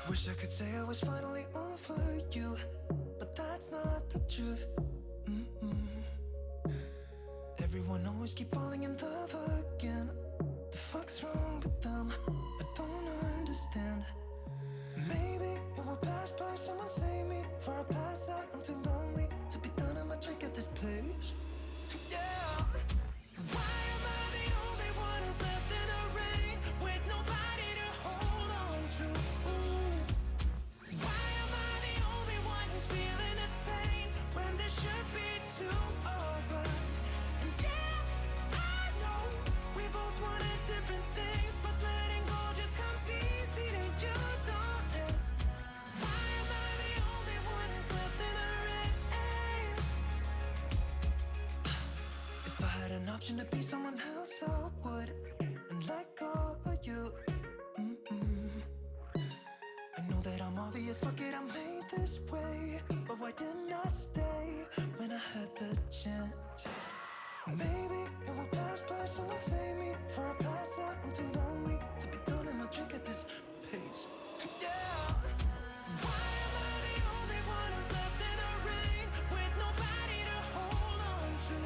Wish I could say I was finally over you, but that's not the truth. Everyone always keep falling in love again. The fuck's wrong with them? I don't understand. Maybe it will pass by, someone save me. Before I pass out, I'm too lonely to be done. I'ma drink at this place. Yeah. Why am I the only one who's left in the rain with nobody to hold on to? Why am I the only one who's feeling this pain when there should be two of us? And yeah, I know we both wanted different things, but letting go just comes easy to you, don't it? Why am I the only one who's left in the rain? If I had an option to be someone else, I would, and let go of you. I know that I'm obvious, fuck it, I'm made this way. But why didn't I stay when I had the chance? Maybe it will pass by, someone save me. Before I pass out, I'm too lonely to be done. I'ma drink at this pace. Yeah. Why am I the only one who's left in the rain with nobody to hold on to?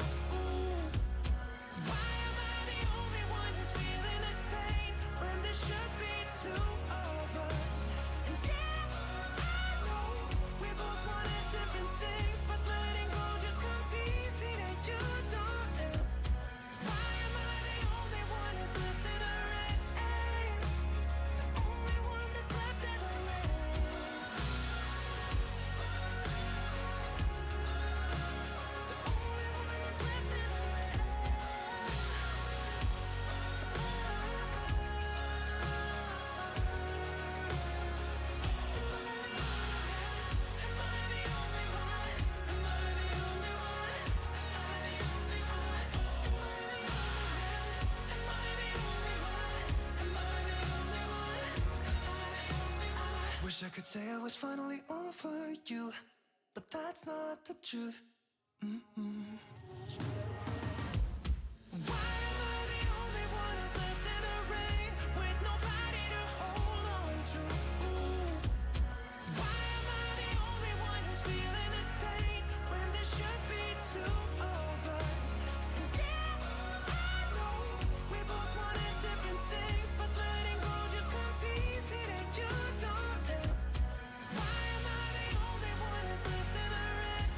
Why am I the only one who's feeling this pain when there should be two of us? And yeah, I know we both wanted different things, but letting go just comes easy to you, don't it? Why am I the only one who's left in the rain? The only one that's left in the rain. The only one that's left in the rain. Am I the only one? Am I the only one? Am I the only one? Am I the only one? Am I the only one? Am I the only one? Am I the only one? Wish I could say I was finally over you, but that's not the truth. Why am I the only one who's left in the rain with nobody to hold on to? Why am I the only one who's feeling this pain when there should be two of us? And yeah, I know we both wanted different things, but letting go just comes easy to you, don't it? Why am I the only one who's left in the rain?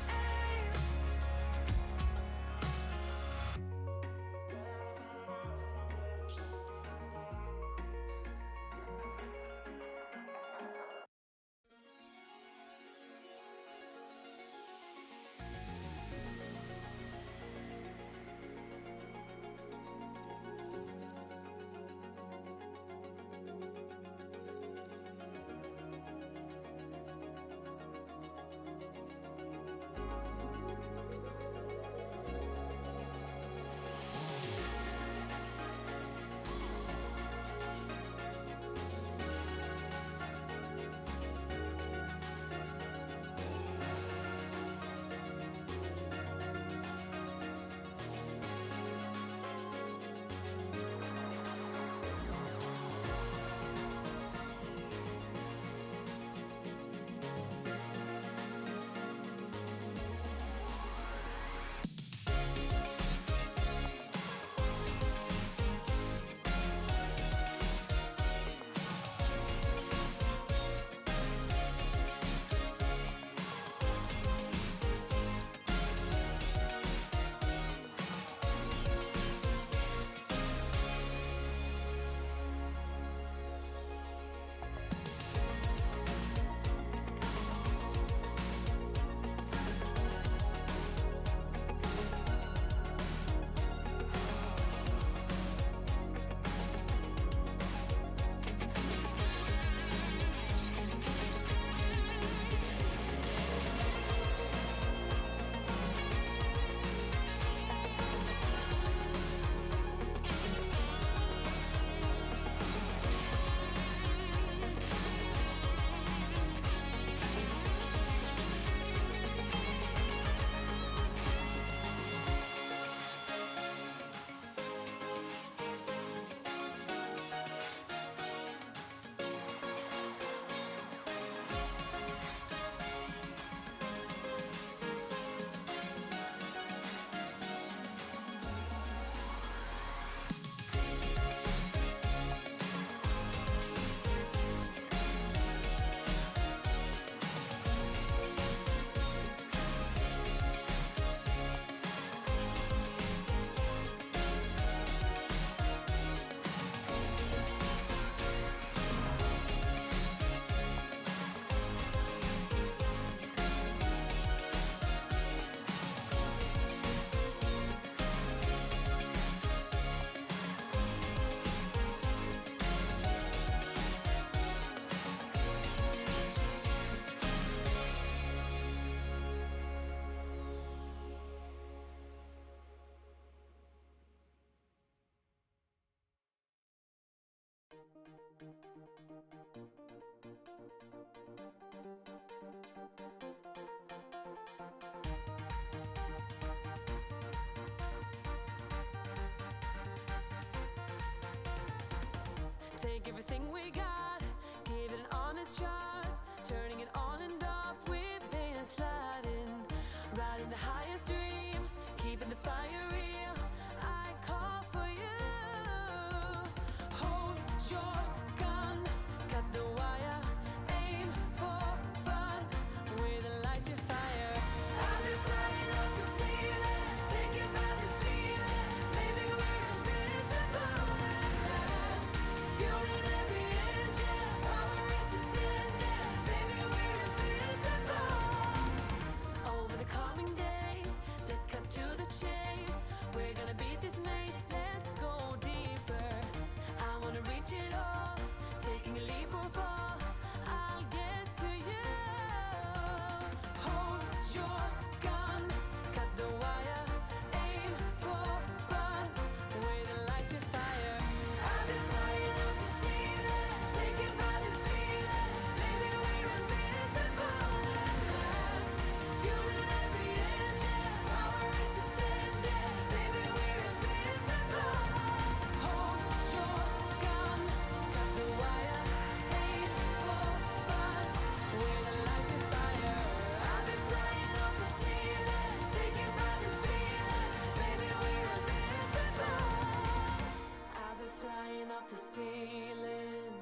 take everything we got, give it an honest shot, turning it on and off, we've been sliding, riding the highest dream, keeping the fire real, I call for you. Hold your gun, cut the wire, aim for fun, with a light to fire. I've been flying off the ceiling, taken by this feeling, maybe we're invisible at last, fueling every engine, power is descending, maybe we're invisible. Over the coming days, let's cut to the chase, we're gonna beat this maze, let's go deeper, I wanna reach it all, taking a leap or fall, I'll get to you. Hold your gun, cut the wire, aim for fun, with a light to fire. I've been flying off the ceiling, taken by this feeling, maybe we're invisible at last, fueling every engine, power is descending, maybe we're invisible. Hold your gun, cut the wire, aim for fun, with a light to fire. I've been flying off the ceiling, taken by this feeling, maybe we're invisible. I've been flying off the ceiling,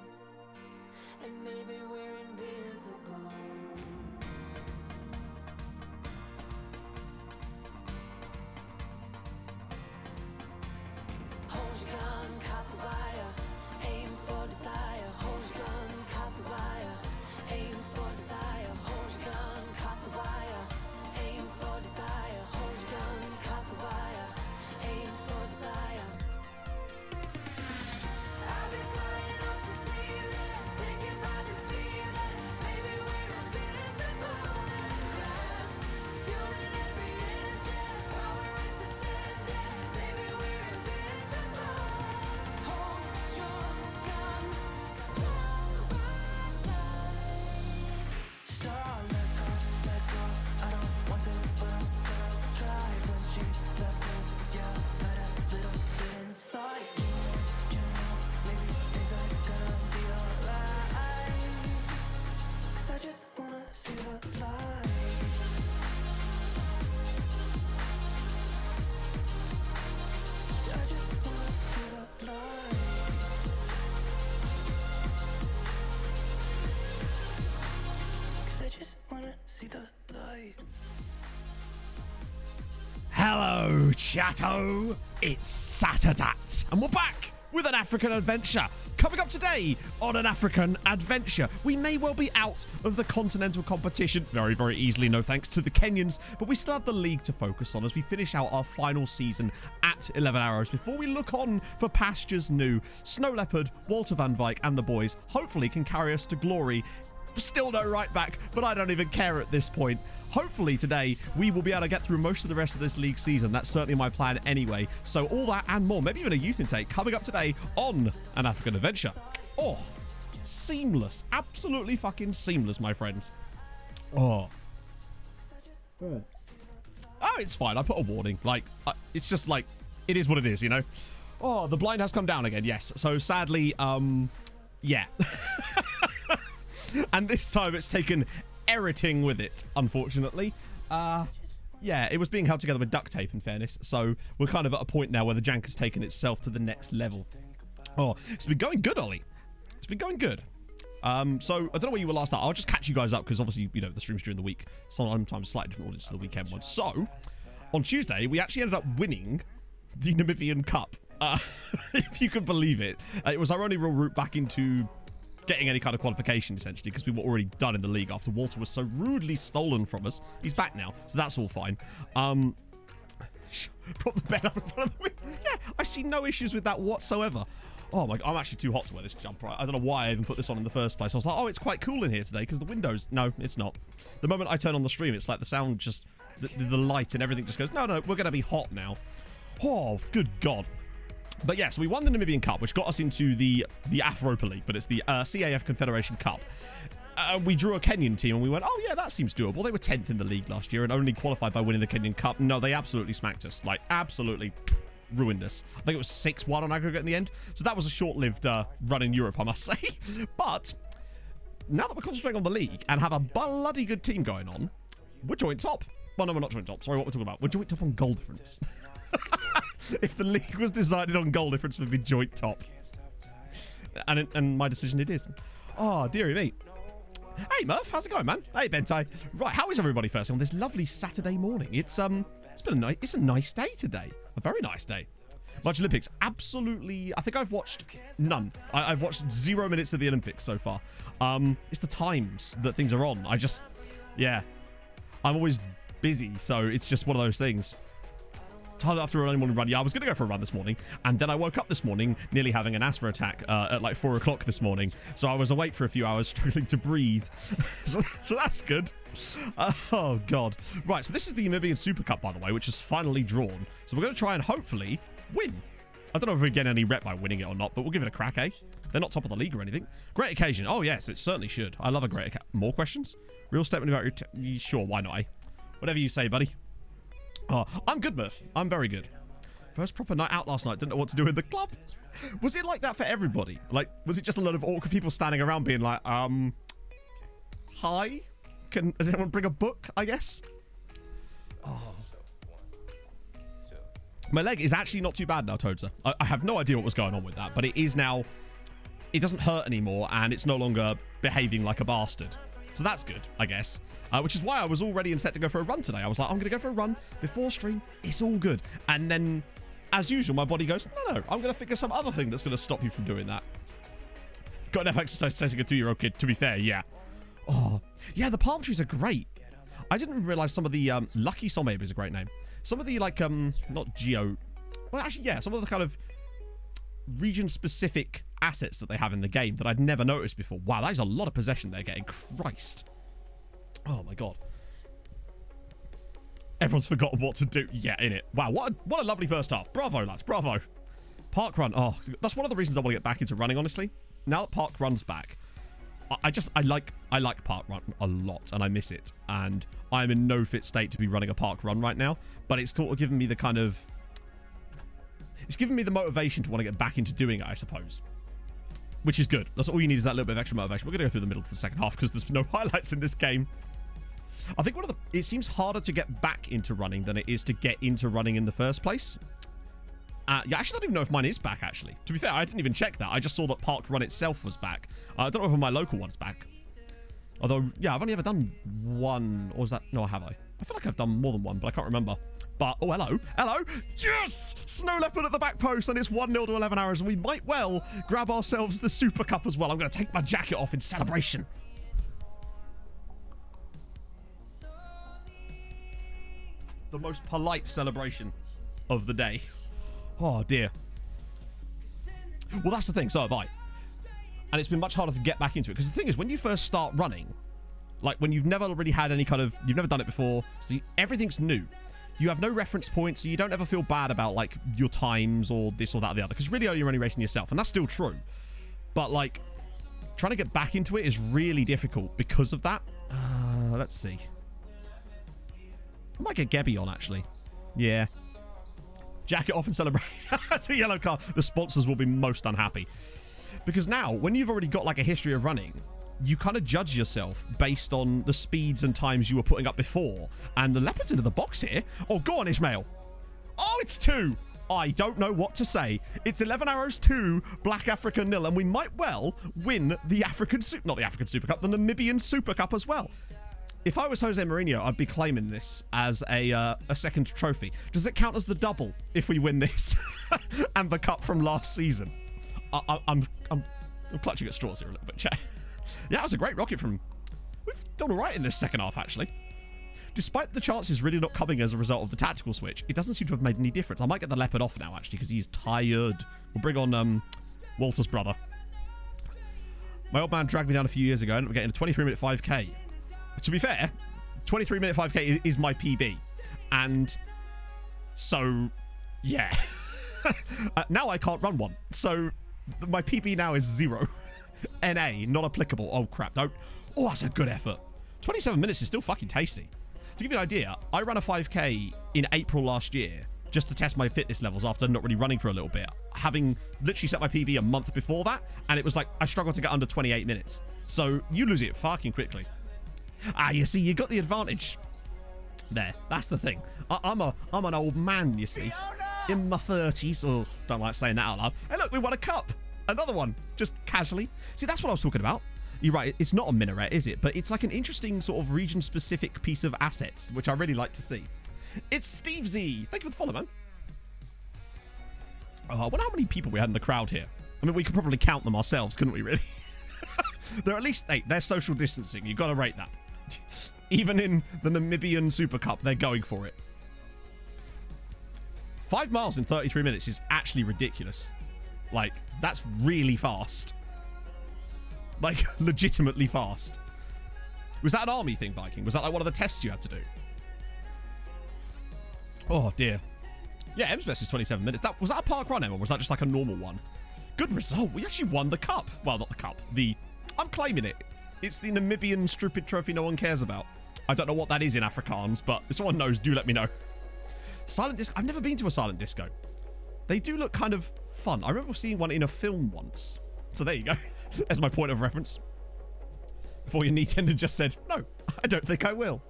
and maybe we're invisible. Hold your gun, cut the wire, aim for desire. Hold your gun, cut the wire, aim for desire. Hold your gun, cut the wire, aim for desire. Hold your gun, cut the wire, aim for desire. I've been flying off the ceiling, taken by this feeling, maybe we're invisible at last, fueling every engine, power is descending, maybe we're invisible. Hold your gun, start, let go, I don't want to, but I'm gonna try. When she left me, yeah, let a little bit inside. You know, maybe things are gonna be alright, 'cause I just wanna see the light. I just wanna see the light. 'Cause I just wanna see the light. Hello, chatto. It's Saturdat, and we're back with an African adventure. Coming up today on an African adventure, we may well be out of the continental competition very, very easily, no thanks to the Kenyans, but we still have the league to focus on as we finish out our final season at 11 Arrows before we look on for pastures new. Snow Leopard, Walter Van Wyk, and the boys hopefully can carry us to glory. Still no right back, but I don't even care at this point. Hopefully today we will be able to get through most of the rest of this league season. That's certainly my plan anyway. So all that and more, maybe even a youth intake, coming up today on an African adventure. Oh, seamless. Absolutely fucking seamless, my friends. Oh, it's fine. I put a warning. Like, it's just like, it is what it is, you know? Oh, the blind has come down again. Yes. So sadly, yeah. And this time it's taken editing with it, unfortunately. Yeah, it was being held together with duct tape, in fairness. So we're kind of at a point now where the jank has taken itself to the next level. Oh, it's been going good, Ollie. It's been going good. So I don't know where you were last night. I'll just catch you guys up because obviously, you know, the streams during the week, sometimes slightly different audience to the weekend one. So on Tuesday, we actually ended up winning the Namibian Cup. If you could believe it. It was our only real route back into getting any kind of qualification, essentially, because we were already done in the league after Walter was so rudely stolen from us. He's back now, so that's all fine. Put the bed up in front of the window. Yeah, I see no issues with that whatsoever. Oh my god, I'm actually too hot to wear this jumper. I don't know why I even put this on in the first place. I was like, oh, it's quite cool in here today because the windows... No, it's not. The moment I turn on the stream, it's like the sound just... The light and everything just goes, no, we're going to be hot now. Oh, good god. But yes, we won the Namibian Cup, which got us into the Afropa League, but it's the CAF Confederation Cup. We drew a Kenyan team and we went, oh yeah, that seems doable. They were 10th in the league last year and only qualified by winning the Kenyan Cup. No, they absolutely smacked us. Like, absolutely ruined us. I think it was 6-1 on aggregate in the end. So that was a short-lived run in Europe, I must say. But now that we're concentrating on the league and have a bloody good team going on, we're joint top. Well, no, we're not joint top. Sorry, what we're talking about. We're joint top on goal difference. If the league was decided on goal difference, we'd be joint top. And my decision it is. Oh, dearie me. Hey, Murph, how's it going, man? Hey, Bentai. Right, how is everybody first on this lovely Saturday morning? It's a nice day today. A very nice day. Much Olympics. Absolutely. I think I've watched none. I've watched 0 minutes of the Olympics so far. It's the times that things are on. Yeah. I'm always busy, so it's just one of those things. Tired after a early morning run. Yeah, I was going to go for a run this morning, and then I woke up this morning nearly having an asthma attack at like 4 o'clock this morning. So I was awake for a few hours, struggling to breathe. so that's good. Oh, God. Right, so this is the Namibian Super Cup, by the way, which is finally drawn. So we're going to try and hopefully win. I don't know if we get any rep by winning it or not, but we'll give it a crack, eh? They're not top of the league or anything. Great occasion. Oh, yes, it certainly should. I love a great occasion. More questions? Real statement about your... Sure, why not, eh? Whatever you say, buddy. Oh, I'm good, Murph. I'm very good. First proper night out last night. Didn't know what to do in the club. Was it like that for everybody? Like, was it just a lot of awkward people standing around being like, hi? Does anyone bring a book, I guess? Oh. My leg is actually not too bad now, Toadsa. I have no idea what was going on with that, but it is now... It doesn't hurt anymore, and it's no longer behaving like a bastard. So that's good, I guess. Which is why I was all ready and set to go for a run today. I was like, I'm going to go for a run before stream. It's all good. And then, as usual, my body goes, no, I'm going to figure some other thing that's going to stop you from doing that. Got enough exercise chasing a 2-year-old kid, to be fair, yeah. Oh, yeah, the palm trees are great. I didn't realize some of the, Lucky Sol maybe is a great name. Some of the, like, not geo... Well, actually, yeah, some of the kind of region-specific assets that they have in the game that I'd never noticed before. Wow, that is a lot of possession they're getting. Christ. Oh, my God. Everyone's forgotten what to do. Yeah, innit? Wow, what a lovely first half. Bravo, lads. Bravo. Park run. Oh, that's one of the reasons I want to get back into running, honestly. Now that park run's back, I like park run a lot, and I miss it. And I'm in no fit state to be running a park run right now, but it's sort of given me the kind of... It's given me the motivation to want to get back into doing it, I suppose. Which is good. That's all you need is that little bit of extra motivation. We're going to go through the middle of the second half because there's no highlights in this game. I think it seems harder to get back into running than it is to get into running in the first place. Yeah, I actually don't even know if mine is back, actually. To be fair, I didn't even check that. I just saw that Park Run itself was back. I don't know if my local one's back. Although, yeah, I've only ever done one. Or is that... No, have I? I feel like I've done more than one, but I can't remember. But, oh, hello. Hello. Yes! Snow Leopard at the back post, and it's 1-0 to 11 hours, and we might well grab ourselves the Super Cup as well. I'm going to take my jacket off in celebration. The most polite celebration of the day. Oh, dear. Well, that's the thing. So have I. And it's been much harder to get back into it. Because the thing is, when you first start running, like when you've never really had any kind of... You've never done it before, so everything's new. You have no reference points, so you don't ever feel bad about, like, your times or this or that or the other. Because really, you're only racing yourself, and that's still true. But, like, trying to get back into it is really difficult because of that. Let's see. I might get Gebby on, actually. Yeah. Jacket off and celebrate. It's a yellow card. The sponsors will be most unhappy. Because now, when you've already got, like, a history of running... You kind of judge yourself based on the speeds and times you were putting up before. And the Leopard's into the box here. Oh, go on, Ishmael. Oh, it's 2. I don't know what to say. It's 11 Arrows 2, Black Africa 0. And we might well win the not the African Super Cup, the Namibian Super Cup as well. If I was Jose Mourinho, I'd be claiming this as a second trophy. Does it count as the double if we win this? And the cup from last season? I'm clutching at straws here a little bit, chat. Yeah, that was a great rocket from... We've done all right in this second half, actually. Despite the chances really not coming as a result of the tactical switch, it doesn't seem to have made any difference. I might get the Leopard off now, actually, because he's tired. We'll bring on Walter's brother. My old man dragged me down a few years ago and we're getting a 23-minute 5K. To be fair, 23-minute 5K is my PB. And so, yeah. Now I can't run one. So my PB now is 0. NA, not applicable. Oh, crap. Don't. Oh, that's a good effort. 27 minutes is still fucking tasty. To give you an idea, I ran a 5K in April last year, just to test my fitness levels after not really running for a little bit. Having literally set my PB a month before that, and it was like I struggled to get under 28 minutes. So you lose it fucking quickly. You see, you got the advantage there. That's the thing. I'm an old man, you see, in my 30s. Oh, don't like saying that out loud. Hey, look, we won a cup. Another one, just casually. See, that's what I was talking about. You're right, it's not a minaret, is it? But it's like an interesting sort of region-specific piece of assets, which I really like to see. It's Steve Z. Thank you for the follow, man. I wonder how many people we had in the crowd here. I mean, we could probably count them ourselves, couldn't we, really? They're at least 8. They're social distancing. You've got to rate that. Even in the Namibian Super Cup, they're going for it. 5 miles in 33 minutes is actually ridiculous. Like, that's really fast. Like, legitimately fast. Was that an army thing, Viking? Was that like one of the tests you had to do? Oh, dear. Yeah, M's best is 27 minutes. Was that a park run, Emma, or was that just like a normal one? Good result. We actually won the cup. Well, not the cup. I'm claiming it. It's the Namibian stupid trophy no one cares about. I don't know what that is in Afrikaans, but if someone knows, do let me know. Silent disco. I've never been to a silent disco. They do look kind of fun. I remember seeing one in a film once. So there you go. That's my point of reference. Before your Nintendo just said, no, I don't think I will.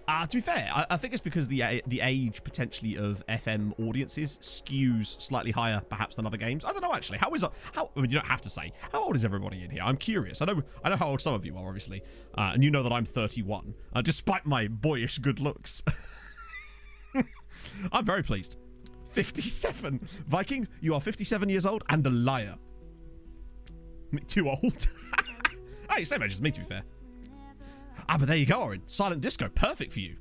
To be fair, I think it's because the age potentially of FM audiences skews slightly higher, perhaps, than other games. I don't know, actually. I mean, you don't have to say. How old is everybody in here? I'm curious. I know how old some of you are, obviously. And you know that I'm 31, despite my boyish good looks. I'm very pleased. 57. Viking, you are 57 years old and a liar. Too old. Hey, same age as me, to be fair. But there you go, Orin. Silent disco, perfect for you.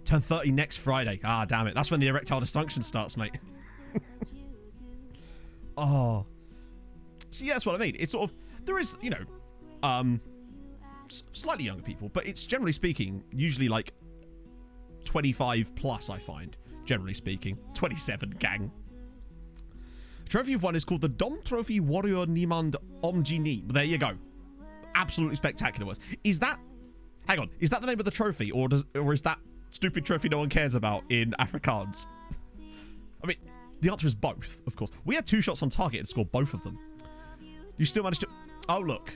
Turn 30 next Friday. Damn it. That's when the erectile dysfunction starts, mate. Oh. See, yeah, that's what I mean. It's sort of, there is, you know, slightly younger people, but it's generally speaking, usually like 25 plus, I find, generally speaking. 27, gang. The trophy you've won is called the Dom Trophy Warrior Niemand Omjini. There you go. Absolutely spectacular words. Is that... Hang on, is that the name of the trophy, or is that stupid trophy no one cares about in Afrikaans? I mean, the answer is both, of course. We had 2 shots on target and scored both of them. You still managed to... Oh, look.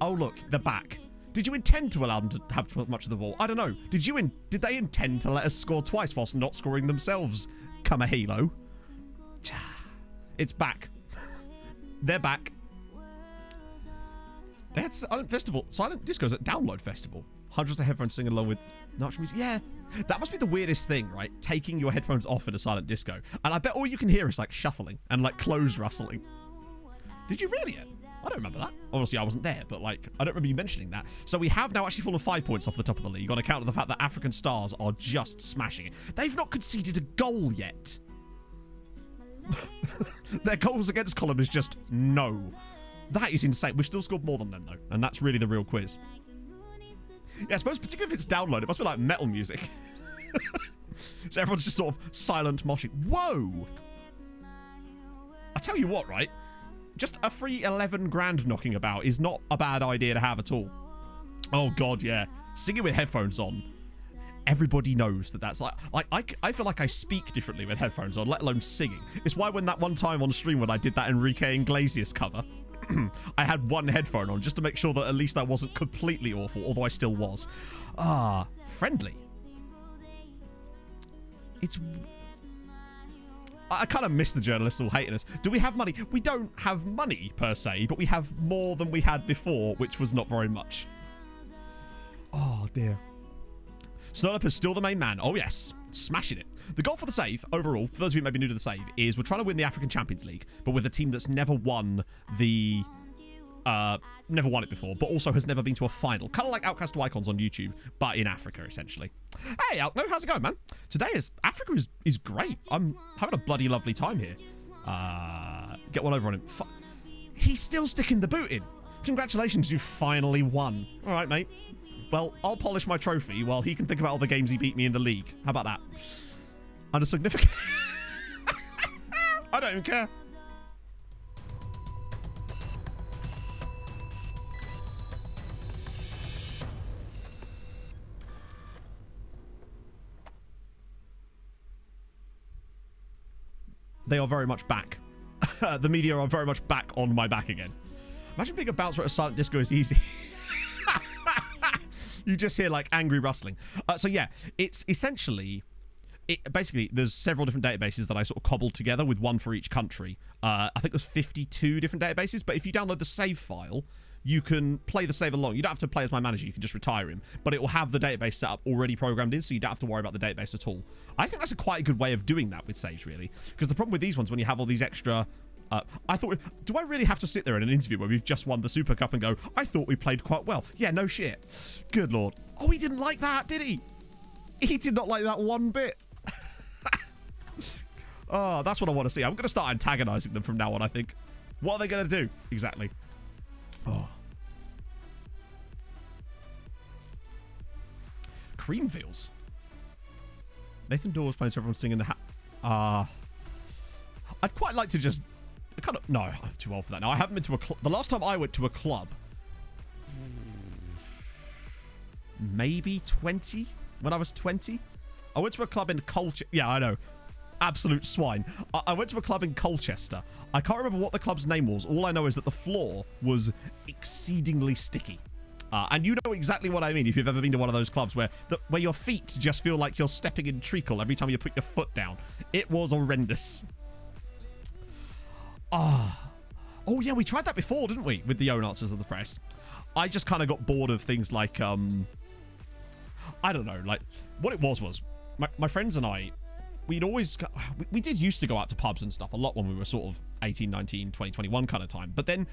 Oh, look, they're back. Did you intend to allow them to have much of the ball? I don't know. Did they intend to let us score twice whilst not scoring themselves? Come a halo. It's back. They're back. They had Silent Festival. Silent Disco's at Download Festival. Hundreds of headphones singing along with Nacho music. Yeah, that must be the weirdest thing, right? Taking your headphones off at a silent disco. And I bet all you can hear is like shuffling and like clothes rustling. Did you really? I don't remember that. Obviously, I wasn't there, but like, I don't remember you mentioning that. So we have now actually fallen 5 points off the top of the league on account of the fact that African Stars are just smashing it. They've not conceded a goal yet. Their goals against column is just no. That is insane. We've still scored more than them, though. And that's really the real quiz. Yeah, I suppose, particularly if it's download, it must be like metal music. So everyone's just sort of silent moshing. Whoa! I tell you what, right? Just a free 11 grand knocking about is not a bad idea to have at all. Oh, God, yeah. Singing with headphones on. Everybody knows that that's like I feel like I speak differently with headphones on, let alone singing. It's why when that one time on stream when I did that Enrique Iglesias cover, I had one headphone on just to make sure that at least I wasn't completely awful, although I still was. Friendly. I kind of miss the journalists all hating us. Do we have money? We don't have money per se, but we have more than we had before, which was not very much. Oh dear. Snowlip is still the main man. Oh, yes. Smashing it. The goal for the save, overall, for those of you who may be new to the save, is we're trying to win the African Champions League, but with a team that's never won the... never won it before, but also has never been to a final. Kind of like Outcast to Icons on YouTube, but in Africa, essentially. Hey, Alkno, how's it going, man? Africa is great. I'm having a bloody lovely time here. Get one over on him. He's still sticking the boot in. Congratulations, you finally won. All right, mate. Well, I'll polish my trophy while he can think about all the games he beat me in the league. How about that? And a significant... I don't even care. they are very much back. The media are very much back on my back again. Imagine being a bouncer at a silent disco is easy. You just hear like angry rustling. So yeah, it's essentially... basically, there's several different databases that I sort of cobbled together with one for each country. I think there's 52 different databases, but if you download the save file, you can play the save along. You don't have to play as my manager, you can just retire him, but it will have the database set up already programmed in, so you don't have to worry about the database at all. I think that's quite a good way of doing that with saves, really, because the problem with these ones, when you have all these extra... I thought, do I really have to sit there in an interview where we've just won the Super Cup and go, I thought we played quite well? Yeah, no shit. Good lord. Oh, he didn't like that, did he? He did not like that one bit. Oh, that's what I want to see. I'm going to start antagonizing them from now on, I think. What are they going to do? Exactly. Oh. Creamfields. Nathan Dawes playing so everyone's singing the I'd quite like to just... kind of... No, I'm too old for that now. I haven't been to a club... The last time I went to a club... Maybe 20? When I was 20? I went to a club in Colchester. Yeah, I know. Absolute swine. I went to a club in Colchester. I can't remember what the club's name was. All I know is that the floor was exceedingly sticky. And you know exactly what I mean if you've ever been to one of those clubs where your feet just feel like you're stepping in treacle every time you put your foot down. It was horrendous. Oh yeah, we tried that before, didn't we? With the own answers of the press. I just kind of got bored of things like, I don't know, like, what it was my friends and I, we'd always, we did used to go out to pubs and stuff a lot when we were sort of 18, 19, 20, 21 kind of time. But then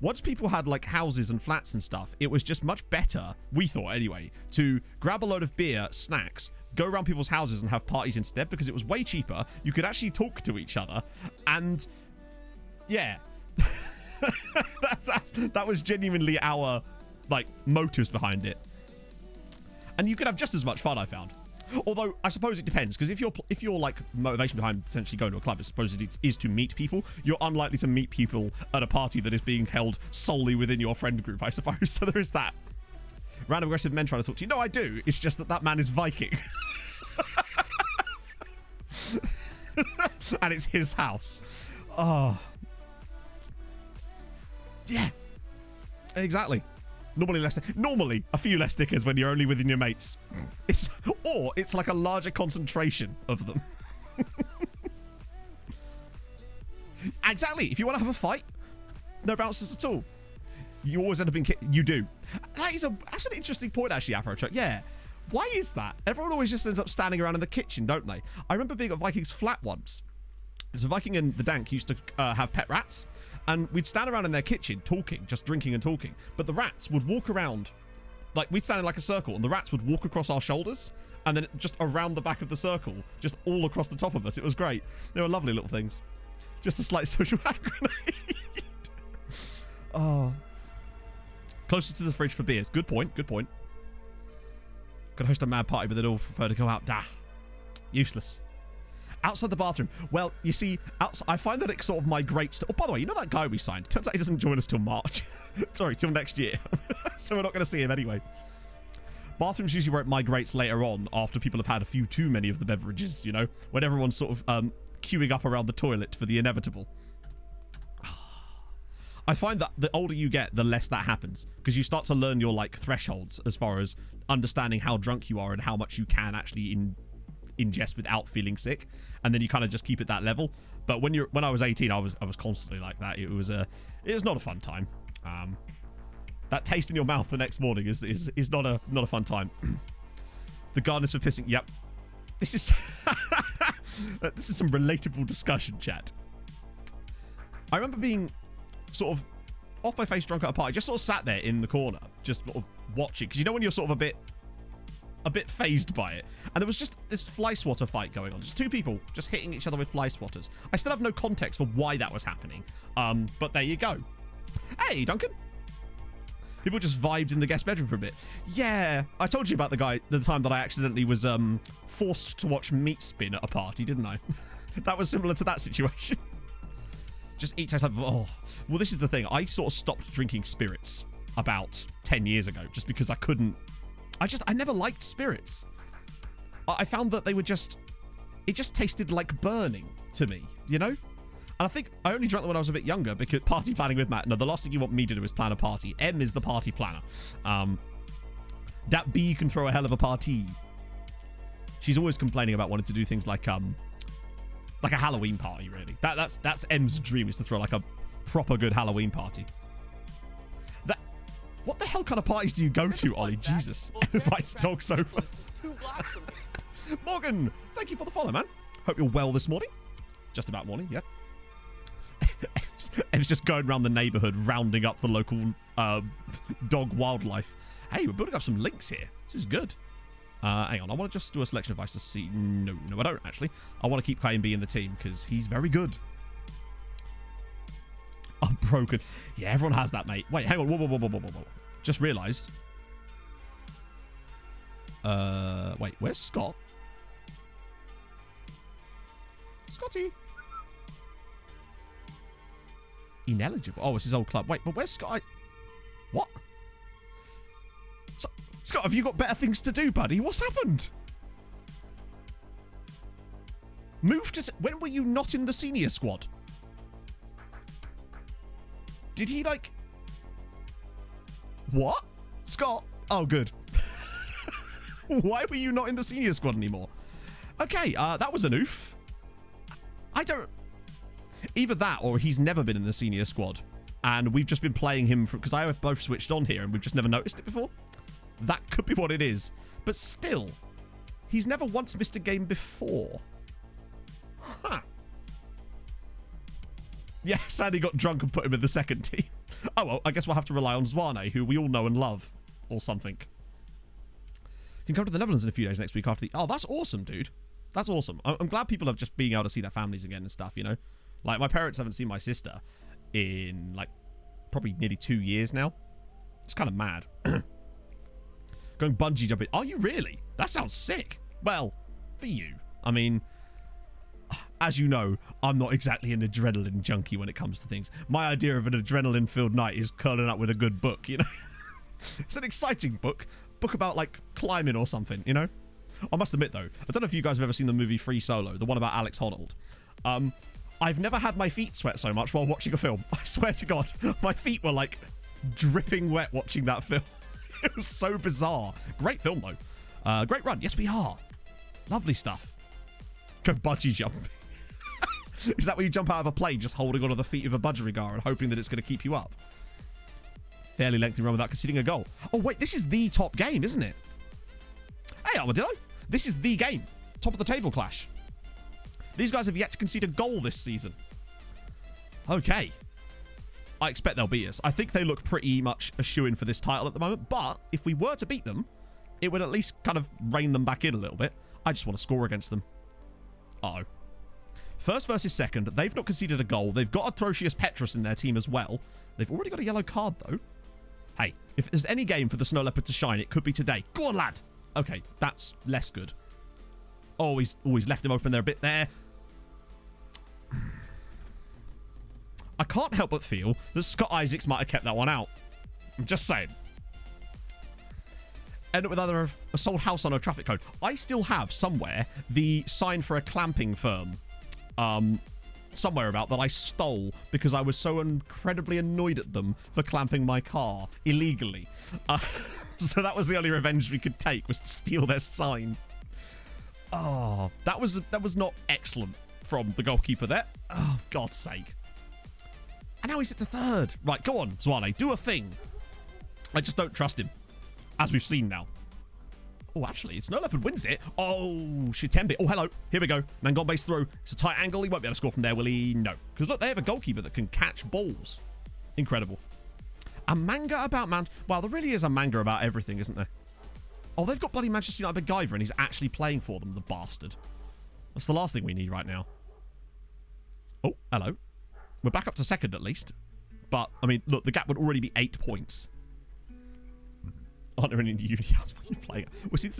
once people had like houses and flats and stuff, it was just much better, we thought anyway, to grab a load of beer, snacks, go around people's houses and have parties instead, because it was way cheaper. You could actually talk to each other, and yeah, that was genuinely our like motives behind it. And you could have just as much fun, I found. Although I suppose it depends, because if your like motivation behind potentially going to a club is supposedly is to meet people, you're unlikely to meet people at a party that is being held solely within your friend group, I suppose. So there is that. Random aggressive men trying to talk to you. No, I do. It's just that man is Viking. And it's his house. Oh. Yeah. Exactly. Normally a few less stickers when you're only within your mates. It's like a larger concentration of them. Exactly. If you want to have a fight, no bouncers at all. You always end up in you do. That's an interesting point, actually, Afrochuck. Yeah. Why is that? Everyone always just ends up standing around in the kitchen, don't they? I remember being at Viking's flat once. So Viking and the Dank used to have pet rats, and we'd stand around in their kitchen talking, just drinking and talking. But the rats would walk around, like we'd stand in like a circle, and the rats would walk across our shoulders, and then just around the back of the circle, just all across the top of us. It was great. They were lovely little things. Just a slight social hand grenade. Oh. Closer to the fridge for beers. Good point. Good point. Could host a mad party, but they'd all prefer to go out. Useless. Outside the bathroom. Well, you see, I find that it sort of migrates to... Oh, by the way, you know that guy we signed? Turns out he doesn't join us till March. Sorry, till next year. So we're not going to see him anyway. Bathrooms usually where it migrates later on, after people have had a few too many of the beverages, you know? When everyone's sort of queuing up around the toilet for the inevitable. I find that the older you get, the less that happens, because you start to learn your like thresholds as far as understanding how drunk you are and how much you can actually ingest without feeling sick, and then you kind of just keep it that level. But when I was 18, I was constantly like that. It was not a fun time. That taste in your mouth the next morning is not a fun time. The gardeners for pissing. Yep. This is this is some relatable discussion, chat. I remember being sort of off my face drunk at a party, just sort of sat there in the corner, just sort of watching, because you know when you're sort of a bit phased by it, and there was just this fly swatter fight going on, just two people just hitting each other with fly swatters. I still have no context for why that was happening, but there you go. Hey, Duncan. People just vibed in the guest bedroom for a bit. Yeah, I told you about the time that I accidentally was forced to watch Meat Spin at a party, didn't I? That was similar to that situation. Just eat taste like, oh. Well, this is the thing. I sort of stopped drinking spirits about 10 years ago just because I couldn't. I never liked spirits. I found that they were it just tasted like burning. to me, you know? And I think I only drank them when I was a bit younger because party planning with Matt. No, the last thing you want me to do is plan a party. M is the party planner. That B can throw a hell of a party. She's always complaining about wanting to do things like a Halloween party, really. That's M's dream, is to throw like a proper good Halloween party. What the hell kind of parties do you go to, Ollie? Jesus. Invites dogs over. Morgan, thank you for the follow, man. Hope you're well this morning. Just about morning, yeah. It's just going around the neighborhood, rounding up the local dog wildlife. Hey, we're building up some links here. This is good. Hang on, I want to just do a selection of advice to see. No, I don't, actually. I want to keep K and B in the team, because he's very good. I'm broken. Yeah, everyone has that, mate. Wait, hang on. Whoa. Just realised. Wait, where's Scott? Scotty. Ineligible. Oh, it's his old club. Wait, but where's Scott? What? Scott, have you got better things to do, buddy? What's happened? Moved to... When were you not in the senior squad? Did he, like... What? Scott? Oh, good. Why were you not in the senior squad anymore? Okay, that was an oof. I don't... Either that or he's never been in the senior squad. And we've just been playing him... Because I have both switched on here and we've just never noticed it before. That could be what it is. But still, he's never once missed a game before. Huh. Yeah, Sandy got drunk and put him in the second team. Oh, well, I guess we'll have to rely on Zwane, who we all know and love. Or something. You can come to the Netherlands in a few days next week after the... Oh, that's awesome, dude. That's awesome. I'm glad people have just being able to see their families again and stuff, you know? Like, my parents haven't seen my sister in, like, probably nearly 2 years now. It's kind of mad. Going bungee jumping. Are you really? That sounds sick. Well, for you. I mean... As you know, I'm not exactly an adrenaline junkie when it comes to things. My idea of an adrenaline-filled night is curling up with a good book, you know? It's an exciting book. Book about, like, climbing or something, you know? I must admit, though, I don't know if you guys have ever seen the movie Free Solo, the one about Alex Honnold. I've never had my feet sweat so much while watching a film. I swear to God, my feet were, like, dripping wet watching that film. It was so bizarre. Great film, though. Great run. Yes, we are. Lovely stuff. Go bungee jump. Is that where you jump out of a plane just holding onto the feet of a budgerigar and hoping that it's going to keep you up? Fairly lengthy run without conceding a goal. Oh, wait, this is the top game, isn't it? Hey, Armadillo. This is the game. Top of the table clash. These guys have yet to concede a goal this season. Okay. I expect they'll beat us. I think they look pretty much a shoo-in for this title at the moment, but if we were to beat them, it would at least kind of rein them back in a little bit. I just want to score against them. Uh-oh. First versus second. They've not conceded a goal. They've got Atrocious Petrus in their team as well. They've already got a yellow card, though. Hey, if there's any game for the Snow Leopard to shine, it could be today. Go on, lad. Okay, that's less good. Oh, he's left him open there a bit there. I can't help but feel that Scott Isaacs might have kept that one out. I'm just saying. End up with either a sold house on a traffic code. I still have somewhere the sign for a clamping firm. Somewhere about that I stole because I was so incredibly annoyed at them for clamping my car illegally. So that was the only revenge we could take, was to steal their sign. Oh, that was not excellent from the goalkeeper there. Oh, God's sake. And now he's at the third. Right, go on, Zwane, do a thing. I just don't trust him, as we've seen now. Oh, actually, Snow Leopard wins it. Oh, Shitembe. Oh, hello. Here we go. Mangombe's through. It's a tight angle. He won't be able to score from there, will he? No. Because, look, they have a goalkeeper that can catch balls. Incredible. A manga about Wow, there really is a manga about everything, isn't there? Oh, they've got bloody Manchester United MacGyver, and he's actually playing for them, the bastard. That's the last thing we need right now. Oh, hello. We're back up to second, at least. But, I mean, look, the gap would already be 8 points. Aren't there any uni house when you play? Well, see,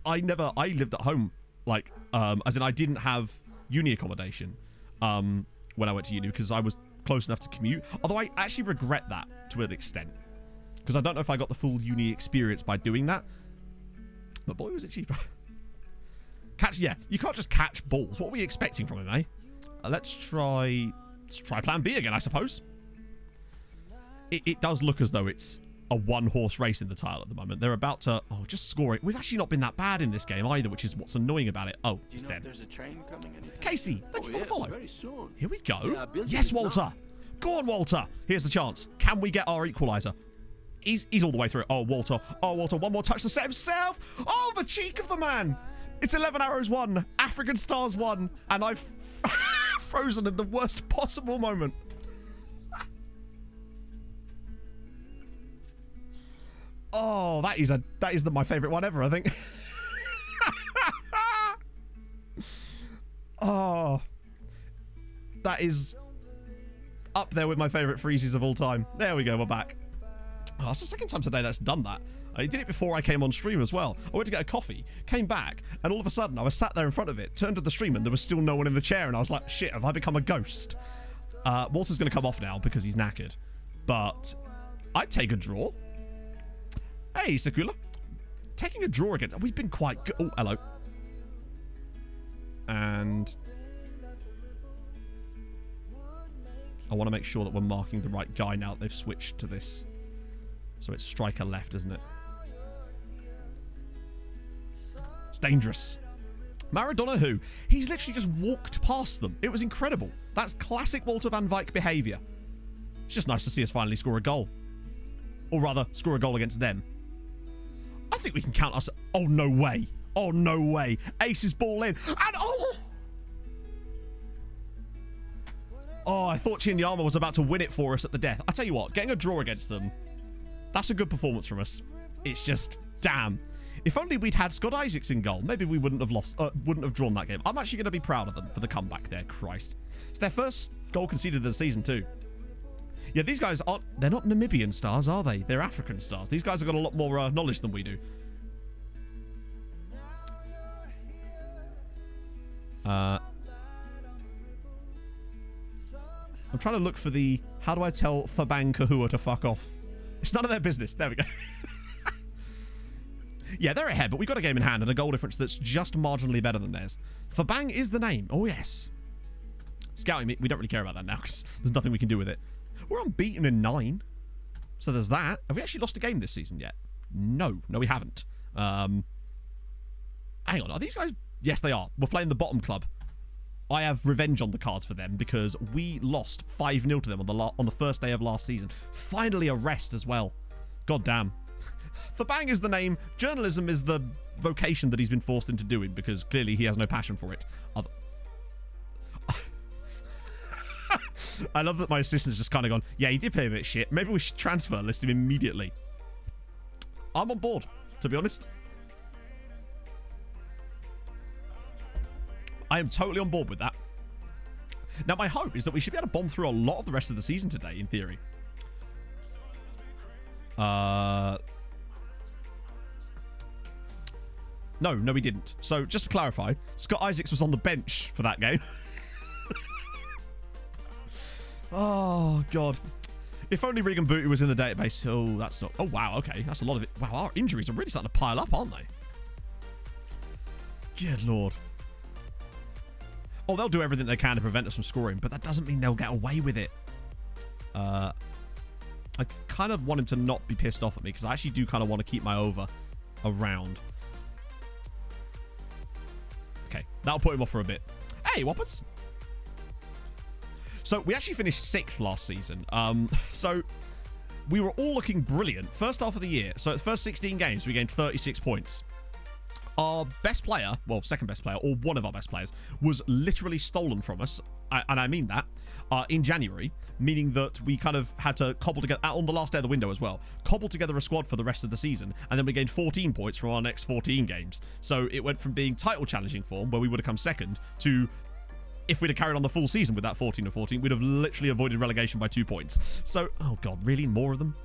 I lived at home, like, as in I didn't have uni accommodation when I went to uni because I was close enough to commute. Although I actually regret that to an extent because I don't know if I got the full uni experience by doing that. But boy, was it cheaper. Yeah, you can't just catch balls. What were we expecting from him, eh? Let's try plan B again, I suppose. It does look as though it's a one-horse race in the tile at the moment. They're about to... Oh, just score it. We've actually not been that bad in this game either, which is what's annoying about it. Oh, it's dead. There's a train coming anytime? Casey, thank you for the follow. Very soon. Here we go. Yeah, Yes, Walter. Go on, Walter. Here's the chance. Can we get our equaliser? He's all the way through. Oh, Walter. Oh, Walter. One more touch to set himself. Oh, the cheek of the man. It's 11 Arrows 1. African Stars 1. And I've frozen in the worst possible moment. Oh, that is my favourite one ever, I think. Oh, that is up there with my favourite freezes of all time. There we go, we're back. Oh, it's the second time today that's done that. I did it before I came on stream as well. I went to get a coffee, came back, and all of a sudden I was sat there in front of it, turned to the stream, and there was still no one in the chair, and I was like, shit, have I become a ghost? Walter's going to come off now because he's knackered. But I'd take a draw. Hey, Sakula. Taking a draw again. We've been quite good. Oh, hello. And I want to make sure that we're marking the right guy now that they've switched to this. So it's striker left, isn't it? It's dangerous. Maradona who? He's literally just walked past them. It was incredible. That's classic Walter van Dijk behaviour. It's just nice to see us finally score a goal. Or rather, score a goal against them. I think we can count us... Oh, no way. Oh, no way. Ace's ball in. And oh! Oh, I thought Chinyama was about to win it for us at the death. I tell you what, getting a draw against them, that's a good performance from us. It's just, damn. If only we'd had Scott Isaacs in goal, maybe we wouldn't have drawn that game. I'm actually going to be proud of them for the comeback there, Christ. It's their first goal conceded of the season too. Yeah, these guys aren't... They're not Namibian stars, are they? They're African stars. These guys have got a lot more knowledge than we do. I'm trying to look for the... How do I tell Thabang Kahua to fuck off? It's none of their business. There we go. Yeah, they're ahead, but we've got a game in hand and a goal difference that's just marginally better than theirs. Thabang is the name. Oh, yes. Scouting, we don't really care about that now because there's nothing we can do with it. We're unbeaten in 9. So there's that. Have we actually lost a game this season yet? No. No, we haven't. Hang on. Are these guys... Yes, they are. We're playing the bottom club. I have revenge on the cards for them because we lost 5-0 to them on the first day of last season. Finally a rest as well. God damn. Thabang is the name. Journalism is the vocation that he's been forced into doing because clearly he has no passion for it. I love that my assistant's just kind of gone, yeah, he did play a bit shit. Maybe we should transfer list him immediately. I'm on board, to be honest. I am totally on board with that. Now, my hope is that we should be able to bomb through a lot of the rest of the season today, in theory. No, we didn't. So, just to clarify, Scott Isaacs was on the bench for that game. Oh, God. If only Regan Booty was in the database. Oh, that's not... Oh, wow, okay. That's a lot of it. Wow, our injuries are really starting to pile up, aren't they? Good Lord. Oh, they'll do everything they can to prevent us from scoring, but that doesn't mean they'll get away with it. I kind of want him to not be pissed off at me, because I actually do kind of want to keep my over around. Okay, that'll put him off for a bit. Hey, Whoppers! So, we actually finished 6th last season. So, we were all looking brilliant. First half of the year. So, the first 16 games, we gained 36 points. Our best player, well, second best player, or one of our best players, was literally stolen from us, and I mean that, in January, meaning that we kind of had to cobble together, on the last day of the window as well, cobble together a squad for the rest of the season, and then we gained 14 points from our next 14 games. So it went from being title challenging form, where we would have come second, to... If we'd have carried on the full season with that 14 of 14, we'd have literally avoided relegation by 2 points. So, oh God, really? More of them?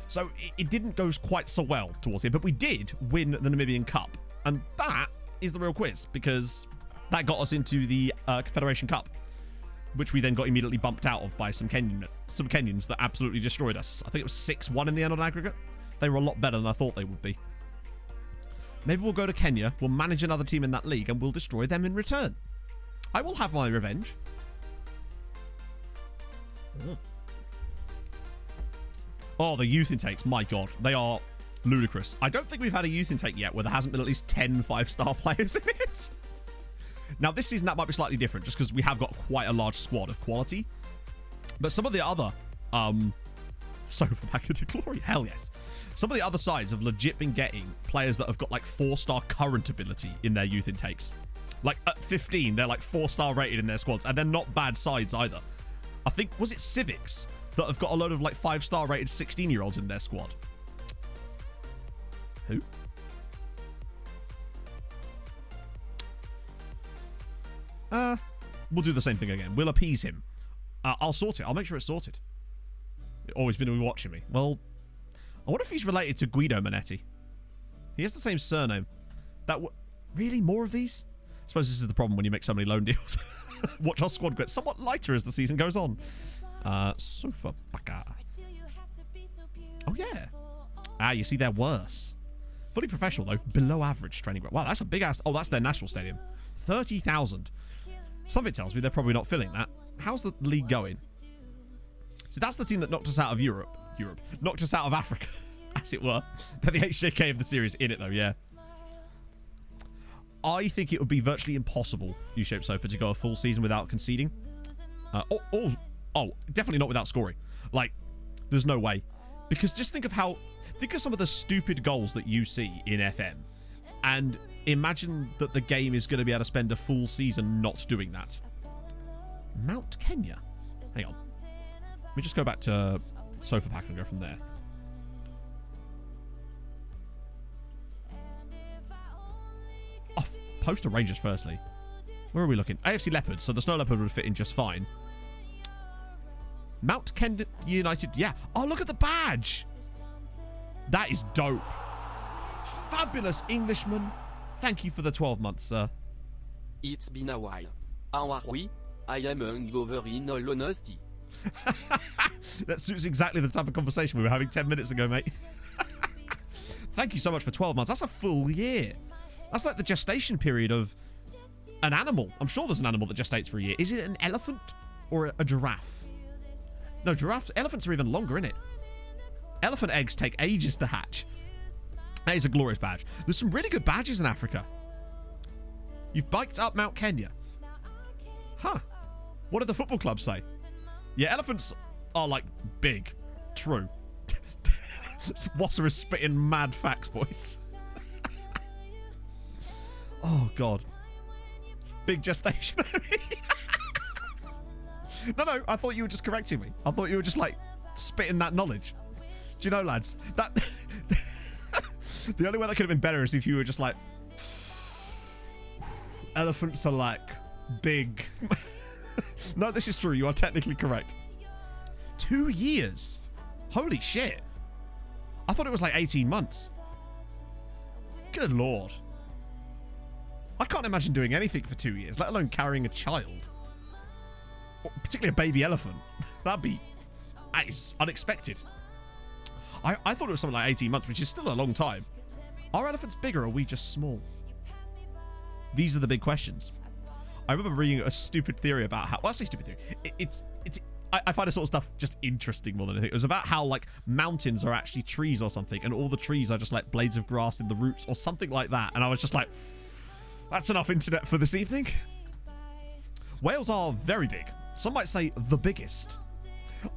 So, it didn't go quite so well towards it, but we did win the Namibian Cup. And that is the real quiz, because that got us into the Confederation Cup, which we then got immediately bumped out of by some Kenyans that absolutely destroyed us. I think it was 6-1 in the end on aggregate. They were a lot better than I thought they would be. Maybe we'll go to Kenya, we'll manage another team in that league, and we'll destroy them in return. I will have my revenge. Oh, the youth intakes. My God. They are ludicrous. I don't think we've had a youth intake yet where there hasn't been at least 10 5-star players in it. Now, this season, that might be slightly different just because we have got quite a large squad of quality. But some of the other... Sofa back into glory. Hell yes. Some of the other sides have legit been getting players that have got like 4-star current ability in their youth intakes. Like at 15, they're like 4-star rated in their squads, and they're not bad sides either. I think, was it Civics that have got a load of like 5-star rated 16-year-olds in their squad? Who? We'll do the same thing again. We'll appease him. I'll sort it. I'll make sure it's sorted. Always been watching me. Well, I wonder if he's related to Guido Manetti. He has the same surname. Really? More of these? I suppose this is the problem when you make so many loan deals. Watch our squad get somewhat lighter as the season goes on. Sofa Baka. Oh, yeah. You see, they're worse. Fully professional, though. Below average training ground. Wow, that's a big ass... Oh, that's their national stadium. 30,000. Something tells me they're probably not filling that. How's the league going? So that's the team that knocked us out of Europe. Knocked us out of Africa, as it were. They're the HJK of the series in it, though, yeah. I think it would be virtually impossible, U-shaped sofa, to go a full season without conceding. Definitely not without scoring. Like, there's no way. Because just think of some of the stupid goals that you see in FM. And imagine that the game is going to be able to spend a full season not doing that. Mount Kenya. Hang on. Let me just go back to Sofa Pack and go from there. Oh, Poster Rangers firstly. Where are we looking? AFC Leopards, so the Snow Leopard would fit in just fine. Mount Kenya United, yeah. Oh, look at the badge. That is dope. Fabulous Englishman. Thank you for the 12 months, sir. It's been a while. How are we? I am hungover in all honesty. That suits exactly the type of conversation we were having 10 minutes ago, mate. Thank you so much for 12 months. That's a full year. That's like the gestation period of an animal. I'm sure there's an animal that gestates for a year. Is it an elephant or a giraffe? No, elephants are even longer, innit? Elephant eggs take ages to hatch. That is a glorious badge. There's some really good badges in Africa. You've biked up Mount Kenya. Huh. What did the football club say? Yeah, elephants are, like, big. True. Wasser is spitting mad facts, boys. Oh, God. Big gestation. No, I thought you were just correcting me. I thought you were just, like, spitting that knowledge. Do you know, lads? That... The only way that could have been better is if you were just like... Elephants are, like, big... No, this is true. You are technically correct. 2 years. Holy shit. I thought it was like 18 months. Good Lord. I can't imagine doing anything for 2 years, let alone carrying a child. Or particularly a baby elephant. That is unexpected. I thought it was something like 18 months, which is still a long time. Are elephants big or are we just small? These are the big questions. I remember reading a stupid theory about how... Well, I say stupid theory. I find this sort of stuff just interesting more than anything. It was about how, like, mountains are actually trees or something, and all the trees are just, like, blades of grass in the roots or something like that. And I was just like, that's enough internet for this evening. Whales are very big. Some might say the biggest.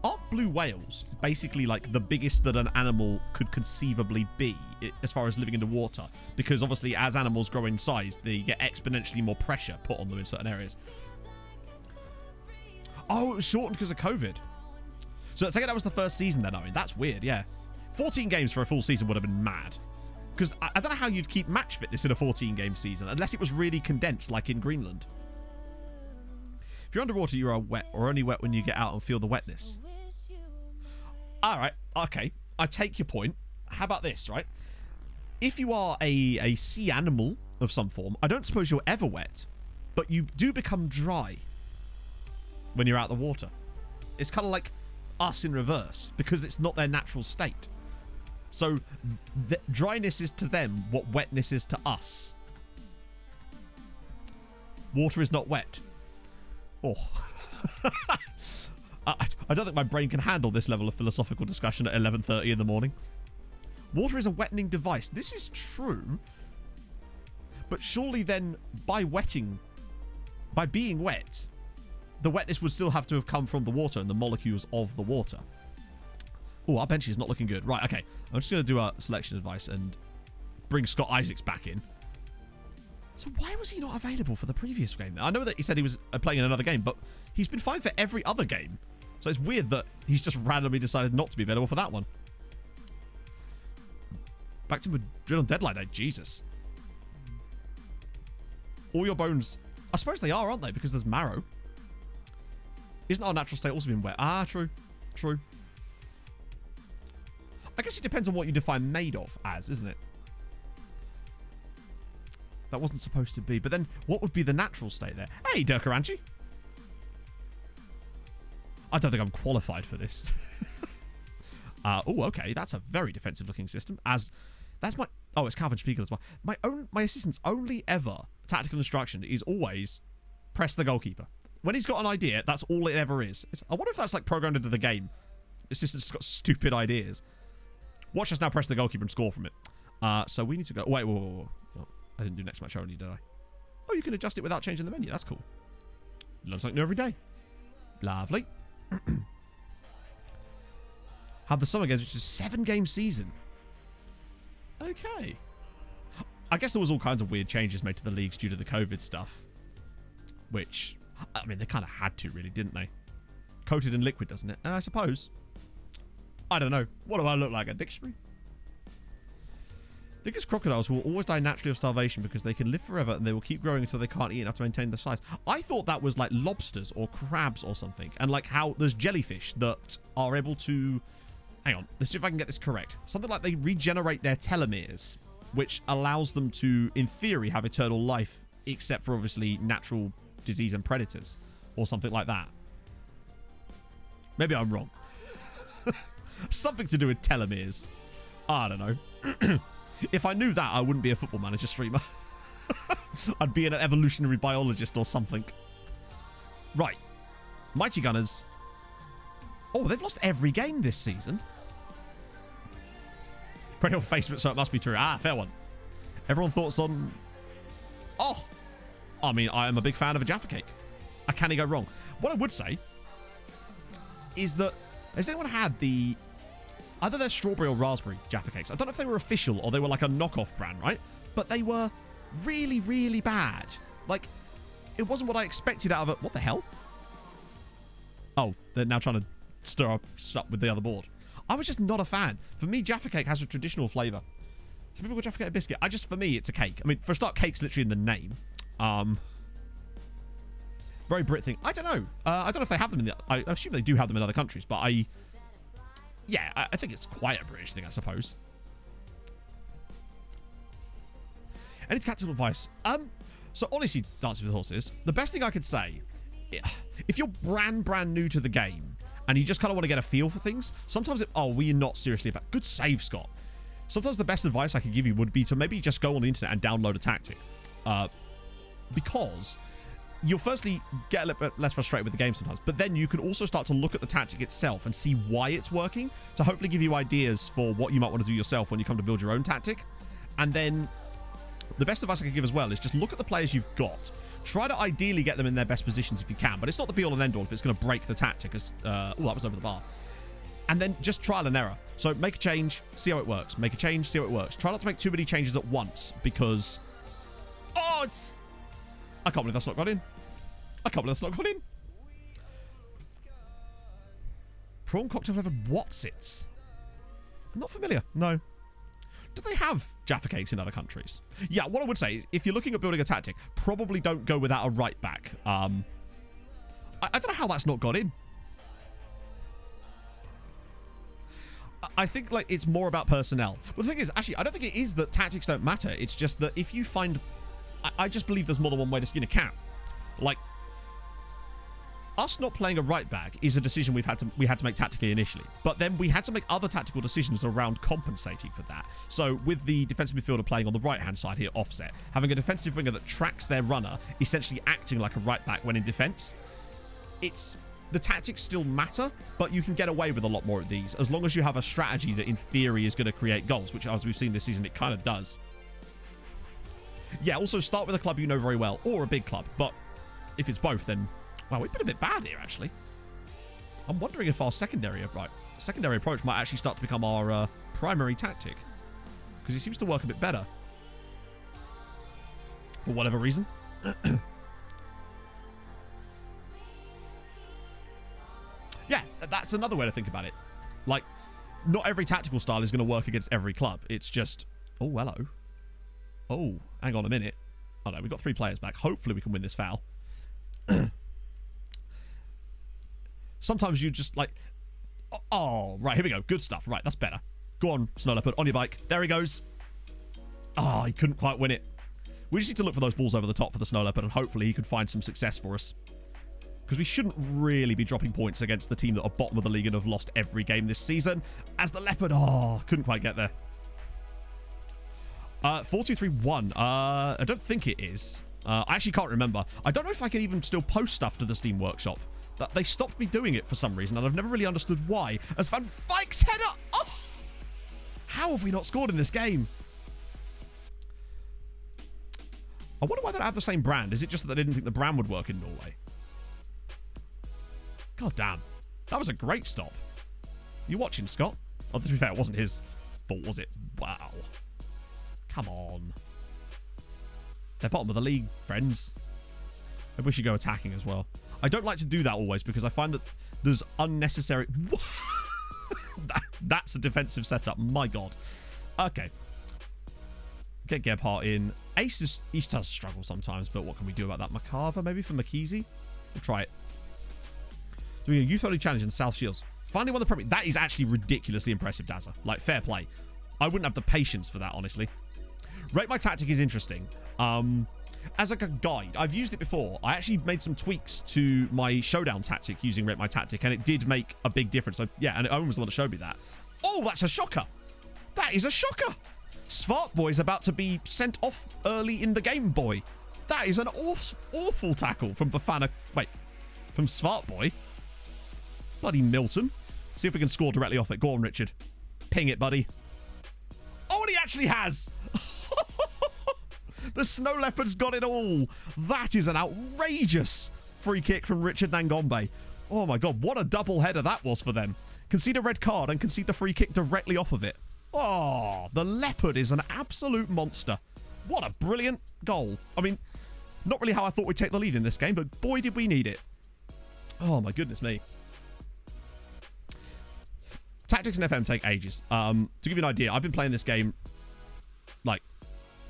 Aren't blue whales basically, like, the biggest that an animal could conceivably be as far as living in the water? Because obviously as animals grow in size, they get exponentially more pressure put on them in certain areas. Oh, it was shortened because of COVID. So I take it that was the first season then, I mean. That's weird, yeah. 14 games for a full season would have been mad. Because I don't know how you'd keep match fitness in a 14-game season, unless it was really condensed, like in Greenland. If you're underwater, you are wet, or only wet when you get out and feel the wetness. All right, okay. I take your point. How about this, right? If you are a sea animal of some form, I don't suppose you're ever wet, but you do become dry when you're out of the water. It's kind of like us in reverse, because it's not their natural state. So the dryness is to them what wetness is to us. Water is not wet. Oh. I don't think my brain can handle this level of philosophical discussion at 11:30 in the morning. Water is a wettening device. This is true. But surely then, by being wet, the wetness would still have to have come from the water and the molecules of the water. Oh, our bench is not looking good. Right, okay. I'm just going to do a selection advice and bring Scott Isaacs back in. So why was he not available for the previous game? I know that he said he was playing in another game, but he's been fine for every other game. So it's weird that he's just randomly decided not to be available for that one. Back to Madrid on deadline day. Jesus. All your bones... I suppose they are, aren't they? Because there's marrow. Isn't our natural state also been wet? Ah, true. True. I guess it depends on what you define made of as, isn't it? That wasn't supposed to be. But then, what would be the natural state there? Hey, Durkaranchi. I don't think I'm qualified for this. Oh, okay. That's a very defensive-looking system. That's my... Oh, it's Calvin Spiegel as well. My assistant's only ever tactical instruction is always press the goalkeeper. When he's got an idea, that's all it ever is. I wonder if that's like programmed into the game. The assistant's got stupid ideas. Watch us now press the goalkeeper and score from it. So we need to go... Wait. Oh, I didn't do next match only, did I? Oh, you can adjust it without changing the menu. That's cool. Learn something new every day. Lovely. Have the summer games, which is a 7-game season. Okay. I guess there was all kinds of weird changes made to the leagues due to the COVID stuff. Which, I mean, they kind of had to, really, didn't they? Coated in liquid, doesn't it? I suppose. I don't know. What do I look like? A dictionary? Biggest crocodiles will always die naturally of starvation because they can live forever and they will keep growing until they can't eat enough to maintain their size. I thought that was like lobsters or crabs or something. And like how there's jellyfish that are able to... Hang on. Let's see if I can get this correct. Something like they regenerate their telomeres, which allows them to, in theory, have eternal life, except for obviously natural disease and predators or something like that. Maybe I'm wrong. Something to do with telomeres. I don't know. If I knew that, I wouldn't be a Football Manager streamer. I'd be an evolutionary biologist or something. Right. Mighty Gunners. Oh, they've lost every game this season. Pretty on Facebook, so it must be true. Ah, fair one. Everyone thoughts on... Oh. I mean, I am a big fan of a Jaffa cake. I can't go wrong. What I would say is that... Has anyone had the... Either they're strawberry or raspberry Jaffa cakes. I don't know if they were official or they were like a knockoff brand, right? But they were really, really bad. Like, it wasn't what I expected out of it. What the hell? Oh, they're now trying to stir up stuff with the other board. I was just not a fan. For me, Jaffa cake has a traditional flavour. Some people call Jaffa cake a biscuit. For me, it's a cake. I mean, for a start, cake's literally in the name. Very Brit thing. I don't know. I don't know if they have them in the... I assume they do have them in other countries, but yeah, I think it's quite a British thing, I suppose. And it's tactical advice. So honestly, Dancing with Horses, the best thing I could say, if you're brand new to the game and you just kind of want to get a feel for things, sometimes we're not seriously about... Good save, Scott. Sometimes the best advice I could give you would be to maybe just go on the internet and download a tactic. Because you'll firstly get a little bit less frustrated with the game sometimes, but then you can also start to look at the tactic itself and see why it's working to hopefully give you ideas for what you might want to do yourself when you come to build your own tactic. And then the best advice I could give as well is just look at the players you've got. Try to ideally get them in their best positions if you can, but it's not the be-all and end-all if it's going to break the tactic. That was over the bar. And then just trial and error. So make a change, see how it works. Make a change, see how it works. Try not to make too many changes at once because... Oh, it's... I can't believe that's not got in. I can't believe that's not got in. Prawn cocktail flavored Watsits. I'm not familiar. No. Do they have Jaffa cakes in other countries? Yeah, what I would say is if you're looking at building a tactic, probably don't go without a right back. I don't know how that's not got in. I think like it's more about personnel. But the thing is, actually, I don't think it is that tactics don't matter. It's just that if you find... I just believe there's more than one way to skin a cat. Like, us not playing a right back is a decision we had to make tactically initially. But then we had to make other tactical decisions around compensating for that. So with the defensive midfielder playing on the right-hand side here, offset, having a defensive winger that tracks their runner, essentially acting like a right back when in defence, the tactics still matter, but you can get away with a lot more of these as long as you have a strategy that in theory is going to create goals, which as we've seen this season, it kind of does. Yeah, also start with a club you know very well or a big club, but if it's both, then wow, we've been a bit bad here actually. I'm wondering if our secondary approach might actually start to become our primary tactic, because it seems to work a bit better for whatever reason. Yeah, that's another way to think about it. Like, not every tactical style is going to work against every club. It's just, oh, hello. Oh, hang on a minute. Oh, no, we've got 3 players back. Hopefully we can win this foul. Sometimes you just, like... Oh, right, here we go. Good stuff. Right, that's better. Go on, Snow Leopard, on your bike. There he goes. Oh, he couldn't quite win it. We just need to look for those balls over the top for the Snow Leopard, and hopefully he could find some success for us. Because we shouldn't really be dropping points against the team that are bottom of the league and have lost every game this season. As the Leopard, oh, couldn't quite get there. 4-2-3-1. I don't think it is. I actually can't remember. I don't know if I can even still post stuff to the Steam Workshop. They stopped me doing it for some reason, and I've never really understood why. As Van Dijk's header... Oh! How have we not scored in this game? I wonder why they don't have the same brand. Is it just that they didn't think the brand would work in Norway? God damn. That was a great stop. You watching, Scott? Oh, to be fair, it wasn't his fault, was it? Wow. Come on. They're bottom of the league, friends. Maybe we should go attacking as well. I don't like to do that always because I find that there's unnecessary... That's a defensive setup. My God. Okay. Get Gebhardt in. Ace does struggle sometimes, but what can we do about that? Makava, maybe for Makizi? We'll try it. Doing a youth-only challenge in South Shields. Finally won the Premier. That is actually ridiculously impressive, Dazza. Like, fair play. I wouldn't have the patience for that, honestly. Rate My Tactic is interesting. As like a guide, I've used it before. I actually made some tweaks to my showdown tactic using Rate My Tactic, and it did make a big difference. So, yeah, and Owen was the one that showed me that. Oh, that's a shocker. That is a shocker. Svartboy's about to be sent off early in the game, boy. That is an awful tackle from Bafana. Wait, from Svartboy? Bloody Milton. See if we can score directly off it. Go on, Richard. Ping it, buddy. Oh, and he actually has. The Snow Leopard's got it all. That is an outrageous free kick from Richard Nangombe. Oh, my God. What a double header that was for them. Concede a red card and concede the free kick directly off of it. Oh, the Leopard is an absolute monster. What a brilliant goal. I mean, not really how I thought we'd take the lead in this game, but boy, did we need it. Oh, my goodness me. Tactics and FM take ages. To give you an idea, I've been playing this game, like,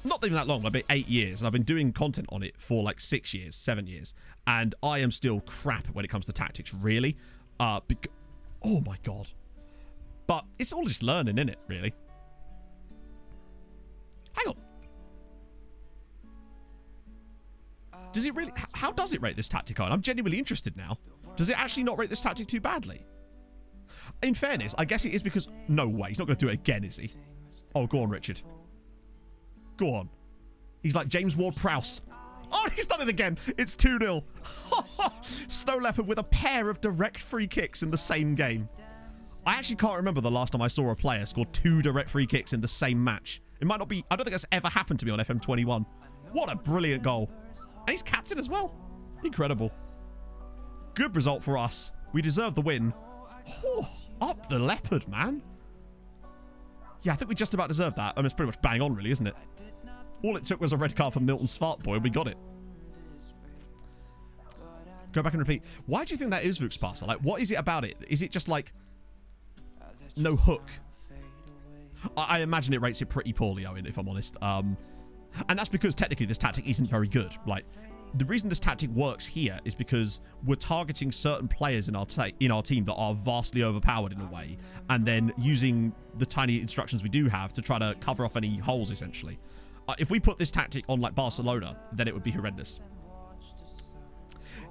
not even that long, about 8 years, and I've been doing content on it for like 6 years, 7 years, and I am still crap when it comes to tactics, really. Oh my God. But it's all just learning, isn't it, really? Hang on. Does it really... How does it rate this tactic on? I'm genuinely interested now. Does it actually not rate this tactic too badly? In fairness, I guess it is because... No way. He's not going to do it again, is he? Oh, go on, Richard. Go on. He's like James Ward-Prowse. Oh, he's done it again. It's 2-0. Snow Leopard with a pair of direct free kicks in the same game. I actually can't remember the last time I saw a player score 2 direct free kicks in the same match. It might not be... I don't think that's ever happened to me on FM21. What a brilliant goal. And he's captain as well. Incredible. Good result for us. We deserve the win. Oh, up the Leopard, man. Yeah, I think we just about deserved that. I mean, it's pretty much bang on, really, isn't it? All it took was a red card from Milton Svartboy, and we got it. Go back and repeat. Why do you think that is Vuxpasa? Like, what is it about it? Is it just, like, no hook? I imagine it rates it pretty poorly, Owen, if I'm honest. And that's because, technically, this tactic isn't very good. Like, the reason this tactic works here is because we're targeting certain players in our team that are vastly overpowered in a way, and then using the tiny instructions we do have to try to cover off any holes, essentially. If we put this tactic on, like, Barcelona, then it would be horrendous.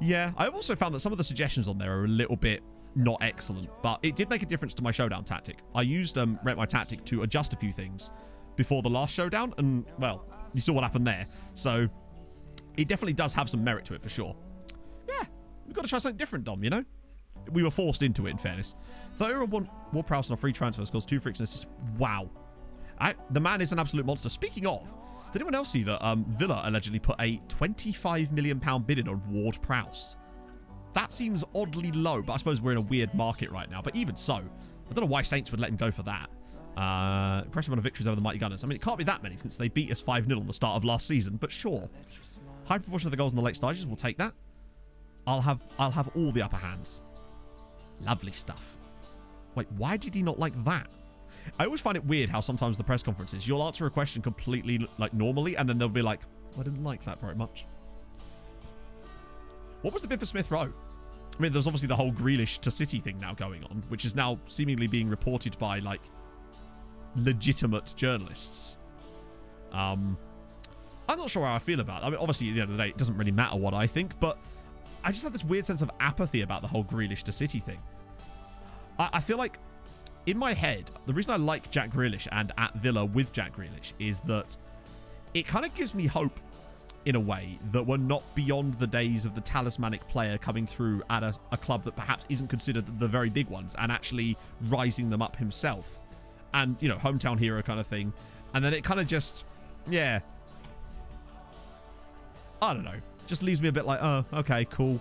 Yeah, I've also found that some of the suggestions on there are a little bit not excellent, but it did make a difference to my showdown tactic. I used Rate My Tactic to adjust a few things before the last showdown, and, well, you saw what happened there. So it definitely does have some merit to it, for sure. Yeah, We've got to try something different, Dom, you know? We were forced into it, in fairness. 31 Ward-Prowse on a free transfer scores 2 freaks and assists. Wow. The man is an absolute monster. Speaking of, did anyone else see that Villa allegedly put a £25 million bid in on Ward-Prowse? That seems oddly low, but I suppose we're in a weird market right now. But even so, I don't know why Saints would let him go for that. Impressive amount of victories over the Mighty Gunners. I mean, it can't be that many since they beat us 5-0 on the start of last season, but sure. High proportion of the goals in the late stages, we'll take that. I'll have all the upper hands. Lovely stuff. Wait, why did he not like that? I always find it weird how sometimes the press conferences, you'll answer a question completely like normally, and then they'll be like, I didn't like that very much. What was the bid for Smith Rowe? I mean, there's obviously the whole Grealish to City thing now going on, which is now seemingly being reported by, like, legitimate journalists. I'm not sure how I feel about it. I mean, obviously, at the end of the day, it doesn't really matter what I think, but I just have this weird sense of apathy about the whole Grealish to City thing. I feel like, in my head, the reason I like Jack Grealish and at Villa with Jack Grealish is that it kind of gives me hope, in a way, that we're not beyond the days of the talismanic player coming through at a club that perhaps isn't considered the very big ones and actually rising them up himself. And, you know, hometown hero kind of thing. And then it kind of just, yeah. I don't know. Just leaves me a bit like, oh, okay, cool.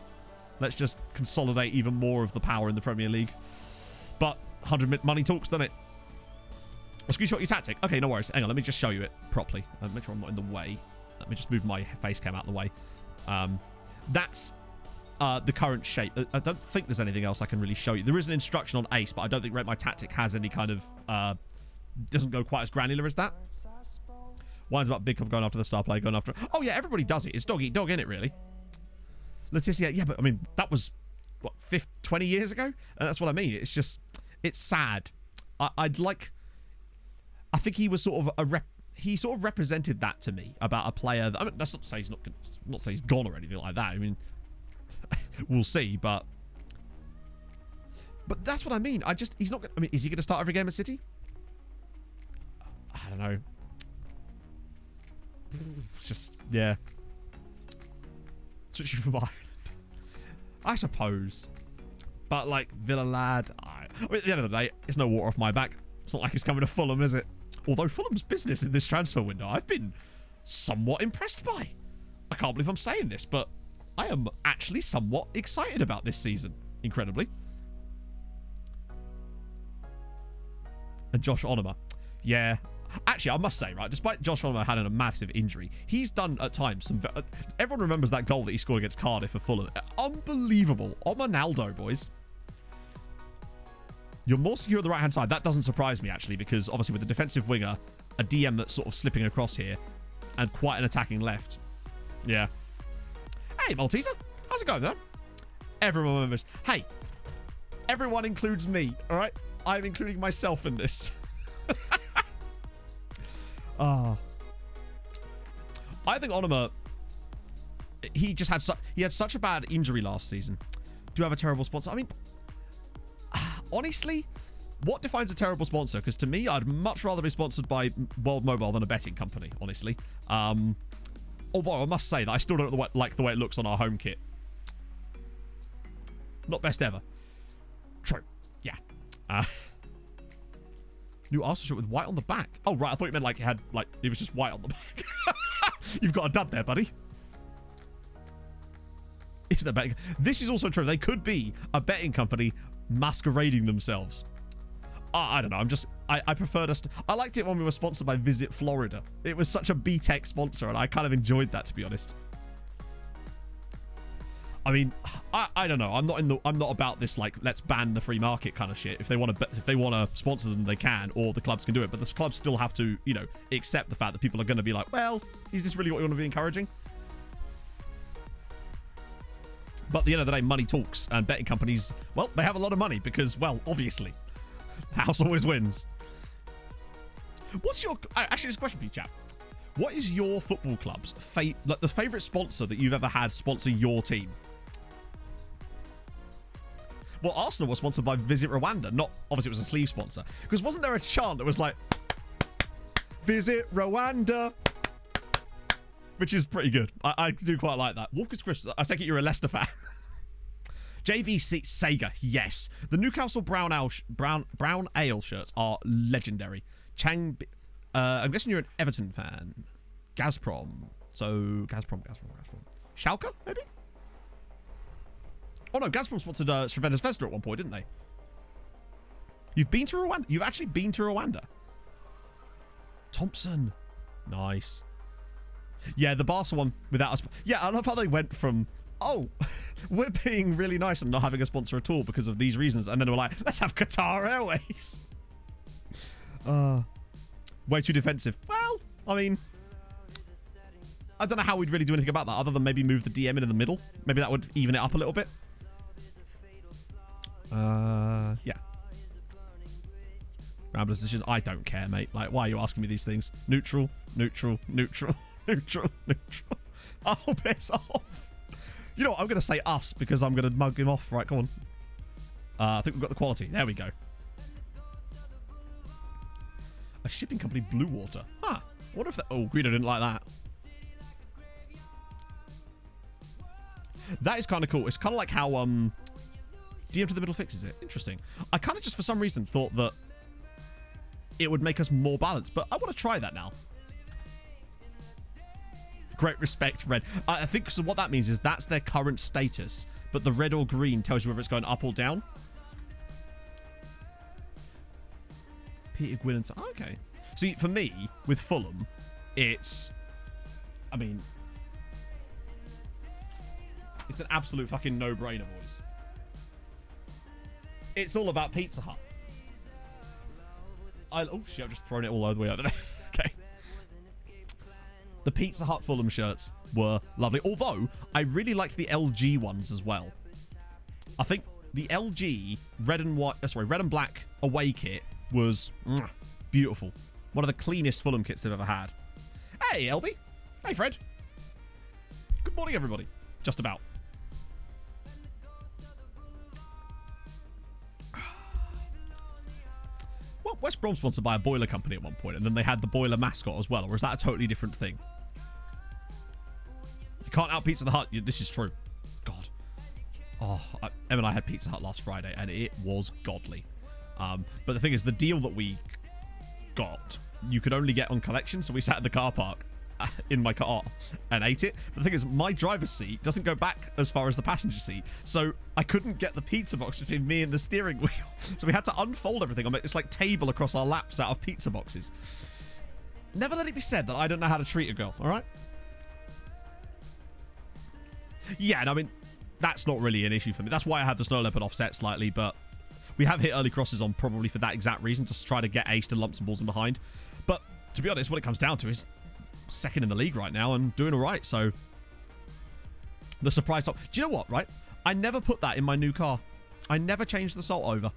Let's just consolidate even more of the power in the Premier League. But 100 money talks, doesn't it? I'll screenshot your tactic. Okay, no worries. Hang on, let me just show you it properly. Make sure I'm not in the way. Let me just move my face cam out of the way. That's the current shape. I don't think there's anything else I can really show you. There is an instruction on Ace, but I don't think Rate My Tactic has any kind of... doesn't go quite as granular as that. One's about Big Club going after the star player, going after... Oh, yeah, everybody does it. It's dog eat dog, innit, really? Letitia, yeah, but, I mean, that was, what, 20 years ago? And that's what I mean. It's just... It's sad. I'd like... I think he was sort of he sort of represented that to me about a player that, I mean, that's not to say he's not say he's gone or anything like that. I mean, we'll see, but that's what I mean. He's not gonna, I mean, is he going to start every game at City? I don't know. Just, yeah. Switching from Ireland, I suppose. But like Villa lad, I mean, at the end of the day, it's no water off my back. It's not like he's coming to Fulham, is it? Although Fulham's business in this transfer window, I've been somewhat impressed by. I can't believe I'm saying this, but I am actually somewhat excited about this season, incredibly. And Josh Onoma. Yeah. Actually, I must say, right, despite Josh Onoma having a massive injury, he's done at times some... everyone remembers that goal that he scored against Cardiff for Fulham. Unbelievable. Omonaldo, boys. You're more secure at the right-hand side. That doesn't surprise me, actually, because obviously with the defensive winger, a DM that's sort of slipping across here, and quite an attacking left. Yeah. Hey, Malteser. How's it going, man? Everyone remembers. Hey, everyone includes me, all right? I'm including myself in this. I think Onoma, he just had he had such a bad injury last season. Do have a terrible sponsor? I mean... Honestly, what defines a terrible sponsor? Because to me, I'd much rather be sponsored by World Mobile than a betting company, honestly. Although I must say that I still don't like the way it looks on our home kit. Not best ever. True. Yeah. New Arsenal shirt with white on the back. Oh, right. I thought you meant like it was just white on the back. You've got a dud there, buddy. Isn't that betting? This is also true. They could be a betting company masquerading themselves. I don't know. I preferred us to... I liked it when we were sponsored by Visit Florida. It was such a B-Tech sponsor, and I kind of enjoyed that, to be honest. I mean, I don't know. I'm not about this like let's ban the free market kind of shit. If they want to sponsor them, they can, or the clubs can do it. But the clubs still have to, you know, accept the fact that people are going to be like, well, is this really what you want to be encouraging? But at the end of the day, money talks, and betting companies, well, they have a lot of money because, well, obviously, the house always wins. What's your... Actually, there's a question for you, chap. What is your football club's the favourite sponsor that you've ever had sponsor your team? Well, Arsenal was sponsored by Visit Rwanda. Not, obviously, it was a sleeve sponsor. Because wasn't there a chant that was like, Visit Rwanda? Which is pretty good. I do quite like that. Walker's Crisps. I take it you're a Leicester fan. JVC Sega, yes. The Newcastle Brown Ale shirts are legendary. I'm guessing you're an Everton fan. Gazprom. So, Gazprom. Schalke, maybe? Oh no, Gazprom sponsored Srevena's Vesta at one point, didn't they? You've been to Rwanda? You've actually been to Rwanda? Thompson. Nice. Yeah, the Barca one without us. Yeah, I love how they went from, oh, we're being really nice and not having a sponsor at all because of these reasons. And then we're like, let's have Qatar Airways. Way too defensive. Well, I mean, I don't know how we'd really do anything about that other than maybe move the DM in the middle. Maybe that would even it up a little bit. Yeah. Ramblers decision. I don't care, mate. Like, why are you asking me these things? Neutral. Oh, piss off. You know what? I'm going to say us because I'm going to mug him off. Right, come on. I think we've got the quality. There we go. A shipping company, Blue Water. Huh. I wonder if that... Oh, Guido didn't like that. That is kind of cool. It's kind of like how DM to the middle fixes it. Interesting. I kind of just, for some reason, thought that it would make us more balanced, but I want to try that now. Great respect, red. I think so what that means is that's their current status, but the red or green tells you whether it's going up or down. Peter Gwynn and... Okay. See, for me, with Fulham, it's... I mean... It's an absolute fucking no-brainer, boys. It's all about Pizza Hut. Oh, shit, I've just thrown it all over the way over there. Okay. The Pizza Hut Fulham shirts were lovely. Although, I really liked the LG ones as well. I think the LG red and black away kit was beautiful. One of the cleanest Fulham kits they've ever had. Hey, LB. Hey, Fred. Good morning, everybody. Just about. Well, West Brom sponsored by a boiler company at one point, and then they had the boiler mascot as well, or is that a totally different thing? You can't out Pizza the Hut. This is true. God. Oh, Em and I had Pizza Hut last Friday, and it was godly. But the thing is, the deal that we got, you could only get on collection, so we sat in the car park in my car and ate it. But the thing is, my driver's seat doesn't go back as far as the passenger seat, so I couldn't get the pizza box between me and the steering wheel. So we had to unfold everything on this like table across our laps out of pizza boxes. Never let it be said that I don't know how to treat a girl, all right? Yeah, and I mean, that's not really an issue for me. That's why I had the snow leopard offset slightly, but we have hit early crosses on probably for that exact reason, to try to get ace to lumps and balls in behind. But to be honest, what it comes down to is second in the league right now and doing all right. So the surprise top. Do you know what, right? I never put that in my new car. I never changed the salt over.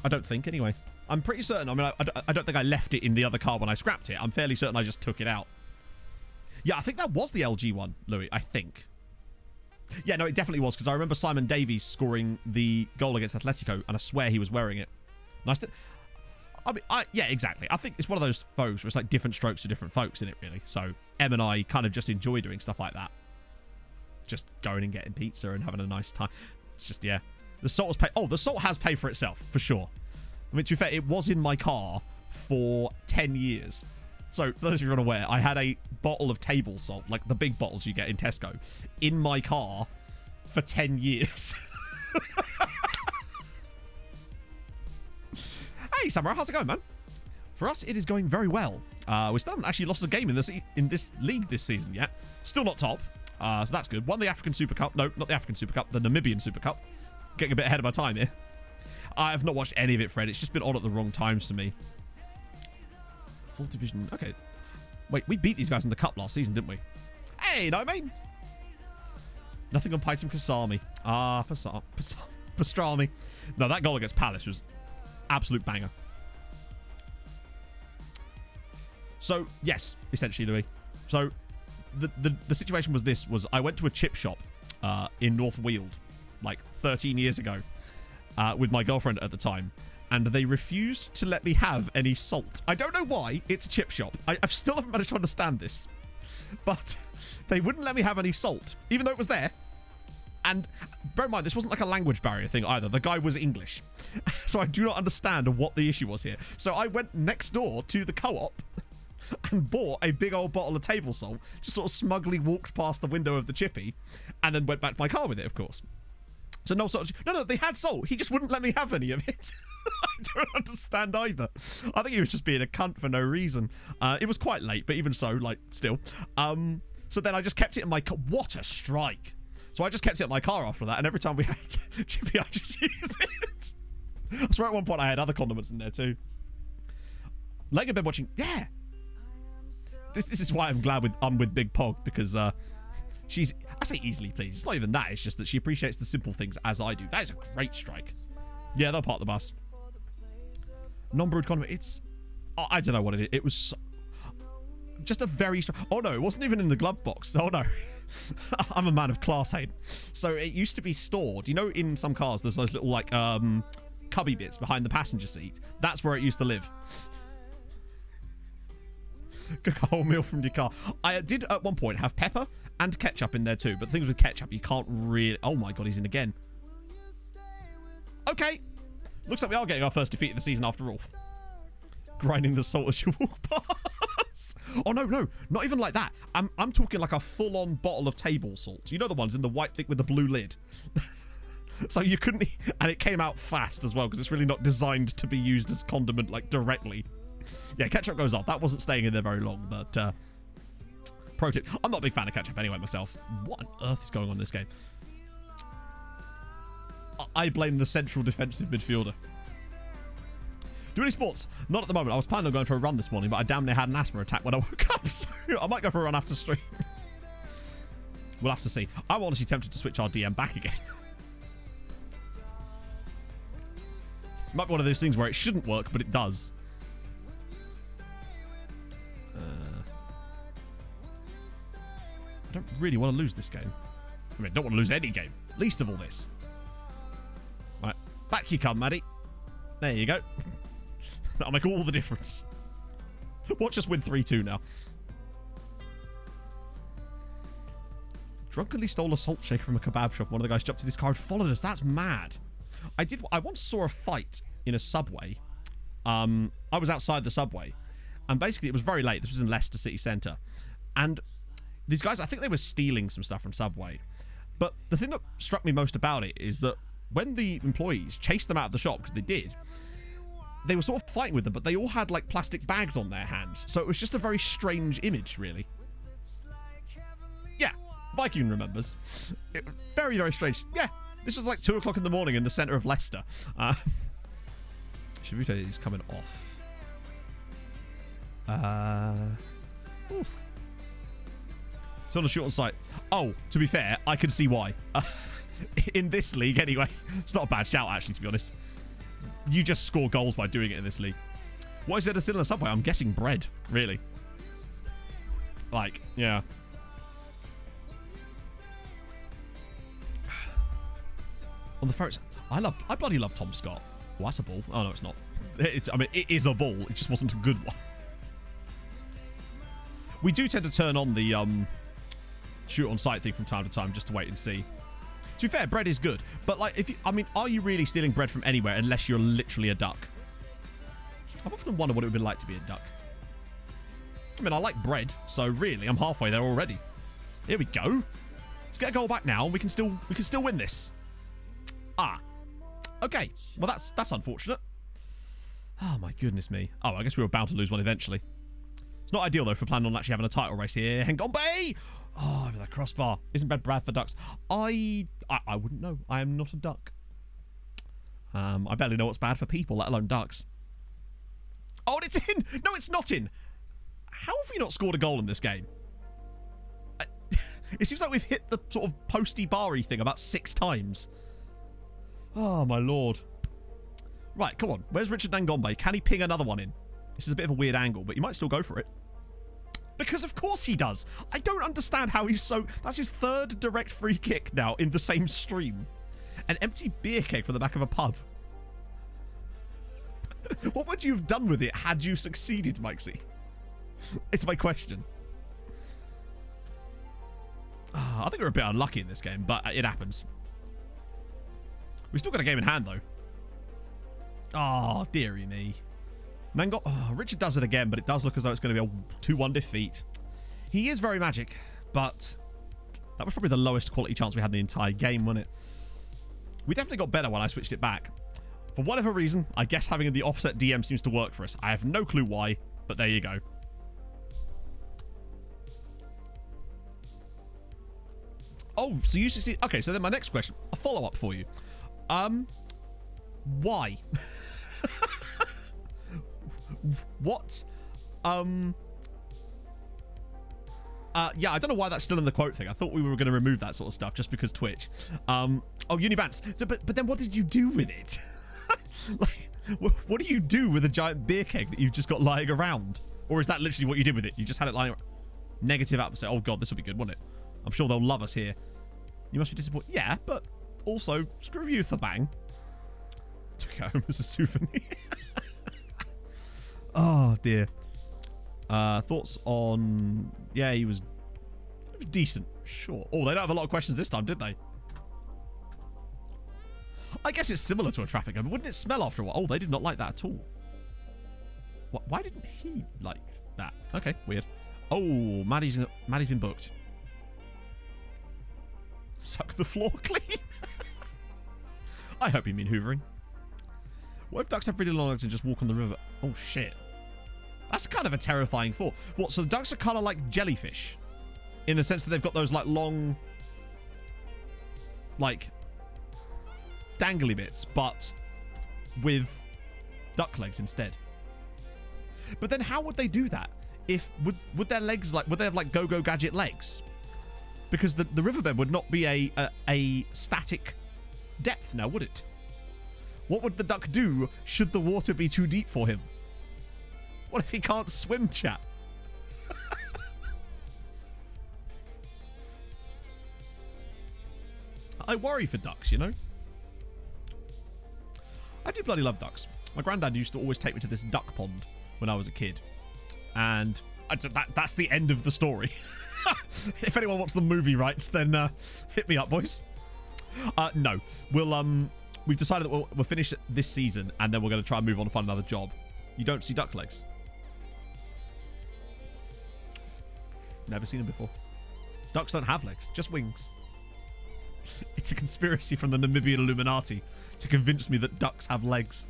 I don't think, anyway. I'm pretty certain. I mean, I don't think I left it in the other car when I scrapped it. I'm fairly certain I just took it out. Yeah, I think that was the LG one, Louis. I think. Yeah, no, it definitely was, because I remember Simon Davies scoring the goal against Atletico, and I swear he was wearing it. Nice to... I mean, yeah, exactly. I think it's one of those folks where it's like different strokes for different folks, in it, really. So Em and I kind of just enjoy doing stuff like that. Just going and getting pizza and having a nice time. It's just, yeah. The salt was paid. Oh, the salt has paid for itself, for sure. I mean, to be fair, it was in my car for 10 years. So, for those of you who are unaware, I had a bottle of table salt, like the big bottles you get in Tesco, in my car for 10 years. Hey, Samurai, how's it going, man? For us, it is going very well. We still haven't actually lost a game in this league this season yet. Still not top, so that's good. Won the African Super Cup. No, not the African Super Cup, the Namibian Super Cup. Getting a bit ahead of my time here. I have not watched any of it, Fred. It's just been on at the wrong times for me. Full division. Okay. Wait, we beat these guys in the cup last season, didn't we? Hey, you know what I mean? Nothing on Paitam Kasami. Pastrami. No, that goal against Palace was absolute banger. So, yes, essentially, Louis. So, the situation was I went to a chip shop in North Weald like 13 years ago with my girlfriend at the time, and they refused to let me have any salt. I don't know why. It's a chip shop. I still haven't managed to understand this. But they wouldn't let me have any salt, even though it was there. And bear in mind, this wasn't like a language barrier thing either. The guy was English. So I do not understand what the issue was here. So I went next door to the co-op and bought a big old bottle of table salt, just sort of smugly walked past the window of the chippy, and then went back to my car with it, of course. So no salt. No, they had salt. He just wouldn't let me have any of it. I don't understand either. I think he was just being a cunt for no reason. It was quite late, but even so, like, still. So then I just kept it in my car. What a strike. So I just kept it in my car after that, and every time we had chippy, I just used it. I swear at one point I had other condiments in there too. Laying in bed watching. Yeah. This is why I'm glad I'm with Big Pog, because she's, I say easily pleased. It's not even that. It's just that she appreciates the simple things as I do. That is a great strike. Yeah, they'll park the bus. Non-brewed condiment. It's, I don't know what it is. It was just a very strong. Oh no, it wasn't even in the glove box. Oh no. I'm a man of class, Hayden. So it used to be stored. You know, in some cars, there's those little like cubby bits behind the passenger seat. That's where it used to live. Cook a whole meal from your car. I did at one point have pepper and ketchup in there too, but the things with ketchup, you can't really. Oh my god, he's in again. Okay, looks like we are getting our first defeat of the season after all. Grinding the salt as you walk past. Oh no, not even like that. I'm talking like a full-on bottle of table salt. You know the ones in the white thick with the blue lid. So you couldn't, and it came out fast as well because it's really not designed to be used as condiment like directly. Yeah, ketchup goes off. That wasn't staying in there very long, but pro tip. I'm not a big fan of ketchup anyway myself. What on earth is going on in this game? I blame the central defensive midfielder. Do any sports? Not at the moment. I was planning on going for a run this morning, but I damn near had an asthma attack when I woke up, so I might go for a run after stream. We'll have to see. I'm honestly tempted to switch our DM back again. Might be one of those things where it shouldn't work, but it does. I don't really want to lose this game. I mean, I don't want to lose any game. Least of all this. Right. Back you come, Maddie. There you go. That'll make all the difference. Watch us win 3-2 now. Drunkenly stole a salt shaker from a kebab shop. One of the guys jumped in his car and followed us. That's mad. I once saw a fight in a subway. I was outside the subway. And basically, it was very late. This was in Leicester City Centre. And these guys, I think they were stealing some stuff from Subway. But the thing that struck me most about it is that when the employees chased them out of the shop, because they did, they were sort of fighting with them, but they all had like plastic bags on their hands. So it was just a very strange image, really. Yeah, Viking remembers. Very, very strange. Yeah, this was like 2 o'clock in the morning in the centre of Leicester. Shivute is coming off. It's on a short site. Oh, to be fair, I can see why. In this league, anyway. It's not a bad shout, actually, to be honest. You just score goals by doing it in this league. What is there to sit in a subway? I'm guessing bread, really. Like, yeah. On the ferrets, I bloody love Tom Scott. Oh, that's a ball. Oh, no, it's not. I mean, it is a ball. It just wasn't a good one. We do tend to turn on the shoot on sight thing from time to time just to wait and see. To be fair, bread is good, but like, are you really stealing bread from anywhere unless you're literally a duck? I've often wondered what it would be like to be a duck. I mean, I like bread, so really, I'm halfway there already. Here we go. Let's get a goal back now, and we can still win this. Ah, okay. Well, that's unfortunate. Oh my goodness me. Oh, I guess we were bound to lose one eventually. It's not ideal, though, for planning on actually having a title race here. Hengombe! Oh, over that crossbar. Isn't bread bad for ducks? I wouldn't know. I am not a duck. I barely know what's bad for people, let alone ducks. Oh, and it's in! No, it's not in! How have we not scored a goal in this game? It seems like we've hit the sort of posty-bar-y thing about 6 times. Oh, my lord. Right, come on. Where's Richard Nangombe? Can he ping another one in? This is a bit of a weird angle, but he might still go for it. Because of course he does. I don't understand how he's so... That's his 3rd direct free kick now in the same stream. An empty beer keg from the back of a pub. What would you have done with it had you succeeded, Mikesy? It's my question. I think we're a bit unlucky in this game, but it happens. We still got a game in hand, though. Oh, dearie me. Mangot. Oh, Richard does it again, but it does look as though it's going to be a 2-1 defeat. He is very magic, but that was probably the lowest quality chance we had in the entire game, wasn't it? We definitely got better when I switched it back. For whatever reason, I guess having the offset DM seems to work for us. I have no clue why, but there you go. Oh, so you succeed. Okay, so then my next question, a follow-up for you. Why? What? Yeah, I don't know why that's still in the quote thing. I thought we were going to remove that sort of stuff just because Twitch. Oh, Unibants. So, but then what did you do with it? Like, what do you do with a giant beer keg that you've just got lying around? Or is that literally what you did with it? You just had it lying around? Negative atmosphere. Oh, God, this will be good, won't it? I'm sure they'll love us here. You must be disappointed. Yeah, but also, screw you, Thabang. Took it home as a souvenir. Oh, dear. Thoughts on... Yeah, he was decent. Sure. Oh, they don't have a lot of questions this time, did they? I guess it's similar to a traffic cone, but wouldn't it smell after a while? Oh, they did not like that at all. What? Why didn't he like that? Okay, weird. Oh, Maddie's been booked. Suck the floor clean. I hope you mean hoovering. What if ducks have really long legs and just walk on the river? Oh, shit. That's kind of a terrifying thought. What, so ducks are kind of like jellyfish? In the sense that they've got those, like, long... like... dangly bits, but with duck legs instead. But then how would they do that? If would their legs, like, would they have like go-go gadget legs? Because the riverbed would not be a static depth now, would it? What would the duck do should the water be too deep for him? What if he can't swim, chat? I worry for ducks, you know? I do bloody love ducks. My granddad used to always take me to this duck pond when I was a kid. And that's the end of the story. If anyone wants the movie rights, then hit me up, boys. No. We've decided that we'll finish this season, and then we're going to try and move on and find another job. You don't see duck legs? Never seen them before. Ducks don't have legs, just wings. It's a conspiracy from the Namibian Illuminati to convince me that ducks have legs.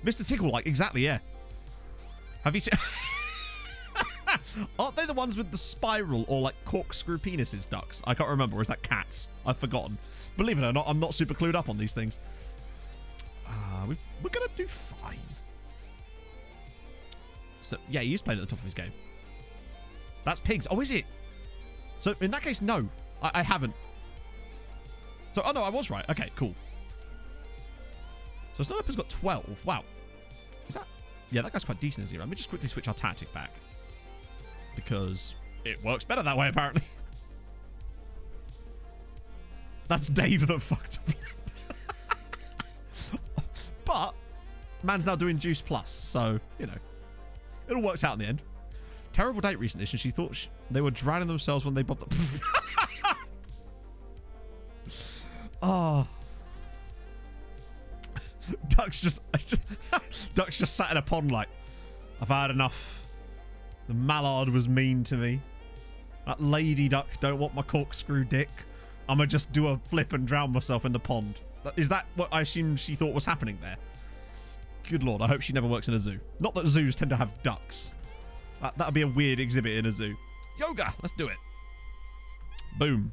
Mr. Tickle, like, exactly, yeah. Have you seen... Aren't they the ones with the spiral or, like, corkscrew penises, ducks? I can't remember. Or is that cats? I've forgotten. Believe it or not, I'm not super clued up on these things. We're going to do fine. So, yeah, he is playing at the top of his game. That's pigs. Oh, is it? So, in that case, no. I haven't. So, oh, no, I was right. Okay, cool. So, Sniper's got 12. Wow. Is that... Yeah, that guy's quite decent, isn't he? Let me just quickly switch our tactic back. Because it works better that way, apparently. That's Dave that fucked up. But, man's now doing Juice Plus, so, you know. It all works out in the end. Terrible date recently, and she thought they were drowning themselves when they bobbed up. Oh. Duck's just sat in a pond like, I've had enough. The mallard was mean to me. That lady duck don't want my corkscrew dick. I'ma just do a flip and drown myself in the pond. Is that what I assume she thought was happening there? Good lord, I hope she never works in a zoo. Not that zoos tend to have ducks. That would be a weird exhibit in a zoo. Yoga, let's do it. Boom.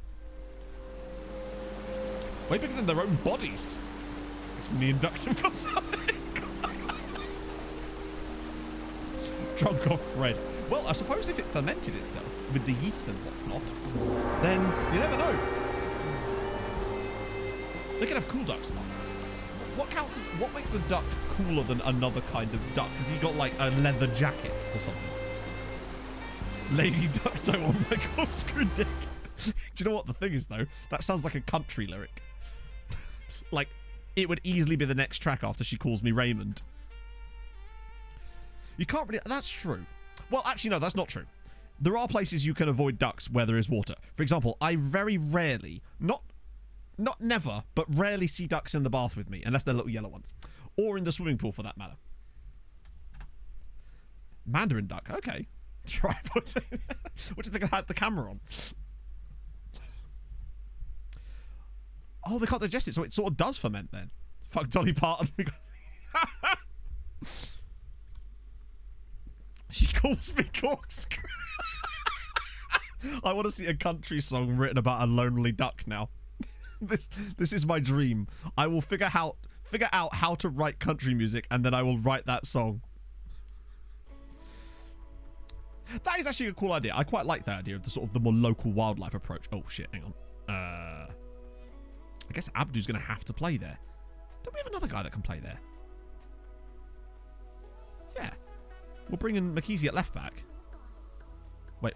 Way bigger than their own bodies. It's me and ducks have got something. Drunk off bread. Well, I suppose if it fermented itself with the yeast and whatnot, then you never know. They can have cool ducks or not. What makes a duck cooler than another kind of duck? Has he got like a leather jacket or something? Lady ducks don't want my corkscrew dick. Do you know what the thing is though? That sounds like a country lyric. Like, it would easily be the next track after she calls me Raymond. You can't really... That's true. Well, actually, no, that's not true. there are places you can avoid ducks where there is water. For example, I very rarely, not never, but rarely see ducks in the bath with me, unless they're little yellow ones. Or in the swimming pool, for that matter. Mandarin duck, okay. Try putting... What do you think I had the camera on? Oh, they can't digest it, so it sort of does ferment then. Fuck Dolly Parton. She calls me corkscrew. I want to see a country song written about a lonely duck now. This is my dream. I will figure out how to write country music, and then I will write that song. That is actually a cool idea. I quite like that idea of the sort of the more local wildlife approach. Oh shit, hang on. I guess Abdu's gonna have to play there. Don't we have another guy that can play there? Yeah. We'll bring in McKeezy at left back. Wait.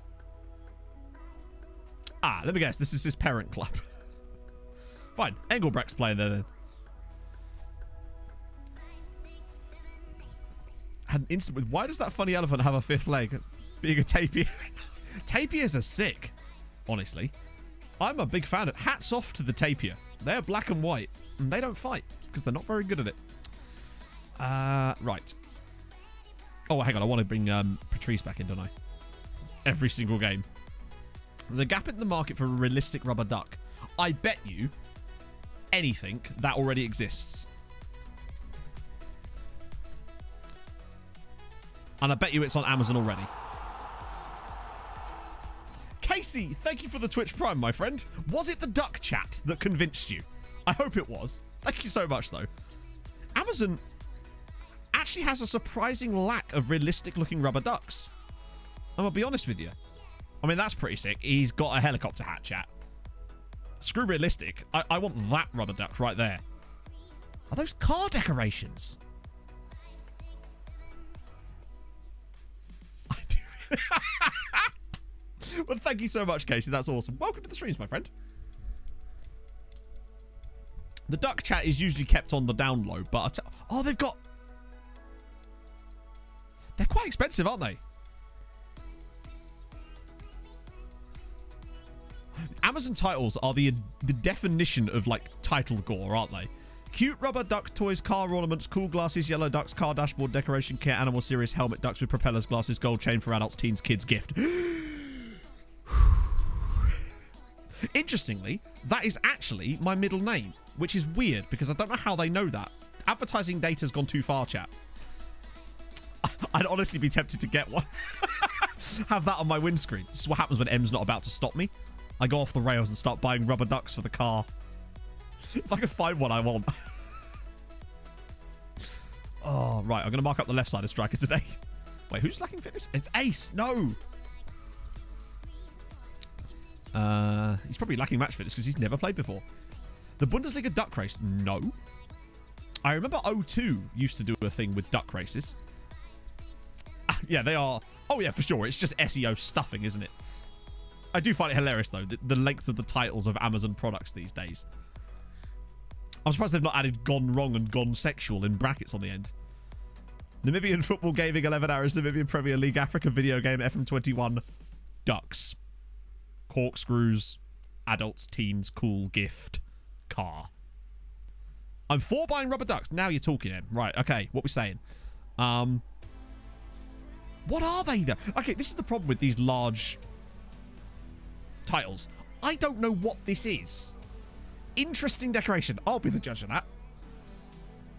Ah, let me guess. This is his parent club. Fine. Engelbrecht's playing there then. Had an instant with... Why does that funny elephant have a fifth leg? Being a tapir. Tapirs are sick, honestly. I'm a big fan of... Hats off to the tapir. They're black and white, and they don't fight, because they're not very good at it. Right. Oh, hang on. I want to bring Patrice back in, don't I? Every single game. The gap in the market for a realistic rubber duck. I bet you anything that already exists. And I bet you it's on Amazon already. Casey, thank you for the Twitch Prime, my friend. Was it the duck chat that convinced you? I hope it was. Thank you so much, though. Amazon actually has a surprising lack of realistic-looking rubber ducks. I'm going to be honest with you. I mean, that's pretty sick. He's got a helicopter hat, chat. Screw realistic. I want that rubber duck right there. Are those car decorations? I do. Well, thank you so much, Casey. That's awesome. Welcome to the streams, my friend. The duck chat is usually kept on the down low, but... Oh, they've got... They're quite expensive, aren't they? Amazon titles are the definition of, like, title gore, aren't they? Cute rubber duck toys, car ornaments, cool glasses, yellow ducks, car dashboard, decoration kit, animal series, helmet, ducks with propellers, glasses, gold chain for adults, teens, kids, gift. Interestingly, that is actually my middle name, which is weird because I don't know how they know that. Advertising data's gone too far, chat. I'd honestly be tempted to get one. Have that on my windscreen. This is what happens when M's not about to stop me. I go off the rails and start buying rubber ducks for the car. If I can find one, I want. Oh, right. I'm going to mark up the left side of Striker today. Wait, who's lacking fitness? It's Ace. No. He's probably lacking match fitness because he's never played before. The Bundesliga duck race? No. I remember O2 used to do a thing with duck races. Yeah, they are. Oh, yeah, for sure. It's just SEO stuffing, isn't it? I do find it hilarious, though, the length of the titles of Amazon products these days. I'm surprised they've not added gone wrong and gone sexual in brackets on the end. Namibian football gaming 11 hours, Namibian Premier League, Africa video game, FM21, ducks. Corkscrews, adults, teens, cool, gift, car. I'm for buying rubber ducks. Now you're talking, Em. Right, okay, what we saying? What are they, though? Okay, this is the problem with these large titles. I don't know what this is. Interesting decoration. I'll be the judge of that.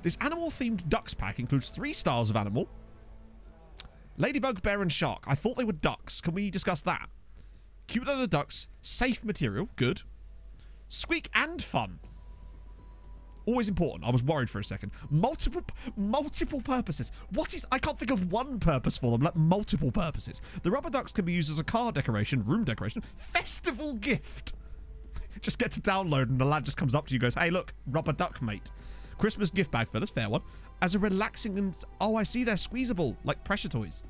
This animal-themed ducks pack includes 3 styles of animal. Ladybug, bear, and shark. I thought they were ducks. Can we discuss that? Cute little ducks. Safe material. Good. Squeak and fun. Always important. I was worried for a second. Multiple purposes. What is... I can't think of one purpose for them. Like, multiple purposes. The rubber ducks can be used as a car decoration, room decoration, festival gift. Just get to download and the lad just comes up to you and goes, hey, look, rubber duck, mate. Christmas gift bag fillers, fair one. As a relaxing and... Oh, I see, they're squeezable, like pressure toys.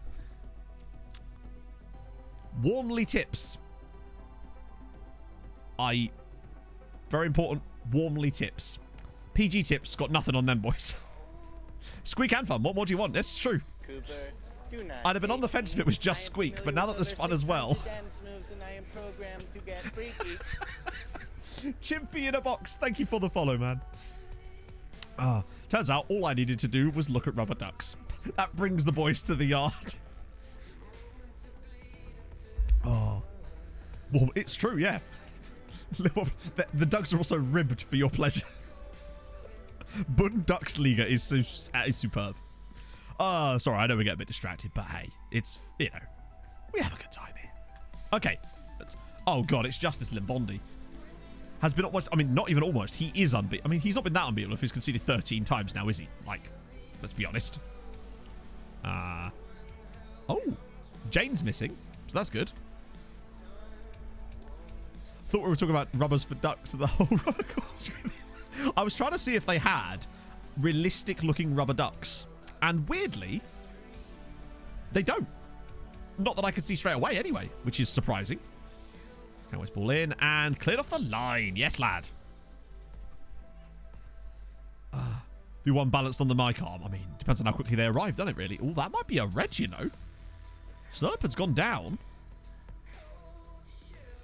Warmly tips. Very important, warmly tips. PG tips, got nothing on them, boys. Squeak and fun, what more do you want? It's true. Cooper, I'd have been on the fence if it was just Squeak, but now that there's fun as well. Chimpy in a box, thank you for the follow, man. Turns out all I needed to do was look at rubber ducks. That brings the boys to the yard. Oh. Well, it's true, yeah. The ducks are also ribbed for your pleasure. Bundachsliga is superb. Sorry, I know we get a bit distracted, but hey, it's, you know, we have a good time here. Okay. Oh, God, it's Justice Limbondi. Has been almost, I mean, not even almost. He is unbeaten. I mean, he's not been that unbeatable if he's conceded 13 times now, is he? Like, let's be honest. Oh, Jane's missing, so that's good. Thought we were talking about rubbers for ducks and the whole rubber course. I was trying to see if they had realistic-looking rubber ducks. And weirdly, they don't. Not that I could see straight away anyway, which is surprising. Cowboys ball in and cleared off the line. Yes, lad. Be one balanced on the mic arm. I mean, depends on how quickly they arrive, doesn't it, really? Oh, that might be a red, you know. Snow Leopard's gone down.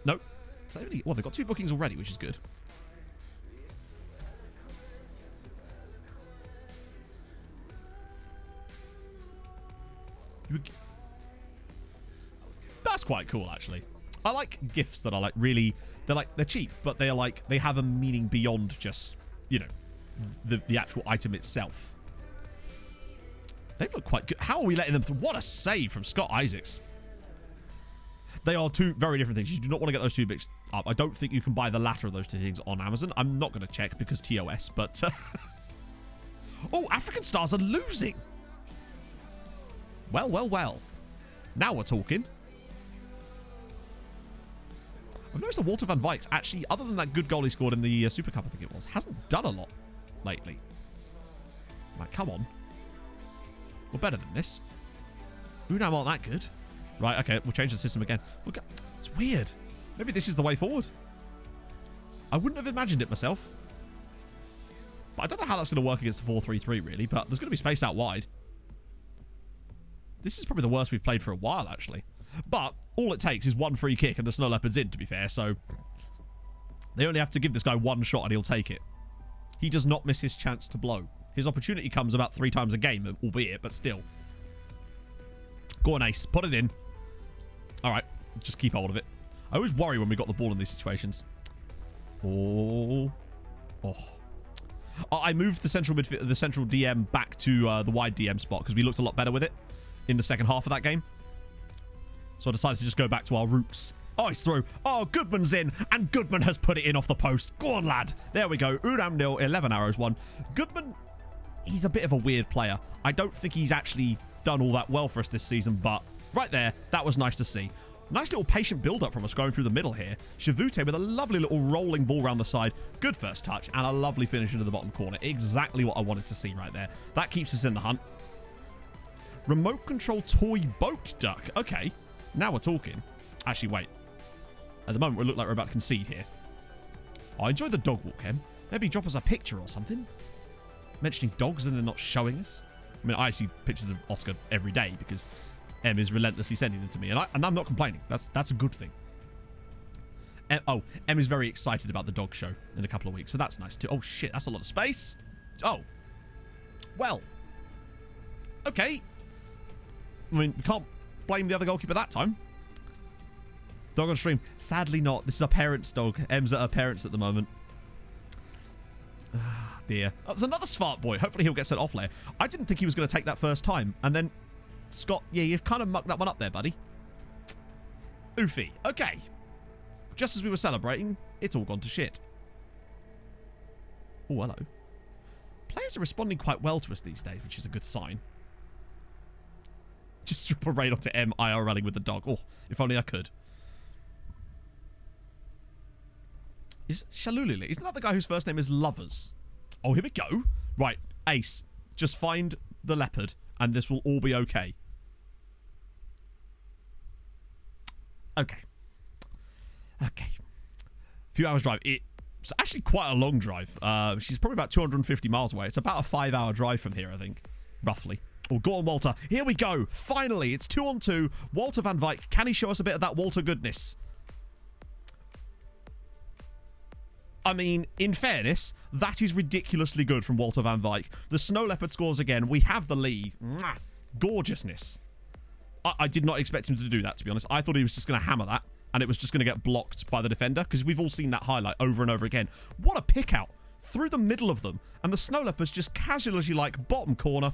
Nope. Well, they've got 2 bookings already, which is good. That's quite cool, actually. I like gifts that are like really, they're cheap, but they're like, they have a meaning beyond just, you know, the actual item itself. They look quite good. How are we letting them through? What a save from Scott Isaacs. They are 2 very different things. You do not want to get those 2 mixed up. I don't think you can buy the latter of those 2 things on Amazon. I'm not going to check because TOS, but... Oh, African Stars are losing. Well, well, well. Now we're talking. I've noticed that Walter van Wyk, actually, other than that good goal he scored in the Super Cup, I think it was, hasn't done a lot lately. Like, come on. We're better than this. Unam aren't that good. Right, okay, we'll change the system again. Look, it's weird. Maybe this is the way forward. I wouldn't have imagined it myself. But I don't know how that's going to work against the 4-3-3, really, but there's going to be space out wide. This is probably the worst we've played for a while, actually. But all it takes is 1 free kick and the Snow Leopard's in, to be fair, so they only have to give this guy 1 shot and he'll take it. He does not miss his chance to blow. His opportunity comes about 3 times a game, albeit, but still. Go on, Ace. Put it in. All right. Just keep hold of it. I always worry when we got the ball in these situations. Oh. I moved the central DM back to the wide DM spot because we looked a lot better with it in the second half of that game. So I decided to just go back to our roots. Oh, he's through. Oh, Goodman's in. And Goodman has put it in off the post. Go on, lad. There we go. Unam 0, 11 arrows 1. Goodman, he's a bit of a weird player. I don't think he's actually done all that well for us this season, but right there, that was nice to see. Nice little patient build-up from us going through the middle here. Shavute with a lovely little rolling ball around the side. Good first touch and a lovely finish into the bottom corner. Exactly what I wanted to see right there. That keeps us in the hunt. Remote control toy boat duck. Okay, now we're talking. Actually, wait. At the moment, we look like we're about to concede here. I enjoy the dog walk, Em. Maybe drop us a picture or something. Mentioning dogs and they're not showing us. I mean, I see pictures of Oscar every day because Em is relentlessly sending them to me, and I'm not complaining. That's a good thing. Em is very excited about the dog show in a couple of weeks, so that's nice too. Oh shit, that's a lot of space. Oh, well, okay. I mean, we can't blame the other goalkeeper that time. Dog on stream. Sadly not. This is our parents' dog. Em's at her parents' at the moment. Ah, dear. That's another smart boy. Hopefully he'll get sent off later. I didn't think he was going to take that first time. And then, Scott, yeah, you've kind of mucked that one up there, buddy. Oofy. Okay. Just as we were celebrating, it's all gone to shit. Oh, hello. Players are responding quite well to us these days, which is a good sign. Just drop a raid onto M IRLing with the dog. Oh, if only I could. Is Shalulili? Isn't that the guy whose first name is Lovers? Oh, here we go. Right, Ace, just find the leopard and this will all be okay. Okay. Okay. Few hours drive. It's actually quite a long drive. She's probably about 250 miles away. It's about a 5-hour drive from here, I think. Roughly. Oh, go on, Walter. Here we go. Finally, it's 2-on-2. Walter van Wyk. Can he show us a bit of that Walter goodness? I mean, in fairness, that is ridiculously good from Walter van Wyk. The Snow Leopard scores again. We have the lead. Mwah. Gorgeousness. I did not expect him to do that, to be honest. I thought he was just going to hammer that, and it was just going to get blocked by the defender, because we've all seen that highlight over and over again. What a pick out through the middle of them, and the Snow Leopards just casually like bottom corner.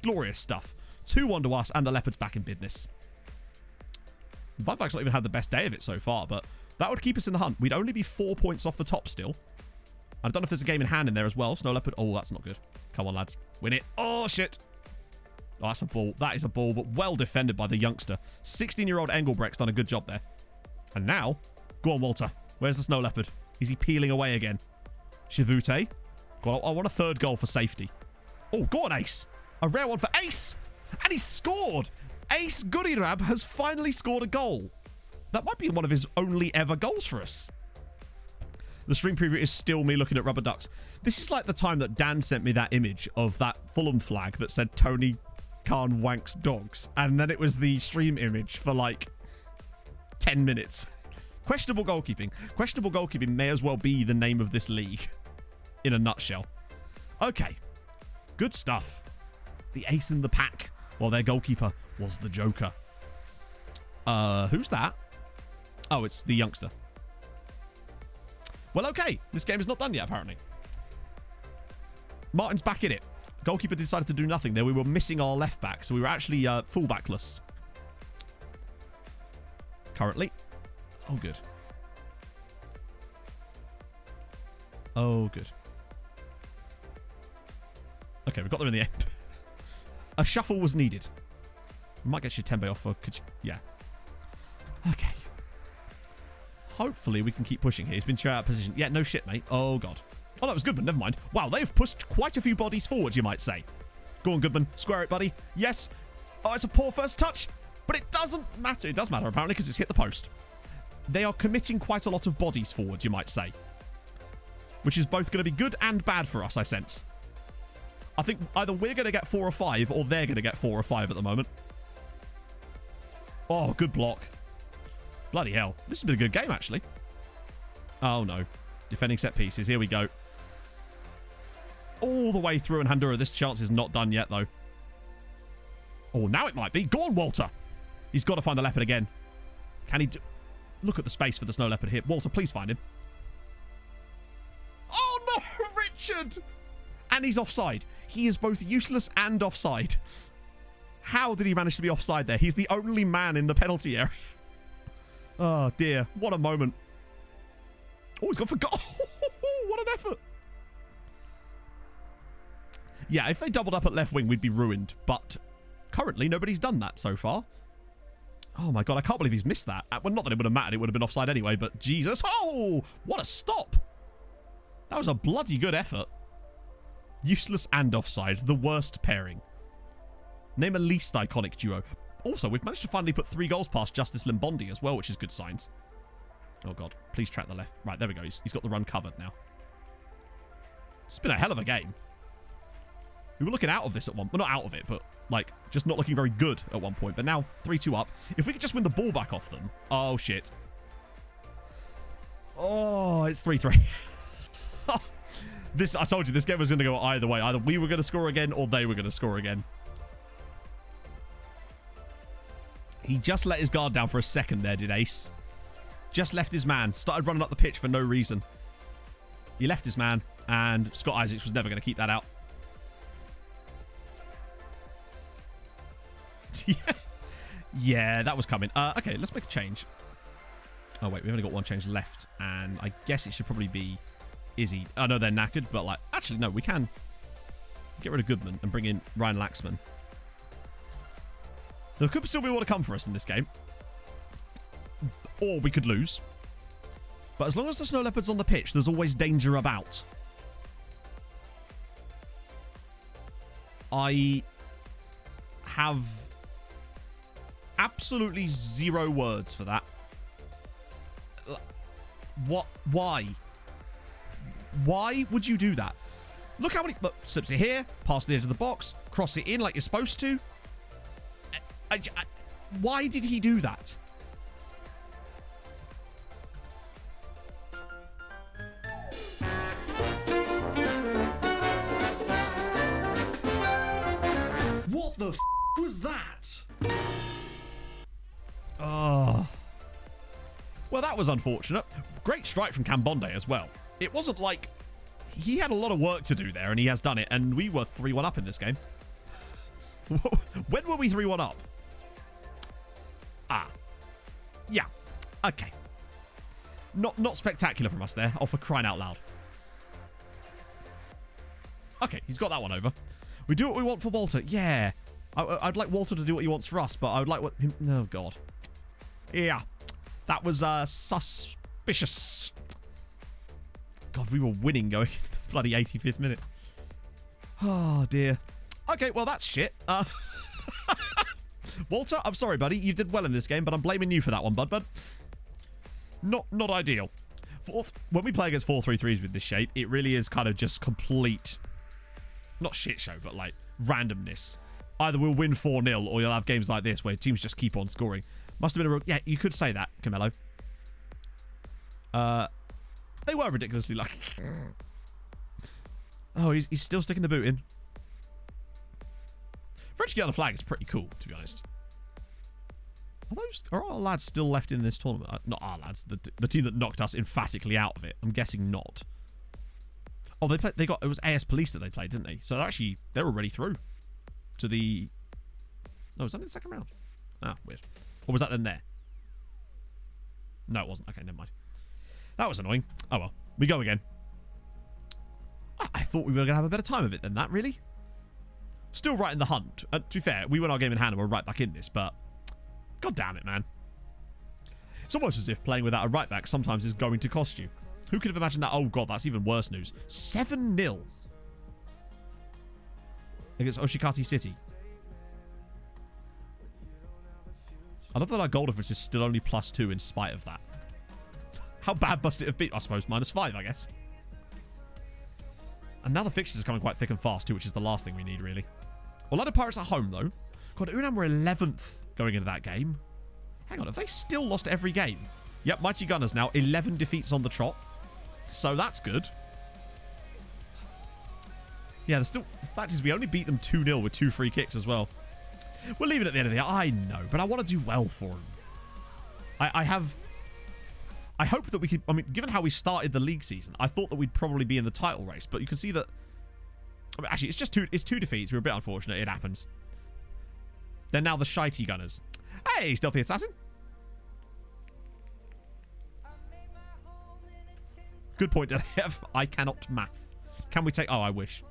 Glorious stuff. 2-1 to us, and the Leopards back in business. Van Wyk's not even had the best day of it so far, but that would keep us in the hunt. We'd only be 4 points off the top still. I don't know if there's a game in hand in there as well. Snow Leopard. Oh, that's not good. Come on, lads. Win it. Oh, shit. Oh, that's a ball. That is a ball, but well defended by the youngster. 16-year-old Engelbrecht's done a good job there. And now, go on, Walter. Where's the Snow Leopard? Is he peeling away again? Chivute. Go on, I want a third goal for safety. Oh, go on, Ace. A rare one for Ace. And he scored. Ace Goodyrab has finally scored a goal. That might be one of his only ever goals for us. The stream preview is still me looking at rubber ducks. This is like the time that Dan sent me that image of that Fulham flag that said Tony Khan wanks dogs. And then it was the stream image for like 10 minutes. Questionable goalkeeping. Questionable goalkeeping may as well be the name of this league in a nutshell. Okay. Good stuff. The ace in the pack, while their goalkeeper was the Joker. Who's that? Oh, it's the youngster. Well, okay. This game is not done yet, apparently. Martin's back in it. Goalkeeper decided to do nothing there. We were missing our left back, so we were actually full-backless. Currently. Oh, good. Oh, good. Okay, we got there in the end. A shuffle was needed. Might get Shitembe off for... Yeah. Okay. Hopefully we can keep pushing here. He's been out of position. Yeah, no shit, mate. Oh, God. Oh, that was Goodman. Never mind. Wow, they've pushed quite a few bodies forward, you might say. Go on, Goodman. Square it, buddy. Yes. Oh, it's a poor first touch. But it doesn't matter. It does matter, apparently, because it's hit the post. They are committing quite a lot of bodies forward, you might say. Which is both going to be good and bad for us, I sense. I think either we're going to get 4 or 5, or they're going to get 4 or 5 at the moment. Oh, good block. Bloody hell. This has been a good game, actually. Oh, no. Defending set pieces. Here we go. All the way through, and Handura. This chance is not done yet, though. Oh, now it might be. Go on, Walter. He's got to find the leopard again. Can he do... Look at the space for the Snow Leopard here. Walter, please find him. Oh, no, Richard! And he's offside. He is both useless and offside. How did he manage to be offside there? He's the only man in the penalty area. Oh, dear. What a moment. Oh, he's gone for goal. What an effort. Yeah, if they doubled up at left wing, we'd be ruined. But currently, nobody's done that so far. Oh, my God. I can't believe he's missed that. Well, not that it would have mattered. It would have been offside anyway, but Jesus. Oh, what a stop. That was a bloody good effort. Useless and offside. The worst pairing. Name a least iconic duo. Also, we've managed to finally put 3 goals past Justice Limbondi as well, which is good signs. Oh, God. Please track the left. Right, there we go. He's got the run covered now. It's been a hell of a game. We were looking out of this at one... Well, not out of it, but, like, just not looking very good at one point. But now, 3-2 up. If we could just win the ball back off them... Oh, shit. Oh, it's 3-3. I told you, this game was going to go either way. Either we were going to score again, or they were going to score again. He just let his guard down for a second there, did Ace. Just left his man. Started running up the pitch for no reason. He left his man, and Scott Isaacs was never going to keep that out. Yeah, that was coming. Okay, let's make a change. Oh, wait, we've only got one change left, and I guess it should probably be Izzy. I know they're knackered, but, like, actually, no, we can get rid of Goodman and bring in Ryan Laxman. There could still be more to come for us in this game. Or we could lose. But as long as the Snow Leopard's on the pitch, there's always danger about. I have absolutely 0 words for that. What? Why? Why would you do that? Look how many... Look, slips it here, past the edge of the box, cross it in like you're supposed to. Why did he do that? What the f was that? Oh. Well, that was unfortunate. Great strike from Cambonde as well. It wasn't like... He had a lot of work to do there, and he has done it, and we were 3-1 up in this game. When were we 3-1 up? Ah. Yeah. Okay. Not spectacular from us there. Oh, for crying out loud. Okay, he's got that one over. We do what we want for Walter. Yeah. I'd like Walter to do what he wants for us, but I would like what... Oh, God. Yeah. That was suspicious. God, we were winning going into the bloody 85th minute. Oh, dear. Okay, well, that's shit. Walter, I'm sorry, buddy. You did well in this game, but I'm blaming you for that one, bud. Not ideal. When we play against 4-3-3s with this shape, it really is kind of just complete... Not shit show, but, like, randomness. Either we'll win 4-0, or you'll have games like this where teams just keep on scoring. Must have been a real... Yeah, you could say that, Camelo. They were ridiculously lucky. Oh, he's still sticking the boot in. French get on the flag is pretty cool, to be honest. Are our lads still left in this tournament? Not our lads, the team that knocked us emphatically out of it. I'm guessing not. Oh, it was AS Police that they played, didn't they? So they're already through to the... No, was that in the second round? Ah, weird. Or was that then there? No, it wasn't. Okay, never mind. That was annoying. Oh, well. We go again. I thought we were going to have a better time of it than that, really. Still right in the hunt. To be fair, we won our game in hand and we're right back in this, but... God damn it, man. It's almost as if playing without a right back sometimes is going to cost you. Who could have imagined that? Oh, God, that's even worse news. 7-0 against Oshikati City. I love that our goal difference is still only +2 in spite of that. How bad must it have been? I suppose -5, I guess. And now the fixtures are coming quite thick and fast too, which is the last thing we need, really. Orlando Pirates at home, though. God, Unam were 11th going into that game. Hang on, have they still lost every game? Yep, Mighty Gunners now 11 defeats on the trot. So that's good. Yeah, the fact is we only beat them 2-0 with 2 free kicks as well. We'll leave it at the end of the year. I know, but I want to do well for them. I hope that we could... I mean, given how we started the league season, I thought that we'd probably be in the title race, but you can see that... I mean, actually, it's two defeats. We're a bit unfortunate. It happens. They're now the Shitey Gunners. Hey, Stealthy Assassin. Good point, F. I cannot math. Can we take... Oh, I wish.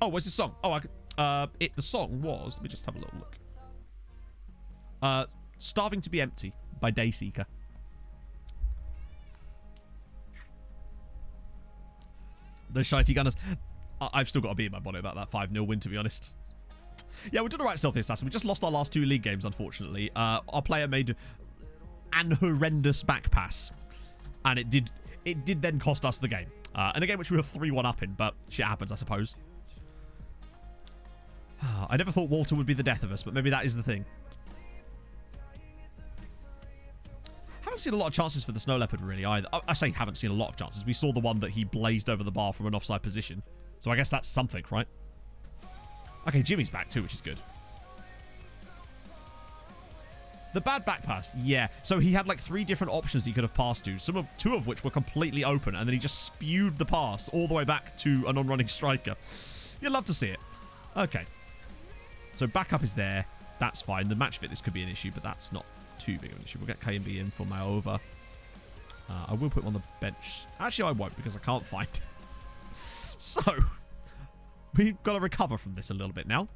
Oh, where's the song? Oh, I could... The song was... Let me just have a little look. Starving to be Empty by Dayseeker. The Shitey Gunners. I've still got to be in my bonnet about that 5-0 win, to be honest. Yeah, we're doing all right, Stealthy Assassin. We just lost our last 2 league games, unfortunately. Our player made an horrendous back pass. And it did then cost us the game. And a game which we were 3-1 up in, but shit happens, I suppose. I never thought Walter would be the death of us, but maybe that is the thing. Haven't seen a lot of chances for the Snow Leopard, really, either. I say haven't seen a lot of chances. We saw the one that he blazed over the bar from an offside position. So I guess that's something, right? Okay, Jimmy's back too, which is good. The bad back pass, yeah. So he had like 3 different options he could have passed to, 2 of which were completely open, and then he just spewed the pass all the way back to a non-running striker. You'd love to see it. Okay. So backup is there. That's fine. The match fitness could be an issue, but that's not too big of an issue. We'll get K&B in for Maova. I will put him on the bench. Actually, I won't because I can't find him. So, we've got to recover from this a little bit now.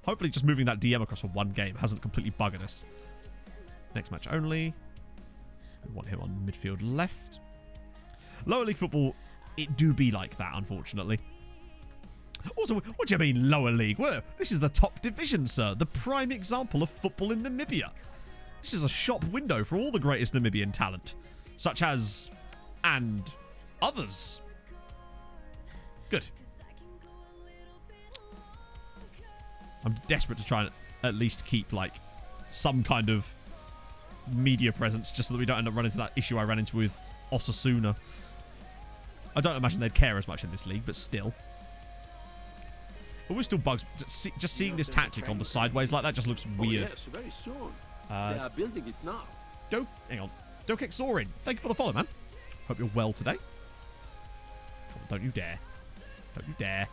Hopefully just moving that DM across for 1 game hasn't completely buggered us. Next match only. We want him on midfield left. Lower league football, it do be like that, unfortunately. Also, what do you mean lower league? Well, this is the top division, sir. The prime example of football in Namibia. This is a shop window for all the greatest Namibian talent, such as, and others. Good. I'm desperate to try and at least keep, like, some kind of media presence just so that we don't end up running into that issue I ran into with Osasuna. I don't imagine they'd care as much in this league, but still. Always still bugs. Just seeing this tactic on the sideways like that just looks weird. Oh, yes, very soon. They are building it now. Hang on. Dokek Sorin, thank you for the follow, man. Hope you're well today. Come on, don't you dare. Don't you dare.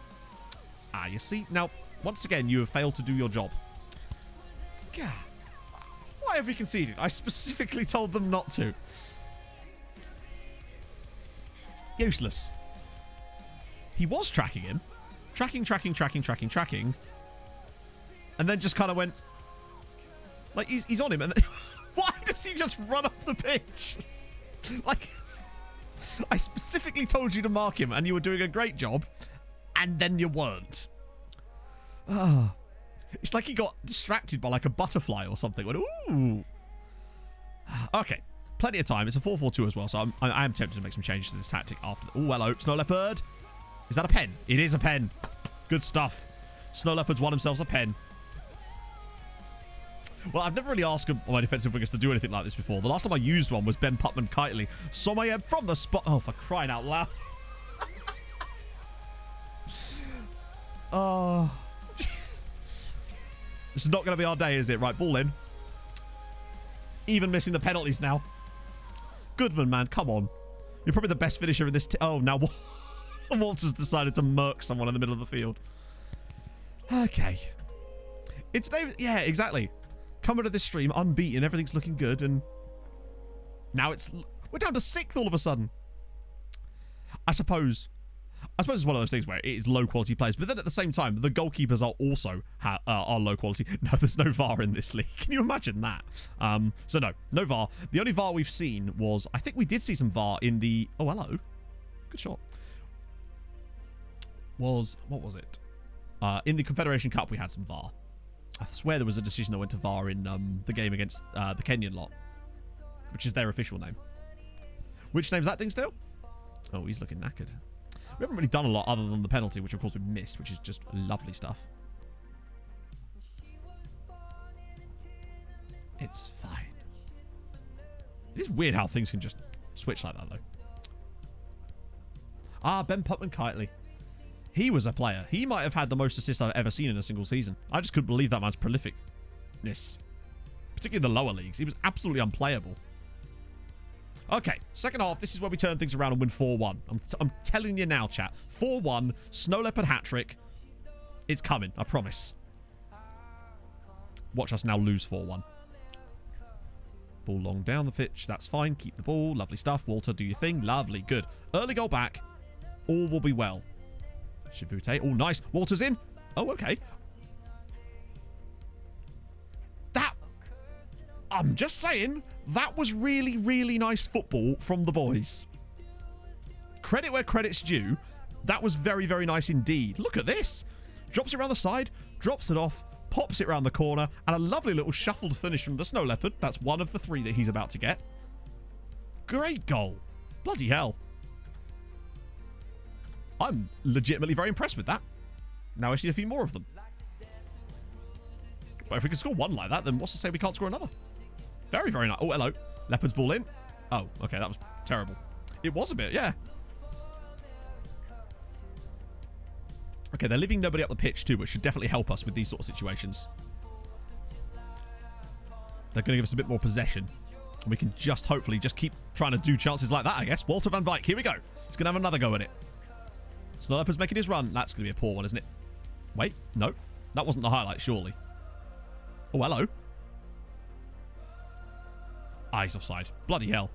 Ah, you see? Now, once again, you have failed to do your job. God. Why have we conceded? I specifically told them not to. Useless. He was tracking him. Tracking. And then just kind of went... Like, he's on him. And then, why does he just run off the pitch? Like, I specifically told you to mark him and you were doing a great job. And then you weren't. Oh. It's like he got distracted by like a butterfly or something. Went, ooh. Okay. Plenty of time. It's a 4-4-2 as well. So I am tempted to make some changes to this tactic after. Oh, hello. Snow Leopard. Is that a pen? It is a pen. Good stuff. Snow Leopard's won themselves a pen. Well, I've never really asked my defensive wingers to do anything like this before. The last time I used one was Ben Putman-Kitely. Somayeb from the spot. Oh, for crying out loud. Oh. This is not going to be our day, is it? Right, ball in. Even missing the penalties now. Goodman, man, come on. You're probably the best finisher in this. Oh, now Walters decided to murk someone in the middle of the field. Okay. It's David. Yeah, exactly. Coming to this stream unbeaten. Everything's looking good. And now we're down to 6th all of a sudden. I suppose it's one of those things where it is low quality players, but then at the same time, the goalkeepers are also are low quality. No, there's no VAR in this league. Can you imagine that? So no VAR. The only VAR we've seen was, I think we did see some VAR in the. Oh, hello, good shot. What was it? In the Confederation Cup, we had some VAR. I swear there was a decision that went to VAR in the game against the Kenyan lot, which is their official name. Which name's that, Dingsdale? Oh, he's looking knackered. We haven't really done a lot other than the penalty, which of course we missed, which is just lovely stuff. It's fine. It is weird how things can just switch like that, though. Ah, Ben Putman-Kitely. He was a player. He might have had the most assists I've ever seen in a single season. I just couldn't believe that man's prolificness. Particularly in the lower leagues. He was absolutely unplayable. Okay, second half, this is where we turn things around and win 4-1. I'm telling you now, chat. 4-1, Snow Leopard hat-trick. It's coming, I promise. Watch us now lose 4-1. Ball long down the pitch, that's fine. Keep the ball, lovely stuff. Walter, do your thing, lovely, good. Early goal back, all will be well. Shivute, oh, nice. Walter's in. Oh, okay. I'm just saying, that was really, really nice football from the boys. Credit where credit's due. That was very, very nice indeed. Look at this. Drops it around the side, drops it off, pops it around the corner, and a lovely little shuffled finish from the Snow Leopard. That's one of the 3 that he's about to get. Great goal. Bloody hell. I'm legitimately very impressed with that. Now I see a few more of them. But if we can score one like that, then what's to say we can't score another? Very, very nice. Oh, hello. Leopard's ball in. Oh, okay. That was terrible. It was a bit, yeah. Okay, they're leaving nobody up the pitch too, which should definitely help us with these sort of situations. They're going to give us a bit more possession. And we can just hopefully just keep trying to do chances like that, I guess. Walter van Beek, here we go. He's going to have another go at it. Snow Leopard's making his run. That's going to be a poor one, isn't it? Wait, no. That wasn't the highlight, surely. Oh, hello. Ah, he's offside. Bloody hell.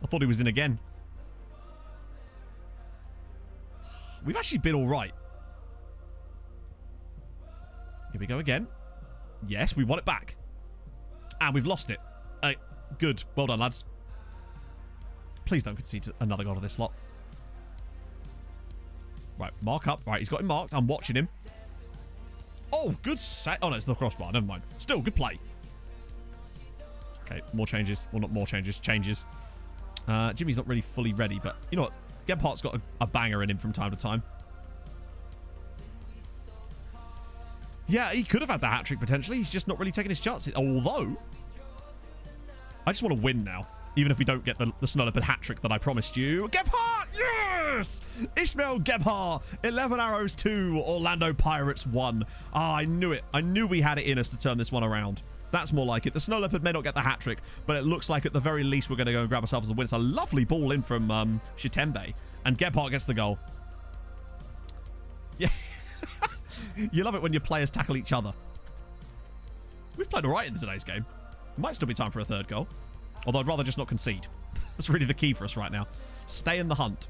I thought he was in again. We've actually been all right. Here we go again. Yes, we won it back. And we've lost it. Good. Well done, lads. Please don't concede another goal to this lot. Right, mark up. Right, he's got him marked. I'm watching him. Oh, good set. Oh, no, it's the crossbar. Never mind. Still, good play. Okay, more changes. Well, not more changes. Changes. Jimmy's not really fully ready, but you know what? Gebhardt's got a banger in him from time to time. Yeah, he could have had the hat-trick potentially. He's just not really taking his chances. Although, I just want to win now. Even if we don't get the Snow Leopard hat-trick that I promised you. Gebhardt! Yes! Ishmael Gebhardt. 11 arrows 2. Orlando Pirates 1. Ah, I knew it. I knew we had it in us to turn this one around. That's more like it. The Snow Leopard may not get the hat-trick, but it looks like at the very least we're going to go and grab ourselves a win. It's a lovely ball in from Shitembe. And Gebhardt gets the goal. Yeah. You love it when your players tackle each other. We've played all right in today's game. Might still be time for a third goal. Although I'd rather just not concede. That's really the key for us right now. Stay in the hunt.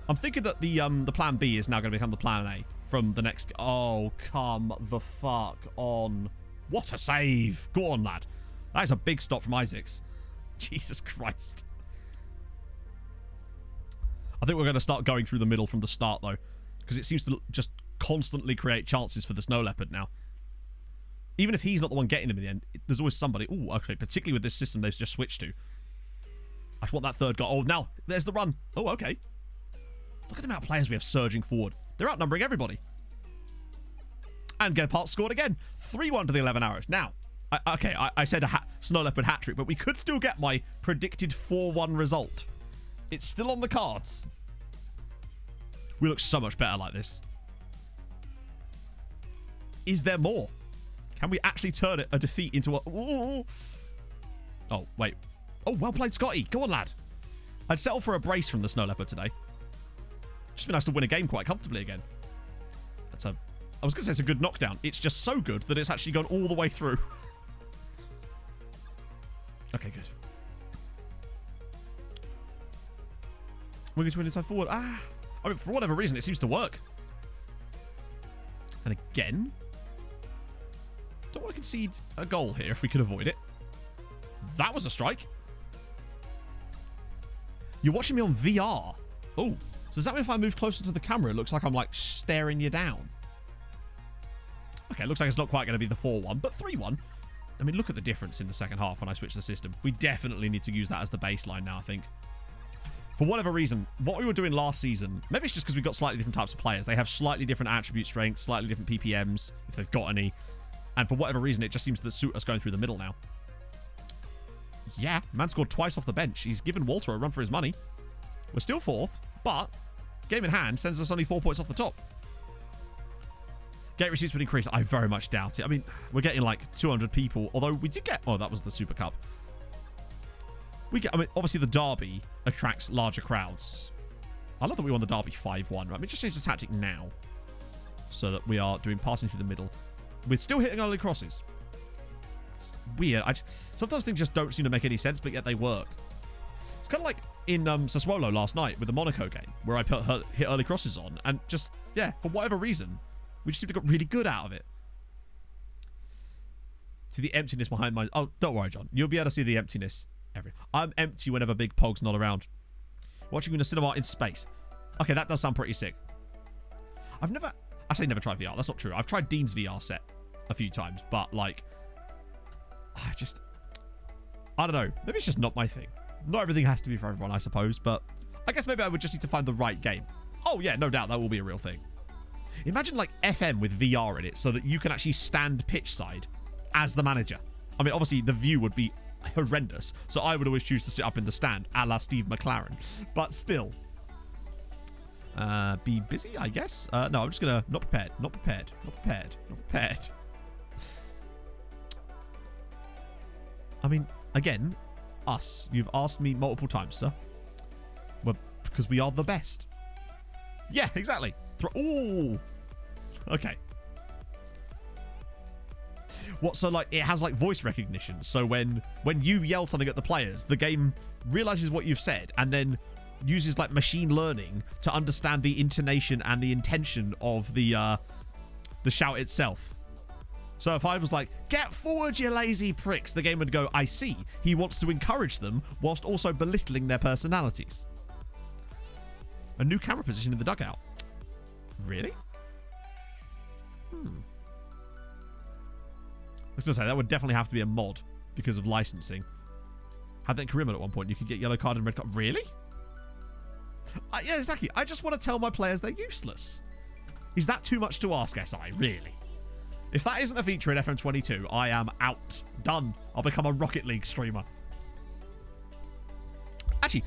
I'm thinking that the plan B is now going to become the plan A from the next... Oh, come the fuck on. What a save. Go on, lad. That is a big stop from Isaacs. Jesus Christ. I think we're going to start going through the middle from the start, though. Because it seems to just constantly create chances for the Snow Leopard now. Even if he's not the one getting them in the end, there's always somebody. Ooh, okay, particularly with this system they've just switched to. I just want that third goal. Oh, now, there's the run. Oh, okay. Look at the amount of players we have surging forward. They're outnumbering everybody. And Gebhardt scored again. 3-1 to the 11 arrows. Now, I said a Snow Leopard hat-trick, but we could still get my predicted 4-1 result. It's still on the cards. We look so much better like this. Is there more? Can we actually turn a defeat into a... Ooh. Oh, wait. Oh, well played, Scotty. Go on, lad. I'd settle for a brace from the Snow Leopard today. Just be nice to win a game quite comfortably again. That's a... I was going to say it's a good knockdown. It's just so good that it's actually gone all the way through. Okay, good. We're going to win inside forward. Ah. I mean, for whatever reason, it seems to work. And again... Don't want to concede a goal here if we could avoid it. That was a strike. You're watching me on VR. Oh, so does that mean if I move closer to the camera, it looks like I'm like staring you down? Okay, it looks like it's not quite going to be the 4-1, but 3-1. I mean, look at the difference in the second half when I switch the system. We definitely need to use that as the baseline now, I think. For whatever reason, what we were doing last season, maybe it's just because we've got slightly different types of players. They have slightly different attribute strengths, slightly different PPMs, if they've got any. And for whatever reason, it just seems to suit us going through the middle now. Yeah, man scored twice off the bench. He's given Walter a run for his money. We're still fourth, but game in hand sends us only 4 points off the top. Gate receipts would increase. I very much doubt it. I mean, we're getting like 200 people, although we did get... Oh, that was the Super Cup. I mean, obviously the Derby attracts larger crowds. I love that we won the Derby 5-1. Right, we just change the tactic now so that we are doing passing through the middle. We're still hitting early crosses. It's weird. Sometimes things just don't seem to make any sense, but yet they work. It's kind of like in Sassuolo last night with the Monaco game, where I hit early crosses on, and just, yeah, for whatever reason, we just seem to get really good out of it. See the emptiness behind my... Oh, don't worry, John. You'll be able to see the emptiness. I'm empty whenever Big Pog's not around. Watching you in a cinema in space. Okay, that does sound pretty sick. I've never... I say never tried VR. That's not true. I've tried Dean's VR set a few times, but like, I don't know. Maybe it's just not my thing. Not everything has to be for everyone, I suppose, but I guess maybe I would just need to find the right game. Oh yeah, no doubt that will be a real thing. Imagine like FM with VR in it so that you can actually stand pitch side as the manager. I mean, obviously the view would be horrendous, so I would always choose to sit up in the stand a la Steve McLaren, but still. Be busy, I guess. No, I'm just gonna... Not prepared. Not prepared. Not prepared. Not prepared. I mean, again, us. You've asked me multiple times, sir. Well, because we are the best. Yeah, exactly. Ooh. Okay. What, so like, it has like voice recognition. So when you yell something at the players, the game realizes what you've said and then uses like machine learning to understand the intonation and the intention of the shout itself. So if I was like, get forward, you lazy pricks, the game would go, I see. He wants to encourage them whilst also belittling their personalities. A new camera position in the dugout. Really? I was going to say, that would definitely have to be a mod because of licensing. Had that in career mode at one point. You could get yellow card and red card. Really? Yeah, exactly. I just want to tell my players they're useless. Is that too much to ask, SI? Really? If that isn't a feature in FM22, I am out. Done. I'll become a Rocket League streamer. Actually,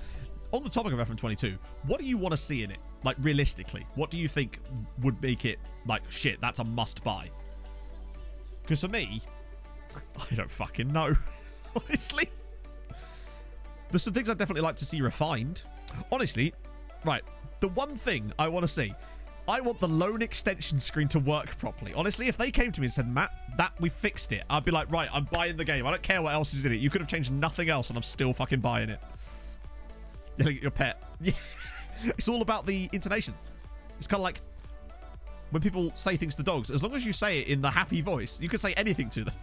on the topic of FM22, what do you want to see in it? Like, realistically, what do you think would make it, like, shit, that's a must-buy? Because for me, I don't fucking know. Honestly. There's some things I'd definitely like to see refined. Honestly, right, the one thing I want to see, I want the loan extension screen to work properly. Honestly, if they came to me and said, Matt, we fixed it, I'd be like, right, I'm buying the game. I don't care what else is in it. You could have changed nothing else and I'm still fucking buying it. Yelling at your pet. Yeah. It's all about the intonation. It's kind of like when people say things to dogs. As long as you say it in the happy voice, you can say anything to them.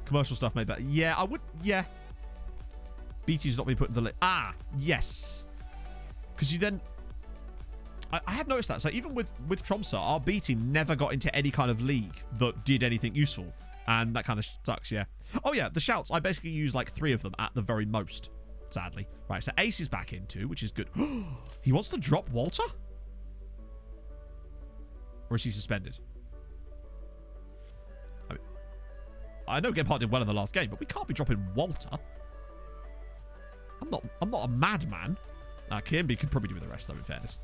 Commercial stuff made better. Yeah, I would. Yeah. BT's not been put in the list. Ah, yes. Because you then... I have noticed that. So even with Tromsø, our B team never got into any kind of league that did anything useful. And that kind of sucks, yeah. Oh, yeah, the shouts. I basically use like 3 of them at the very most, sadly. Right, so Ace is back in too, which is good. He wants to drop Walter? Or is he suspended? I know Gebhardt did well in the last game, but we can't be dropping Walter. I'm not a madman. Kimby could probably do with the rest, though, in fairness.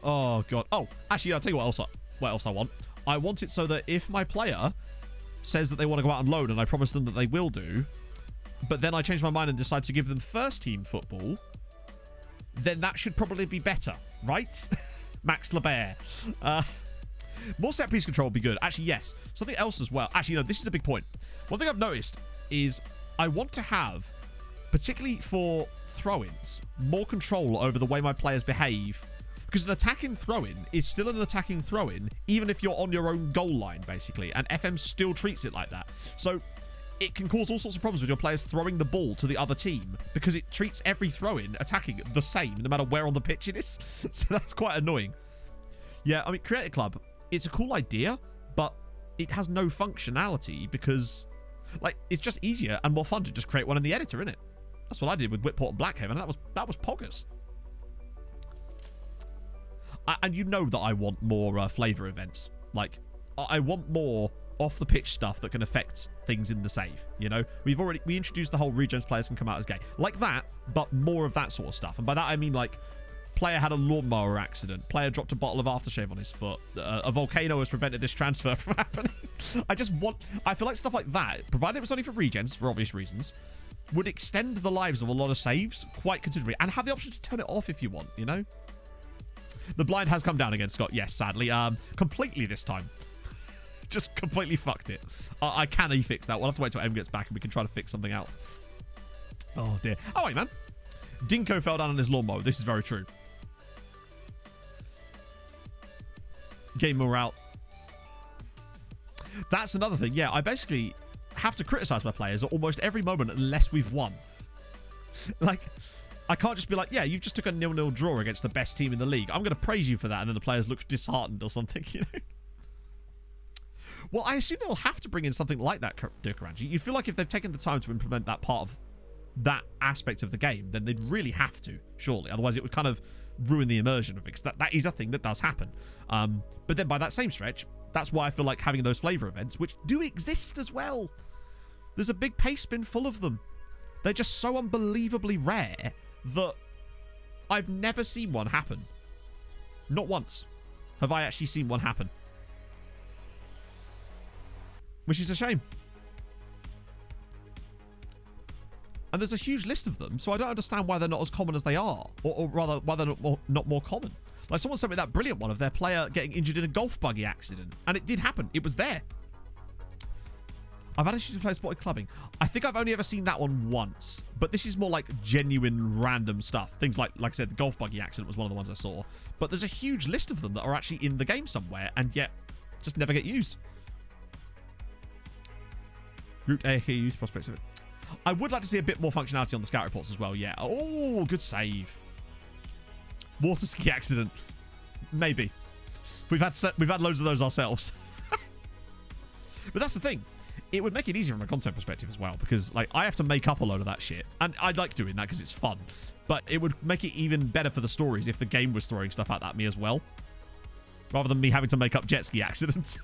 Oh, God. Oh, actually, I'll tell you what else I want. I want it so that if my player says that they want to go out on loan, and I promise them that they will do, but then I change my mind and decide to give them first team football, then that should probably be better, right? Max LeBert. More set piece control would be good. Actually, yes. Something else as well. Actually, no, this is a big point. One thing I've noticed is I want to have, particularly for throw-ins, more control over the way my players behave. Because an attacking throw-in is still an attacking throw-in, even if you're on your own goal line, basically. And FM still treats it like that. So it can cause all sorts of problems with your players throwing the ball to the other team, because it treats every throw-in attacking the same, no matter where on the pitch it is. So that's quite annoying. Yeah, I mean, Create a Club, it's a cool idea, but it has no functionality because, like, it's just easier and more fun to just create one in the editor, isn't it? That's what I did with Whitport and Blackhaven, and that was poggers. And you know that I want more flavor events. Like, I want more off-the-pitch stuff that can affect things in the save, you know? We introduced the whole regens players can come out as gay. Like that, but more of that sort of stuff. And by that, I mean, like, player had a lawnmower accident. Player dropped a bottle of aftershave on his foot. A volcano has prevented this transfer from happening. I feel like stuff like that, provided it was only for regens, for obvious reasons, would extend the lives of a lot of saves quite considerably. And have the option to turn it off if you want, you know? The blind has come down again, Scott. Yes, sadly. Completely this time. Just completely fucked it. I can fix that. We'll have to wait till M gets back and we can try to fix something out. Oh, dear. Oh, wait, man. Dinko fell down on his lawnmower. This is very true. Game morale. That's another thing. Yeah, I basically have to criticize my players at almost every moment unless we've won. Like, I can't just be like, yeah, you've just took a 0-0 draw against the best team in the league. I'm going to praise you for that. And then the players look disheartened or something, you know? Well, I assume they'll have to bring in something like that, Dirkaranji. You feel like if they've taken the time to implement that part of that aspect of the game, then they'd really have to, surely. Otherwise, it would kind of ruin the immersion of it. Because that is a thing that does happen. But then by that same stretch, that's why I feel like having those flavor events, which do exist as well. There's a big paste bin full of them. They're just so unbelievably rare that I've never seen one happen. Not once have I actually seen one happen. Which is a shame. And there's a huge list of them, so I don't understand why they're not as common as they are. Or rather, why they're not more common. Like, someone sent me that brilliant one of their player getting injured in a golf buggy accident. And it did happen. It was there. I've had issues with players spotted clubbing. I think I've only ever seen that one once. But this is more like genuine random stuff. Things like I said, the golf buggy accident was one of the ones I saw. But there's a huge list of them that are actually in the game somewhere and yet just never get used. Root AHK use prospects of it. I would like to see a bit more functionality on the scout reports as well, yeah. Oh, good save. Water ski accident. Maybe. We've had loads of those ourselves. But that's the thing. it would make it easier from a content perspective as well, because like I have to make up a load of that shit, and I like doing that because it's fun. But it would make it even better for the stories if the game was throwing stuff at me as well, rather than me having to make up jet ski accidents.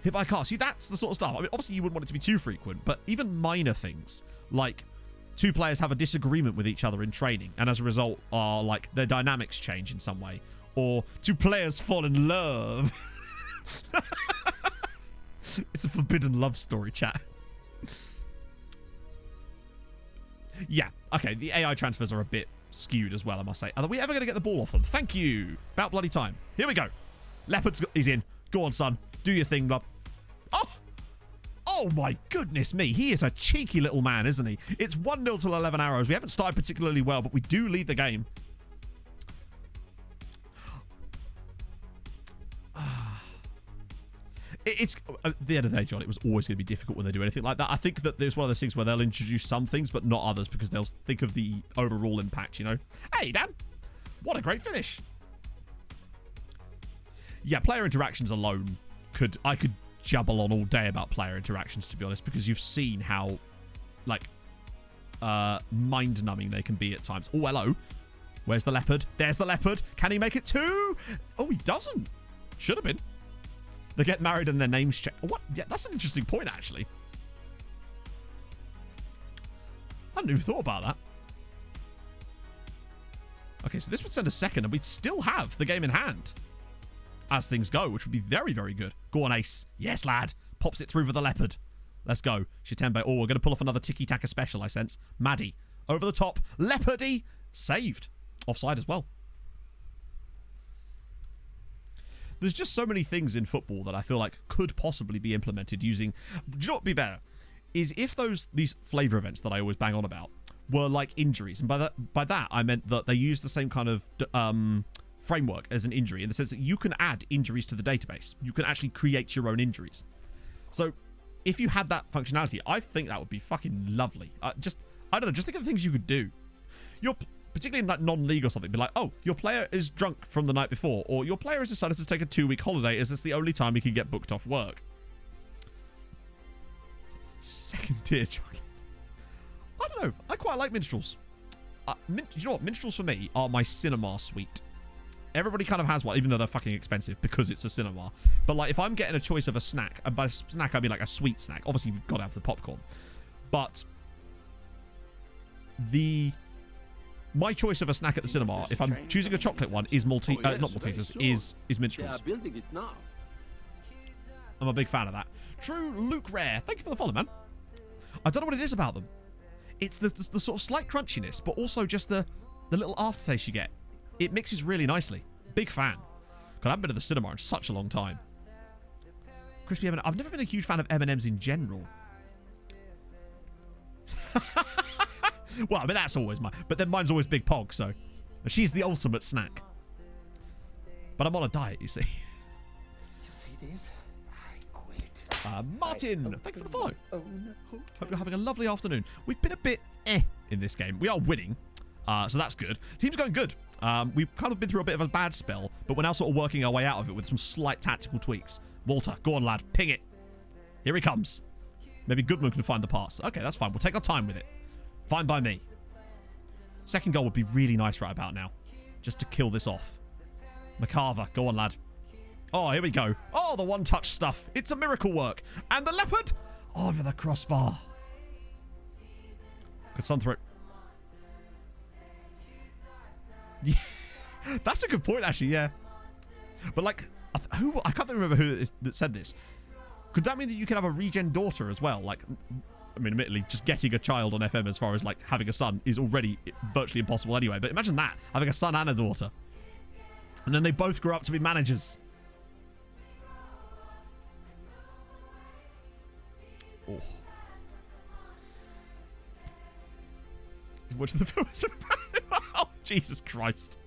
Hit by a car. See, that's the sort of stuff. I mean, obviously you wouldn't want it to be too frequent, but even minor things like 2 players have a disagreement with each other in training, and as a result are like their dynamics change in some way, or 2 players fall in love. It's a forbidden love story, chat. Yeah, okay, the AI transfers are a bit skewed as well, I must say. Are we ever going to get the ball off them? Thank you. About bloody time. Here we go. Leopard's he's in. Go on, son. Do your thing, love. Oh! Oh my goodness me. He is a cheeky little man, isn't he? It's 1-0 till 11 arrows. We haven't started particularly well, but we do lead the game. It's at the end of the day, John, it was always going to be difficult when they do anything like that. I think that there's one of those things where they'll introduce some things, but not others, because they'll think of the overall impact, you know? Hey, Dan. What a great finish. Yeah, player interactions alone I could jabble on all day about player interactions, to be honest, because you've seen how, like, mind-numbing they can be at times. Oh, hello. Where's the leopard? There's the leopard. Can he make it 2? Oh, he doesn't. Should have been. They get married and their names change. What? Yeah, that's an interesting point, actually. I hadn't even thought about that. Okay, so this would send a second, and we'd still have the game in hand as things go, which would be very, very good. Go on, Ace. Yes, lad. Pops it through for the leopard. Let's go. Shitembe. Oh, we're going to pull off another tiki-taka special, I sense. Maddie. Over the top. Leopardy. Saved. Offside as well. There's just so many things in football that I feel like could possibly be implemented using... Do you know what would be better? Is if these flavour events that I always bang on about were like injuries. And by that, I meant that they use the same kind of framework as an injury, in the sense that you can add injuries to the database. You can actually create your own injuries. So if you had that functionality, I think that would be fucking lovely. I don't know, just think of the things you could do. Particularly in like non-league or something, be like, oh, your player is drunk from the night before, or your player has decided to take a 2-week holiday as it's the only time he can get booked off work. Second tier chocolate. I don't know. I quite like minstrels. You know what? Minstrels for me are my cinema suite. Everybody kind of has one, even though they're fucking expensive because it's a cinema. But like, if I'm getting a choice of a snack, and by snack I mean like a sweet snack. Obviously, we've got to have the popcorn. But my choice of a snack at the cinema, if I'm choosing a chocolate one, is not Maltesers, is minstrels. I'm a big fan of that. True Luke Rare, thank you for the follow, man. I don't know what it is about them. It's the sort of slight crunchiness, but also just the little aftertaste you get. It mixes really nicely. Big fan. God, I haven't been to the cinema in such a long time. Crispy M&M. I've never been a huge fan of M&M's in general. Well, I mean, that's always mine. But then mine's always Big Pog, so. And she's the ultimate snack. But I'm on a diet, you see. You see this? I quit. Martin, thank you for the follow. Hope you're having a lovely afternoon. We've been a bit in this game. We are winning, so that's good. Team's going good. We've kind of been through a bit of a bad spell, but we're now sort of working our way out of it with some slight tactical tweaks. Walter, go on, lad. Ping it. Here he comes. Maybe Goodman can find the pass. Okay, that's fine. We'll take our time with it. Fine by me. Second goal would be really nice right about now, just to kill this off. McCarver, go on, lad. Oh, here we go. Oh, the one-touch stuff. It's a miracle work. And the leopard over the crossbar. Good sun through. Yeah, that's a good point, actually. Yeah, but like, I can't remember who that said this. Could that mean that you can have a regen daughter as well? Like, I mean, admittedly, just getting a child on FM as far as like having a son is already virtually impossible anyway. But imagine that, having a son and a daughter, and then they both grow up to be managers. Oh. Watching the film. Oh, Jesus Christ.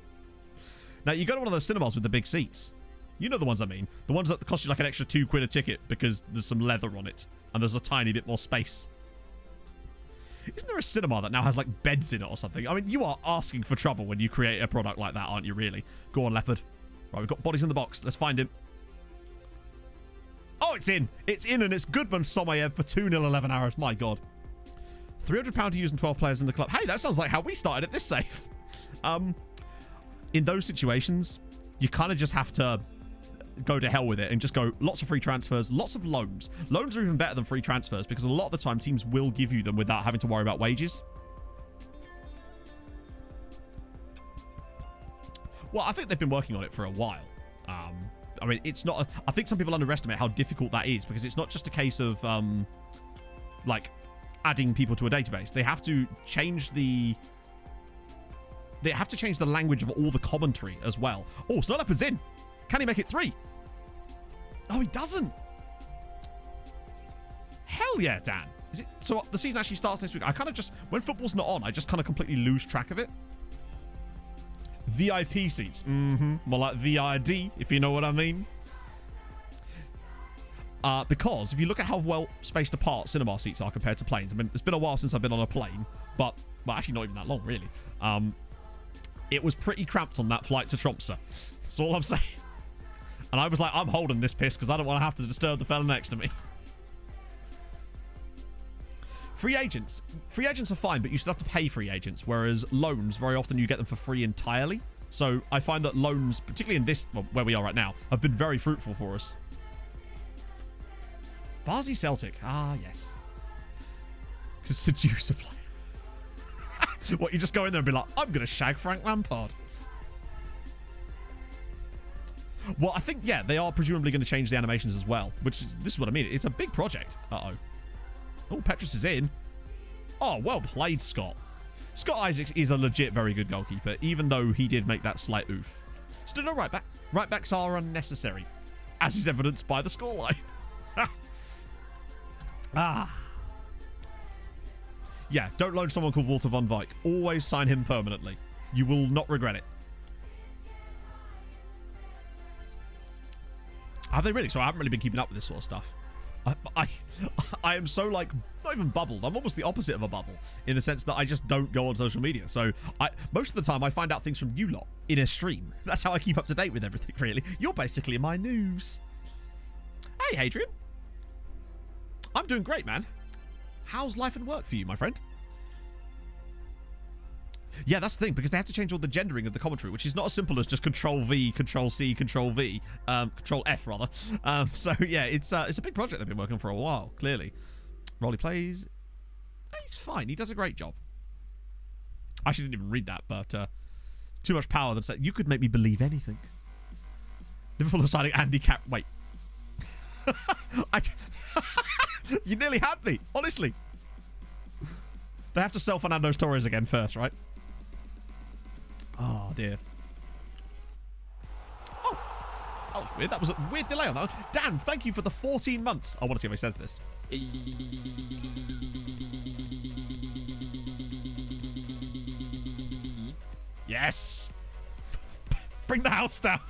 Now, you go to one of those cinemas with the big seats. You know the ones I mean. The ones that cost you like an extra £2 a ticket because there's some leather on it and there's a tiny bit more space. Isn't there a cinema that now has like beds in it or something? I mean, you are asking for trouble when you create a product like that, aren't you, really? Go on, leopard. Right, we've got bodies in the box. Let's find him. Oh, Oh, it's in. It's in, and it's Goodman Somayev for 2-0 11 hours. My God. £300 to use and 12 players in the club. Hey, that sounds like how we started at this safe. In those situations, you kind of just have to go to hell with it and just go lots of free transfers, lots of loans. Loans are even better than free transfers because a lot of the time teams will give you them without having to worry about wages. Well, I think they've been working on it for a while. I mean, it's not... I think some people underestimate how difficult that is because it's not just a case of, like, adding people to a database. They have to change the... They have to change the language of all the commentary as well. Oh, Snow Leopard's in. Can he make it 3? Oh, he doesn't. Hell yeah, Dan. Is it, so the season actually starts next week. I kind of just... When football's not on, I just kind of completely lose track of it. VIP seats. More like VID, if you know what I mean. Because if you look at how well spaced apart cinema seats are compared to planes. I mean, it's been a while since I've been on a plane, but well, actually not even that long, really. It was pretty cramped on that flight to Tromsø. That's all I'm saying. And I was like, I'm holding this piss because I don't want to have to disturb the fella next to me. Free agents. Free agents are fine, but you still have to pay free agents, whereas loans, very often you get them for free entirely. So I find that loans, particularly in this, well, where we are right now, have been very fruitful for us. Varsity Celtic. Ah, yes. To seduce a player. What, you just go in there and be like, I'm going to shag Frank Lampard. Well, I think, yeah, they are presumably going to change the animations as well, which, this is what I mean. It's a big project. Uh-oh. Oh, Petrus is in. Oh, well played, Scott. Scott Isaacs is a legit very good goalkeeper, even though he did make that slight oof. Still no right back. Right backs are unnecessary, as is evidenced by the scoreline. Yeah, don't loan someone called Walter von Wyk. Always sign him permanently. You will not regret it. Have they really? So I haven't really been keeping up with this sort of stuff. I am so, like, not even bubbled. I'm almost the opposite of a bubble in the sense that I just don't go on social media. So most of the time I find out things from you lot in a stream. That's how I keep up to date with everything, really. You're basically my news. Hey, Hadrian. I'm doing great, man. How's life and work for you, my friend? Yeah, that's the thing, because they have to change all the gendering of the commentary, which is not as simple as just Control-V, Control-C, Control-V, Control-F, rather. So, yeah, it's a big project they've been working on for a while, clearly. Rolly plays. He's fine. He does a great job. I actually didn't even read that, but too much power that said, you could make me believe anything. Liverpool are signing Andy Cap... Wait. You nearly had me, honestly. They have to sell Fernando Torres again first, right? Oh, dear. Oh, that was weird. That was a weird delay on that one. Dan, thank you for the 14 months. I want to see if he says this. Yes. Bring the house down.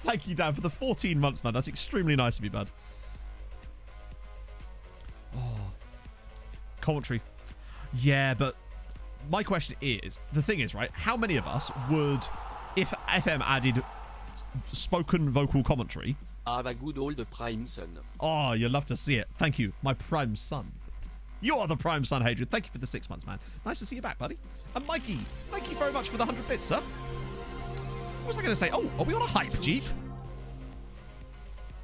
Thank you, Dan, for the 14 months, man. That's extremely nice of you, bud. Oh. Commentary. Yeah, but my question is, the thing is, right, how many of us would, if FM added spoken vocal commentary... Have a good old prime son. Oh, you'll love to see it. Thank you, my prime son. You are the prime son, Hadrian. Thank you for the 6 months, man. Nice to see you back, buddy. And Mikey, thank you very much for the 100 bits, sir. What was I going to say? Oh, are we on a hype jeep?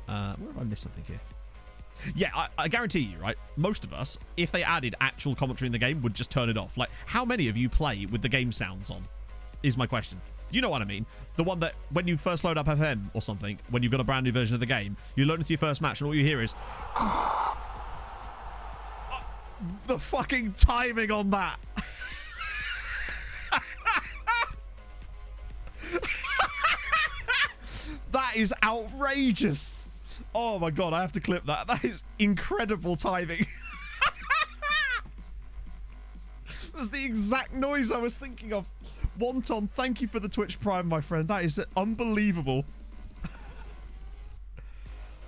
Where have I missed something here? Yeah, I guarantee you, right? Most of us, if they added actual commentary in the game, would just turn it off. Like, how many of you play with the game sounds on? Is my question. You know what I mean? The one that when you first load up FM or something, when you've got a brand new version of the game, you load into your first match and all you hear is... the fucking timing on that. That is outrageous. Oh my god, I have to clip that. That is incredible timing. That's the exact noise I was thinking of. Wonton, thank you for the Twitch Prime, my friend. That is unbelievable.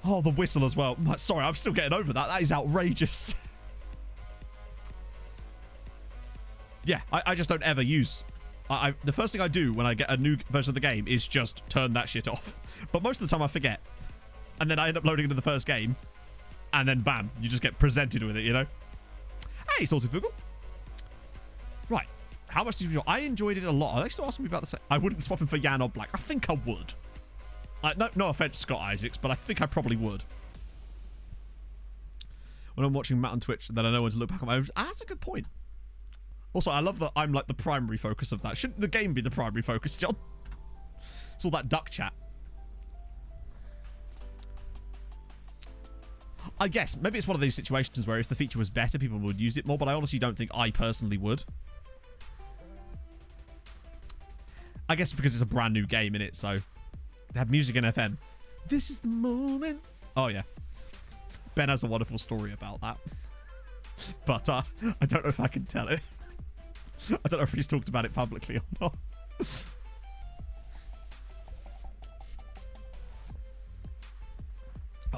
Oh, the whistle as well. Sorry, I'm still getting over that. That is outrageous. Yeah, I just don't ever use... the first thing I do when I get a new version of the game is just turn that shit off. But most of the time I forget. and then I end up loading into the first game, and then bam, you just get presented with it, you know? Hey, Salty Fuggle. Right. How much did you enjoy? I enjoyed it a lot. Are they still asking me about the same? I wouldn't swap him for Jan or Black. I think I would. No offense, Scott Isaacs, but I think I probably would. When I'm watching Matt on Twitch, then I know when to look back on my own. That's a good point. Also, I love that I'm like the primary focus of that. Shouldn't the game be the primary focus, John? It's all that duck chat. I guess maybe it's one of these situations where if the feature was better, people would use it more, but I honestly don't think I personally would. I guess because it's a brand new game in it, so they have music in FM. This is the moment. Oh yeah, Ben has a wonderful story about that, but I don't know if I can tell it. I don't know if he's talked about it publicly or not.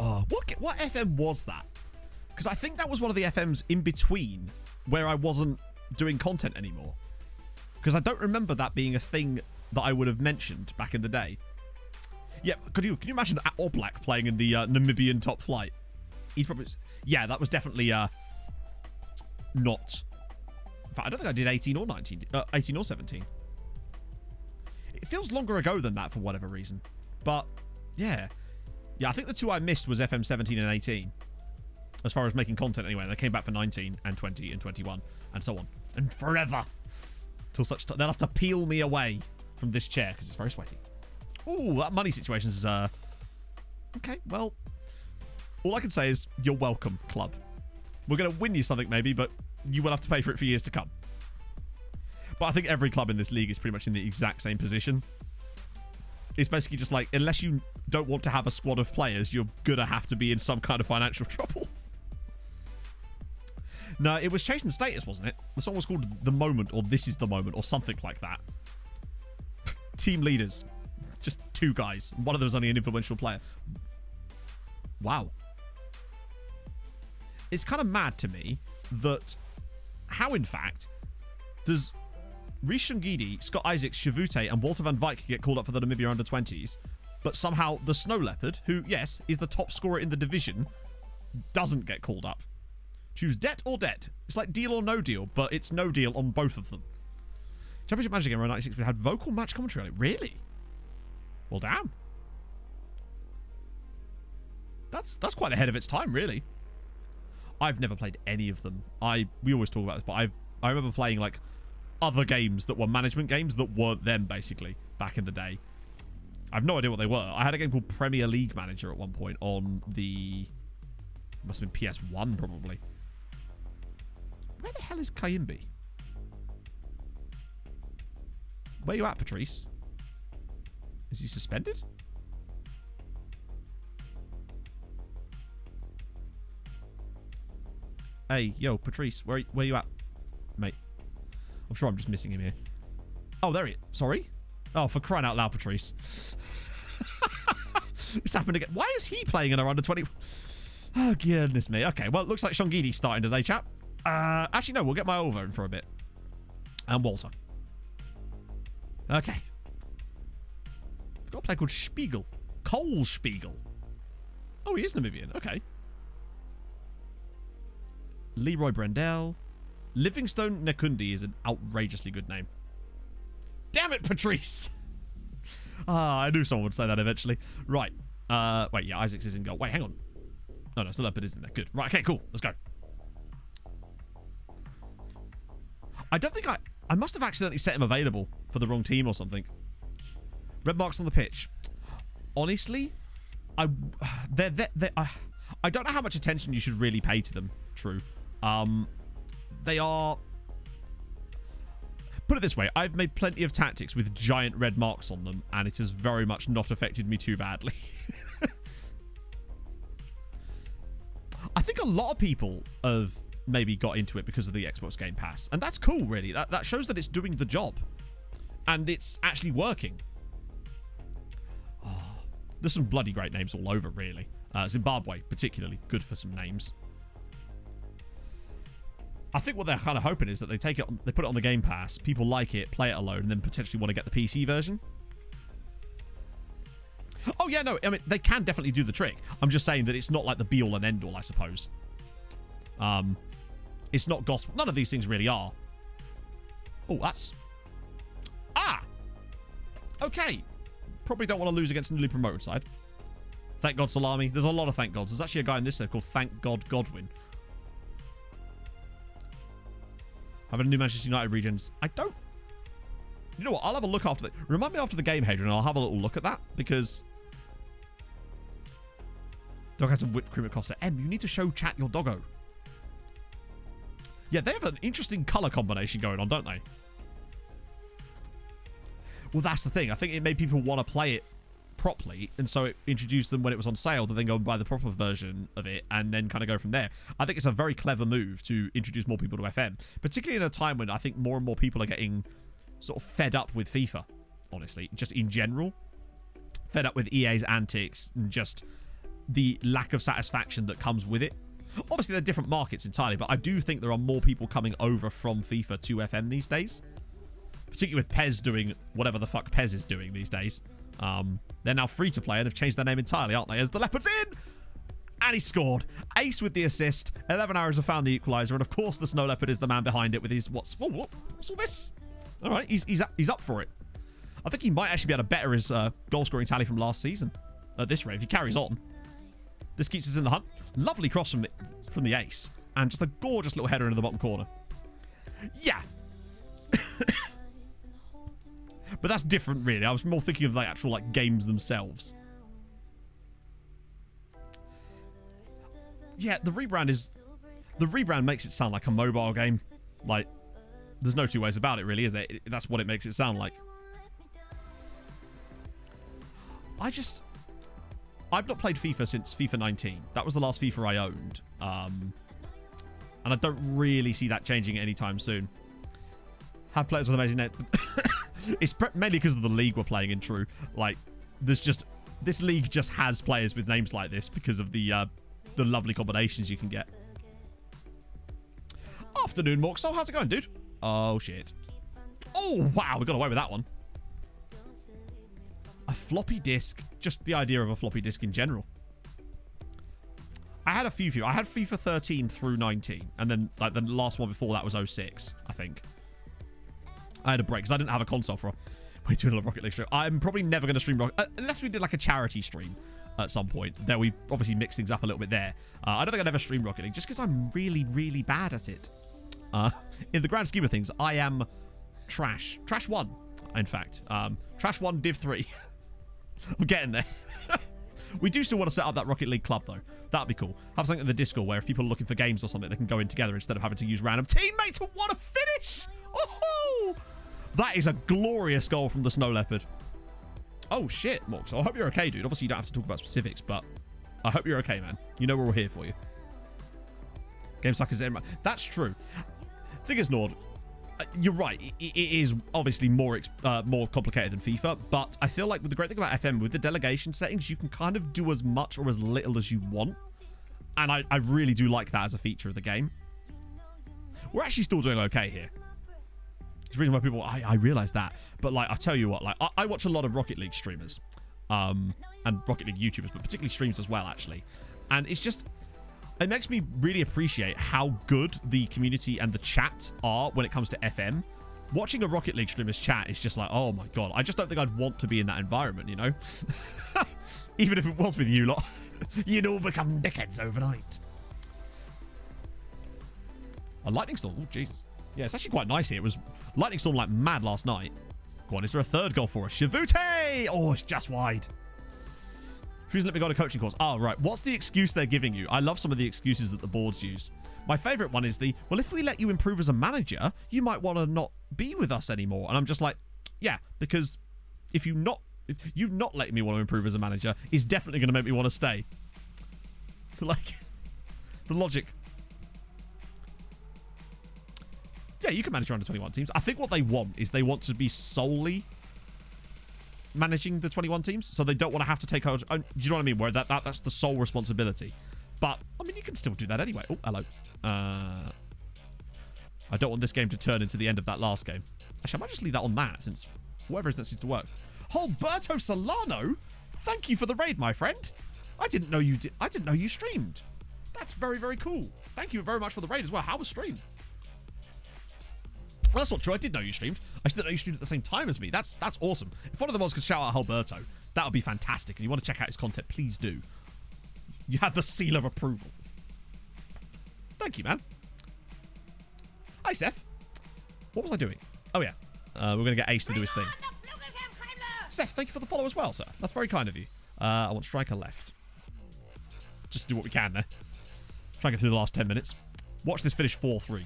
Oh, what FM was that? Because I think that was one of the FMs in between where I wasn't doing content anymore. Because I don't remember that being a thing that I would have mentioned back in the day. Yeah, can you imagine Oblak playing in the Namibian top flight? He's probably... Yeah, that was definitely not... In fact, I don't think I did 18 or 19. 18 or 17. It feels longer ago than that for whatever reason. But, yeah. Yeah, I think the two I missed was FM 17 and 18. As far as making content anyway. They came back for 19 and 20 and 21 and so on. And forever. Till such time. They'll have to peel me away from this chair because it's very sweaty. Ooh, that money situation is... Okay, well... All I can say is, you're welcome, club. We're going to win you something maybe, but you will have to pay for it for years to come. But I think every club in this league is pretty much in the exact same position. It's basically just like, unless you don't want to have a squad of players, you're going to have to be in some kind of financial trouble. No, it was Chasing Status, wasn't it? The song was called The Moment, or This Is the Moment, or something like that. Team leaders. Just two guys. One of them is only an influential player. Wow. It's kind of mad to me that how, in fact, does Rhys Shungidi, Scott Isaacs, Shavute, and Walter van Wyk get called up for the Namibia under-20s, but somehow the Snow Leopard, who, yes, is the top scorer in the division, doesn't get called up? Choose debt or debt. It's like deal or no deal, but it's no deal on both of them. Championship Manager Game around 96, we had vocal match commentary on it. Really? Well, damn. That's quite ahead of its time, really. I've never played any of them. We always talk about this, but I remember playing like other games that were management games that weren't them, basically, back in the day. I have no idea what they were. I had a game called Premier League Manager at one point on the... Must have been PS1, probably. Where the hell is Kayimbi? Where you at, Patrice? Is he suspended? Hey, yo, Patrice, where you at, mate? I'm sure I'm just missing him here. Oh, there he is. Sorry? Oh, for crying out loud, Patrice. It's happened again. Why is he playing in our under-20? Oh, goodness me. Okay, well, it looks like Shongidi's starting today, chap. Actually, no, we'll get my over in for a bit. And Walter. Okay. I've got a player called Spiegel. Cole Spiegel. Oh, he is Namibian. Okay. Leroy Brendel. Livingstone Nekundi is an outrageously good name. Damn it, Patrice! I knew someone would say that eventually. Right. Wait, yeah, Isaacs is in goal. Wait, hang on. No, the Leopard isn't there. Good. Right, okay, cool. Let's go. I don't think I must have accidentally set him available for the wrong team or something. Red marks on the pitch. Honestly, I don't know how much attention you should really pay to them. True. They are... Put it this way, I've made plenty of tactics with giant red marks on them, and it has very much not affected me too badly. I think a lot of people have maybe got into it because of the Xbox Game Pass, and that's cool, really. That shows that it's doing the job, and it's actually working. Oh, there's some bloody great names all over, really. Zimbabwe, particularly, good for some names. I think what they're kind of hoping is that they take it, they put it on the Game Pass, people like it, play it alone, and then potentially want to get the PC version. Oh, yeah, no. I mean, they can definitely do the trick. I'm just saying that it's not like the be-all and end-all, I suppose. It's not gospel. None of these things really are. Oh, that's... Ah! Okay. Probably don't want to lose against the newly promoted side. Thank God Salami. There's a lot of thank gods. There's actually a guy in this set called Thank God Godwin. Having a new Manchester United regions. I don't... You know what? I'll have a look after the... Remind me after the game, Hadrian, and I'll have a little look at that, because... Dog has some whipped cream at Costa. You need to show chat your doggo. Yeah, they have an interesting colour combination going on, don't they? Well, that's the thing. I think it made people want to play it properly, and so it introduced them when it was on sale to then go and buy the proper version of it and then kind of go from there. I think it's a very clever move to introduce more people to FM, particularly in a time when I think more and more people are getting sort of fed up with FIFA, honestly, just in general. Fed up with EA's antics and just the lack of satisfaction that comes with it. Obviously, they're different markets entirely, but I do think there are more people coming over from FIFA to FM these days. Particularly with PES doing whatever the fuck PES is doing these days. They're now free to play and have changed their name entirely, aren't they? As the Leopard's in! And he scored. Ace with the assist. 11 Arrows have found the equaliser. And of course, the Snow Leopard is the man behind it with his... What's all this? All right, he's up for it. I think he might actually be able to better his goal-scoring tally from last season. At this rate, if he carries on. This keeps us in the hunt. Lovely cross from the ace. And just a gorgeous little header into the bottom corner. Yeah. But that's different, really. I was more thinking of the actual games themselves. Yeah, the rebrand makes it sound like a mobile game. Like, there's no two ways about it, really, is there? That's what it makes it sound like. I've not played FIFA since FIFA 19. That was the last FIFA I owned. And I don't really see that changing anytime soon. Have players with amazing names. It's mainly because of the league we're playing in, true. Like, this league just has players with names like this because of the lovely combinations you can get. Afternoon, Morksol. How's it going, dude? Oh, shit. Oh, wow. We got away with that one. A floppy disk. Just the idea of a floppy disk in general. I had a few. I had FIFA 13 through 19. And then, the last one before that was 06, I think. I had a break because I didn't have a console for way too little Rocket League stream. I'm probably never going to stream Rocket... unless we did, a charity stream at some point. There we obviously mix things up a little bit there. I don't think I'd ever stream Rocket League just because I'm really, really bad at it. In the grand scheme of things, I am trash. Trash 1, in fact. Trash 1, Div 3. I'm getting there. We do still want to set up that Rocket League club, though. That'd be cool. Have something in the Discord where if people are looking for games or something, they can go in together instead of having to use random teammates who want to finish. Oh, that is a glorious goal from the Snow Leopard. Oh, shit, Morks. I hope you're okay, dude. Obviously, you don't have to talk about specifics, but I hope you're okay, man. You know we're all here for you. Game suckers. That's true. Thing is, Nord, you're right. It is obviously more complicated than FIFA, but I feel like with the great thing about FM, with the delegation settings, you can kind of do as much or as little as you want. And I really do like that as a feature of the game. We're actually still doing okay here. It's the reason why people... I realise that. But, I tell you what, I watch a lot of Rocket League streamers. And Rocket League YouTubers, but particularly streams as well, actually. And it's just... It makes me really appreciate how good the community and the chat are when it comes to FM. Watching a Rocket League streamer's chat is just like, oh my god. I just don't think I'd want to be in that environment, you know? Even if it was with you lot. You'd all become dickheads overnight. A lightning storm. Oh, Jesus. Yeah, it's actually quite nice here. It was lightning storm like mad last night. Go on, is there a third goal for us? Shavute! Oh, it's just wide. Please let me go on a coaching course. Oh, right. What's the excuse they're giving you? I love some of the excuses that the boards use. My favourite one is well, if we let you improve as a manager, you might want to not be with us anymore. And I'm just like, yeah, because if you not letting me want to improve as a manager is definitely going to make me want to stay. Like, the logic. Yeah, you can manage under 21 teams. I think what they want is they want to be solely managing the 21 teams, so they don't want to have to take over. Do you know what I mean? Where that's the sole responsibility. But I mean, you can still do that anyway. Oh, hello. I don't want this game to turn into the end of that last game. Actually, I might just leave that on that since whatever is that seems to work. Alberto Solano, Thank you for the raid, my friend. I didn't know you did. I didn't know you streamed. That's very, very cool. Thank you very much for the raid as well. How was stream? Well, that's not true. I did know you streamed. I didn't know you streamed at the same time as me. That's awesome. If one of the mods could shout out Alberto, that would be fantastic. And you want to check out his content, please do. You have the seal of approval. Thank you, man. Hi, Seth. What was I doing? Oh, yeah. We're going to get Ace to do his thing. Seth, thank you for the follow as well, sir. That's very kind of you. I want striker left. Just do what we can there. Try and get through the last 10 minutes. Watch this finish 4-3.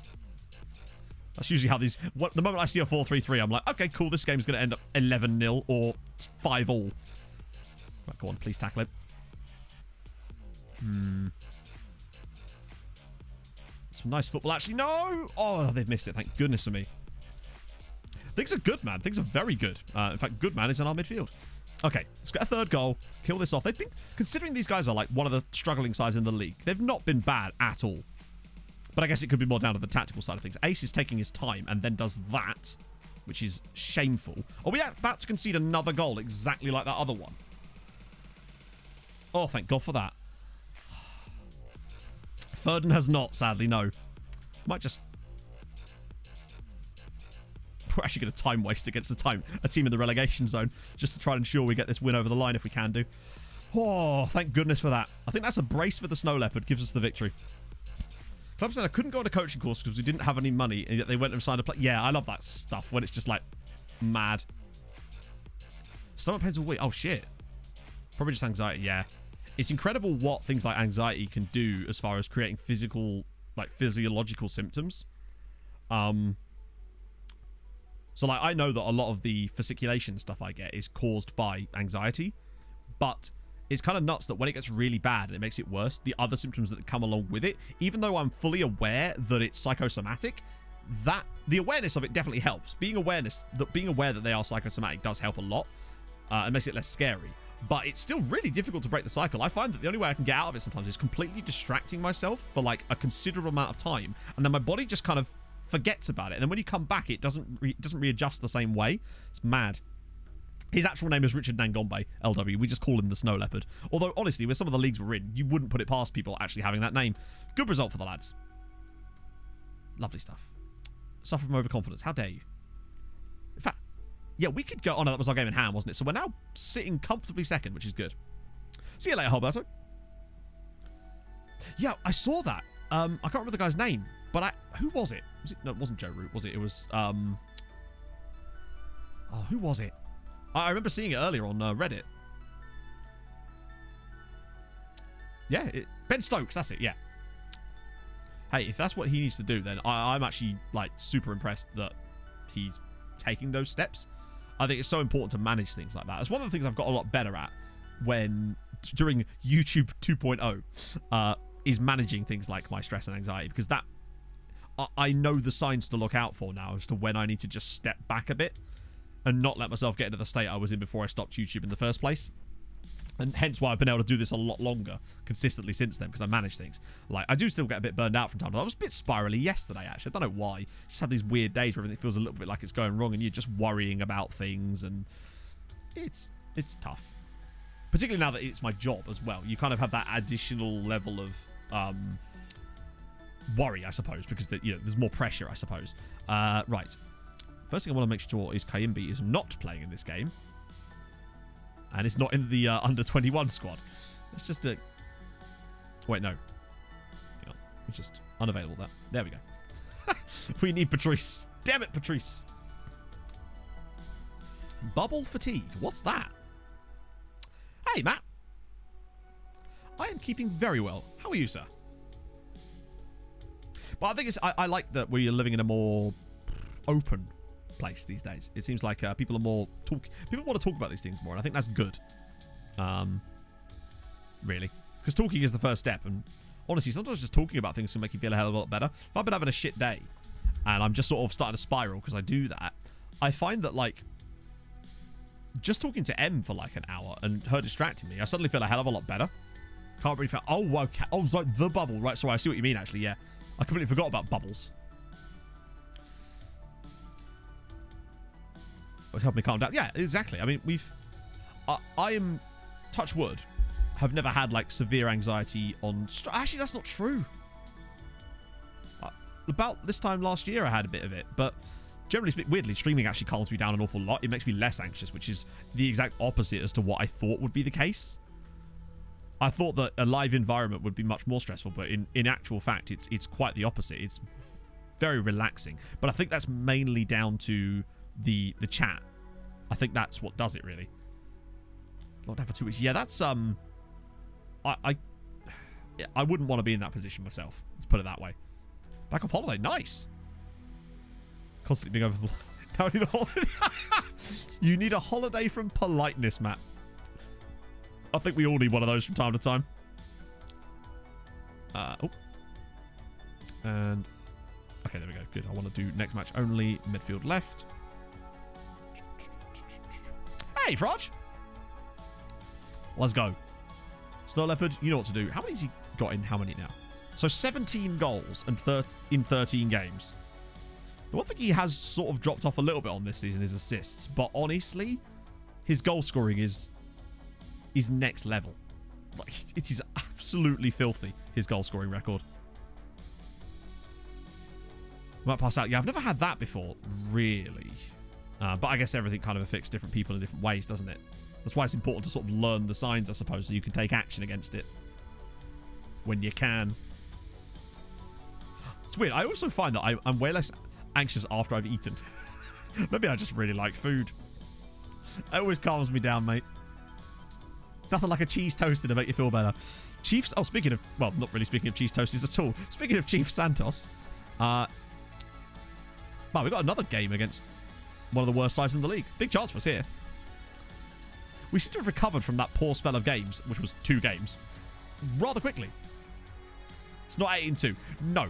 That's usually how these... the moment I see a 4-3-3, I'm like, okay, cool, this game's going to end up 11-0 or 5-all. Right, go on, please tackle it. Some nice football, actually. No! Oh, they've missed it. Thank goodness for me. Things are good, man. Things are very good. In fact, good man is in our midfield. Okay, let's get a third goal. Kill this off. They've been... Considering these guys are like one of the struggling sides in the league, they've not been bad at all. But I guess it could be more down to the tactical side of things. Ace is taking his time and then does that, which is shameful. Are we about to concede another goal exactly like that other one? Oh, thank God for that. Ferdinand has not, sadly, no. Might just... We're actually going to time waste against a team in the relegation zone just to try and ensure we get this win over the line if we can do. Oh, thank goodness for that. I think that's a brace for the Snow Leopard. Gives us the victory. Club said I couldn't go on a coaching course because we didn't have any money, and yet they went and signed a play. Yeah, I love that stuff when it's just like mad. Stomach pains all week. Oh, shit. Probably just anxiety, yeah. It's incredible what things like anxiety can do as far as creating physiological symptoms. So, like, I know that a lot of the fasciculation stuff I get is caused by anxiety, but it's kind of nuts that when it gets really bad and it makes it worse, the other symptoms that come along with it, even though I'm fully aware that it's psychosomatic, that the awareness of it definitely helps. Being aware that they are psychosomatic does help a lot. It makes it less scary. But it's still really difficult to break the cycle. I find that the only way I can get out of it sometimes is completely distracting myself for like a considerable amount of time, and then my body just kind of forgets about it. And then when you come back, it doesn't readjust the same way. It's mad. His actual name is Richard Nangombe, LW. We just call him the Snow Leopard. Although, honestly, with some of the leagues we're in, you wouldn't put it past people actually having that name. Good result for the lads. Lovely stuff. Suffer from overconfidence. How dare you? In fact, yeah, we could go... Oh, no, that was our game in hand, wasn't it? So we're now sitting comfortably second, which is good. See you later, Alberto. Yeah, I saw that. I can't remember the guy's name, but who was it? No, it wasn't Joe Root, was it? It was... Oh, who was it? I remember seeing it earlier on Reddit. Yeah, Ben Stokes, that's it, yeah. Hey, if that's what he needs to do, then I'm actually, like, super impressed that he's taking those steps. I think it's so important to manage things like that. It's one of the things I've got a lot better at during YouTube 2.0, is managing things like my stress and anxiety, because that, I know the signs to look out for now as to when I need to just step back a bit and not let myself get into the state I was in before I stopped YouTube in the first place. And hence why I've been able to do this a lot longer consistently since then, because I manage things. Like, I do still get a bit burned out from time to time. I was a bit spirally yesterday, actually. I don't know why. Just had these weird days where everything feels a little bit like it's going wrong and you're just worrying about things, and it's tough. Particularly now that it's my job as well. You kind of have that additional level of worry, I suppose, because there's more pressure, I suppose. Right. First thing I want to make sure is Kayimbi is not playing in this game. And it's not in the under-21 squad. Let's just... Wait, no. Hang on. We just unavailable that. There we go. We need Patrice. Damn it, Patrice. Bubble fatigue. What's that? Hey, Matt. I am keeping very well. How are you, sir? But I think I like that we're living in a more open place these days. It seems like people want to talk about these things more, and I think that's good. Really, because talking is the first step, and honestly, sometimes just talking about things can make you feel a hell of a lot better. If I've been having a shit day and I'm just sort of starting to spiral because I do that, I find that, like, just talking to M for like an hour and her distracting me, I suddenly feel a hell of a lot better. Can't really feel... Oh, okay. Oh, it's like the bubble, right? Sorry, I see what you mean, actually. Yeah, I completely forgot about bubbles. It would help me calm down. Yeah, exactly. I mean, I am touch wood, have never had like severe anxiety on... Actually, that's not true. About this time last year, I had a bit of it, but generally speaking, weirdly, streaming actually calms me down an awful lot. It makes me less anxious, which is the exact opposite as to what I thought would be the case. I thought that a live environment would be much more stressful, but in actual fact, it's quite the opposite. It's very relaxing, but I think that's mainly down to the chat. I think that's what does it, really. Lockdown for 2 weeks. Yeah, that's I wouldn't want to be in that position myself. Let's put it that way. Back off holiday. Nice. Constantly being over... Now I need a holiday. You need a holiday from politeness, Matt. I think we all need one of those from time to time. Oh. And... Okay, there we go. Good. I want to do next match only. Midfield left. Hey, Frog. Let's go. Snow Leopard, you know what to do. How many has he got in? How many now? So 17 goals and in 13 games. The one thing he has sort of dropped off a little bit on this season is assists. But honestly, his goal scoring is next level. Like, it is absolutely filthy, his goal scoring record. Might pass out. Yeah, I've never had that before, really. But I guess everything kind of affects different people in different ways, doesn't it? That's why it's important to sort of learn the signs, I suppose, so you can take action against it when you can. It's weird. I also find that I'm way less anxious after I've eaten. Maybe I just really like food. It always calms me down, mate. Nothing like a cheese toasted to make you feel better. Chiefs... Oh, speaking of... Well, not really speaking of cheese toasties at all. Speaking of Chief Santos. Wow, we got another game against one of the worst sides in the league. Big chance for us here. We seem to have recovered from that poor spell of games, which was 2 games, rather quickly. It's not 8-2. No.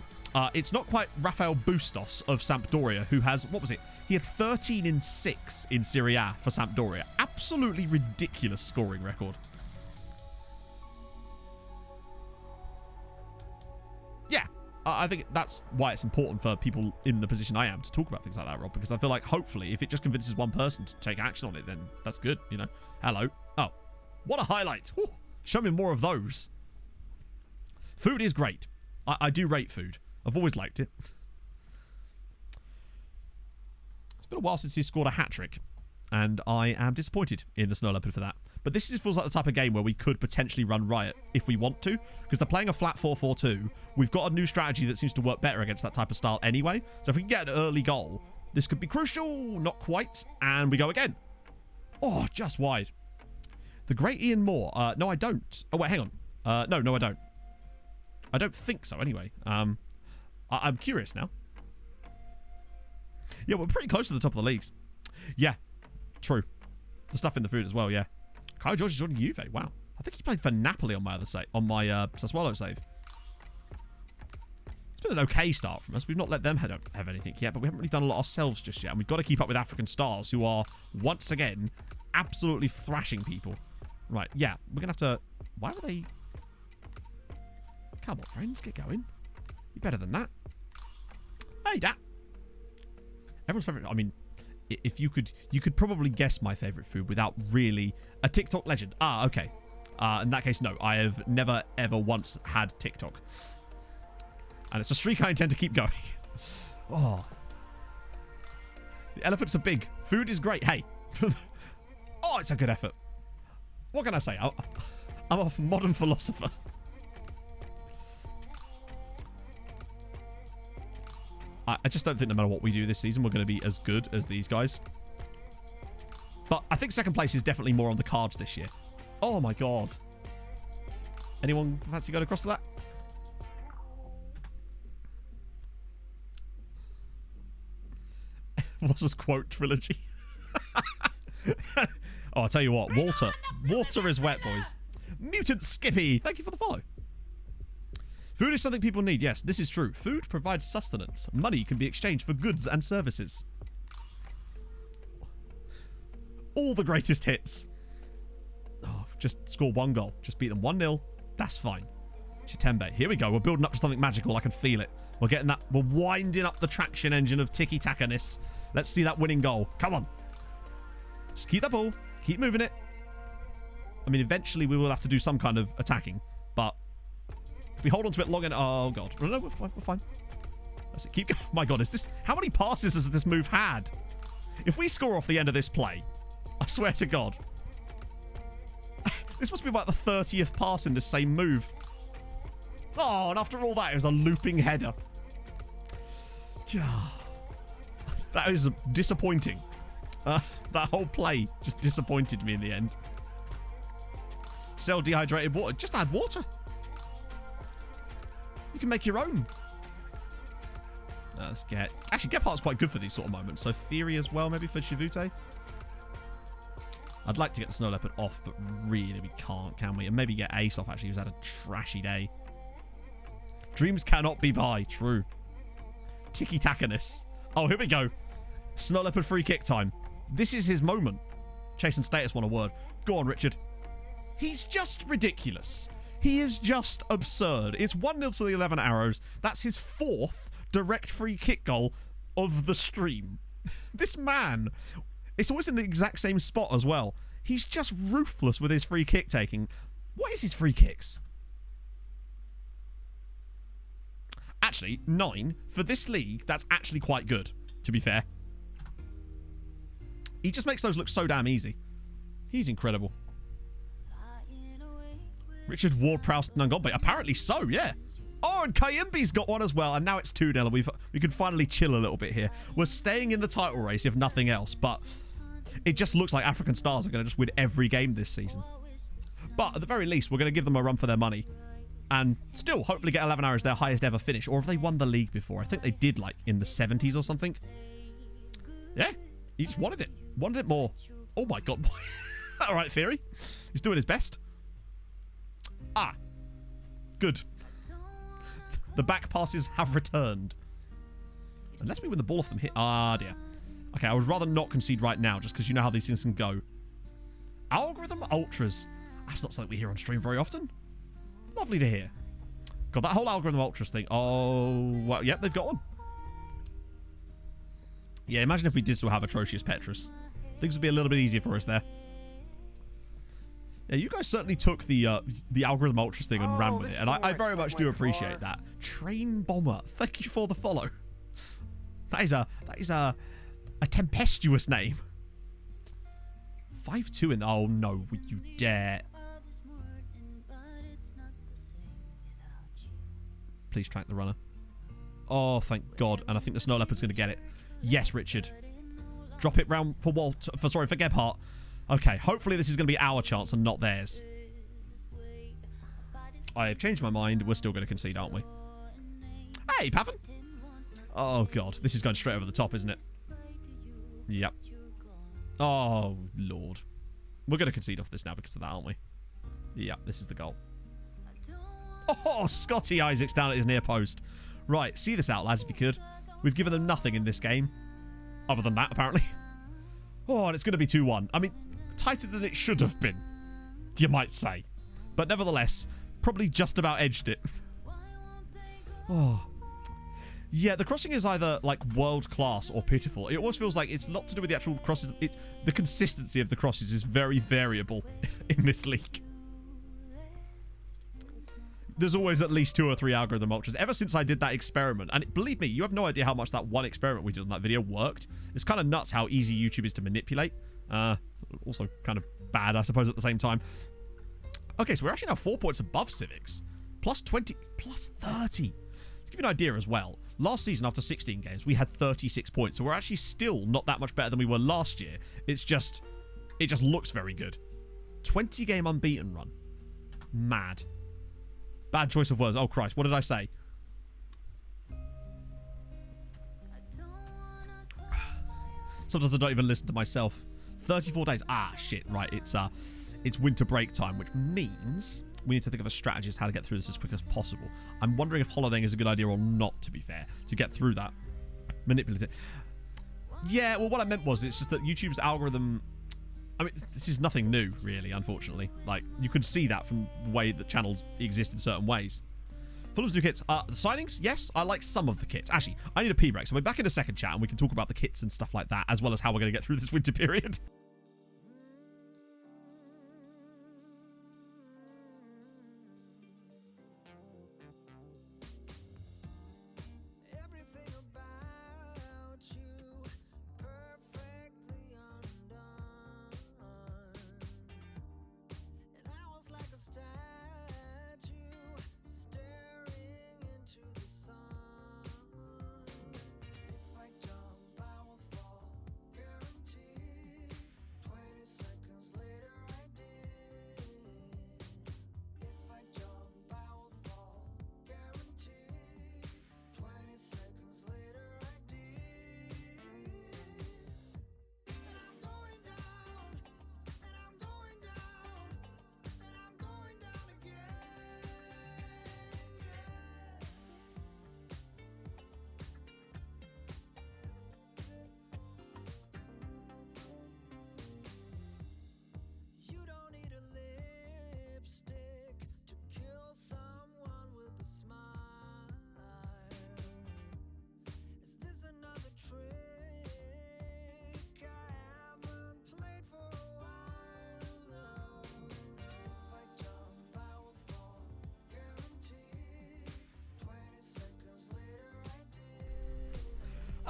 It's not quite Rafael Bustos of Sampdoria, who has... What was it? He had 13-6 in Serie A for Sampdoria. Absolutely ridiculous scoring record. Yeah. I think that's why it's important for people in the position I am to talk about things like that, Rob, because I feel like hopefully if it just convinces one person to take action on it, then that's good, you know. Hello. Oh, what a highlight. Whew. Show me more of those. Food is great. I do rate food. I've always liked it. It's been a while since he scored a hat-trick, and I am disappointed in the Snow Leopard for that. But this feels like the type of game where we could potentially run riot if we want to, because they're playing a flat 4-4-2. We've got a new strategy that seems to work better against that type of style anyway. So if we can get an early goal, this could be crucial. Not quite. And we go again. Oh, just wide. The great Ian Moore. No, I don't. Oh, wait, hang on. No, I don't. I don't think so anyway. I'm curious now. Yeah, we're pretty close to the top of the leagues. Yeah, true. The stuff in the food as well, yeah. Kyle George is joining Juve. Wow. I think he played for Napoli on my other save, on my Sassuolo save. It's been an okay start from us. We've not let them have anything yet, but we haven't really done a lot ourselves just yet. And we've got to keep up with African stars, who are, once again, absolutely thrashing people. Right, yeah. We're going to have to... Why were they... Come on, friends. Get going. You're better than that. Hey, Dad. Everyone's favourite... I mean... If you could probably guess my favourite food without really... A TikTok legend. Ah, okay. In that case, no. I have never, ever once had TikTok. And it's a streak I intend to keep going. Oh. The elephants are big. Food is great. Hey. Oh, it's a good effort. What can I say? I'm a modern philosopher. I just don't think no matter what we do this season, we're going to be as good as these guys. But I think second place is definitely more on the cards this year. Oh my god. Anyone fancy going across to that? What's this quote trilogy? Oh, I'll tell you what. Water is wet, boys. Mutant Skippy, thank you for the follow. Food is something people need. Yes, this is true. Food provides sustenance. Money can be exchanged for goods and services. All the greatest hits. Oh, just score 1 goal. Just beat them 1-0. That's fine. Chitembe. Here we go. We're building up to something magical. I can feel it. We're getting that. We're winding up the traction engine of tiki-taka-ness. Let's see that winning goal. Come on. Just keep that ball. Keep moving it. I mean, eventually we will have to do some kind of attacking, but if we hold on to it long enough... Oh, God. No, we're fine. We're fine. That's it. Keep going. My God, is this... How many passes has this move had? If we score off the end of this play, I swear to God, this must be about the 30th pass in the same move. Oh, and after all that, it was a looping header. That is disappointing. That whole play just disappointed me in the end. Sell dehydrated water. Just add water. You can make your own. Let's get... Actually, Gepard's quite good for these sort of moments. So Fury as well, maybe for Chivute. I'd like to get the Snow Leopard off, but really we can't, can we? And maybe get Ace off, actually, who's had a trashy day. Dreams cannot be buy. True. Tiki-takaness. Oh, here we go. Snow Leopard free kick time. This is his moment. Chase and Status want a word. Go on, Richard. He's just ridiculous. He is just absurd. It's 1-0 to the 11 Arrows. That's his 4th direct free kick goal of the stream. This man, it's always in the exact same spot as well. He's just ruthless with his free kick taking. What is his free kicks? Actually, 9. For this league, that's actually quite good, to be fair. He just makes those look so damn easy. He's incredible. Richard Ward-Prowse Nangombe. Apparently so, yeah. Oh, and Kayimbi's got one as well, and now it's 2-0, and we can finally chill a little bit here. We're staying in the title race, if nothing else, but it just looks like African Stars are going to just win every game this season. But at the very least, we're going to give them a run for their money, and still hopefully get 11 Arrows their highest ever finish, or have they won the league before? I think they did, like, in the 70s or something. Yeah, he just wanted it more. Oh my God. All right, Theory. He's doing his best. Ah, good. The back passes have returned. Unless we win the ball off them here. Ah, dear. Okay, I would rather not concede right now, just because you know how these things can go. Algorithm Ultras. That's not something we hear on stream very often. Lovely to hear. God, that whole Algorithm Ultras thing. Oh, well, yep, they've got one. Yeah, imagine if we did still have Atrocious Petrus. Things would be a little bit easier for us there. Yeah, you guys certainly took the Algorithm Ultras thing and ran with it, and I very much do appreciate that. Train Bomber, thank you for the follow. That is a tempestuous name. 5-2 in... Oh, no, would you dare. Please track the runner. Oh, thank God. And I think the Snow Leopard's going to get it. Yes, Richard. Drop it round for for Gebhardt. Okay, hopefully this is going to be our chance and not theirs. I have changed my mind. We're still going to concede, aren't we? Hey, Pavan. Oh, God. This is going straight over the top, isn't it? Yep. Oh, Lord. We're going to concede off this now because of that, aren't we? Yep, this is the goal. Oh, Scotty Isaacs down at his near post. Right, see this out, lads, if you could. We've given them nothing in this game. Other than that, apparently. Oh, and it's going to be 2-1. I mean, tighter than it should have been, you might say. But nevertheless, probably just about edged it. Oh. Yeah, the crossing is either, like, world-class or pitiful. It always feels like it's not to do with the actual crosses. It's the consistency of the crosses is very variable in this league. There's always at least 2 or 3 Algorithm Ultras. Ever since I did that experiment, and believe me, you have no idea how much that one experiment we did on that video worked. It's kind of nuts how easy YouTube is to manipulate. Also kind of bad, I suppose, at the same time. Okay, so we're actually now 4 points above Civics. Plus 20, plus 30. To give you an idea as well, last season after 16 games, we had 36 points. So we're actually still not that much better than we were last year. It just looks very good. 20-game unbeaten run. Mad. Bad choice of words. Oh, Christ. What did I say? Sometimes I don't even listen to myself. 34 days. Ah, shit. Right. It's winter break time, which means we need to think of a strategy as how to get through this as quick as possible. I'm wondering if holidaying is a good idea or not, to be fair, to get through that. Manipulative. Yeah, well, what I meant was it's just that YouTube's algorithm... I mean, this is nothing new, really, unfortunately. Like, you can see that from the way that channels exist in certain ways. Fulham's new kits. The signings, yes, I like some of the kits. Actually, I need a pee break, so we're back in a second chat, and we can talk about the kits and stuff like that, as well as how we're going to get through this winter period.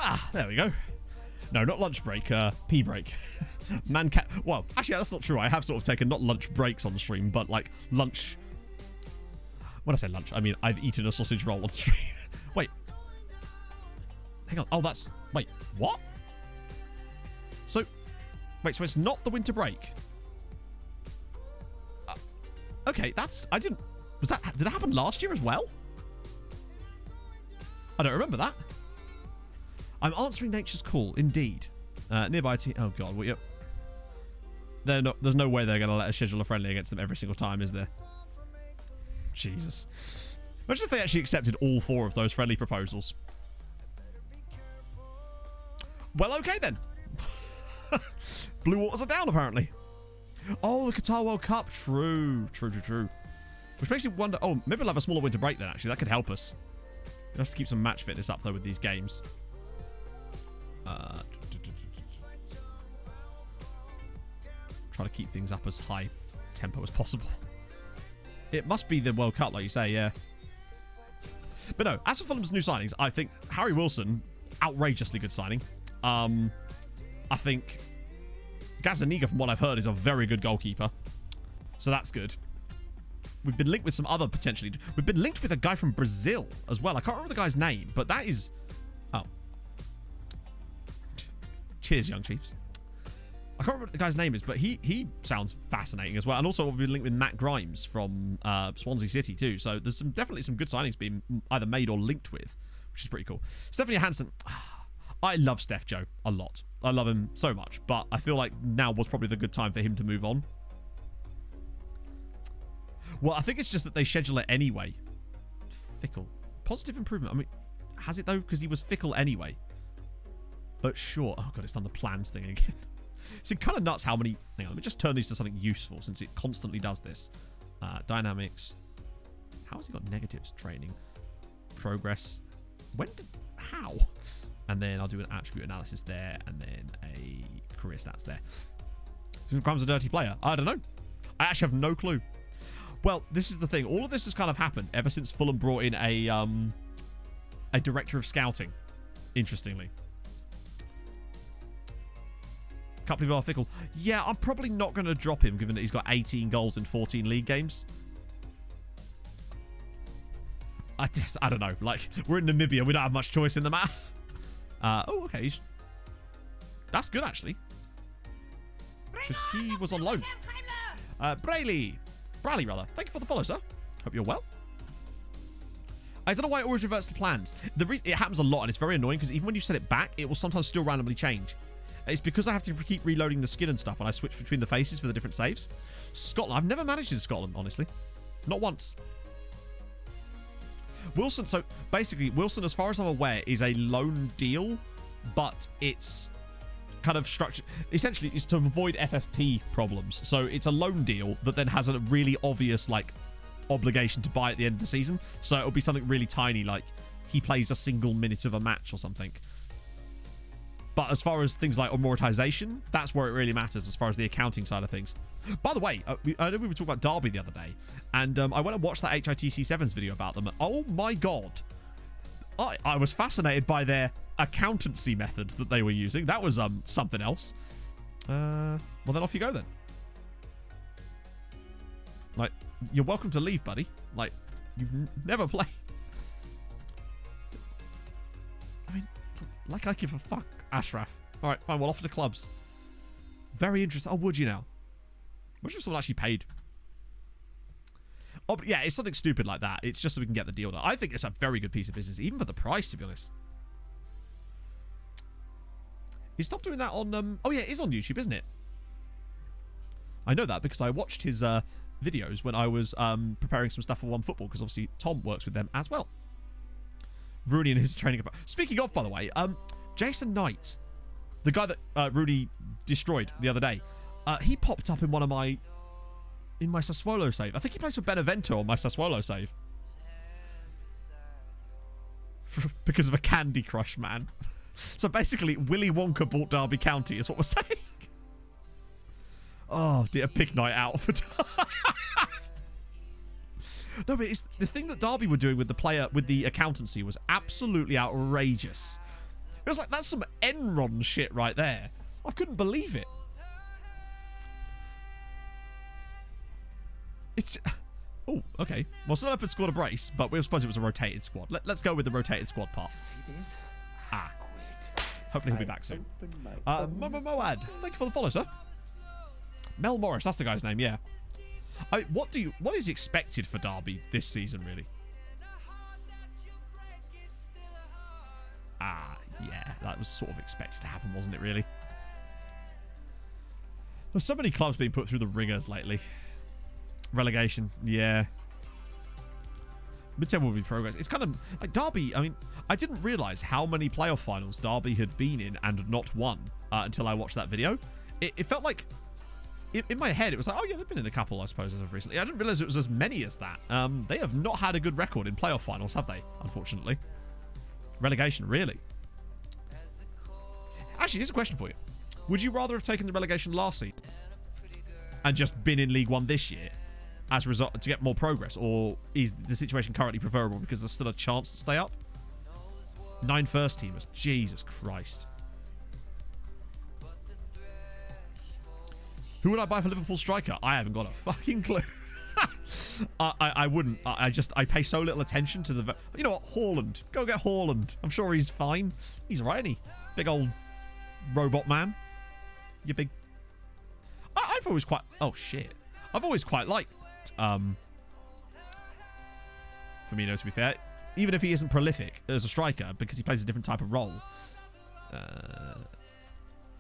Ah, there we go. No, not lunch break, pee break. Man cat. Well, actually, that's not true. I have sort of taken not lunch breaks on the stream, but like lunch. When I say lunch, I mean I've eaten a sausage roll on stream. Wait. Hang on. Oh, that's... Wait, what? So... Wait, so it's not the winter break? Okay, that's... I didn't... Was that... Did that happen last year as well? I don't remember that. I'm answering nature's call, indeed. Nearby team... Oh, God. Well, yep. There's no way they're going to let us schedule a friendly against them every single time, is there? Jesus. Imagine if they actually accepted all 4 of those friendly proposals. Well, okay then. Blue waters are down, apparently. Oh, the Qatar World Cup. True. Which makes you wonder... Oh, maybe we'll have a smaller winter break then, actually. That could help us. We'll have to keep some match fitness up, though, with these games. Try to keep things up as high tempo as possible. It must be the World Cup, like you say, yeah. But no, as for Fulham's new signings, I think Harry Wilson, outrageously good signing. I think Gazaniga, from what I've heard, is a very good goalkeeper. So that's good. We've been linked with some other potentially... We've been linked with a guy from Brazil as well. I can't remember the guy's name, but that is... Oh. Cheers, young Chiefs. I can't remember what the guy's name is, but he sounds fascinating as well. And also we've been linked with Matt Grimes from Swansea City too. So there's definitely some good signings being either made or linked with, which is pretty cool. Stephanie Hansen... I love Steph Joe a lot. I love him so much, but I feel like now was probably the good time for him to move on. Well, I think it's just that they schedule it anyway. Fickle. Positive improvement. I mean, has it though? Because he was fickle anyway. But sure. Oh god, it's done the plans thing again. It's kind of nuts how many... Hang on, let me just turn these to something useful since it constantly does this. Dynamics. How has he got negatives? Training. Progress. When did... How? And then I'll do an attribute analysis there, and then a career stats there. Grimes a dirty player? I don't know. I actually have no clue. Well, this is the thing. All of this has kind of happened ever since Fulham brought in a director of scouting, interestingly. Can't believe I'm fickle. Yeah, I'm probably not going to drop him, given that he's got 18 goals in 14 league games. I don't know. Like, we're in Namibia. We don't have much choice in the matter. Oh, okay. That's good, actually. Because he was on loan. Bradley, rather. Thank you for the follow, sir. Hope you're well. I don't know why it always reverts to plans. It happens a lot, and it's very annoying, because even when you set it back, it will sometimes still randomly change. It's because I have to keep reloading the skin and stuff when I switch between the faces for the different saves. Scotland. I've never managed in Scotland, honestly. Not once. Wilson, so basically, Wilson, as far as I'm aware, is a loan deal, but it's kind of structured. Essentially, it's to avoid FFP problems. So it's a loan deal that then has a really obvious, like, obligation to buy at the end of the season. So it'll be something really tiny, like he plays a single minute of a match or something. But as far as things like amortization, that's where it really matters as far as the accounting side of things. By the way, I know we were talking about Derby the other day, and I went and watched that HITC7's video about them. Oh my god. I was fascinated by their accountancy method that they were using. That was something else. Well, then off you go then. Like, you're welcome to leave, buddy. Like, you've never played. I mean, like I give a fuck, Ashraf. All right, fine. We'll offer to clubs. Very interesting. Oh, would you now? What if someone actually paid? Oh, but yeah, it's something stupid like that. It's just so we can get the deal done. I think it's a very good piece of business, even for the price, to be honest. He stopped doing that on... Oh, yeah, it is on YouTube, isn't it? I know that because I watched his videos when I was preparing some stuff for One Football, because obviously Tom works with them as well. Rooney and his training... Speaking of, by the way, Jason Knight, the guy that Rooney destroyed the other day, he popped up in one of my... in my Sassuolo save. I think he plays for Benevento on my Sassuolo save. Because of a Candy Crush, man. So basically, Willy Wonka bought Derby County is what we're saying. Oh, dear, big night out for No, but it's the thing that Derby were doing with the player, with the accountancy was absolutely outrageous. It was like, that's some Enron shit right there. I couldn't believe it. It's... Oh, okay. Well, Snow Leopard scored a brace, but we suppose it was a rotated squad. Let's go with the rotated squad part. See this? Ah. Hopefully he'll be back soon. Moad, thank you for the follow, sir. Mel Morris, that's the guy's name, yeah. I mean, what is expected for Derby this season, really? Ah, yeah, that was sort of expected to happen, wasn't it, really? There's so many clubs being put through the ringers lately. Relegation, yeah. Mid-table will be progress. It's kind of like Derby. I mean, I didn't realise how many playoff finals Derby had been in and not won until I watched that video. It felt like, in my head, it was like, oh yeah, they've been in a couple, I suppose, as of recently. I didn't realise it was as many as that. They have not had a good record in playoff finals, have they? Unfortunately. Relegation, really? Actually, here's a question for you. Would you rather have taken the relegation last season and just been in League One this year as a result to get more progress, or is the situation currently preferable because there's still a chance to stay up? 9 first teamers, Jesus Christ. Who would I buy for Liverpool striker? I haven't got a fucking clue. I wouldn't. I pay so little attention to the... You know what? Haaland. Go get Haaland. I'm sure he's fine. He's alright, isn't he? Big old robot man. You big... I've always quite... Oh, shit. I've always quite liked... Firmino, to be fair. Even if he isn't prolific as a striker, because he plays a different type of role.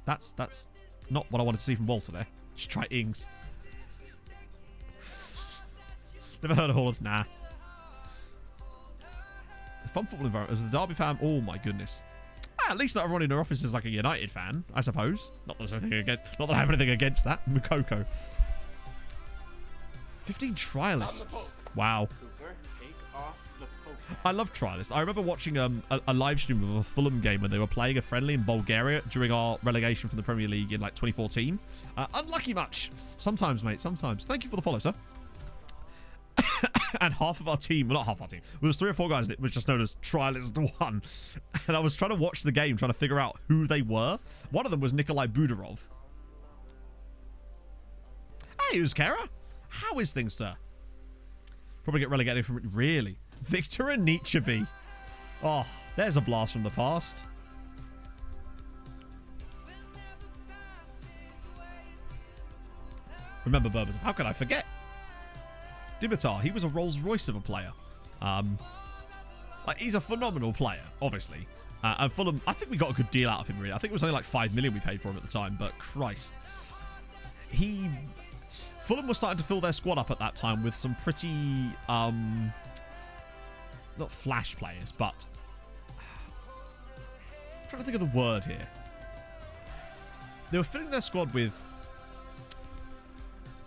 That's not what I wanted to see from Walter there. Just try Ings. Never heard of Haaland? Nah. Fun football environment. As the Derby fan, oh my goodness. At least not everyone in their office is like a United fan, I suppose. Not that I have anything against that. Mukoko. 15 trialists. Wow. I love trialists. I remember watching a live stream of a Fulham game when they were playing a friendly in Bulgaria during our relegation from the Premier League in like 2014. Unlucky much. Sometimes, mate. Sometimes. Thank you for the follow, sir. And half of our team, well, not half our team, there was 3 or 4 guys and it was just known as Trialist 1. And I was trying to watch the game, trying to figure out who they were. One of them was Nikolai Budarov. Hey, Uzkera. How is things, sir? Probably get relegated from... Really? Victor and Nietzsche. Oh, there's a blast from the past. Remember Berbatov. How could I forget? Dimitar, he was a Rolls Royce of a player. Like, he's a phenomenal player, obviously. And Fulham, I think we got a good deal out of him, really. I think it was only like 5 million we paid for him at the time, but Christ. Fulham was starting to fill their squad up at that time with some pretty, not flash players, but I'm trying to think of the word here. They were filling their squad with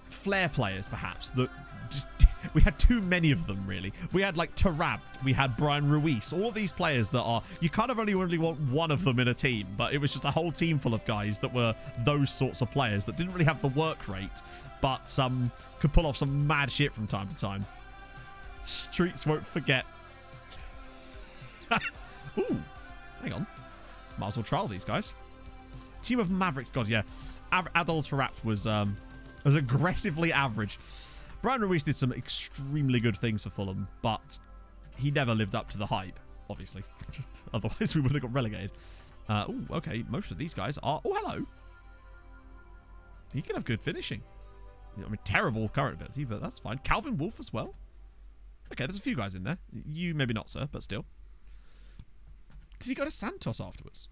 flair players, perhaps, that just... We had too many of them, really. We had, like, Tarabt. We had Brian Ruiz. All of these players that are... You kind of only really want one of them in a team, but it was just a whole team full of guys that were those sorts of players that didn't really have the work rate, but could pull off some mad shit from time to time. Streets won't forget. Ooh. Hang on. Might as well trial these guys. Team of Mavericks. God, yeah. Adol Tarabt was aggressively average. Brian Ruiz did some extremely good things for Fulham, but he never lived up to the hype, obviously. Otherwise, we would have got relegated. Oh, okay. Most of these guys are... Oh, hello. He can have good finishing. I mean, terrible current ability, but that's fine. Calvin Wolf as well. Okay, there's a few guys in there. You maybe not, sir, but still. Did he go to Santos afterwards?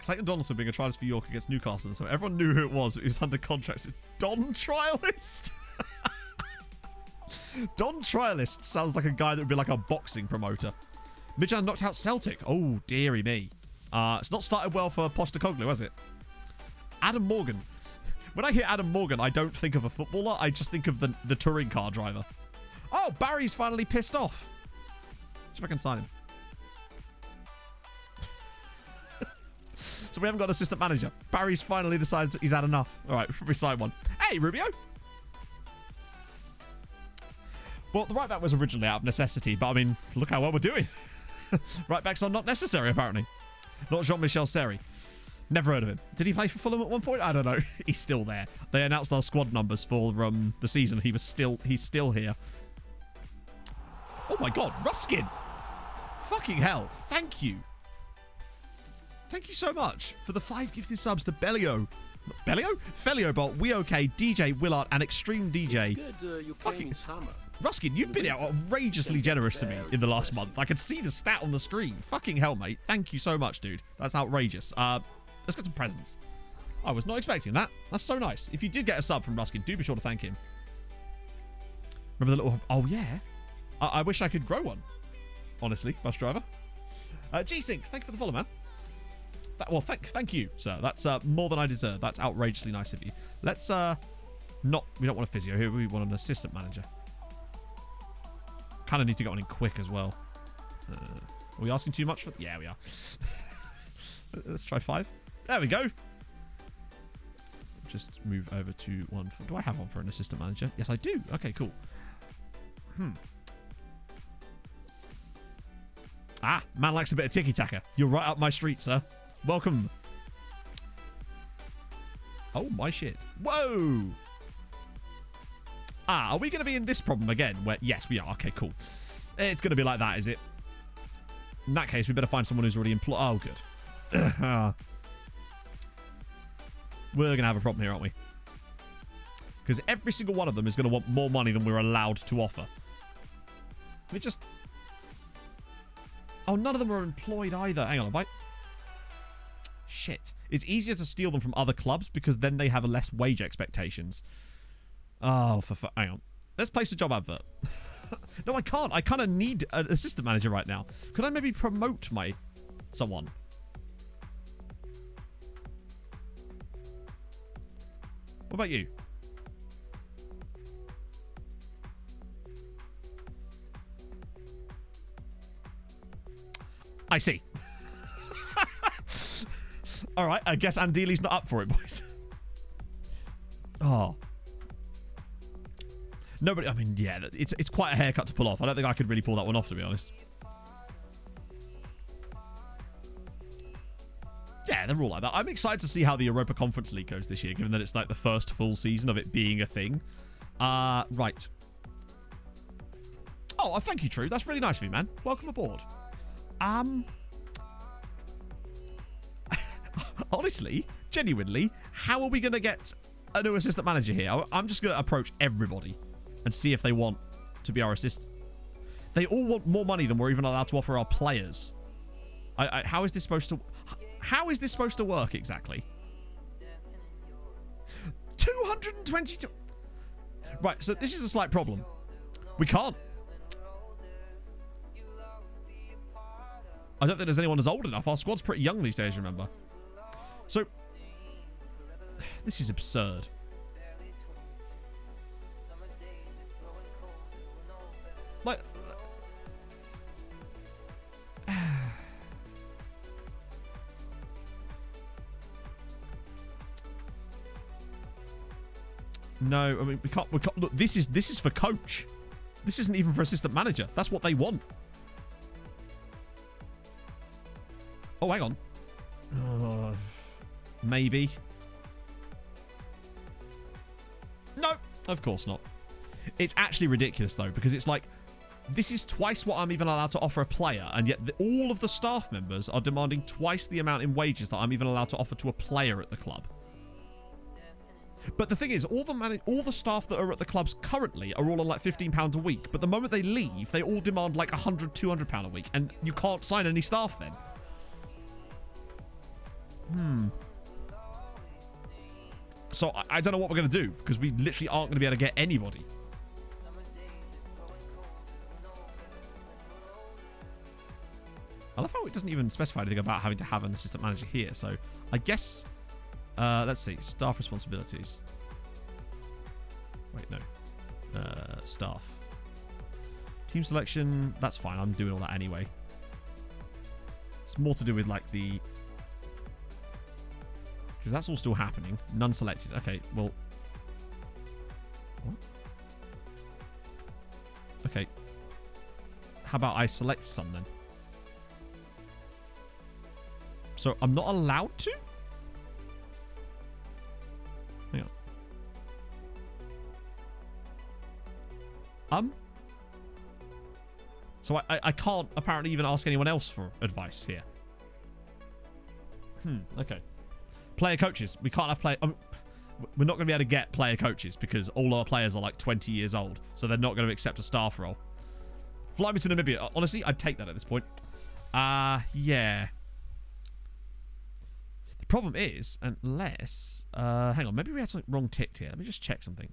Clayton Donaldson being a trialist for York against Newcastle, and so everyone knew who it was. It was under contract. Don Trialist? Don Trialist sounds like a guy that would be like a boxing promoter. Midtjylland knocked out Celtic. Oh, dearie me. It's not started well for Postecoglou, has it? Adam Morgan. When I hear Adam Morgan, I don't think of a footballer. I just think of the touring car driver. Oh, Barry's finally pissed off. Let's see if I can sign him. So we haven't got an assistant manager. Barry's finally decided he's had enough. All right, we'll probably sign one. Hey, Rubio. Well, the right back was originally out of necessity, but I mean, look how well we're doing. Right backs are not necessary, apparently. Not Jean-Michel Seri. Never heard of him. Did he play for Fulham at one point? I don't know. He's still there. They announced our squad numbers for the season. He's still here. Oh my god, Ruskin! Fucking hell. Thank you. Thank you so much for the 5 gifted subs to Bellio. Bellio? Felio Bolt, We OK, DJ Willard, and Extreme DJ. Fucking Ruskin, you've been outrageously generous to me in the last month. I could see the stat on the screen. Fucking hell, mate. Thank you so much, dude. That's outrageous. Let's get some presents. I was not expecting that. That's so nice. If you did get a sub from Ruskin, do be sure to thank him. Remember the little... Oh, yeah. I wish I could grow one. Honestly, bus driver. G-Sync, thank you for the follow, man. Well, thank you, sir. That's more than I deserve. That's outrageously nice of you. Let's we don't want a physio here. We want an assistant manager. Kind of need to get one in quick as well. Are we asking too much for? Yeah, we are. Let's try 5. There we go. Just move over to one. Do I have one for an assistant manager? Yes, I do. Okay, cool. Ah, man likes a bit of tiki-taka. You're right up my street, sir. Welcome. Oh, my shit. Whoa. Ah, are we going to be in this problem again? Where, yes, we are. Okay, cool. It's going to be like that, is it? In that case, we better find someone who's already employed. Oh, good. We're going to have a problem here, aren't we? Because every single one of them is going to want more money than we're allowed to offer. We just... Oh, none of them are employed either. Hang on, have I... Shit. It's easier to steal them from other clubs because then they have a less wage expectations. Oh, hang on. Let's place a job advert. No, I can't. I kind of need an assistant manager right now. Could I maybe promote someone? What about you? I see. All right, I guess Andeli's not up for it, boys. Oh. Nobody, I mean, yeah, it's quite a haircut to pull off. I don't think I could really pull that one off, to be honest. Yeah, they're all like that. I'm excited to see how the Europa Conference League goes this year, given that it's like the first full season of it being a thing. Right. Oh, thank you, True. That's really nice of you, man. Welcome aboard. Honestly, genuinely, how are we going to get a new assistant manager here? I'm just going to approach everybody and see if they want to be our assistant. They all want more money than we're even allowed to offer our players. How is this supposed to... How is this supposed to work exactly? 222... Right, so this is a slight problem. We can't. I don't think there's anyone as old enough. Our squad's pretty young these days, remember? So, this is absurd. Like... No, I mean, we can't... Look, this is for coach. This isn't even for assistant manager. That's what they want. Oh, hang on. Maybe. No, of course not. It's actually ridiculous, though, because it's like, this is twice what I'm even allowed to offer a player, and yet all of the staff members are demanding twice the amount in wages that I'm even allowed to offer to a player at the club. But the thing is, all the staff that are at the clubs currently are all on like £15 a week, but the moment they leave, they all demand like £100, £200 a week, and you can't sign any staff then. So I don't know what we're going to do, because we literally aren't going to be able to get anybody. I love how it doesn't even specify anything about having to have an assistant manager here. So I guess, let's see, staff responsibilities. Wait, no. Staff. Team selection, that's fine. I'm doing all that anyway. It's more to do with like the... Because that's all still happening. None selected. Okay, well... What? Okay. How about I select some then? So I'm not allowed to? Hang on. So I can't apparently even ask anyone else for advice here. Okay. Player coaches. We can't have player... we're not going to be able to get player coaches because all our players are like 20 years old. So they're not going to accept a staff role. Fly me to Namibia. Honestly, I'd take that at this point. Yeah. The problem is, unless... hang on, maybe we had something wrong ticked here. Let me just check something.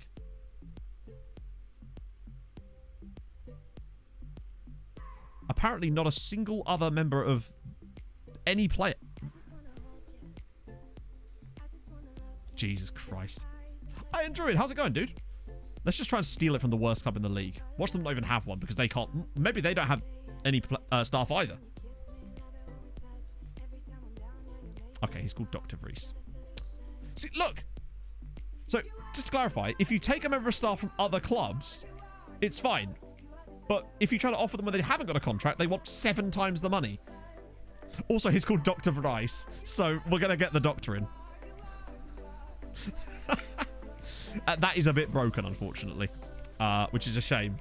Apparently not a single other member of any player... Jesus Christ. Hi, Druid. How's it going, dude? Let's just try and steal it from the worst club in the league. Watch them not even have one because they can't... Maybe they don't have any staff either. Okay, he's called Dr. Vries. See, look. So, just to clarify, if you take a member of staff from other clubs, it's fine. But if you try to offer them when they haven't got a contract, they want 7 times the money. Also, he's called Dr. Vries, so we're going to get the doctor in. That is a bit broken, unfortunately, which is a shame.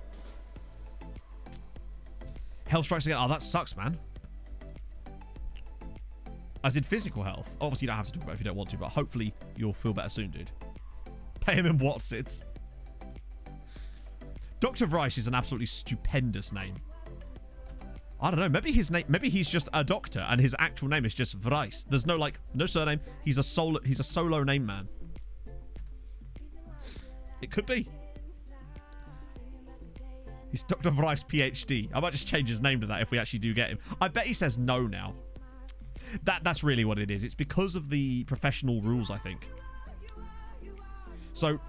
Health strikes again. Oh, that sucks, man. As in physical health. Obviously, you don't have to talk about it if you don't want to, but hopefully you'll feel better soon, dude. Pay him in Watsits. Dr. Vries is an absolutely stupendous name. I don't know. Maybe his name. Maybe he's just a doctor, and his actual name is just Vries. There's no no surname. He's a solo name man. It could be. He's Dr. Vries PhD. I might just change his name to that if we actually do get him. I bet he says no now. That's really what it is. It's because of the professional rules, I think. So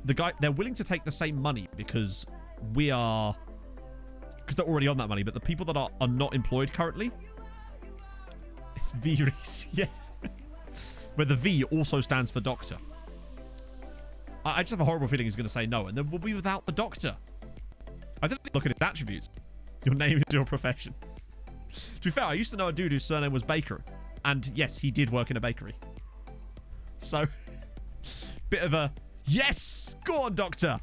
they're willing to take the same money because they're already on that money, but the people that are not employed currently, it's Vries, yeah. Where the V also stands for doctor. I just have a horrible feeling he's going to say no, and then we'll be without the doctor. I didn't look at his attributes. Your name is your profession. To be fair, I used to know a dude whose surname was Baker, and yes, he did work in a bakery. So, bit of a yes! Go on, doctor!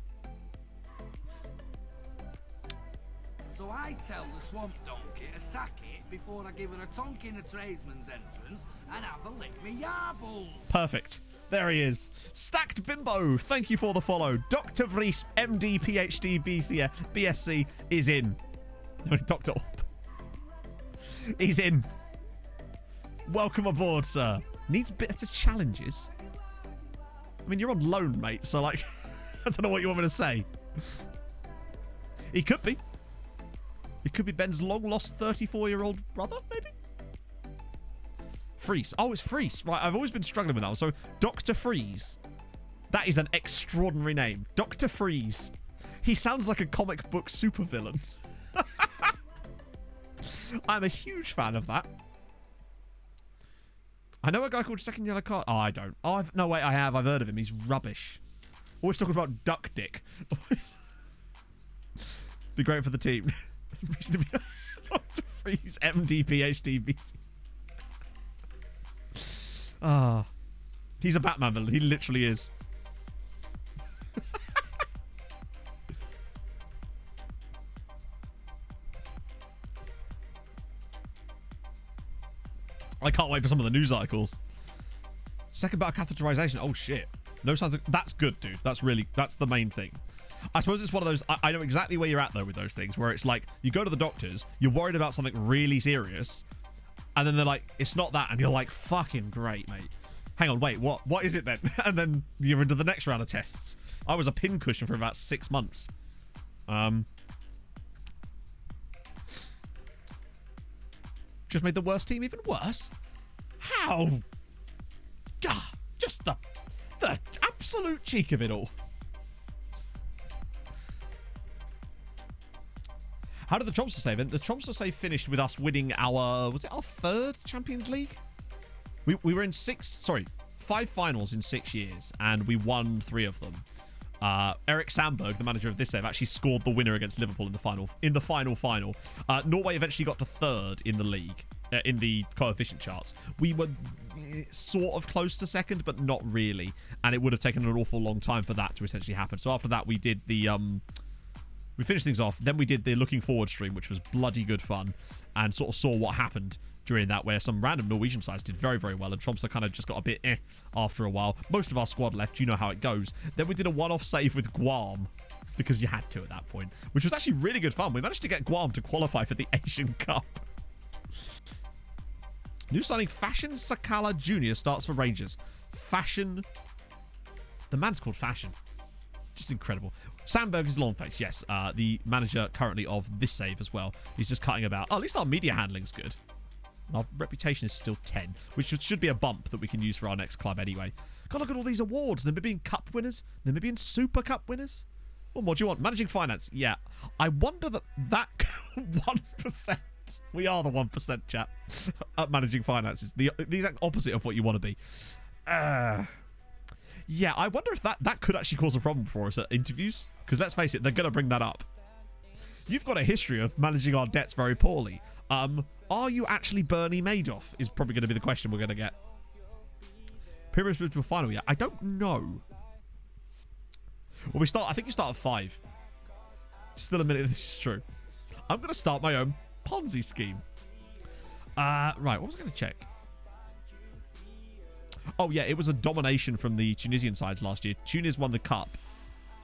So I tell the swamp donkey to sack it before I give her a tonk in a tradesman's entrance and have a lick me yarbles. Perfect. There he is. Stacked Bimbo, thank you for the follow. Dr. Vries, MD, PhD, BSc is in. Dr. Orp. He's in. Welcome aboard, sir. Needs better challenges. I mean, you're on loan, mate, so like, I don't know what you want me to say. He could be. It could be Ben's long-lost 34-year-old brother, maybe? Freeze. Oh, it's Freeze. Right, I've always been struggling with that one. So, Dr. Freeze. That is an extraordinary name. Dr. Freeze. He sounds like a comic book supervillain. I'm a huge fan of that. I know a guy called SecondYellowCard. Oh, I don't. Oh, no, wait, I have. I've heard of him. He's rubbish. Always talking about duck dick. Be great for the team. Dr. Freeze, MD, PhD, BC. Ah, he's a Batman villain. He literally is. I can't wait for some of the news articles. Second bout of catheterization. Oh shit. No signs of... That's good, dude. That's the main thing. I suppose it's one of those... I know exactly where you're at, though, with those things, where it's like, you go to the doctors, you're worried about something really serious, and then they're like, it's not that, and you're like, fucking great, mate. Hang on, wait, what is it then? And then you're into the next round of tests. I was a pincushion for about 6 months. Just made the worst team even worse? How? God, just the absolute cheek of it all. How did the Tromsø save? The Tromsø save finished with us winning our... Was it our 3rd Champions League? We were in 5 finals in 6 years, and we won 3 of them. Eric Sandberg, the manager of this save, actually scored the winner against Liverpool in the final. Norway eventually got to third in the league, in the coefficient charts. We were sort of close to second, but not really. And it would have taken an awful long time for that to essentially happen. So after that, we did the... we finished things off. Then we did the looking forward stream, which was bloody good fun, and sort of saw what happened during that, where some random Norwegian sides did very, very well, and Tromsø kind of just got a bit after a while. Most of our squad left. You know how it goes. Then we did a one-off save with Guam, because you had to at that point, which was actually really good fun. We managed to get Guam to qualify for the Asian Cup. New signing Fashion Sakala Jr. starts for Rangers. Fashion... The man's called Fashion. Just incredible. Sandberg is Longface, yes. The manager currently of this save as well. He's just cutting about. Oh, at least our media handling's good. And our reputation is still 10, which should be a bump that we can use for our next club anyway. God, look at all these awards. Namibian Cup winners. Namibian Super Cup winners. What more do you want? Managing finance. Yeah. I wonder that 1%. We are the 1%, chap. At managing finances. The exact opposite of what you want to be. Yeah, I wonder if that could actually cause a problem for us at interviews. Because let's face it, they're going to bring that up. You've got a history of managing our debts very poorly. Are you actually Bernie Madoff? Is probably going to be the question we're going to get. Pyramid to a final, yeah. I don't know. Well, I think you start at 5. Still a minute, this is true. I'm going to start my own Ponzi scheme. Right, what was I going to check? Oh, yeah, it was a domination from the Tunisian sides last year. Tunis won the Cup,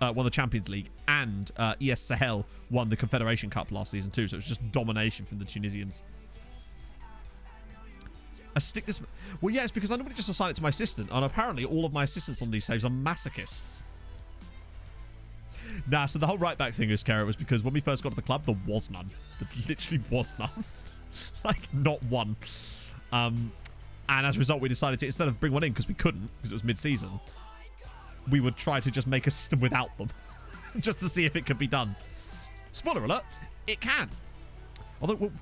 won the Champions League, and ES Sahel won the Confederation Cup last season too, so it was just domination from the Tunisians. Well, yeah, it's because I normally just assign it to my assistant, and apparently all of my assistants on these saves are masochists. Nah, so the whole right-back thing is, Kara, was because when we first got to the club, there was none. There literally was none. Like, not one. And as a result, we decided to, instead of bring one in, because we couldn't, because it was mid-season, we would try to just make a system without them. Just to see if it could be done. Spoiler alert, it can. Although,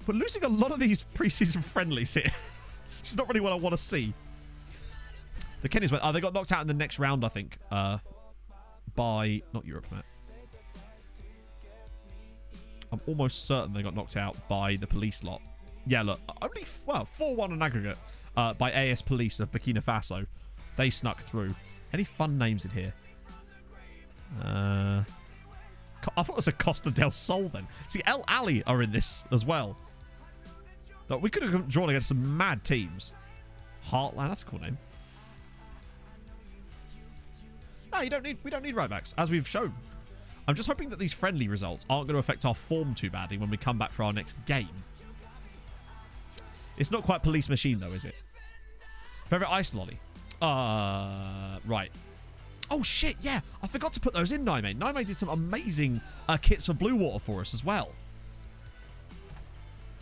we're losing a lot of these pre-season friendlies here. Which is not really what I want to see. The Kenyans went, they got knocked out in the next round, I think. By, not Europe, Matt. I'm almost certain they got knocked out by the police lot. Yeah, look, only, 4-1 on aggregate by AS Police of Burkina Faso. They snuck through. Any fun names in here? I thought it was a Costa del Sol then. See, El Ali are in this as well. Look, we could have drawn against some mad teams. Heartland, that's a cool name. No, we don't need right backs, as we've shown. I'm just hoping that these friendly results aren't going to affect our form too badly when we come back for our next game. It's not quite police machine, though, is it? Favorite ice lolly? Right. Oh, shit, yeah. I forgot to put those in, Naime. Naime did some amazing kits for Blue Water for us as well.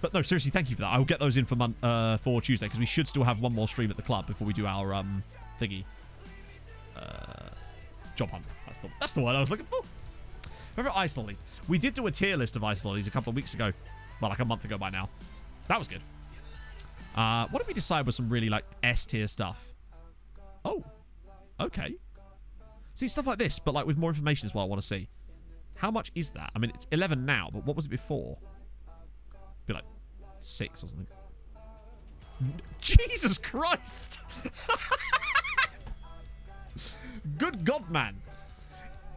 But no, seriously, thank you for that. I'll get those in for Tuesday, because we should still have one more stream at the club before we do our thingy. Job hunt. That's the word I was looking for. Favorite ice lolly? We did do a tier list of ice lollies a couple of weeks ago. Well, like a month ago by now. That was good. What did we decide was some really, like, S-tier stuff? Oh. Okay. See, stuff like this, but, like, with more information is what I want to see. How much is that? I mean, it's 11 now, but what was it before? Be like 6 or something. Jesus Christ! Good God, man.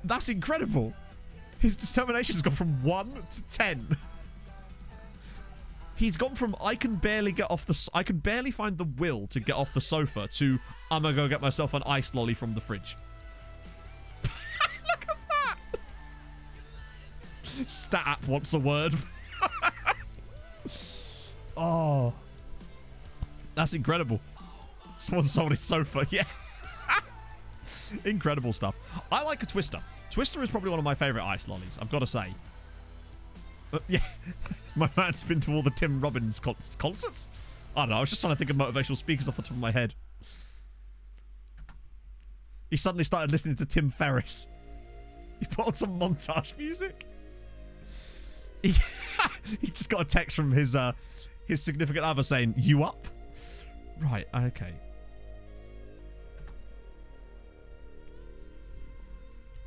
That's incredible. His determination's gone from 1 to 10. He's gone from I can barely find the will to get off the sofa to I'm gonna go get myself an ice lolly from the fridge. Look at that. Stat app wants a word. Oh, that's incredible. Someone sold his sofa. Yeah. Incredible stuff. I like a Twister. Twister is probably one of my favorite ice lollies, I've got to say. Yeah, my man's been to all the Tim Robbins concerts. I don't know, I was just trying to think of motivational speakers off the top of my head. He suddenly started listening to Tim Ferriss. He put on some montage music. He just got a text from his significant other saying, "You up?" Right, okay.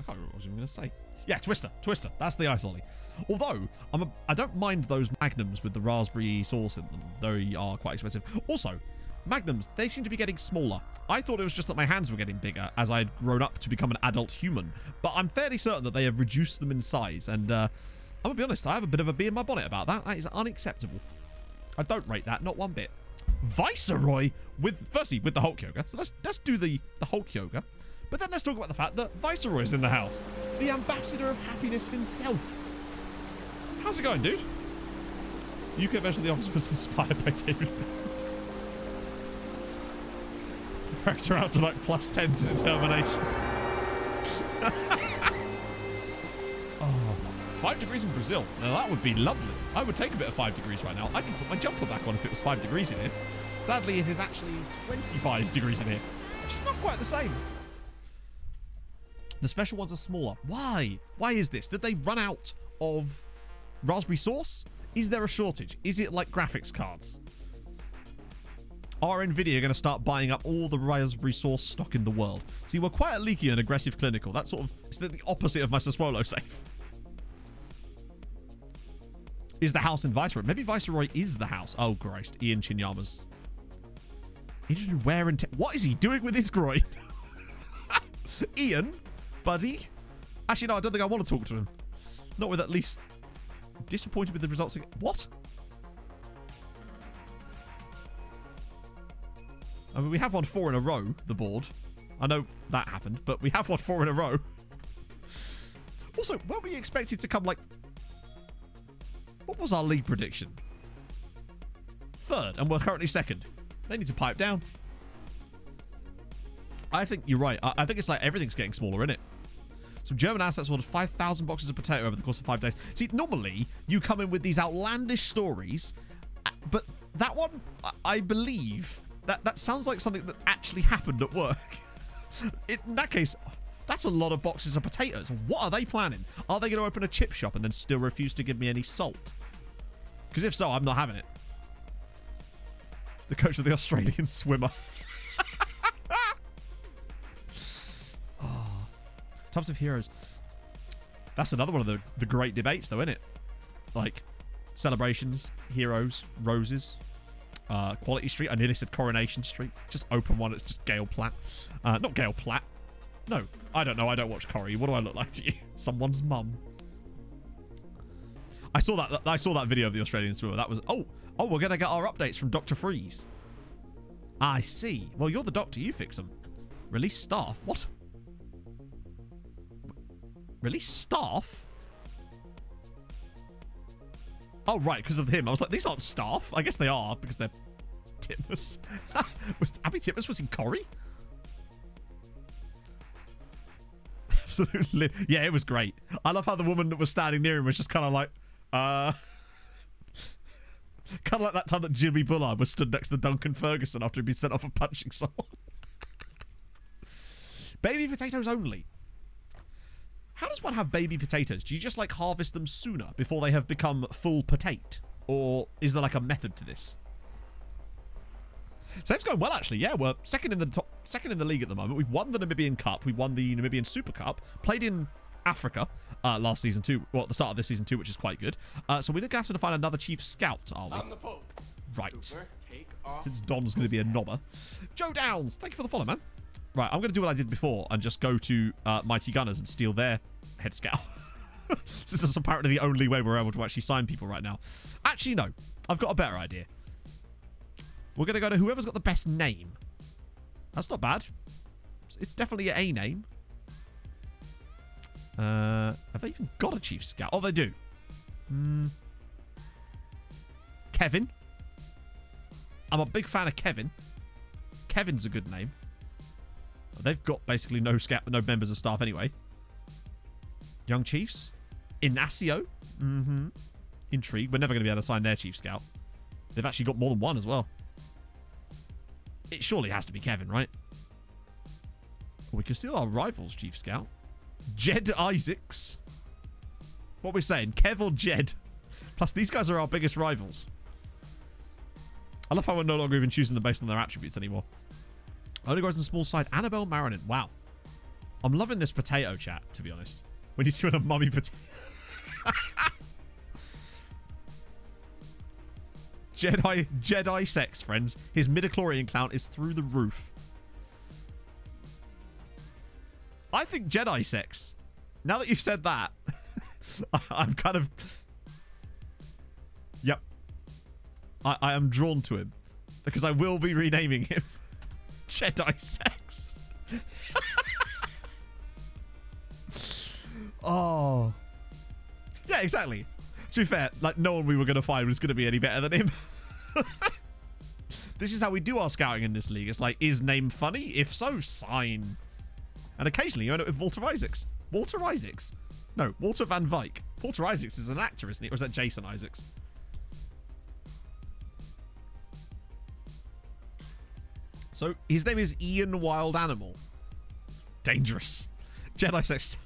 can't remember what I was even going to say. Yeah, Twister. Twister. That's the ice lolly. Although, I don't mind those magnums with the raspberry sauce in them. They are quite expensive. Also, magnums, they seem to be getting smaller. I thought it was just that my hands were getting bigger as I had grown up to become an adult human. But I'm fairly certain that they have reduced them in size. And I'm going to be honest, I have a bit of a bee in my bonnet about that. That is unacceptable. I don't rate that, not one bit. Viceroy, firstly, with the Hulk Yoga. So let's do the Hulk Yoga. But then let's talk about the fact that Viceroy's in the house. The ambassador of happiness himself. How's it going, dude? UK version of The Office was inspired by David Bennett. Character out to like +10 to determination. Oh, 5 degrees in Brazil. Now that would be lovely. I would take a bit of 5 degrees right now. I can put my jumper back on if it was 5 degrees in here. Sadly, it is actually 25 degrees in here, which is not quite the same. The special ones are smaller. Why? Why is this? Did they run out of raspberry sauce? Is there a shortage? Is it like graphics cards? Are Nvidia going to start buying up all the raspberry sauce stock in the world? See, we're quite a leaky and aggressive clinical. That's sort of, it's the opposite of my Sassuolo safe. Is the house in Viceroy? Maybe Viceroy is the house. Oh, Christ. Ian Chinyama's. Interesting wear and tear. What is he doing with his groin? Ian? Buddy? Actually, no, I don't think I want to talk to him. Not with at least disappointed with the results. What? I mean, we have won 4 in a row, the board. I know that happened, but we have won 4 in a row. Also, weren't we expected to come like... What was our league prediction? 3rd, and we're currently 2nd. They need to pipe down. I think you're right. I think it's like everything's getting smaller, innit? Some German assets ordered 5,000 boxes of potato over the course of 5 days. See, normally you come in with these outlandish stories, but that one, I believe, that sounds like something that actually happened at work. In that case, that's a lot of boxes of potatoes. What are they planning? Are they going to open a chip shop and then still refuse to give me any salt? Because if so, I'm not having it. The coach of the Australian swimmer. Oh. Types of heroes. That's another one of the great debates, though, isn't it? Like, celebrations, heroes, roses, Quality Street. I nearly said Coronation Street. Just open one. It's just Gail Platt. Not Gail Platt. No, I don't know. I don't watch Corrie. What do I look like to you? Someone's mum. I saw that video of the Australian swimmer. That was... Oh, we're going to get our updates from Dr. Freeze. I see. Well, you're the doctor. You fix them. Release staff. What? Release staff? Oh, right, because of him. I was like, these aren't staff. I guess they are, because they're Titmus. Was Abby Titmus was in Corrie? Absolutely. Yeah, it was great. I love how the woman that was standing near him was just kind of like, kind of like that time that Jimmy Bullard was stood next to Duncan Ferguson after he'd been sent off for punching someone. Baby potatoes only. How does one have baby potatoes? Do you just like harvest them sooner before they have become full potate? Or is there like a method to this? Safe's going well, actually. Yeah, we're second in the league at the moment. We've won the Namibian Cup. We won the Namibian Super Cup. Played in Africa last season too. Well, at the start of this season too, which is quite good. So we're going to have to find another chief scout, are we? I'm the Pope. Right. Cooper, take off. Since Don's going to be a knobber. Joe Downs, thank you for the follow, man. Right, I'm going to do what I did before and just go to Mighty Gunners and steal their head scout. Since that's apparently the only way we're able to actually sign people right now. Actually, no. I've got a better idea. We're going to go to whoever's got the best name. That's not bad. It's definitely a name. Have they even got a chief scout? Oh, they do. Kevin. I'm a big fan of Kevin. Kevin's a good name. They've got basically no members of staff anyway. Young Chiefs. Inacio. Intrigue. We're never going to be able to sign their chief scout. They've actually got more than one as well. It surely has to be Kevin, right? We can steal our rival's chief scout. Jed Isaacs. What are we saying? Kev or Jed? Plus, these guys are our biggest rivals. I love how we're no longer even choosing them based on their attributes anymore. Only grows on the small side. Annabelle Marinin. Wow. I'm loving this potato chat, to be honest. When he's doing a mummy potato. Jedi sex, friends. His midichlorian count is through the roof. I think Jedi sex. Now that you've said that, I'm kind of... Yep. I am drawn to him. Because I will be renaming him Jedi sex. Oh. Yeah, exactly. To be fair, like, no one we were going to find was going to be any better than him. This is how we do our scouting in this league. It's like, is name funny? If so, sign. And occasionally you end up with Walter Isaacs. Walter Isaacs? No, Walter Van Vyck. Walter Isaacs is an actor, isn't he? Or is that Jason Isaacs? So, his name is Ian Wild Animal. Dangerous. Jedi sex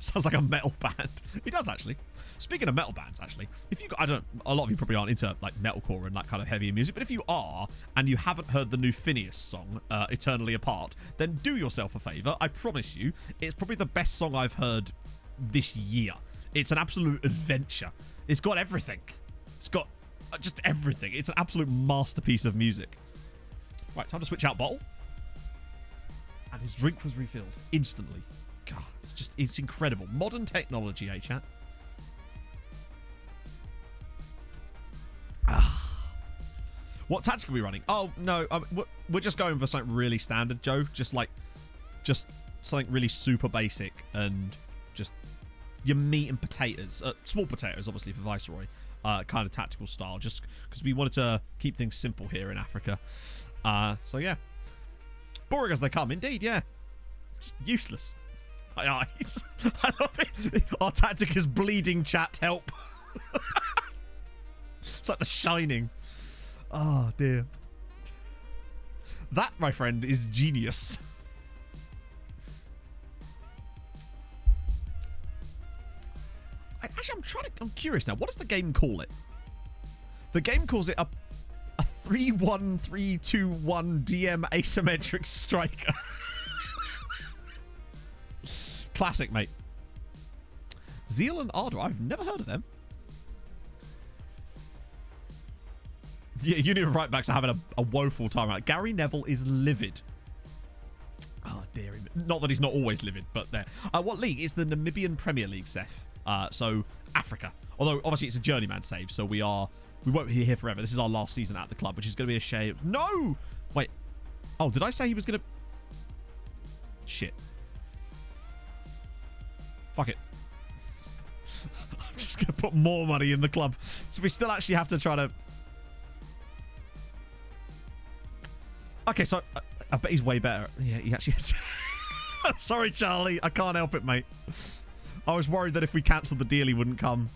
sounds like a metal band. He does, actually. Speaking of metal bands, actually, if you, I don't, a lot of you probably aren't into like metalcore and that kind of heavier music, but if you are and you haven't heard the new Phineas song, Eternally Apart, then do yourself a favour. I promise you, it's probably the best song I've heard this year. It's an absolute adventure. It's got everything. It's got just everything. It's an absolute masterpiece of music. Right, time to switch out bottle. And his drink was refilled instantly. God, it's incredible. Modern technology, eh, chat? What tactic are we running? Oh, no. We're just going for something really standard, Joe. Just something really super basic and just your meat and potatoes. Small potatoes, obviously, for Viceroy. Kind of tactical style. Just because we wanted to keep things simple here in Africa. So, yeah. Boring as they come, indeed, yeah. Just useless. My eyes. I love it. Our tactic is bleeding, chat. Help. It's like The Shining. Oh, dear. That, my friend, is genius. I'm curious now. What does the game call it? The game calls it a 3-1-3-2-1 DM asymmetric striker. Classic, mate. Zeal and Ardor. I've never heard of them. Yeah, Union right backs are having a woeful time. Right? Gary Neville is livid. Oh, dear him. Not that he's not always livid, but there. What league? It's the Namibian Premier League, Seth. So, Africa. Although, obviously, it's a journeyman save, so we won't be here forever. This is our last season at the club, which is going to be a shame. No! Wait. Oh, did I say he was going to... Shit. Fuck it. I'm just going to put more money in the club. So we still actually have to try to... Okay, so I bet he's way better. Yeah, he actually... Sorry, Charlie. I can't help it, mate. I was worried that if we cancelled the deal, he wouldn't come.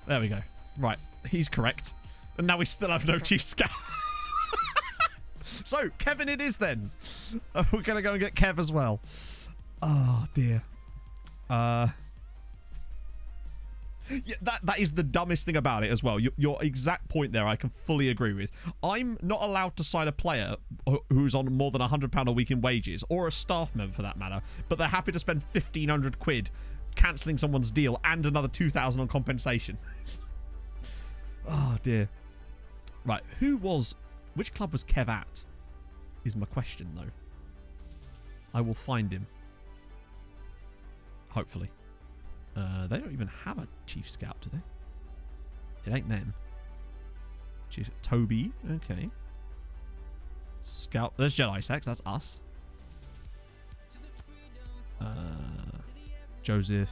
There we go. Right. He's correct. And now we still have no chief scout. So, Kevin it is then. We're going to go and get Kev as well. Oh, dear. Yeah, that is the dumbest thing about it as well. Your exact point there, I can fully agree with. I'm not allowed to sign a player who's on more than £100 a week in wages, or a staff member for that matter, but they're happy to spend 1,500 quid cancelling someone's deal and another 2,000 on compensation. Oh, dear. Right, which club was Kev at? Is my question, though. I will find him. Hopefully. They don't even have a chief scout, do they? It ain't them. Chief Toby, okay. Scout. There's Jedi Sex. That's us. Joseph.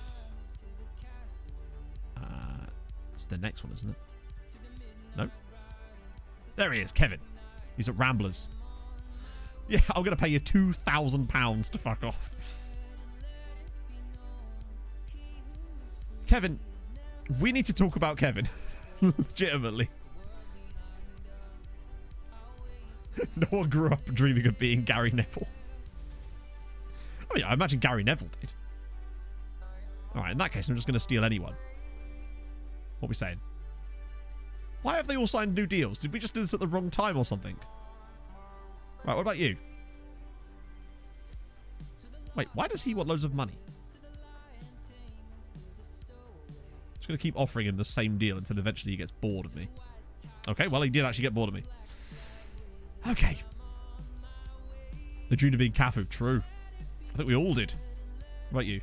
It's the next one, isn't it? No. There he is, Kevin. He's at Ramblers. Yeah, I'm going to pay you £2,000 to fuck off. Kevin, we need to talk about Kevin. Legitimately. No one grew up dreaming of being Gary Neville. I mean, I imagine Gary Neville did. Alright, in that case, I'm just going to steal anyone. What are we saying? Why have they all signed new deals? Did we just do this at the wrong time or something? Right, what about you? Wait, why does he want loads of money? Just going to keep offering him the same deal until eventually he gets bored of me. Okay, well, he did actually get bored of me. Okay. The dream of being Cafu. True. I think we all did. What about you?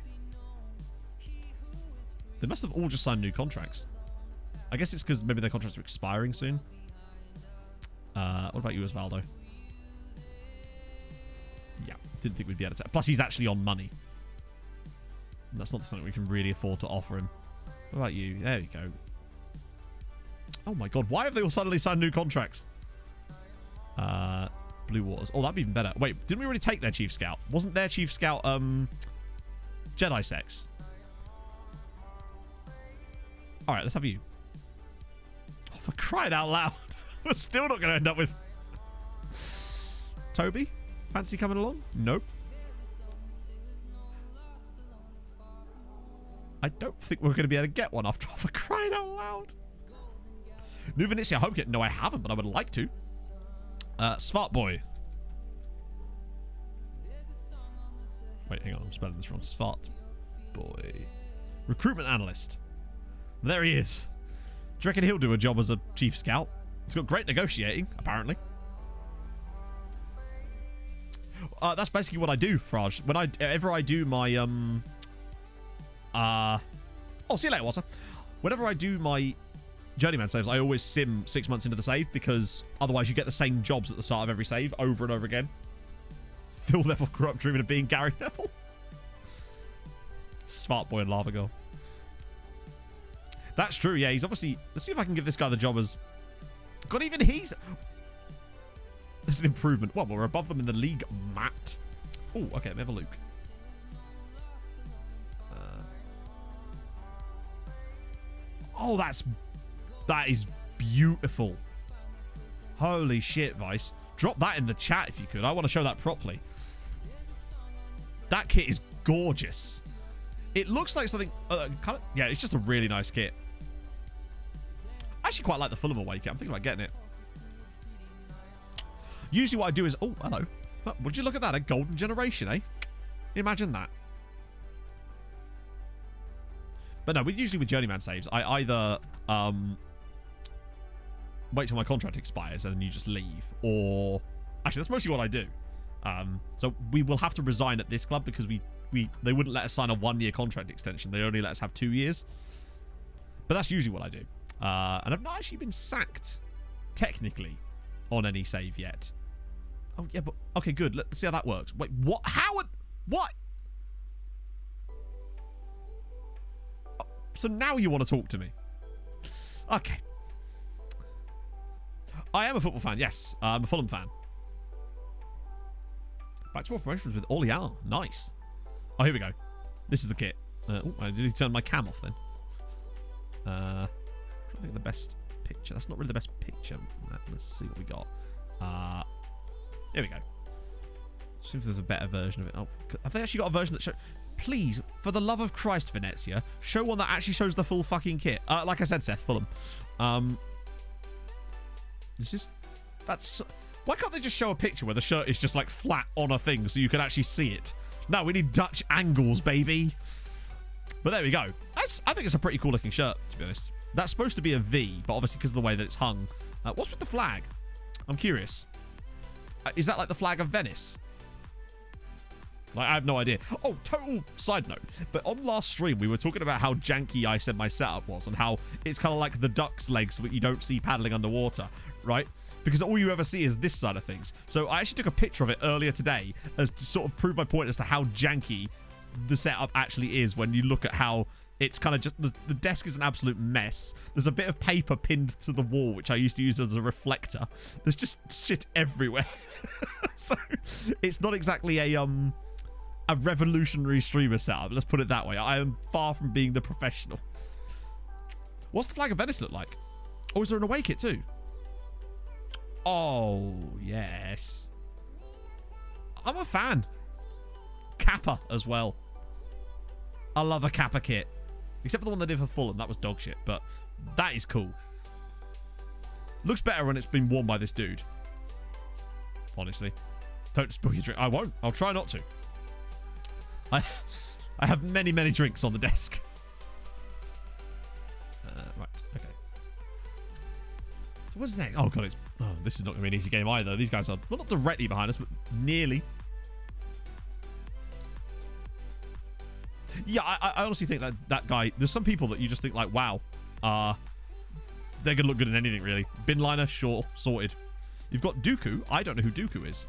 They must have all just signed new contracts. I guess it's because maybe their contracts are expiring soon. What about you, Osvaldo? Yeah, didn't think we'd be able to. Plus, he's actually on money. And that's not something we can really afford to offer him. What about you? There we go. Oh my god, why have they all suddenly signed new contracts? Blue Waters. Oh, that'd be even better. Wait, didn't we already take their Chief Scout? Wasn't their Chief Scout Jedi sex? Alright, let's have you. Oh, for crying out loud. We're still not going to end up with... Toby? Fancy coming along? Nope. I don't think we're going to be able to get one after all, for crying out loud. New Venetia home kit. No, I haven't, but I would like to. Svart Boy. Wait, hang on. I'm spelling this wrong. Svart Boy. Recruitment Analyst. There he is. Do you reckon he'll do a job as a Chief Scout? He's got great negotiating, apparently. That's basically what I do, Fraj. Whenever I do my oh, see you later, Walter. Whenever I do my journeyman saves, I always sim 6 months into the save, because otherwise you get the same jobs at the start of every save over and over again. Phil Neville grew up dreaming of being Gary Neville. Smart Boy and Lava Girl. That's true, yeah. He's obviously... Let's see if I can give this guy the job as... God, even he's... There's an improvement. Well, we're above them in the league, Matt. Oh, okay, let me have a look. Oh, that is beautiful. Holy shit, Vice. Drop that in the chat if you could. I want to show that properly. That kit is gorgeous. It looks like something... kind of, yeah, it's just a really nice kit. I actually quite like the Fulham away kit. I'm thinking about getting it. Usually what I do is... Oh, hello. Would you look at that? A golden generation, eh? Imagine that. But no, usually with journeyman saves, I either wait till my contract expires and then you just leave. Or... Actually, that's mostly what I do. So we will have to resign at this club because they wouldn't let us sign a 1-year contract extension. They only let us have 2 years. But that's usually what I do. And I've not actually been sacked, technically, on any save yet. Oh, yeah, but... Okay, good. Let's see how that works. Wait, what? How? What? Oh, so now you want to talk to me. Okay. I am a football fan, yes. I'm a Fulham fan. Back to more promotions with Orleans. Nice. Oh, here we go. This is the kit. Oh, I did turn my cam off then. I think the best picture. That's not really the best picture. Let's see what we got. Here we go. See if there's a better version of it. Oh, have they actually got a version that shows... Please, for the love of Christ, Venezia, show one that actually shows the full fucking kit. Like I said, Seth, Fulham. This is... That's... Why can't they just show a picture where the shirt is just like flat on a thing so you can actually see it? No, we need Dutch angles, baby. But there we go. I think it's a pretty cool looking shirt, to be honest. That's supposed to be a V, but obviously because of the way that it's hung. What's with the flag? I'm curious. Is that like the flag of Venice? Like, I have no idea. Oh, total side note. But on last stream, we were talking about how janky I said my setup was and how it's kind of like the duck's legs that you don't see paddling underwater, right? Because all you ever see is this side of things. So I actually took a picture of it earlier today as to sort of prove my point as to how janky the setup actually is when you look at how it's kind of just... The desk is an absolute mess. There's a bit of paper pinned to the wall, which I used to use as a reflector. There's just shit everywhere. So it's not exactly a revolutionary streamer setup. Let's put it that way. I am far from being the professional. What's the flag of Venice look like? Oh, is there an away kit too? Oh, yes. I'm a fan. Kappa as well. I love a Kappa kit. Except for the one they did for Fulham. That was dog shit. But that is cool. Looks better when it's been worn by this dude. Honestly. Don't spill your drink. I won't. I'll try not to. I have many, many drinks on the desk. Right. Okay. So what's next? Oh, God. This is not going to be an easy game either. These guys are, well, not directly behind us, but nearly. Yeah, I honestly think that guy... There's some people that you just think, like, wow. They're going to look good in anything, really. Bin liner, sure. Sorted. You've got Dooku. I don't know who Dooku is.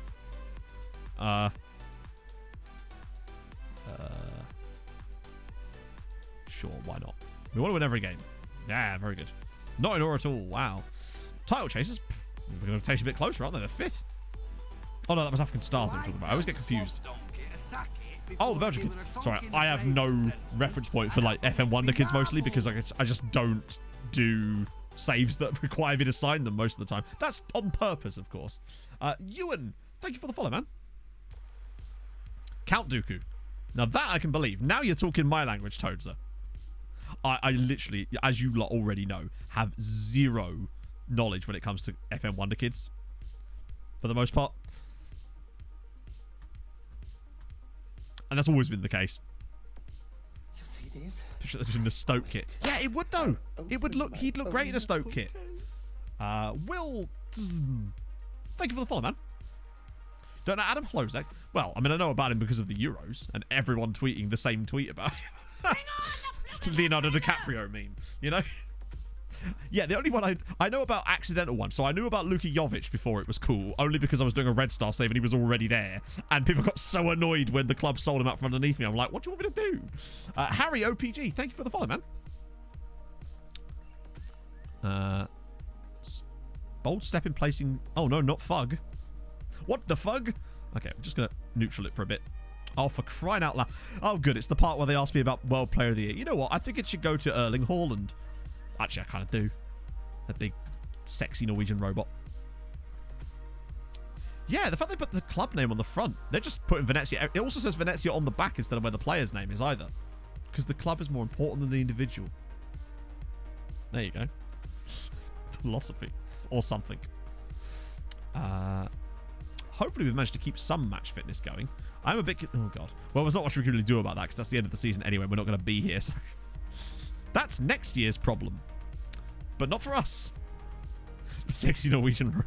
Sure, why not? We want to win every game. Yeah, very good. Not in awe at all. Wow. Title chasers. We're going to take a bit closer, aren't they? They're 5th. Oh, no, that was African Stars that I'm talking about. I always get confused. Oh, the Belgian kids. Sorry, I have no reference point for, like, FM Wonder kids mostly because I just don't do saves that require me to sign them most of the time. That's on purpose, of course. Ewan, thank you for the follow, man. Count Dooku. Now that I can believe. Now you're talking my language, Toadser. I literally, as you lot already know, have zero knowledge when it comes to FM Wonder kids. For the most part. And that's always been the case. You see this? Just in a Stoke kit. Yeah, it would though. It would look. He'd look great in a Stoke kit. Will, thank you for the follow, man. Don't know Adam Hlozek? Well, I mean, I know about him because of the Euros and everyone tweeting the same tweet about him. Leonardo DiCaprio meme, you know? Yeah, the only one I know about accidental ones. So I knew about Luka Jovic before it was cool, only because I was doing a Red Star save and he was already there. And people got so annoyed when the club sold him out from underneath me. I'm like, what do you want me to do? Harry OPG, thank you for the follow, man. Bold step in placing... Oh, no, not Fug. What the fug? Okay, I'm just going to neutral it for a bit. Oh, for crying out loud. Oh, good. It's the part where they asked me about World Player of the Year. You know what? I think it should go to Erling Haaland. Actually, I kind of do. That big, sexy Norwegian robot. Yeah, the fact they put the club name on the front. They're just putting Venezia. It also says Venezia on the back instead of where the player's name is either. Because the club is more important than the individual. There you go. Philosophy. Or something. Hopefully we've managed to keep some match fitness going. I'm a bit... Oh, God. Well, there's not much we can really do about that because that's the end of the season anyway. We're not going to be here. So. That's next year's problem. But not for us. The sexy Norwegian robot.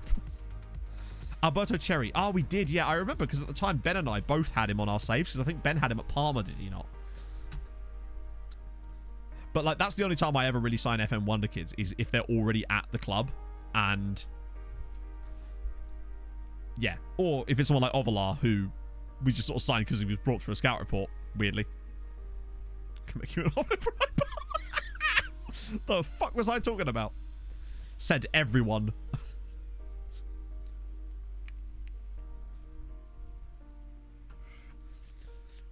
Alberto Cherry. Oh, we did. Yeah, I remember because at the time Ben and I both had him on our saves because I think Ben had him at Parma, did he not? But like that's the only time I ever really sign FM Wonder Kids is if they're already at the club and... Yeah. Or if it's someone like Ovalar, who we just sort of signed because he was brought through a scout report, weirdly. Can make you an olive ripe. The fuck was I talking about? Said everyone.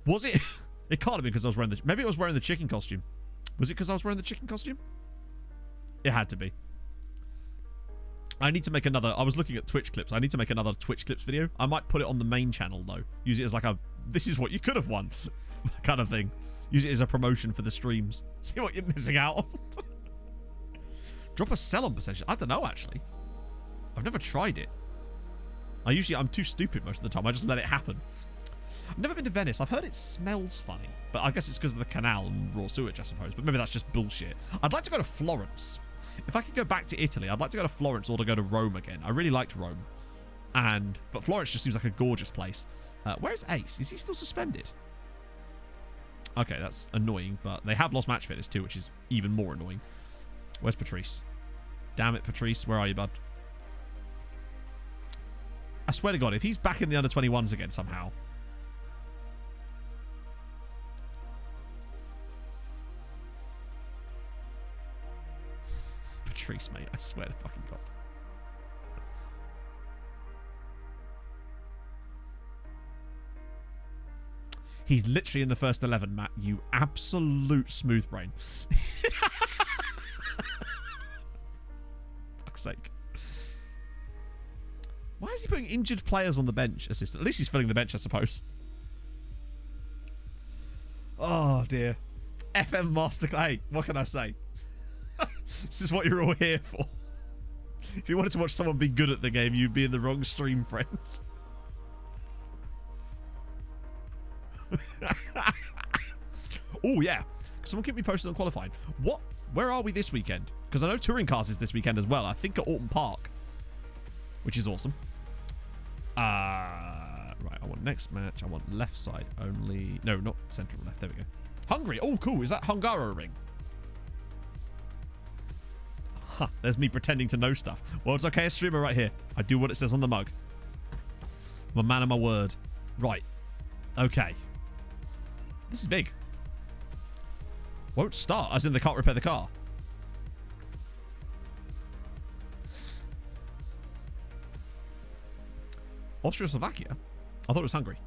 Was it? It can't have been because I was wearing the... Maybe I was wearing the chicken costume. Was it because I was wearing the chicken costume? It had to be. I need to make another... I was looking at Twitch clips. I need to make another Twitch clips video. I might put it on the main channel, though. Use it as like a... This is what you could have won. Kind of thing. Use it as a promotion for the streams. See what you're missing out on. Drop a sell-on percentage. I don't know, actually. I've never tried it. I'm too stupid most of the time. I just let it happen. I've never been to Venice. I've heard it smells funny. But I guess it's because of the canal and raw sewage, I suppose. But maybe that's just bullshit. I'd like to go to Florence. If I could go back to Italy, I'd like to go to Florence or to go to Rome again. I really liked Rome. But Florence just seems like a gorgeous place. Where's Ace? Is he still suspended? Okay, that's annoying. But they have lost match fitness too, which is even more annoying. Where's Patrice? Damn it, Patrice. Where are you, bud? I swear to God, if he's back in the under-21s again somehow... Patrice, mate. I swear to fucking God. He's literally in the first 11, Matt. You absolute smooth brain. Fuck's sake. Why is he putting injured players on the bench, assistant? At least he's filling the bench, I suppose. Oh, dear. FM Master... Hey, what can I say? This is what you're all here for. If you wanted to watch someone be good at the game, you'd be in the wrong stream, friends. Oh, yeah. Someone keep me posted on qualifying. What? Where are we this weekend? Because I know Touring Cars is this weekend as well. I think at Alton Park, which is awesome. Right, I want next match. I want left side only. No, not central left. There we go. Hungary. Oh, cool. Is that Hungaroring? Huh, there's me pretending to know stuff. Well, it's okay, a streamer right here. I do what it says on the mug. I'm a man of my word. Right. Okay. This is big. Won't start, as in they can't repair the car. Austria-Slovakia? I thought it was Hungary.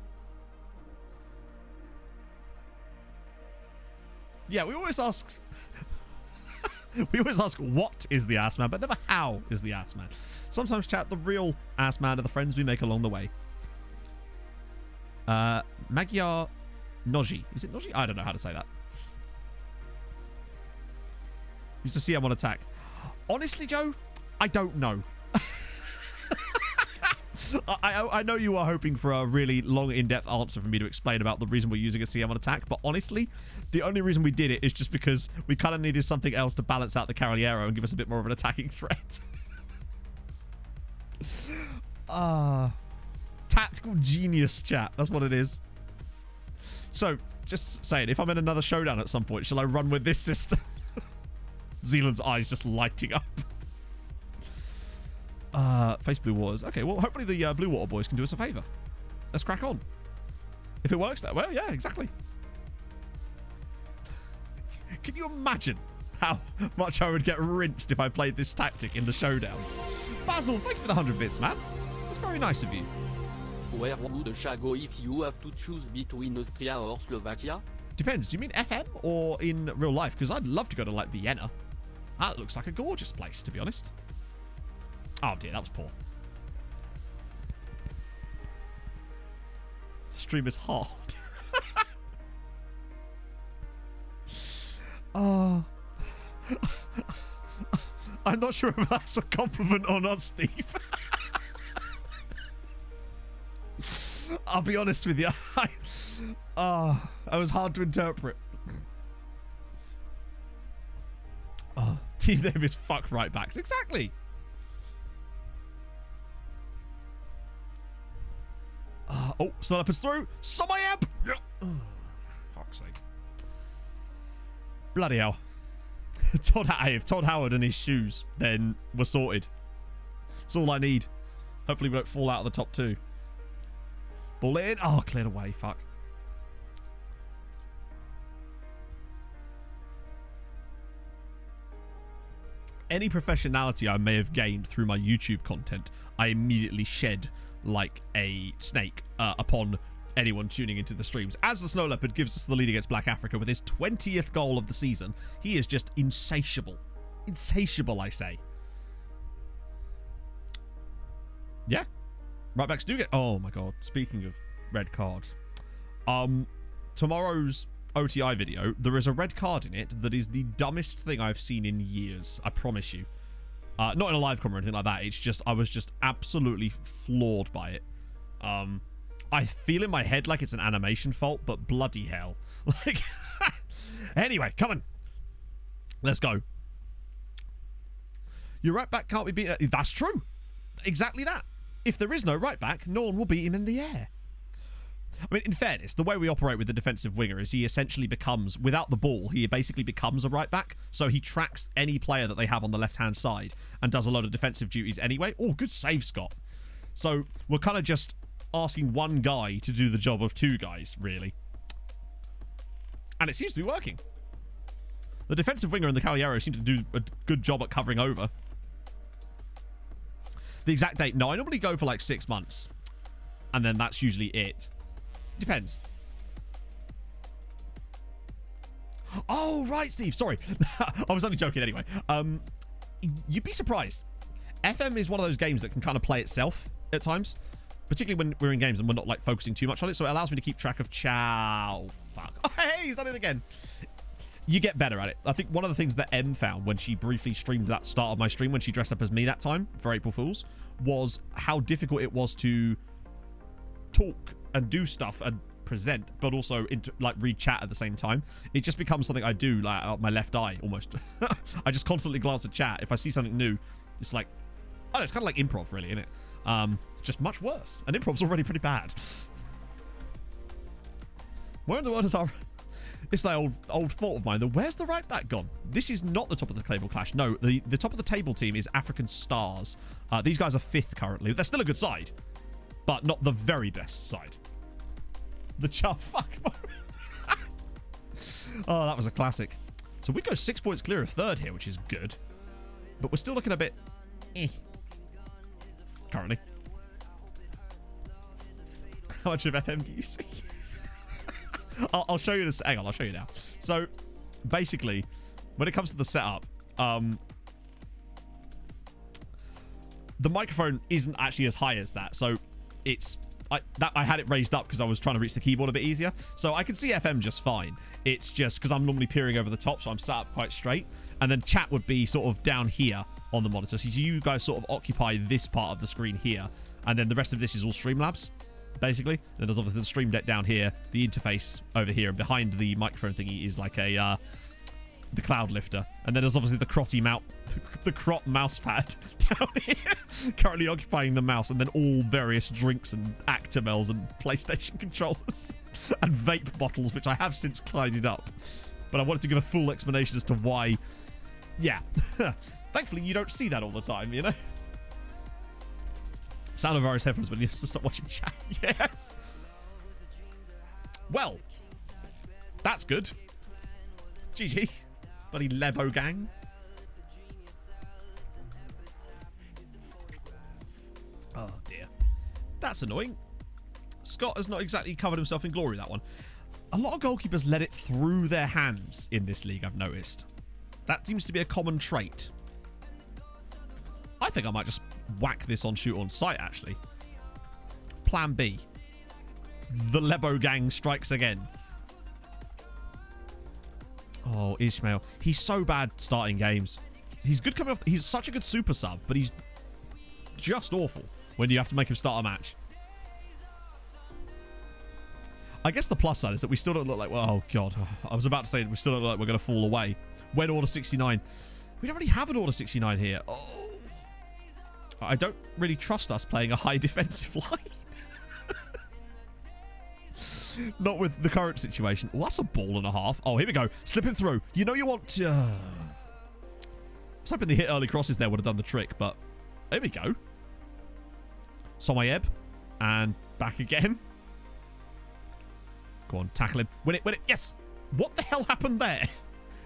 Yeah, we always ask... we always ask what is the ass man, but never how is the ass man. Sometimes, chat, the real ass man are the friends we make along the way. Magyar Noji. Is it Noji? I don't know how to say that. Used to see him on attack. Honestly, Joe, I don't know. I know you are hoping for a really long, in-depth answer for me to explain about the reason we're using a CM on attack, but honestly, the only reason we did it is just because we kind of needed something else to balance out the Cavaliero and give us a bit more of an attacking threat. Tactical genius, chat. That's what it is. So, just saying, if I'm in another showdown at some point, shall I run with this system? Zealand's eyes just lighting up. Face Blue Waters. Okay, well, hopefully the Blue Water boys can do us a favour. Let's crack on. If it works that well, yeah, exactly. Can you imagine how much I would get rinsed if I played this tactic in the showdowns? Basil, thank you for the 100 bits, man. That's very nice of you. Where would you go if you have to choose between Austria or Slovakia? Depends. Do you mean FM or in real life? Because I'd love to go to, like, Vienna. That looks like a gorgeous place, to be honest. Oh, dear, that was poor. Stream is hard. Oh. I'm not sure if that's a compliment or not, Steve. I'll be honest with you. I was hard to interpret. Oh, team name is fuck right backs. Exactly. Oh, Snipers through. Samayab. Oh, fuck's sake. Bloody hell. If Todd Howard and his shoes, then we're sorted. That's all I need. Hopefully we don't fall out of the top two. Ball in. Oh, cleared away. Fuck. Any professionality I may have gained through my YouTube content, I immediately shed like a snake upon anyone tuning into the streams. As the Snow Leopard gives us the lead against Black Africa with his 20th goal of the season, he is just insatiable. Insatiable, I say. Yeah. Right backs do get... Oh, my God. Speaking of red cards. Tomorrow's OTI video, there is a red card in it that is the dumbest thing I've seen in years. I promise you. Not in a live comment or anything like that. It's just, I was just absolutely floored by it. I feel in my head like it's an animation fault, but bloody hell. Like, anyway, come on. Let's go. Your right back can't be beaten. That's true. Exactly that. If there is no right back, no one will beat him in the air. I mean, in fairness, the way we operate with the defensive winger is he essentially becomes, without the ball, he basically becomes a right back. So he tracks any player that they have on the left-hand side and does a lot of defensive duties anyway. Oh, good save, Scott. So we're kind of just asking one guy to do the job of two guys, really. And it seems to be working. The defensive winger and the Cavaliero seem to do a good job at covering over. The exact date, no, I normally go for like 6 months. And then that's usually it. Depends. Oh, right, Steve. Sorry. I was only joking anyway. You'd be surprised. FM is one of those games that can kind of play itself at times. Particularly when we're in games and we're not like focusing too much on it. So it allows me to keep track of chow. Fuck. Oh, hey, he's done it again. You get better at it. I think one of the things that M found when she briefly streamed that start of my stream, when she dressed up as me that time for April Fools, was how difficult it was to talk and do stuff and present, but also like read chat at the same time. It just becomes something I do like out my left eye almost. I just constantly glance at chat. If I see something new, it's like, oh, it's kind of like improv, really, isn't it? Just much worse. And improv's already pretty bad. Where in the world is our... It's that old thought of mine. Where's the right back gone? This is not the top of the table clash. No, the top of the table team is African Stars. These guys are 5th currently. They're still a good side, but not the very best side. The chuff fuck. Oh, that was a classic. So we go 6 points clear of 3rd here, which is good. But we're still looking a bit currently. How much of FM do you see? I'll show you this. Hang on, I'll show you now. So, basically, when it comes to the setup, the microphone isn't actually as high as that. So, I had it raised up because I was trying to reach the keyboard a bit easier. So, I can see FM just fine. It's just because I'm normally peering over the top, so I'm sat up quite straight. And then chat would be sort of down here on the monitor. So, you guys sort of occupy this part of the screen here. And then the rest of this is all Streamlabs, basically. Then there's obviously the stream deck down here, the interface over here, and behind the microphone thingy is like a the cloud lifter. And then there's obviously the crop mouse pad down here, currently occupying the mouse, and then all various drinks and Actimels and PlayStation controllers and vape bottles, which I have since tidied up. But I wanted to give a full explanation as to why. Yeah. Thankfully, you don't see that all the time, you know? Sound of Virus headphones when you have to stop watching chat. Yes. Well, that's good. GG. Bloody Lebo gang. Oh, dear. That's annoying. Scott has not exactly covered himself in glory, that one. A lot of goalkeepers let it through their hands in this league, I've noticed. That seems to be a common trait. I think I might just whack this on shoot on sight, actually. Plan B. The Lebo gang strikes again. Oh, Ishmael. He's so bad starting games. He's good coming off. He's such a good super sub, but he's just awful when you have to make him start a match. I guess the plus side is that we still don't look like... Well, oh, God. I was about to say we still don't look like we're going to fall away. When Order 69... We don't really have an Order 69 here. Oh... I don't really trust us playing a high defensive line. Not with the current situation. Well, that's a ball and a half. Oh, here we go. Slipping through. You know you want to... I was hoping the hit early crosses there would have done the trick, but there we go. Somayeb. And back again. Go on, tackle him. Win it, win it. Yes! What the hell happened there?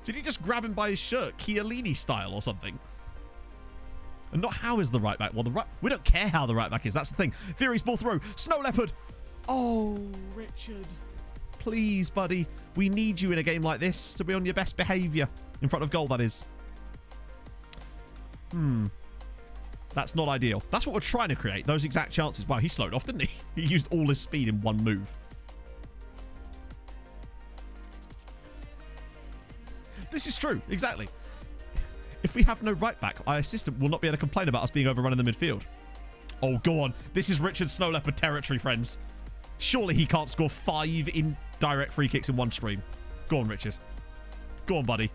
Did he just grab him by his shirt, Chiellini style or something? And not how is the right back. Well, we don't care how the right back is. That's the thing. Fury's ball through. Snow Leopard. Oh, Richard. Please, buddy. We need you in a game like this to be on your best behaviour. In front of goal, that is. That's not ideal. That's what we're trying to create. Those exact chances. Wow, he slowed off, didn't he? He used all his speed in one move. This is true. Exactly. If we have no right back, our assistant will not be able to complain about us being overrun in the midfield. Oh, go on. This is Richard Snow Leopard territory, friends. Surely he can't score 5 indirect free kicks in one stream. Go on, Richard. Go on, buddy.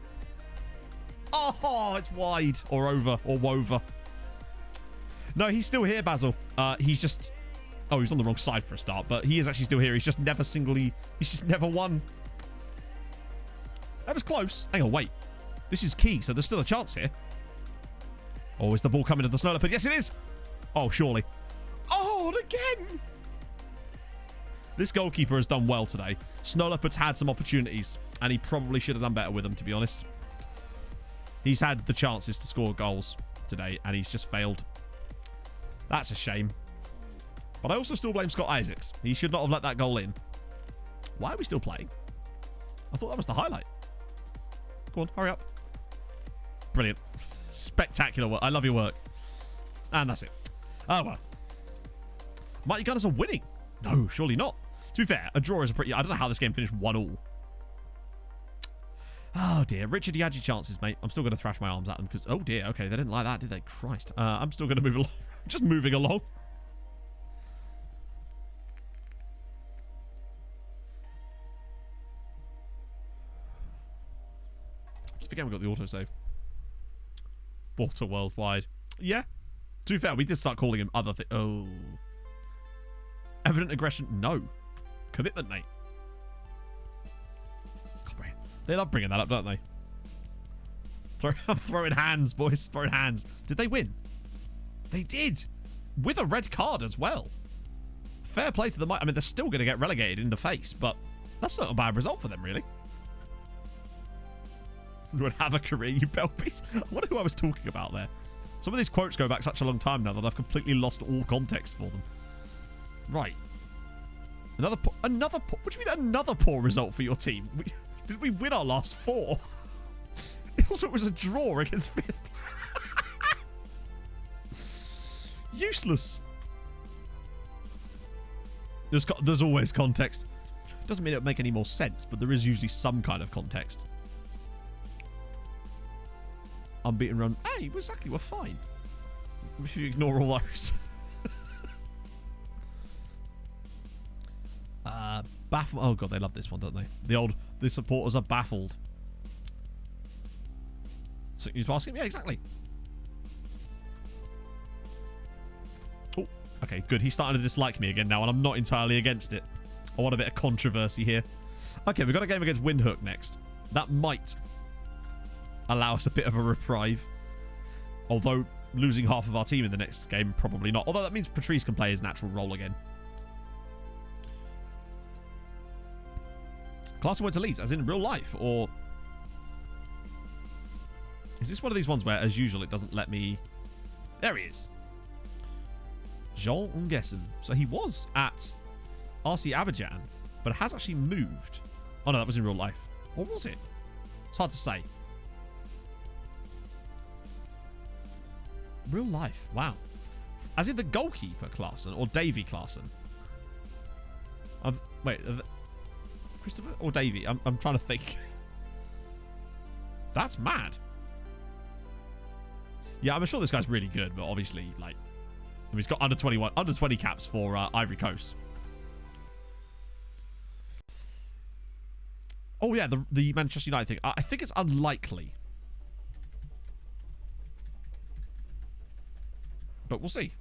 Oh, it's wide or over or wover. No, he's still here, Basil. He's just... Oh, he's on the wrong side for a start, but he is actually still here. He's just never He's just never won. That was close. Hang on, wait. This is key, so there's still a chance here. Oh, is the ball coming to the Snow Leopard? Yes, it is. Oh, surely. Oh, and again. This goalkeeper has done well today. Snow Leopard's had some opportunities, and he probably should have done better with them, to be honest. He's had the chances to score goals today, and he's just failed. That's a shame. But I also still blame Scott Isaacs. He should not have let that goal in. Why are we still playing? I thought that was the highlight. Go on, hurry up. Brilliant. Spectacular work. I love your work. And that's it. Oh, well. Mighty Gunners are winning. No, surely not. To be fair, a draw is a pretty... I don't know how this game finished 1-1. Oh, dear. Richard, you had your chances, mate. I'm still going to thrash my arms at them because... Oh, dear. Okay, they didn't like that, did they? Christ. I'm still going to move along. Just moving along. again, we got the autosave. Water worldwide. Yeah. To be fair, we did start calling him other things. Oh. Evident aggression? No. Commitment, mate. They love bringing that up, don't they? I'm throwing hands, boys. Throwing hands. Did they win? They did. With a red card as well. Fair play to them. I mean, they're still going to get relegated in the face, but that's not a bad result for them, really. You would have a career, you Belpies. I wonder who I was talking about there. Some of these quotes go back such a long time now that I've completely lost all context for them. Right. What do you mean another poor result for your team? Did we win our last 4? It was a draw against 5th. Useless. There's always context. Doesn't mean it would make any more sense, but there is usually some kind of context. Unbeaten run. Hey, exactly, we're fine. If you ignore all those. Baffle. Oh god, they love this one, don't they? The supporters are baffled. So you're asking? Yeah, exactly. Oh, okay, good. He's starting to dislike me again now, and I'm not entirely against it. I want a bit of controversy here. Okay, we've got a game against Windhoek next. That might allow us a bit of a reprieve. Although losing half of our team in the next game, probably not. Although that means Patrice can play his natural role again. Clarkson went to Leeds, as in real life, or... Is this one of these ones where, as usual, it doesn't let me... There he is. Jean Ungessen. So he was at RC Abidjan, but has actually moved. Oh no, that was in real life. Or was it? It's hard to say. Real life. Wow. As in the goalkeeper Clarkson or Davy Clarkson? Wait, Christopher or Davy? I'm trying to think. That's mad. Yeah, I'm sure this guy's really good, but obviously, like, he's got under 20 caps for Ivory Coast. Oh yeah, the Manchester United thing. I think it's unlikely, but we'll see.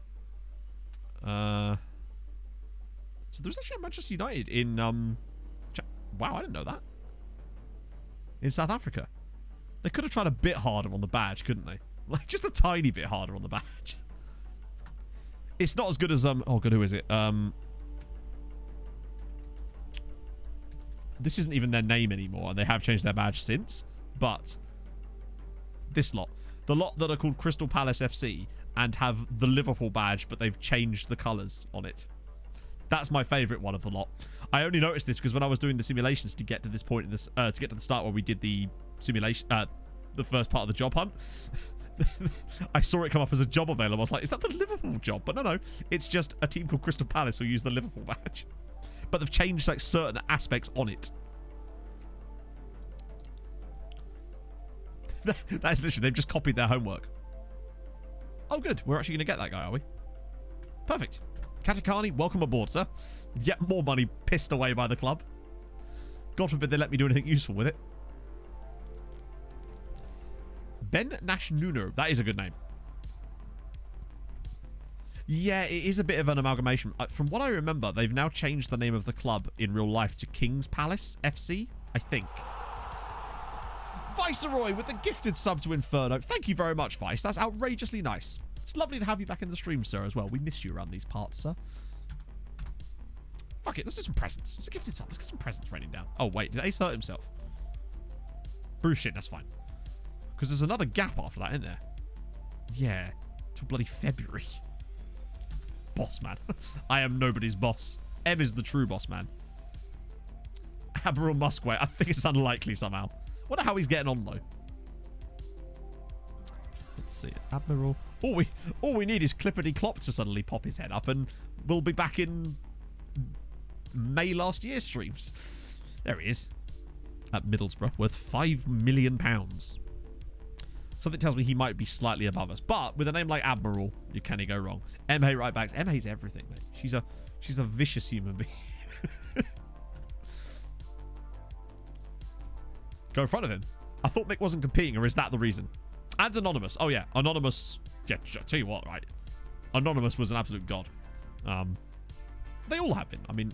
So there's actually a Manchester United in wow, I didn't know that. In South Africa. They could have tried a bit harder on the badge, couldn't they? Like, just a tiny bit harder on the badge. It's not as good as, oh god, who is it? This isn't even their name anymore, and they have changed their badge since. But this lot. The lot that are called Crystal Palace FC and have the Liverpool badge, but they've changed the colours on it. That's my favourite one of the lot. I only noticed this because when I was doing the simulations to get to this point in this, to get to the start where we did the simulation, the first part of the job hunt, I saw it come up as a job available. I was like, is that the Liverpool job? But no, it's just a team called Crystal Palace who use the Liverpool badge. But they've changed like certain aspects on it. That is literally, they've just copied their homework. Oh, good. We're actually going to get that guy, are we? Perfect. Katakani, welcome aboard, sir. Yet more money pissed away by the club. God forbid they let me do anything useful with it. Ben Nash Nuno. That is a good name. Yeah, it is a bit of an amalgamation. From what I remember, they've now changed the name of the club in real life to King's Palace FC, I think. Viceroy with the gifted sub to Inferno. Thank you very much, Vice. That's outrageously nice. It's lovely to have you back in the stream, sir, as well. We miss you around these parts, sir. Fuck it, let's do some presents. It's a gifted sub. Let's get some presents raining down. Oh, wait. Did Ace hurt himself? Bruce shit, that's fine. Because there's another gap after that, isn't there? Yeah. Till bloody February. Boss, man. I am nobody's boss. M is the true boss, man. Admiral Muskway. I think it's unlikely somehow. Wonder how he's getting on, though. Let's see. Admiral. All we need is Clippity Clop to suddenly pop his head up, and we'll be back in May last year streams. There he is. At Middlesbrough. Worth £5 million. Something tells me he might be slightly above us. But with a name like Admiral, you can't go wrong. MA right backs. M hates everything, mate. She's a vicious human being. Go in front of him. I thought Mick wasn't competing, or is that the reason? And Anonymous. Oh, yeah. Anonymous. Yeah, I'll tell you what, right? Anonymous was an absolute god. They all have been. I mean,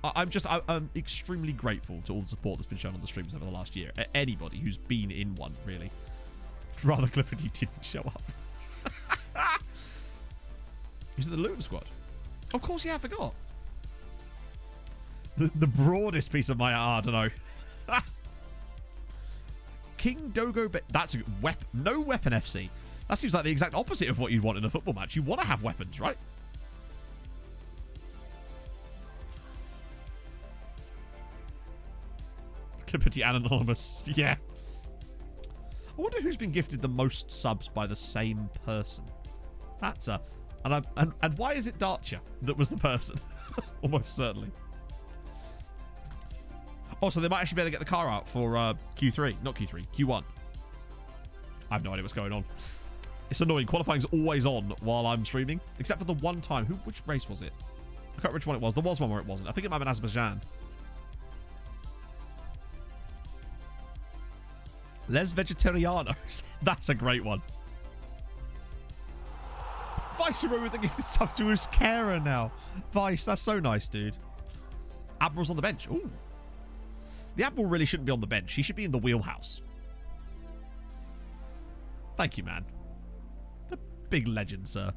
I'm extremely grateful to all the support that's been shown on the streams over the last year. Anybody who's been in one, really. Rather Clippity didn't show up. He's in the Luton squad. Of course, yeah, I forgot. The broadest piece of my I don't know. King Dogo. That's a weapon. No weapon FC. That seems like the exact opposite of what you'd want in a football match. You want to have weapons, right? Clippity and Anonymous. Yeah. I wonder who's been gifted the most subs by the same person. That's a... And why is it Darcher that was the person? Almost certainly. Oh, so they might actually be able to get the car out for Q3. Not Q3. Q1. I have no idea what's going on. It's annoying. Qualifying's always on while I'm streaming. Except for the one time. Which race was it? I can't remember which one it was. There was one where it wasn't. I think it might have been Azerbaijan. Les Vegetarianos. That's a great one. Viceroy with the gifted sub to his carer now. Vice, that's so nice, dude. Admiral's on the bench. Ooh. The Admiral really shouldn't be on the bench. He should be in the wheelhouse. Thank you, man. The big legend, sir.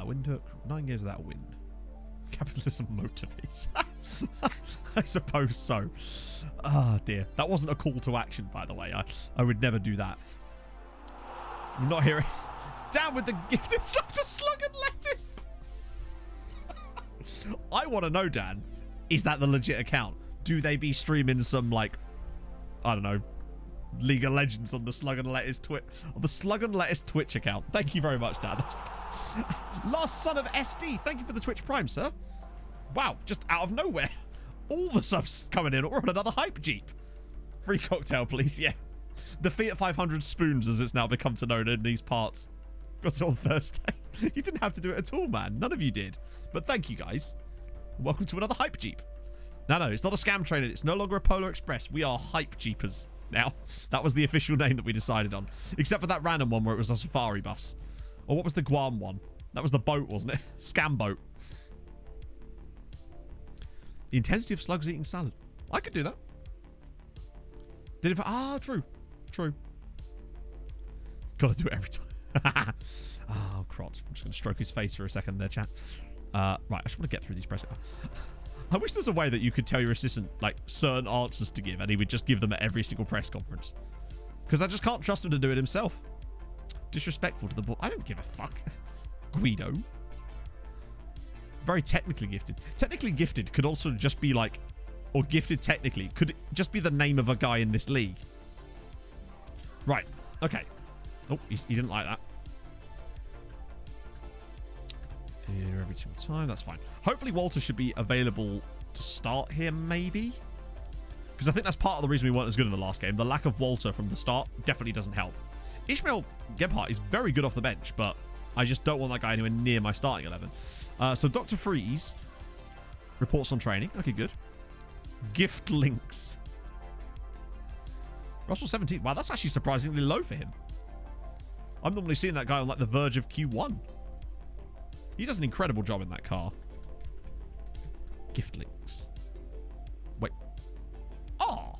Win took 9 games without a win. Capitalism motivates. I suppose so. Oh, dear. That wasn't a call to action, by the way. I would never do that. I'm not hearing. Down with the gifted sub to Slug and Lettuce. I want to know, Dan. Is that the legit account? Do they be streaming some, like, I don't know, League of Legends on the Slug and Lettuce Twitch account? Thank you very much, Dan. That's... Last Son of SD. Thank you for the Twitch Prime, sir. Wow, just out of nowhere. All the subs coming in. We're on another hype jeep. Free cocktail, please. Yeah. The Fiat 500 spoons, as it's now become to known in these parts. Got it on Thursday. You didn't have to do it at all, man. None of you did. But thank you, guys. Welcome to another hype jeep. No, it's not a scam train. It's no longer a Polar Express. We are hype jeepers now. That was the official name that we decided on. Except for that random one where it was a safari bus. Or what was the Guam one? That was the boat, wasn't it? Scam boat. The intensity of slugs eating salad. I could do that. Did it? True. Gotta do it every time. Oh, crot. I'm just going to stroke his face for a second there, chat. Right, I just want to get through these press. I wish there's a way that you could tell your assistant, like, certain answers to give, and he would just give them at every single press conference. Because I just can't trust him to do it himself. Disrespectful to the board. I don't give a fuck. Guido. Very technically gifted. Technically gifted could also just be like, or gifted technically, could it just be the name of a guy in this league? Right. Okay. Oh, he didn't like that. Here every single time. That's fine. Hopefully Walter should be available to start here, maybe. Because I think that's part of the reason we weren't as good in the last game. The lack of Walter from the start definitely doesn't help. Ishmael Gebhardt is very good off the bench, but I just don't want that guy anywhere near my starting 11. So Dr. Freeze reports on training. Okay, good. Gift links. Russell 17. Wow, that's actually surprisingly low for him. I'm normally seeing that guy on like the verge of Q1. He does an incredible job in that car. Gift links. Wait. Oh.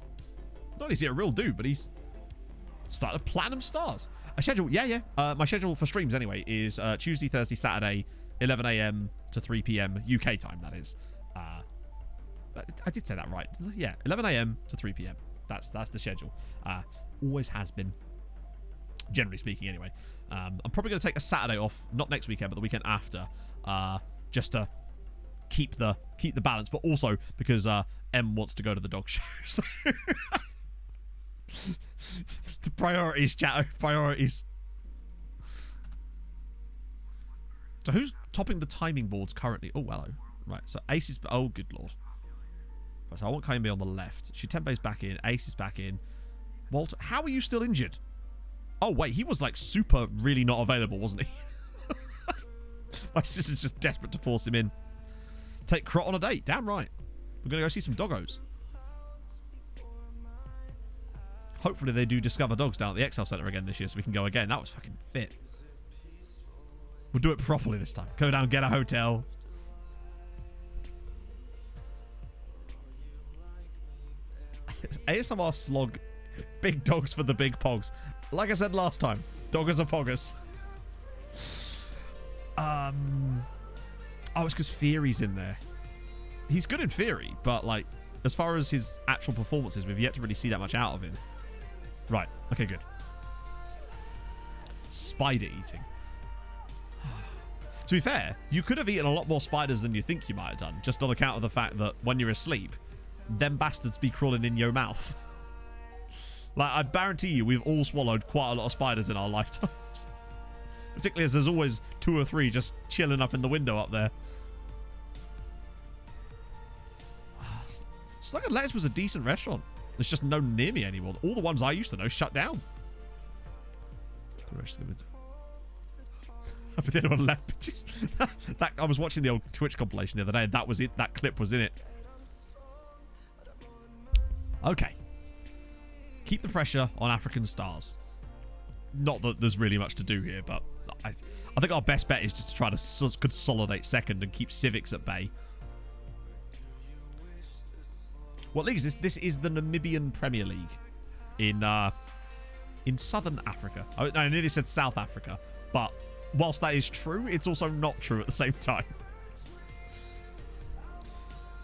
Not only is he a real dude, but he's started platinum stars. A schedule, yeah. My schedule for streams anyway is Tuesday, Thursday, Saturday, 11 a.m. to 3 p.m. UK time. That is. I did say that right, didn't I? Yeah, 11 a.m. to 3 p.m. That's the schedule. Always has been. Generally speaking, anyway. I'm probably going to take a Saturday off, not next weekend, but the weekend after, just to keep the balance, but also because M wants to go to the dog show. So the priorities, chat. Priorities. So who's topping the timing boards currently? Oh, hello. Right, so Ace is... Oh, good lord. Right, so I want Kaimbe on the left. Shitembe's back in. Ace is back in. Walter, how are you still injured? Oh, wait, he was, like, super really not available, wasn't he? My sister's just desperate to force him in. Take Crot on a date. Damn right. We're going to go see some doggos. Hopefully they do discover dogs down at the Excel Centre again this year so we can go again. That was fucking fit. We'll do it properly this time. Go down, get a hotel. ASMR slog. Big dogs for the big pogs. Like I said last time, doggers are poggers. Oh, it's because Theory's in there. He's good in theory, but like, as far as his actual performances, we've yet to really see that much out of him. Right. Okay, good. Spider eating. To be fair, you could have eaten a lot more spiders than you think you might have done, just on account of the fact that when you're asleep, them bastards be crawling in your mouth. Like, I guarantee you, we've all swallowed quite a lot of spiders in our lifetimes. Particularly as there's always 2 or 3 just chilling up in the window up there. Slug and Lettuce was a decent restaurant. There's just no near me anymore. All the ones I used to know shut down. The rest of them. But the other one left. Just, that I was watching the old Twitch compilation the other day, and that was it. That clip was in it. Okay. Keep the pressure on African stars. Not that there's really much to do here, but I think our best bet is just to try to consolidate second and keep Civics at bay. What league is this? This is the Namibian Premier League in Southern Africa. I nearly said South Africa, but whilst that is true, it's also not true at the same time.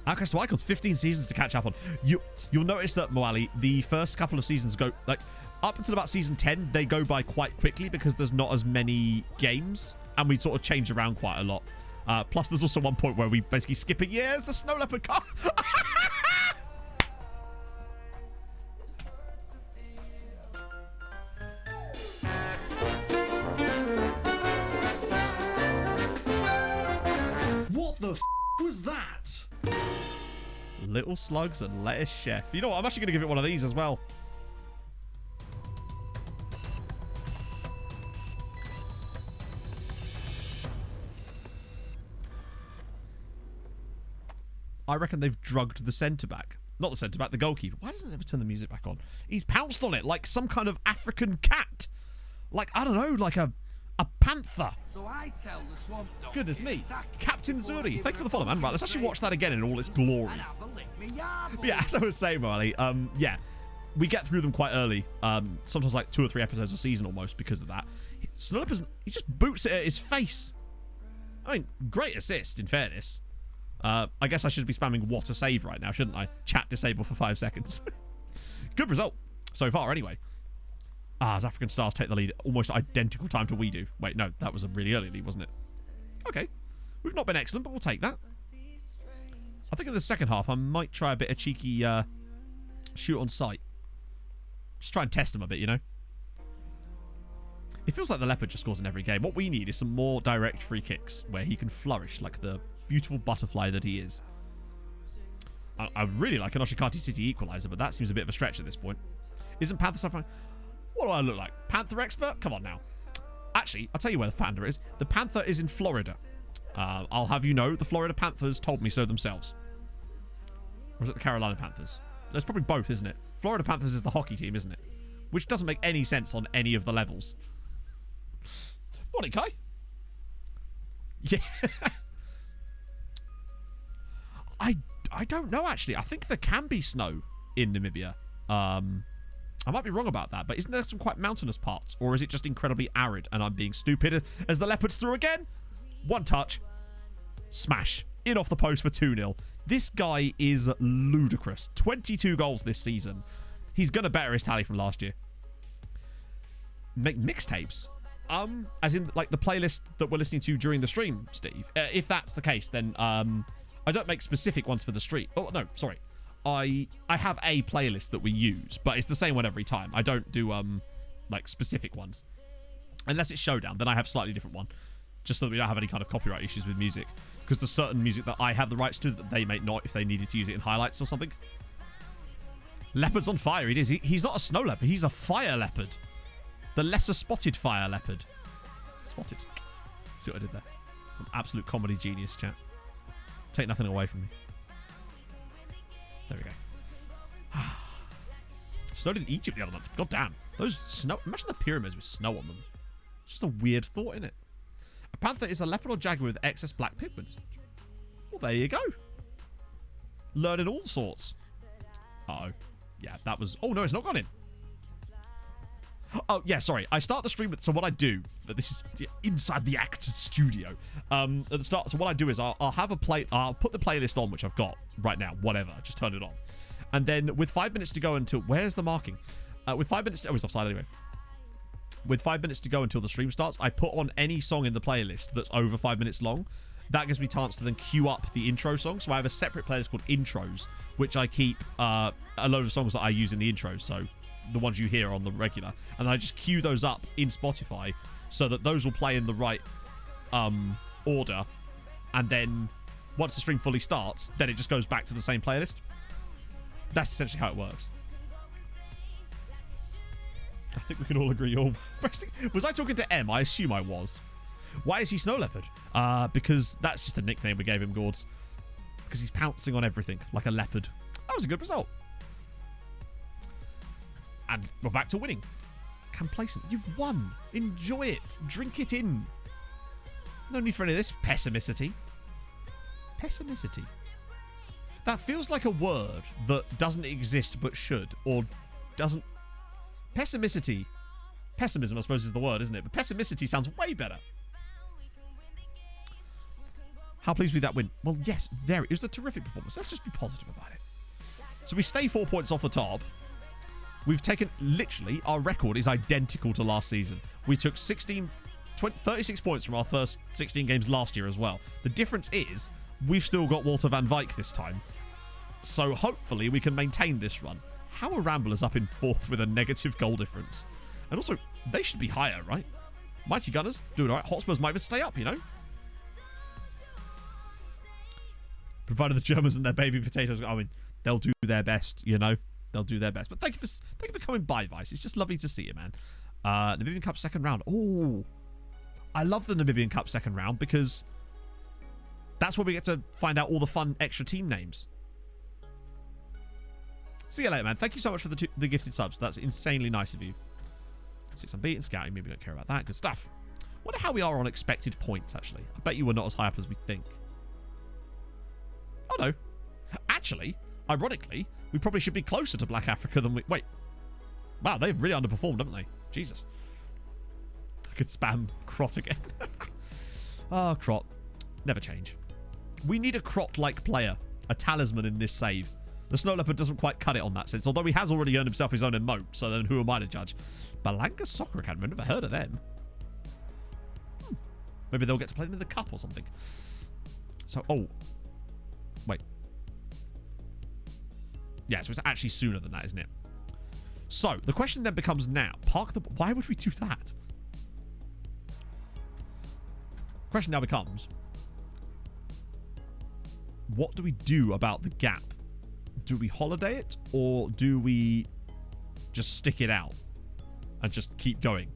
Outcast to Icons, 15 seasons to catch up on. You'll notice that, Moali, the first couple of seasons go, like, up until about season 10, they go by quite quickly because there's not as many games, and we sort of change around quite a lot. Plus, there's also one point where we basically skip a year as the Snow Leopard car. What the f was that? Little Slugs and Lettuce Chef. You know what? I'm actually going to give it one of these as well. I reckon they've drugged the centre-back. Not the centre-back, the goalkeeper. Why doesn't it ever turn the music back on? He's pounced on it like some kind of African cat. Like, I don't know, like a panther. So I tell the swamp dog. Goodness me. Captain Zuri, thank you for the follow, man. Right, let's actually watch that again in all its glory. But yeah, as I was saying, Marley, yeah, we get through them quite early. Sometimes like 2 or 3 episodes a season almost because of that. Snow Leopard, he just boots it at his face. I mean, great assist, in fairness. I guess I should be spamming what a save right now, shouldn't I? Chat disable for 5 seconds. Good result so far, anyway. As African Stars take the lead, almost identical time to we do. Wait, no, that was a really early lead, wasn't it? Okay. We've not been excellent, but we'll take that. I think in the second half, I might try a bit of cheeky shoot on sight. Just try and test them a bit, you know? It feels like the Leopard just scores in every game. What we need is some more direct free kicks where he can flourish like the beautiful butterfly that he is. I really like an Oshikati City equaliser, but that seems a bit of a stretch at this point. Isn't Panther stuff? What do I look like? Panther expert? Come on now. Actually, I'll tell you where the Panther is. The Panther is in Florida. I'll have you know, the Florida Panthers told me so themselves. Or is it the Carolina Panthers? There's probably both, isn't it? Florida Panthers is the hockey team, isn't it? Which doesn't make any sense on any of the levels. Morning, Kai. Yeah. I don't know, actually. I think there can be snow in Namibia. I might be wrong about that, but isn't there some quite mountainous parts? Or is it just incredibly arid and I'm being stupid as the Leopards through again? One touch. Smash. In off the post for 2-0. This guy is ludicrous. 22 goals this season. He's going to better his tally from last year. Make mixtapes? As in, like, the playlist that we're listening to during the stream, Steve. If that's the case, then I don't make specific ones for the stream. Oh, no, sorry. I have a playlist that we use, but it's the same one every time. I don't do, like, specific ones. Unless it's Showdown, then I have a slightly different one. Just so that we don't have any kind of copyright issues with music. Because there's certain music that I have the rights to that they may not if they needed to use it in highlights or something. Leopard's on fire. It is. He's not a snow leopard. He's a fire leopard. The lesser spotted fire leopard. Spotted. See what I did there? An absolute comedy genius, chat. Take nothing away from me. There we go. Snowed in Egypt the other month. God damn. Those snow... Imagine the pyramids with snow on them. It's just a weird thought, isn't it? A panther is a leopard or jaguar with excess black pigments. Well, there you go. Learning all sorts. Uh-oh. Yeah, that was... Oh, no, it's not gone in. Oh, yeah, sorry. I start the stream with... So what I do... This is inside the act studio. At the start... So what I do is I'll have a play... I'll put the playlist on, which I've got right now. Whatever. Just turn it on. And then with 5 minutes to go until... Where's the marking? With 5 minutes... Oh, it's offside anyway. With 5 minutes to go until the stream starts, I put on any song in the playlist that's over 5 minutes long. That gives me a chance to then queue up the intro song. So I have a separate playlist called Intros, which I keep a load of songs that I use in the intros. So the ones you hear on the regular. And I just queue those up in Spotify so that those will play in the right order. And then once the stream fully starts, then it just goes back to the same playlist. That's essentially how it works. I think we can all agree. Was I talking to M? I assume I was. Why is he Snow Leopard? Because that's just a nickname we gave him, Gords. Because he's pouncing on everything like a leopard. That was a good result. And we're back to winning. Complacent. You've won. Enjoy it. Drink it in. No need for any of this pessimisticity. Pessimisticity. That feels like a word that doesn't exist but should. Or doesn't... Pessimisticity. Pessimism, I suppose, is the word, isn't it? But pessimisticity sounds way better. How pleased with that win? Well, yes, very. It was a terrific performance. Let's just be positive about it. So we stay 4 points off the top. We've taken, literally, our record is identical to last season. We took 36 points from our first 16 games last year as well. The difference is we've still got Walter van Dijk this time. So hopefully we can maintain this run. How are Ramblers up in 4th with a negative goal difference? And also, they should be higher, right? Mighty Gunners doing all right. Hotspurs might even stay up, you know? Provided the Germans and their baby potatoes... I mean, they'll do their best, you know? They'll do their best. But thank you for coming by, Vice. It's just lovely to see you, man. Namibian Cup second round. Oh, I love the Namibian Cup second round because that's where we get to find out all the fun extra team names. See you later, man. Thank you so much for the gifted subs. That's insanely nice of you. 6 unbeaten, scouting. Maybe we don't care about that. Good stuff. Wonder how we are on expected points, actually. I bet you we're not as high up as we think. Oh, no. Actually, ironically, we probably should be closer to Black Africa than we... Wait. Wow, they've really underperformed, haven't they? Jesus. I could spam Crot again. Oh, Crot. Never change. We need a Crot-like player. A talisman in this save. The Snow Leopard doesn't quite cut it on that sense, although he has already earned himself his own emote, so then who am I to judge? Balanga Soccer Academy, I've never heard of them. Maybe they'll get to play them in the cup or something. So, oh. Wait. Yeah, so it's actually sooner than that, isn't it? So, the question then becomes now. Why would we do that? Question now becomes, what do we do about the gap? Do we holiday it, or do we just stick it out and just keep going?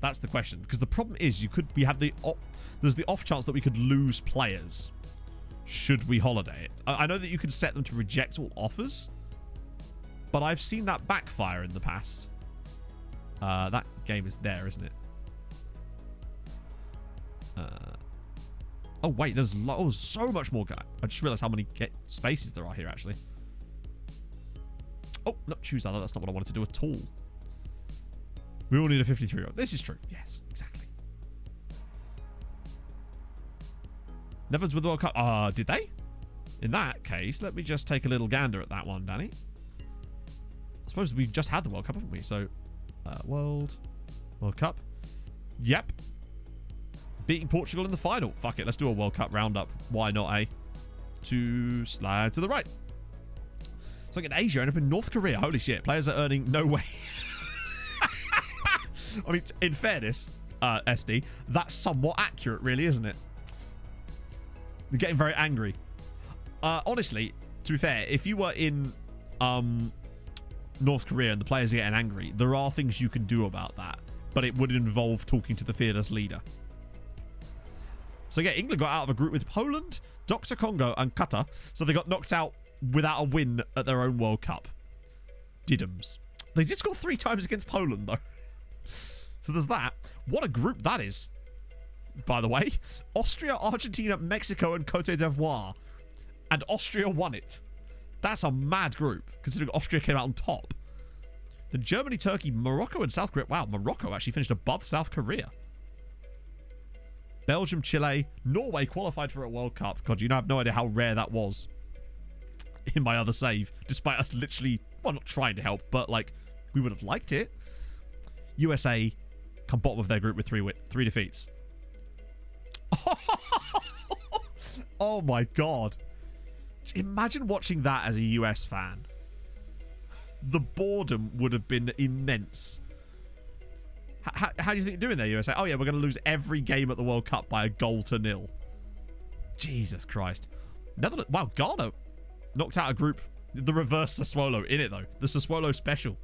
That's the question. Because the problem is, there's the off chance that we could lose players should we holiday it. I know that you can set them to reject all offers, but I've seen that backfire in the past. That game is there, isn't it? Oh, wait, there's so much more. I just realized how many spaces there are here, actually. Oh, not choose that. That's not what I wanted to do at all. We all need a 53-year-old. This is true. Yes, exactly. Netherlands with the World Cup. Did they? In that case, let me just take a little gander at that one, Danny. I suppose we've just had the World Cup, haven't we? So, World Cup. Yep. Beating Portugal in the final. Fuck it, let's do a World Cup roundup. Why not, eh? To slide to the right. So like in Asia, end up in North Korea. Holy shit, players are earning no way. I mean, in fairness, SD, that's somewhat accurate, really, isn't it? They're getting very angry. Honestly, to be fair, if you were in North Korea and the players are getting angry, there are things you can do about that, but it would involve talking to the fearless leader. So yeah, England got out of a group with Poland, Dr. Congo, and Qatar, so they got knocked out without a win at their own World Cup. Diddums. They did score 3 times against Poland, though. So there's that. What a group that is, by the way. Austria, Argentina, Mexico, and Cote d'Ivoire. And Austria won it. That's a mad group, considering Austria came out on top. Then Germany, Turkey, Morocco, and South Korea. Wow, Morocco actually finished above South Korea. Belgium, Chile, Norway qualified for a World Cup. God, you know, I have no idea how rare that was in my other save, despite us literally, well, not trying to help, but, like, we would have liked it. USA come bottom of their group with 3 defeats. Oh, my God. Imagine watching that as a US fan. The boredom would have been immense. How do you think you're doing there, USA? Oh, yeah, we're going to lose every game at the World Cup by a 0-0. Jesus Christ. Netherlands. Wow, Ghana knocked out a group. The reverse Sassuolo in it, though. The Sassuolo special.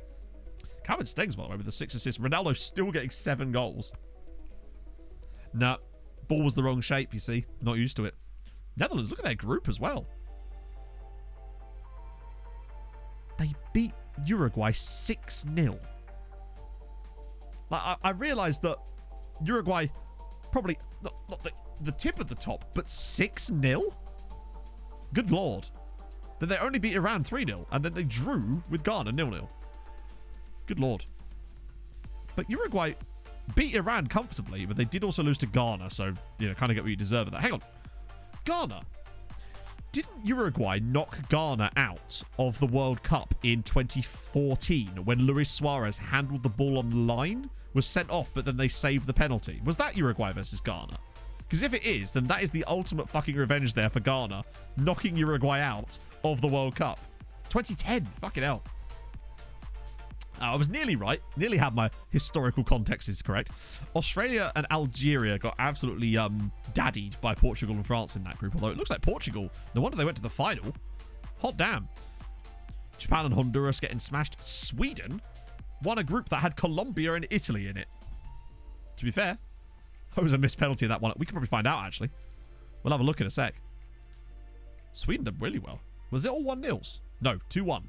Calvin Stengs, by the way, with the 6 assists. Ronaldo still getting 7 goals. Nah. Ball was the wrong shape, you see. Not used to it. Netherlands, look at their group as well. They beat Uruguay 6-0. Like, I realised that Uruguay probably not the tip of the top, but 6-0? Good Lord. Then they only beat Iran 3-0, and then they drew with Ghana 0-0. Good Lord. But Uruguay beat Iran comfortably, but they did also lose to Ghana, so, you know, kind of get what you deserve of that. Hang on. Ghana. Didn't Uruguay knock Ghana out of the World Cup in 2014 when Luis Suarez handled the ball on the line, was sent off, but then they saved the penalty? Was that Uruguay versus Ghana? Because if it is, then that is the ultimate fucking revenge there for Ghana, knocking Uruguay out of the World Cup. 2010. Fucking hell. I was nearly right. Nearly had my historical context is correct. Australia and Algeria got absolutely daddied by Portugal and France in that group. Although it looks like Portugal, no wonder they went to the final. Hot damn. Japan and Honduras getting smashed. Sweden won a group that had Colombia and Italy in it. To be fair, that was a missed penalty in that one. We can probably find out, actually. We'll have a look in a sec. Sweden did really well. Was it all 1-0s? No, 2-1.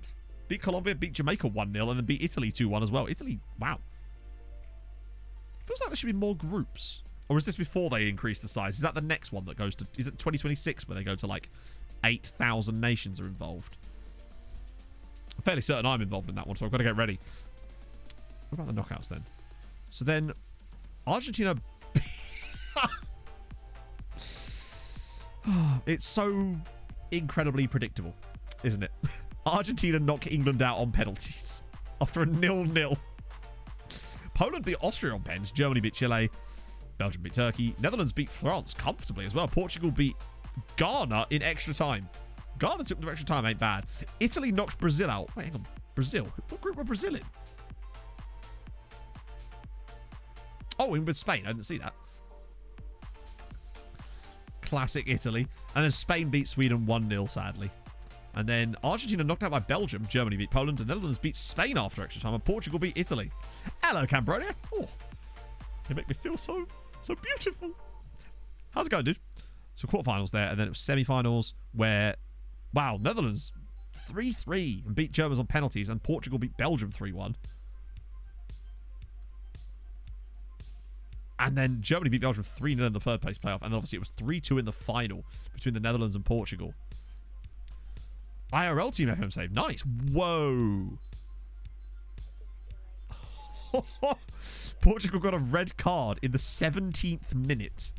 Beat Colombia, beat Jamaica 1-0, and then beat Italy 2-1 as well. Italy, wow. Feels like there should be more groups. Or is this before they increase the size? Is that the next one that goes to... Is it 2026 where they go to, like, 8,000 nations are involved? I'm fairly certain I'm involved in that one, so I've got to get ready. What about the knockouts, then? So then, Argentina... It's so incredibly predictable, isn't it? Argentina knock England out on penalties after a 0-0. Poland beat Austria on pens. Germany beat Chile. Belgium beat Turkey. Netherlands beat France comfortably as well. Portugal beat Ghana in extra time. Ghana took them extra time, ain't bad. Italy knocked Brazil out. Wait, hang on. Brazil? What group were Brazil in? Oh, in with Spain. I didn't see that. Classic Italy. And then Spain beat Sweden 1-0, sadly. And then Argentina knocked out by Belgium. Germany beat Poland. And the Netherlands beat Spain after extra time. And Portugal beat Italy. Hello, Cambronia. Oh, you make me feel so beautiful. How's it going, dude? So quarterfinals there. And then it was semi-finals where, wow, Netherlands 3-3 and beat Germans on penalties. And Portugal beat Belgium 3-1. And then Germany beat Belgium 3-0 in the third place playoff. And then obviously it was 3-2 in the final between the Netherlands and Portugal. IRL team FM save. Nice. Whoa. Portugal got a red card in the 17th minute.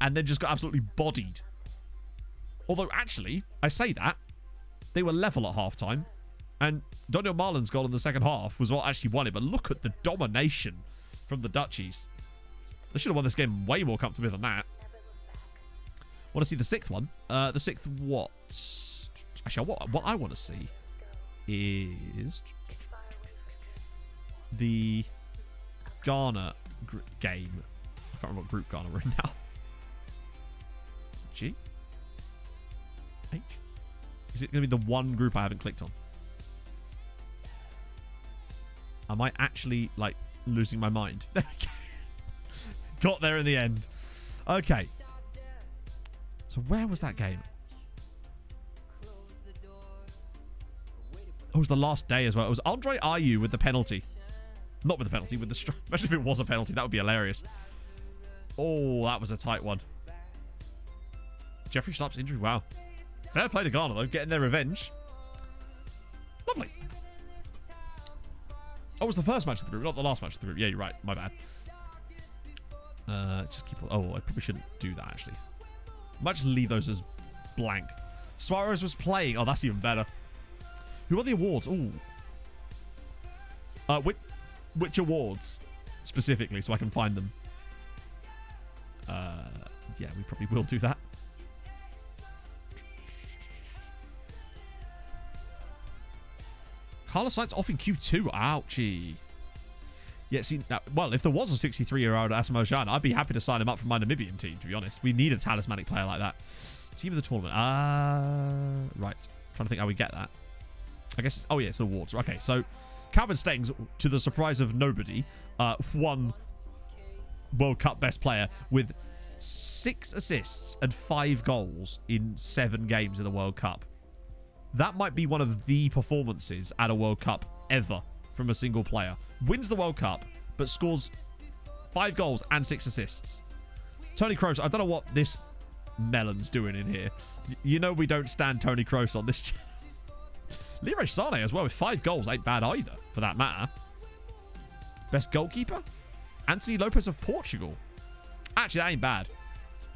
And then just got absolutely bodied. Although, actually, I say that. They were level at halftime. And Daniel Marlin's goal in the second half was what actually won it. But look at the domination from the Dutchies. They should have won this game way more comfortably than that. Want to see the sixth one? The sixth what? Actually, what I want to see is the Ghana game. I can't remember what group Ghana we're in now. Is it G? H? Is it going to be the one group I haven't clicked on? Am I actually, like, losing my mind? There we go. Got there in the end. Okay. So where was that game? it was the last day as well. It was Andre Ayew with the penalty. Not with the penalty, with the strike. Imagine if it was a penalty. That would be hilarious. Oh, that was a tight one. Jeffrey Sharp's injury. Wow. Fair play to Ghana, though. Getting their revenge. Lovely. Oh, it was the first match of the group, not the last match of the group. Yeah, you're right. My bad. Just keep... Oh, I probably shouldn't do that, actually. I might just leave those as blank. Suarez was playing. Oh, that's even better. Who are the awards? Ooh. Which awards, specifically, so I can find them? Yeah, we probably will do that. Carlos Sainz off in Q2. Ouchie. Yeah, see, now, well, if there was a 63-year-old Asamoah Gyan, I'd be happy to sign him up for my Namibian team, to be honest. We need a talismanic player like that. Team of the tournament. Right. Trying to think how we get that. I guess it's... Oh, yeah, it's awards. Okay, so Calvin Stengs, to the surprise of nobody, won World Cup best player with 6 assists and 5 goals in 7 games in the World Cup. That might be one of the performances at a World Cup ever from a single player. Wins the World Cup, but scores 5 goals and 6 assists. Tony Kroos, I don't know what this melon's doing in here. You know we don't stand Tony Kroos on this channel. Leroy Sané as well with 5 goals ain't bad either, for that matter. Best goalkeeper? Anthony Lopez of Portugal. Actually, that ain't bad.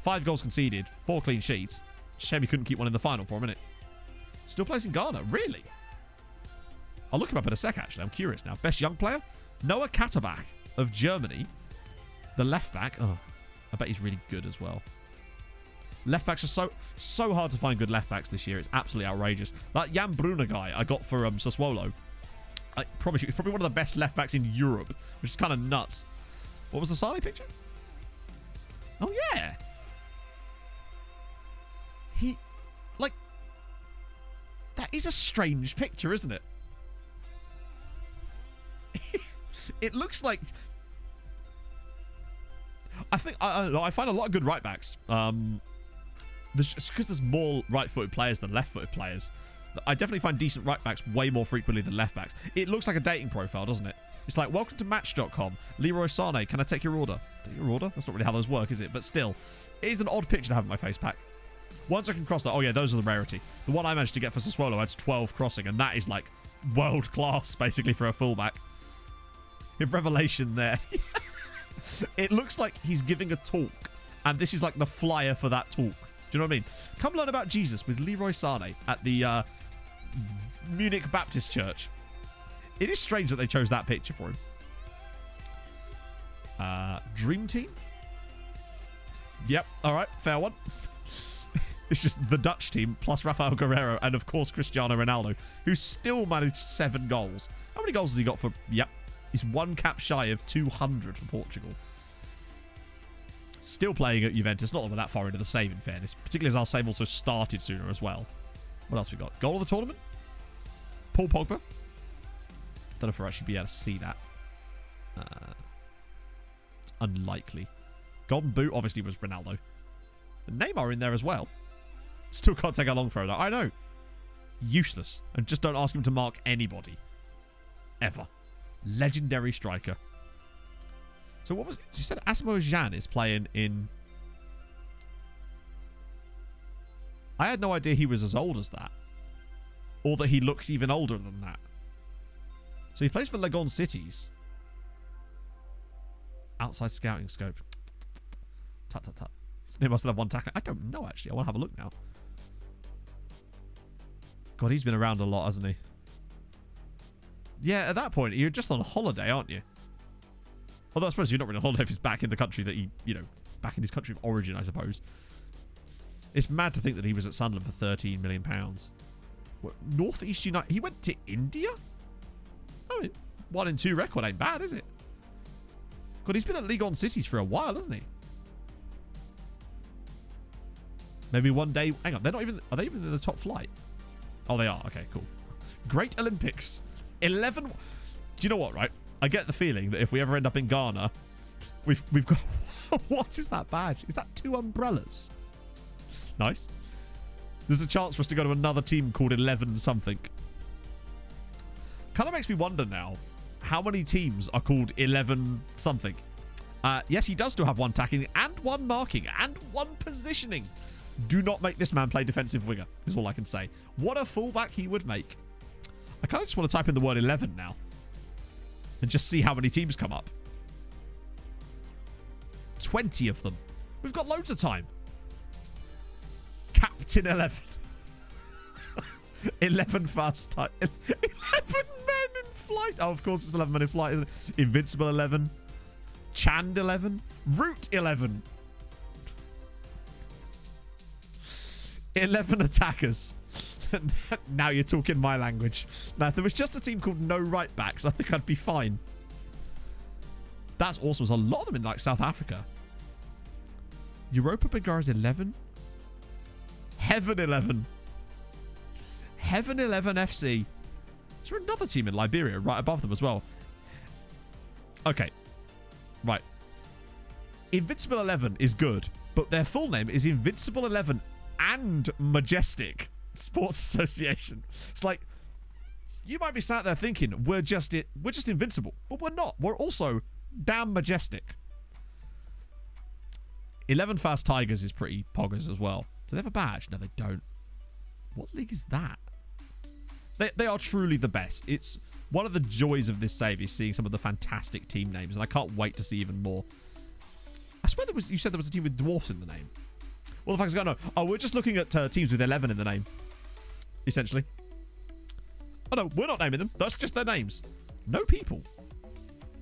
5 goals conceded, 4 clean sheets. Shame he couldn't keep one in the final for a minute. Still plays in Ghana, really? I'll look him up in a sec, actually. I'm curious now. Best young player? Noah Katterbach of Germany. The left back. Oh, I bet he's really good as well. Left backs are so hard to find good left backs this year. It's absolutely outrageous. That Jan Brunner guy I got for Sassuolo, I promise you, he's probably one of the best left backs in Europe, which is kind of nuts. What was the Sané picture? Oh, yeah. He, like, that is a strange picture, isn't it? It looks like... I think, I don't know, I find a lot of good right backs. Because there's more right-footed players than left-footed players. I definitely find decent right backs way more frequently than left backs. It looks like a dating profile, doesn't it? It's like, welcome to Match.com. Leroy Sané, can I take your order? Take your order? That's not really how those work, is it? But still, it is an odd picture to have in my face pack. Once I can cross that, oh yeah, those are the rarity. The one I managed to get for Sassuolo adds 12 crossing, and that is like world class, basically, for a fullback. In revelation there. It looks like he's giving a talk, and this is like the flyer for that talk. Do you know what I mean? Come learn about Jesus with Leroy Sané at the Munich Baptist Church. It is strange that they chose that picture for him. Dream Team? Yep, alright, fair one. It's just the Dutch team, plus Rafael Guerrero, and of course Cristiano Ronaldo, who still managed 7 goals. How many goals has he got for... Yep, he's 1 cap shy of 200 for Portugal. Still playing at Juventus. Not that we're that far into the save, in fairness. Particularly as our save also started sooner as well. What else we got? Goal of the tournament? Paul Pogba. Don't know if we'll actually be able to see that. It's unlikely. Golden Boot obviously was Ronaldo. And Neymar in there as well. Still can't take a long throw though. I know. Useless. And just don't ask him to mark anybody. Ever. Legendary striker. So what was... You said Asamoah Gyan is playing in... I had no idea he was as old as that. Or that he looked even older than that. So he plays for Legon Cities. Outside scouting scope. Tut, tut, tut. He must have 1 tackle. I don't know, actually. I want to have a look now. God, he's been around a lot, hasn't he? Yeah, at that point, you're just on holiday, aren't you? Although I suppose you're not really on holiday if he's back in the country that he, you know, back in his country of origin, I suppose. It's mad to think that he was at Sunderland for £13 million. What, North East United? He went to India? I mean, 1-2 record ain't bad, is it? God, he's been at Legon Cities for a while, hasn't he? Maybe one day... Hang on, they're not even... Are they even in the top flight? Oh, they are. Okay, cool. Great Olympics. 11... Do you know what, right? I get the feeling that if we ever end up in Ghana, we've got... What is that badge? Is that 2 umbrellas? Nice. There's a chance for us to go to another team called 11 something. Kind of makes me wonder now how many teams are called 11 something. Yes, he does still have one attacking and one marking and one positioning. Do not make this man play defensive winger, is all I can say. What a fullback he would make. I kind of just want to type in the word 11 now and just see how many teams come up. 20 of them. We've got loads of time. Captain 11. 11 fast time. 11 men in flight. Oh, of course it's 11 men in flight. Isn't it? Invincible 11. Chand 11. Route 11. 11 attackers. Now you're talking my language. Now, if there was just a team called No Right Backs, I think I'd be fine. That's awesome. There's a lot of them in like South Africa. Europa Bigara's 11. Heaven 11. Heaven 11 FC. Is there another team in Liberia right above them as well? Okay. Right. Invincible 11 is good, but their full name is Invincible 11 and Majestic Sports Association. It's like, you might be sat there thinking we're just invincible, but we're not. We're also damn majestic. 11 Fast Tigers is pretty poggers as well. Do they have a badge? No, they don't. What league is that? They are truly the best. It's one of the joys of this save is seeing some of the fantastic team names, and I can't wait to see even more. I swear you said there was a team with dwarfs in the name. Well, the fact is, no. Oh, we're just looking at teams with 11 in the name, essentially. Oh, no, we're not naming them. That's just their names. No people.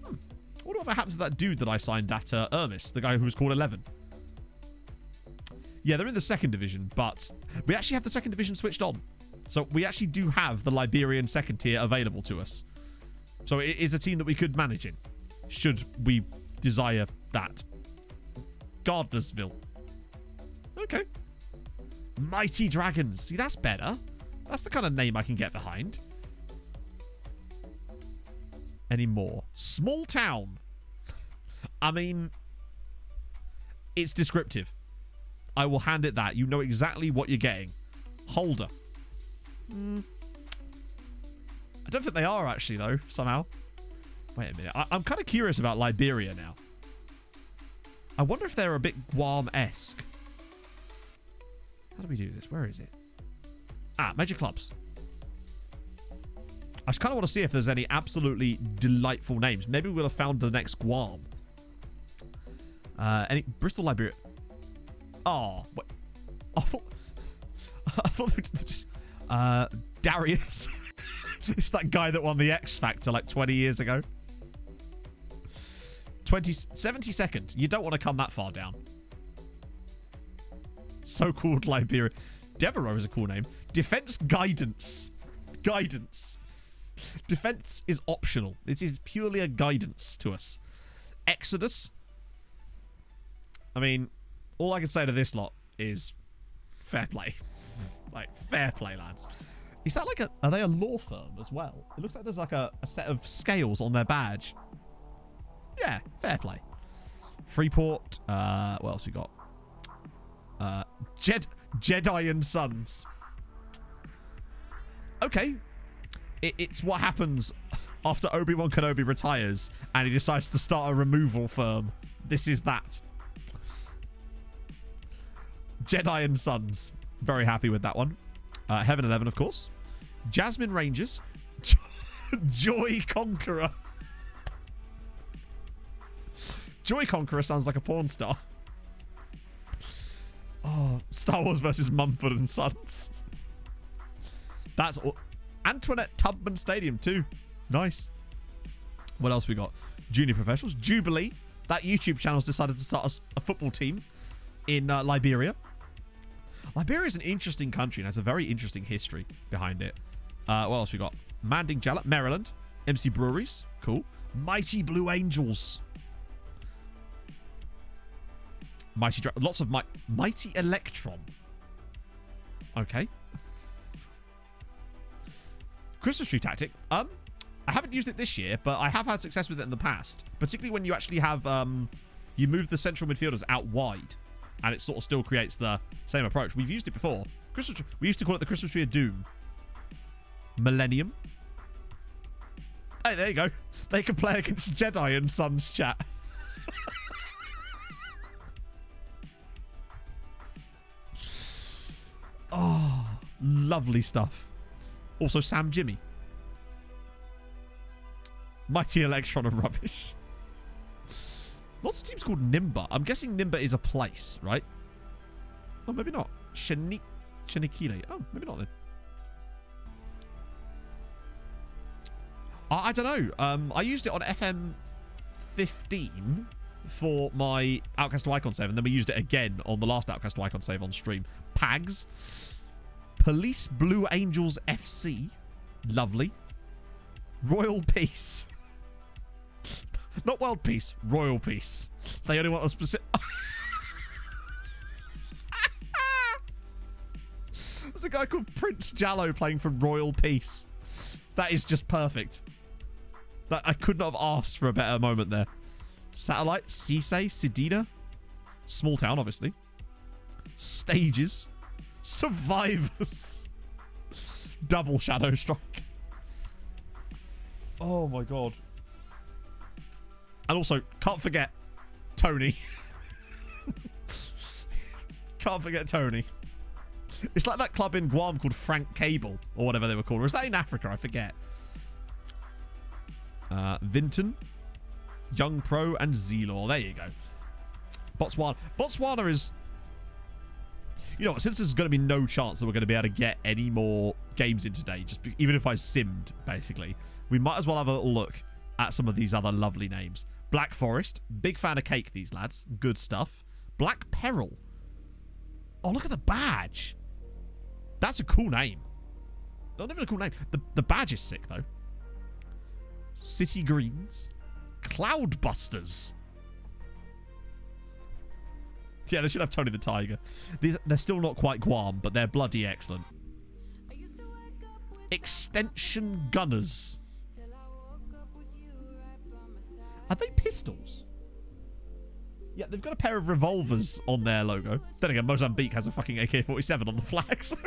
I wonder what happens to that dude that I signed at Ermis, the guy who was called 11. Yeah, they're in the second division, but we actually have the second division switched on. So we actually do have the Liberian second tier available to us. So it is a team that we could manage in, should we desire that. Gardnersville. Okay. Mighty Dragons. See, that's better. That's the kind of name I can get behind. Any more? Small Town. I mean, it's descriptive. I will hand it that. You know exactly what you're getting. Holder. I don't think they are actually, though, somehow. Wait a minute. I'm kind of curious about Liberia now. I wonder if they're a bit Guam-esque. How do we do this? Where is it? Major clubs. I just kind of want to see if there's any absolutely delightful names. Maybe we'll have found the next Guam. Any Bristol, Liberia. Oh, wait. I thought they were just Darius. It's that guy that won the X Factor like 20 years ago. 72nd. You don't want to come that far down. So-called Liberia. Devereaux is a cool name. Defense guidance. Guidance. Defense is optional. It is purely a guidance to us. Exodus. I mean, all I can say to this lot is fair play. Like, fair play, lads. Is that like a... Are they a law firm as well? It looks like there's like a set of scales on their badge. Yeah, fair play. Freeport. What else we got? Jedi and Sons. Okay. It's what happens after Obi-Wan Kenobi retires and he decides to start a removal firm. This is that. Jedi and Sons. Very happy with that one. Heaven 11, of course. Jasmine Rangers. Joy Conqueror. Joy Conqueror sounds like a porn star. Oh, Star Wars versus Mumford and Sons. That's all. Antoinette Tubman Stadium too. Nice. What else we got? Junior Professionals. Jubilee. That YouTube channel's decided to start a football team in Liberia. Liberia is an interesting country and has a very interesting history behind it. What else we got? Manding Jala, Maryland. MC Breweries. Cool. Mighty Blue Angels. Lots of Mighty Electron. Okay. Christmas tree tactic. I haven't used it this year, but I have had success with it in the past. Particularly when you actually have you move the central midfielders out wide, and it sort of still creates the same approach. We've used it before. We used to call it the Christmas tree of Doom. Millennium. Hey, there you go. They can play against Jedi and Sons chat. Oh, lovely stuff. Also, Sam Jimmy. Mighty Electron of rubbish. Lots of teams called Nimba. I'm guessing Nimba is a place, right? Oh, maybe not. Chenikile. Oh, maybe not then. I don't know. I used it on FM 15 for my Outcast to Icon save, and then we used it again on the last Outcast to Icon save on stream. Pags. Police Blue Angels FC. Lovely. Royal Peace. Not World Peace. Royal Peace. They only want a specific... There's a guy called Prince Jallo playing for Royal Peace. That is just perfect. That I could not have asked for a better moment there. Satellite, Cisse, Sidina. Small town, obviously. Stages. Survivors. Double Shadow Strike. Oh my god. And also, can't forget Tony. Can't forget Tony. It's like that club in Guam called Frank Cable, or whatever they were called. Or is that in Africa? I forget. Vinton, Young Pro, and Zelor. There you go. Botswana. Botswana is... You know what? Since there's going to be no chance that we're going to be able to get any more games in today, even if I simmed, basically, we might as well have a little look at some of these other lovely names. Black Forest. Big fan of cake, these lads. Good stuff. Black Peril. Oh, look at the badge. That's a cool name. Not even a cool name. The badge is sick, though. City Greens. Cloudbusters. Yeah, they should have Tony the Tiger. They're still not quite Guam, but they're bloody excellent. Extension Gunners. Are they pistols? Yeah, they've got a pair of revolvers on their logo. Then again, Mozambique has a fucking AK-47 on the flag, so...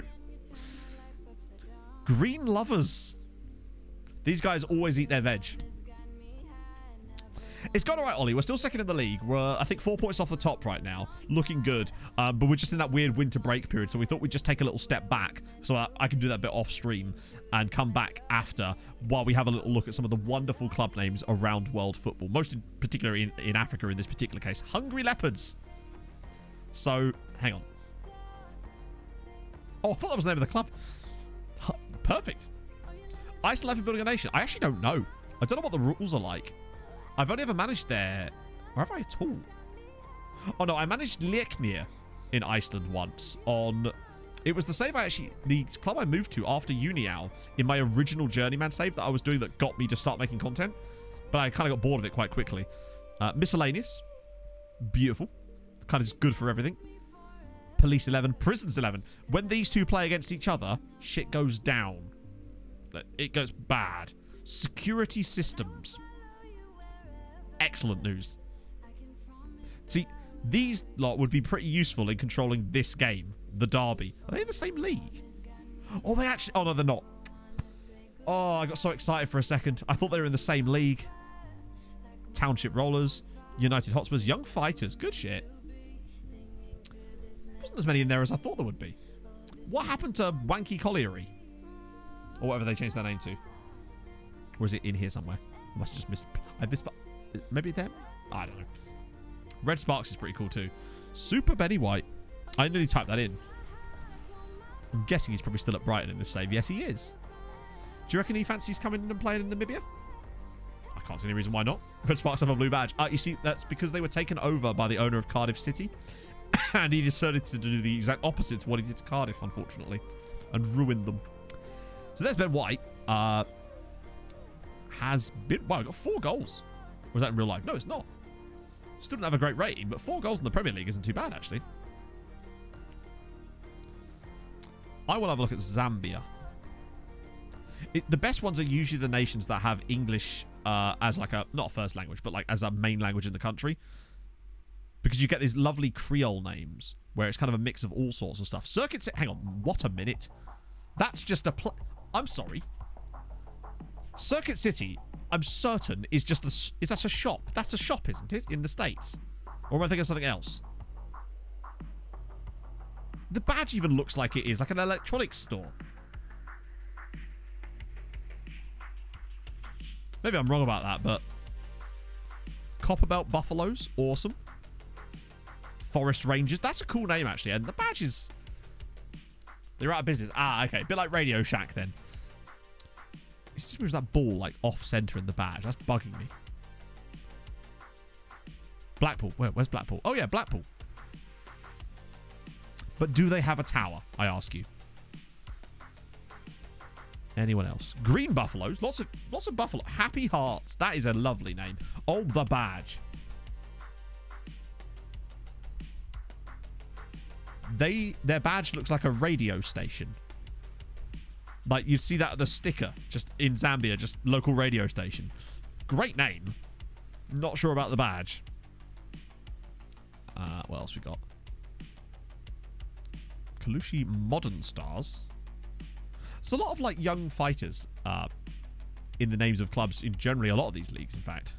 Green Lovers. These guys always eat their veg. It's gone all right, Ollie. We're still second in the league. We're, I think, 4 points off the top right now. Looking good. But we're just in that weird winter break period, so we thought we'd just take a little step back so I can do that bit off stream and come back after while we have a little look at some of the wonderful club names around world football. Most in particular in Africa in this particular case. Hungry Leopards. So, hang on. Oh, I thought that was the name of the club. Perfect. Iceland for building a nation. I actually don't know. I don't know what the rules are like. I've only ever managed there... Or have I at all? Oh, no. I managed Leiknir in Iceland once on... It was the save I actually... The club I moved to after Unial in my original journeyman save that I was doing that got me to start making content. But I kind of got bored of it quite quickly. Miscellaneous. Beautiful. Kind of just good for everything. Police 11. Prisons 11. When these two play against each other, shit goes down. It goes bad. Security systems. Excellent news. See, these lot would be pretty useful in controlling this game, the derby. Are they in the same league? Oh, they actually... Oh, no, they're not. Oh, I got so excited for a second. I thought they were in the same league. Township Rollers, United Hotspurs, Young Fighters. Good shit. Wasn't as many in there as I thought there would be. What happened to Wanky Colliery? Or whatever they changed their name to. Or is it in here somewhere? I must have just missed... I missed... Maybe them? I don't know. Red Sparks is pretty cool too. Super Benny White. I nearly typed that in. I'm guessing he's probably still at Brighton in this save. Yes, he is. Do you reckon he fancies coming in and playing in Namibia? I can't see any reason why not. Red Sparks have a blue badge. You see, that's because they were taken over by the owner of Cardiff City. And he decided to do the exact opposite to what he did to Cardiff, unfortunately. And ruined them. So there's Ben White. Has been... Wow, got 4 goals. Or is that in real life? No, it's not. Still don't have a great rating, but 4 goals in the Premier League isn't too bad, actually. I will have a look at Zambia. The best ones are usually the nations that have English as like a... Not a first language, but like as a main language in the country. Because you get these lovely Creole names where it's kind of a mix of all sorts of stuff. Circuit... Hang on. What a minute. That's just a... I'm sorry. Circuit City... I'm certain is just is that a shop? That's a shop, isn't it? In the States. Or am I thinking of something else? The badge even looks like it is, like an electronics store. Maybe I'm wrong about that, but... Copperbelt Buffaloes, awesome. Forest Rangers, that's a cool name, actually. And the badge is... They're out of business. Ah, okay. A bit like Radio Shack, then. It just moves that ball, like, off-center in the badge. That's bugging me. Blackpool. Where's Blackpool? Oh, yeah, Blackpool. But do they have a tower, I ask you? Anyone else? Green Buffaloes. Lots of buffalo. Happy Hearts. That is a lovely name. Oh, the badge. Their badge looks like a radio station. Like, you'd see that at the sticker, just in Zambia, just local radio station. Great name. Not sure about the badge. What else we got? Kalushi Modern Stars. There's a lot of, like, young fighters in the names of clubs in generally a lot of these leagues, in fact.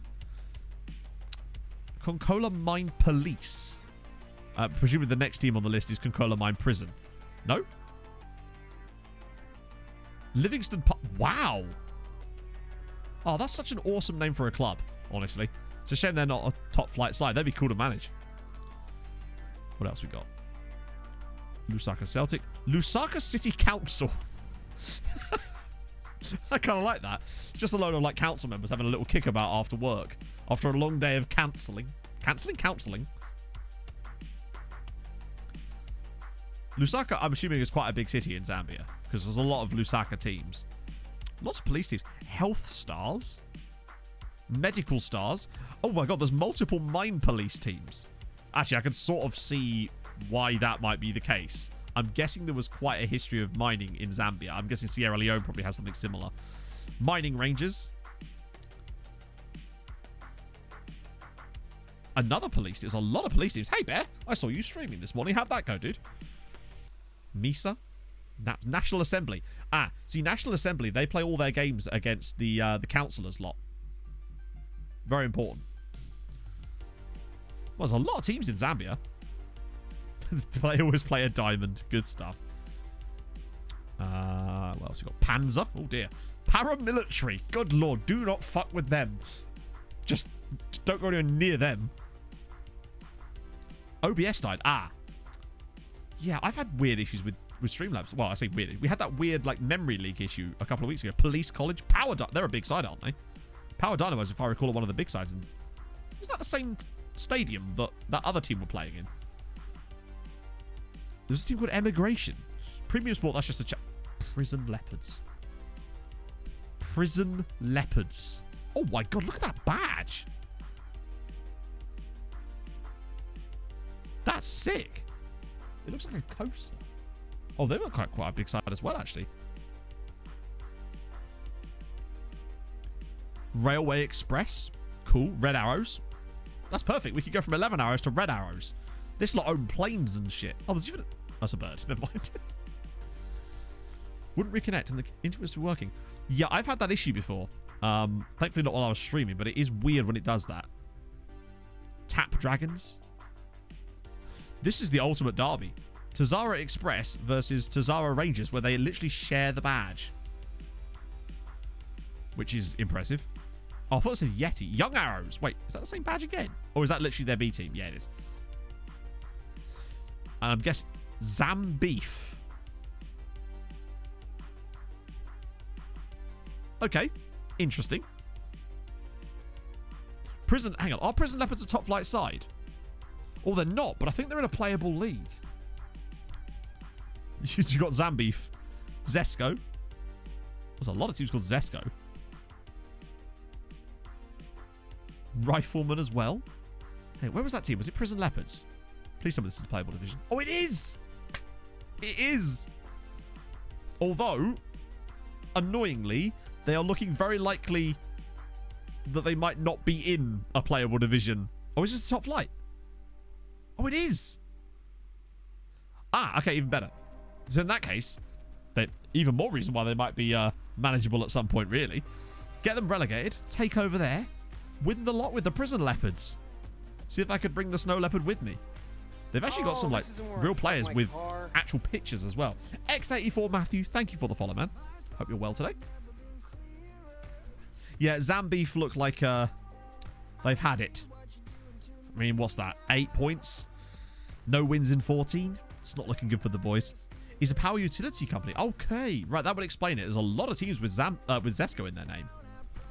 Konkola Mine Police. Presumably the next team on the list is Konkola Mine Prison. No? Livingston... Wow! Oh, that's such an awesome name for a club, honestly. It's a shame they're not a top-flight side. That'd be cool to manage. What else we got? Lusaka Celtic. Lusaka City Council. I kind of like that. Just a load of, like, council members having a little kickabout after work. After a long day of cancelling. Counselling? Lusaka, I'm assuming, is quite a big city in Zambia. Because there's a lot of Lusaka teams. Lots of police teams. Health Stars. Medical Stars. Oh my god, there's multiple mine police teams. Actually, I can sort of see why that might be the case. I'm guessing there was quite a history of mining in Zambia. I'm guessing Sierra Leone probably has something similar. Mining Rangers. Another police. There's a lot of police teams. Hey, Bear. I saw you streaming this morning. How'd that go, dude? MISA. National Assembly. See, National Assembly, they play all their games against the councillors lot. Very important. Well, there's a lot of teams in Zambia. They always play a diamond. Good stuff. What else we got? Panzer. Oh, dear. Paramilitary. Good lord. Do not fuck with them. Just don't go anywhere near them. OBS died. Yeah, I've had weird issues with Streamlabs. Well, I say weird. We had that weird, like, memory leak issue a couple of weeks ago. Police College. They're a big side, aren't they? Power Dynamos, if I recall, are one of the big sides. And isn't that the same stadium that other team were playing in? There's a team called Emigration. Premium Sport, that's just a chat. Prison Leopards. Prison Leopards. Oh my god, look at that badge. That's sick. It looks like a coaster. Oh, they were quite a big side as well, actually. Railway Express. Cool. Red Arrows. That's perfect. We could go from 11 arrows to red arrows. This lot own planes and shit. Oh, there's even... That's a bird. Never mind. Wouldn't reconnect and the interface working. Yeah, I've had that issue before. Thankfully not while I was streaming, but it is weird when it does that. Tap Dragons. This is the ultimate derby. Tazara Express versus Tazara Rangers, where they literally share the badge. Which is impressive. Oh, I thought it said Yeti. Young Arrows. Wait, is that the same badge again? Or is that literally their B team? Yeah, it is. And I'm guessing Zambeef. Okay. Interesting. Prison... Hang on. Are Prison Leopards a top flight side? Or they're not, but I think they're in a playable league. You got Zambeef. Zesco. There's a lot of teams called Zesco. Rifleman as well. Hey, where was that team? Was it Prison Leopards? Please tell me this is the playable division. Oh, it is! It is! Although, annoyingly, they are looking very likely that they might not be in a playable division. Oh, is this the top flight? Oh, it is! Okay, even better. So in that case, even more reason why they might be manageable at some point, really. Get them relegated. Take over there. Win the lot with the prison leopards. See if I could bring the snow leopard with me. They've actually got some like real players with actual pictures as well. X84 Matthew, thank you for the follow, man. Hope you're well today. Yeah, Zambeef look like they've had it. I mean, what's that? 8 points? No wins in 14? It's not looking good for the boys. He's a power utility company. Okay, right, that would explain it. There's a lot of teams with Zesco in their name.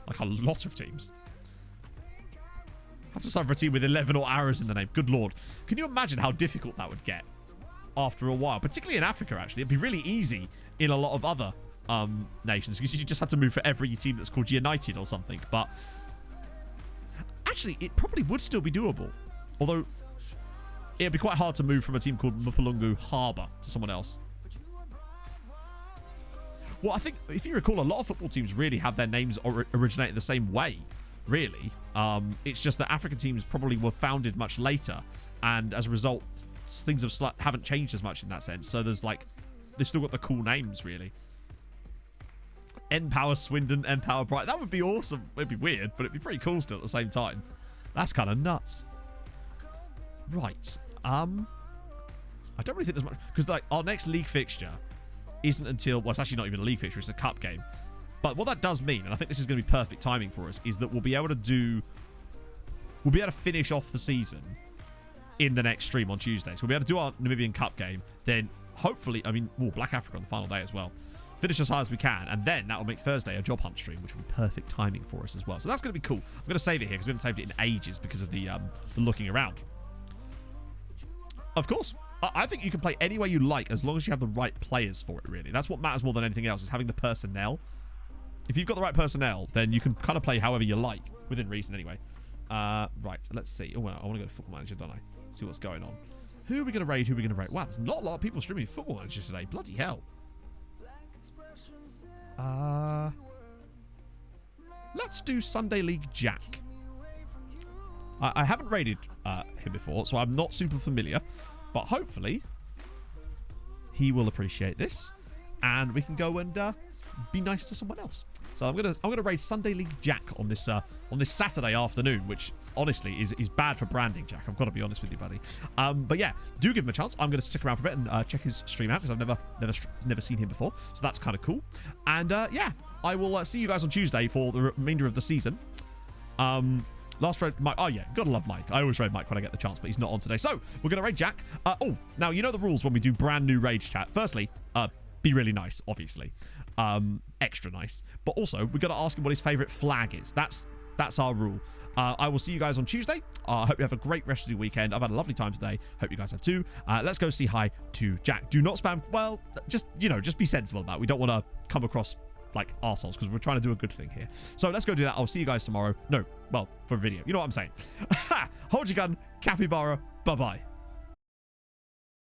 Like a lot of teams. Have to sign for a team with 11 or arrows in the name. Good lord. Can you imagine how difficult that would get after a while? Particularly in Africa, actually. It'd be really easy in a lot of other nations because you just had to move for every team that's called United or something. But actually, it probably would still be doable. Although, it'd be quite hard to move from a team called Mpulungu Harbour to someone else. Well, I think, if you recall, a lot of football teams really have their names originate the same way, really. It's just that African teams probably were founded much later, and as a result, things haven't changed as much in that sense. So there's like, they've still got the cool names, really. N-Power Swindon, N-Power Bright. That would be awesome. It'd be weird, but it'd be pretty cool still at the same time. That's kind of nuts. Right. I don't really think there's much, because like our next league fixture isn't until, well, it's actually not even a league fixture, it's a cup game. But what that does mean, and I think this is going to be perfect timing for us, is that we'll be able to finish off the season in the next stream on Tuesday. So we'll be able to do our Namibian Cup game, then hopefully, I mean, Black Africa on the final day as well. Finish as high as we can, and then that will make Thursday a job hunt stream, which will be perfect timing for us as well. So that's going to be cool. I'm going to save it here because we haven't saved it in ages because of the looking around. Of course, I think you can play any way you like as long as you have the right players for it, really. That's what matters more than anything else, is having the personnel. If you've got the right personnel, then you can kind of play however you like, within reason anyway. Right, let's see. Oh, well, I want to go to Football Manager, don't I? See what's going on. Who are we going to raid? Who are we going to raid? Wow, there's not a lot of people streaming Football Manager today. Bloody hell. Let's do Sunday League Jack. I haven't raided him before, so I'm not super familiar. But hopefully, he will appreciate this. And we can go and be nice to someone else. So I'm gonna raid Sunday League Jack on this Saturday afternoon, which honestly is bad for branding, Jack. I've got to be honest with you, buddy. But yeah, do give him a chance. I'm gonna stick around for a bit and check his stream out because I've never seen him before. So that's kind of cool. And yeah, I will see you guys on Tuesday for the remainder of the season. Last raid, Mike. Oh yeah, gotta love Mike. I always raid Mike when I get the chance, but he's not on today. So we're gonna raid Jack. Oh, now you know the rules when we do brand new raids, chat. Firstly, be really nice, obviously. Extra nice. But also, we've got to ask him what his favorite flag is. That's our rule. I will see you guys on Tuesday. I hope you have a great rest of the weekend. I've had a lovely time today. Hope you guys have too. Let's go say hi to Jack. Do not spam. Well, just be sensible about it. We don't want to come across like arseholes because we're trying to do a good thing here. So let's go do that. I'll see you guys tomorrow. No, well, for a video. You know what I'm saying. Hold your gun. Capybara. Bye-bye.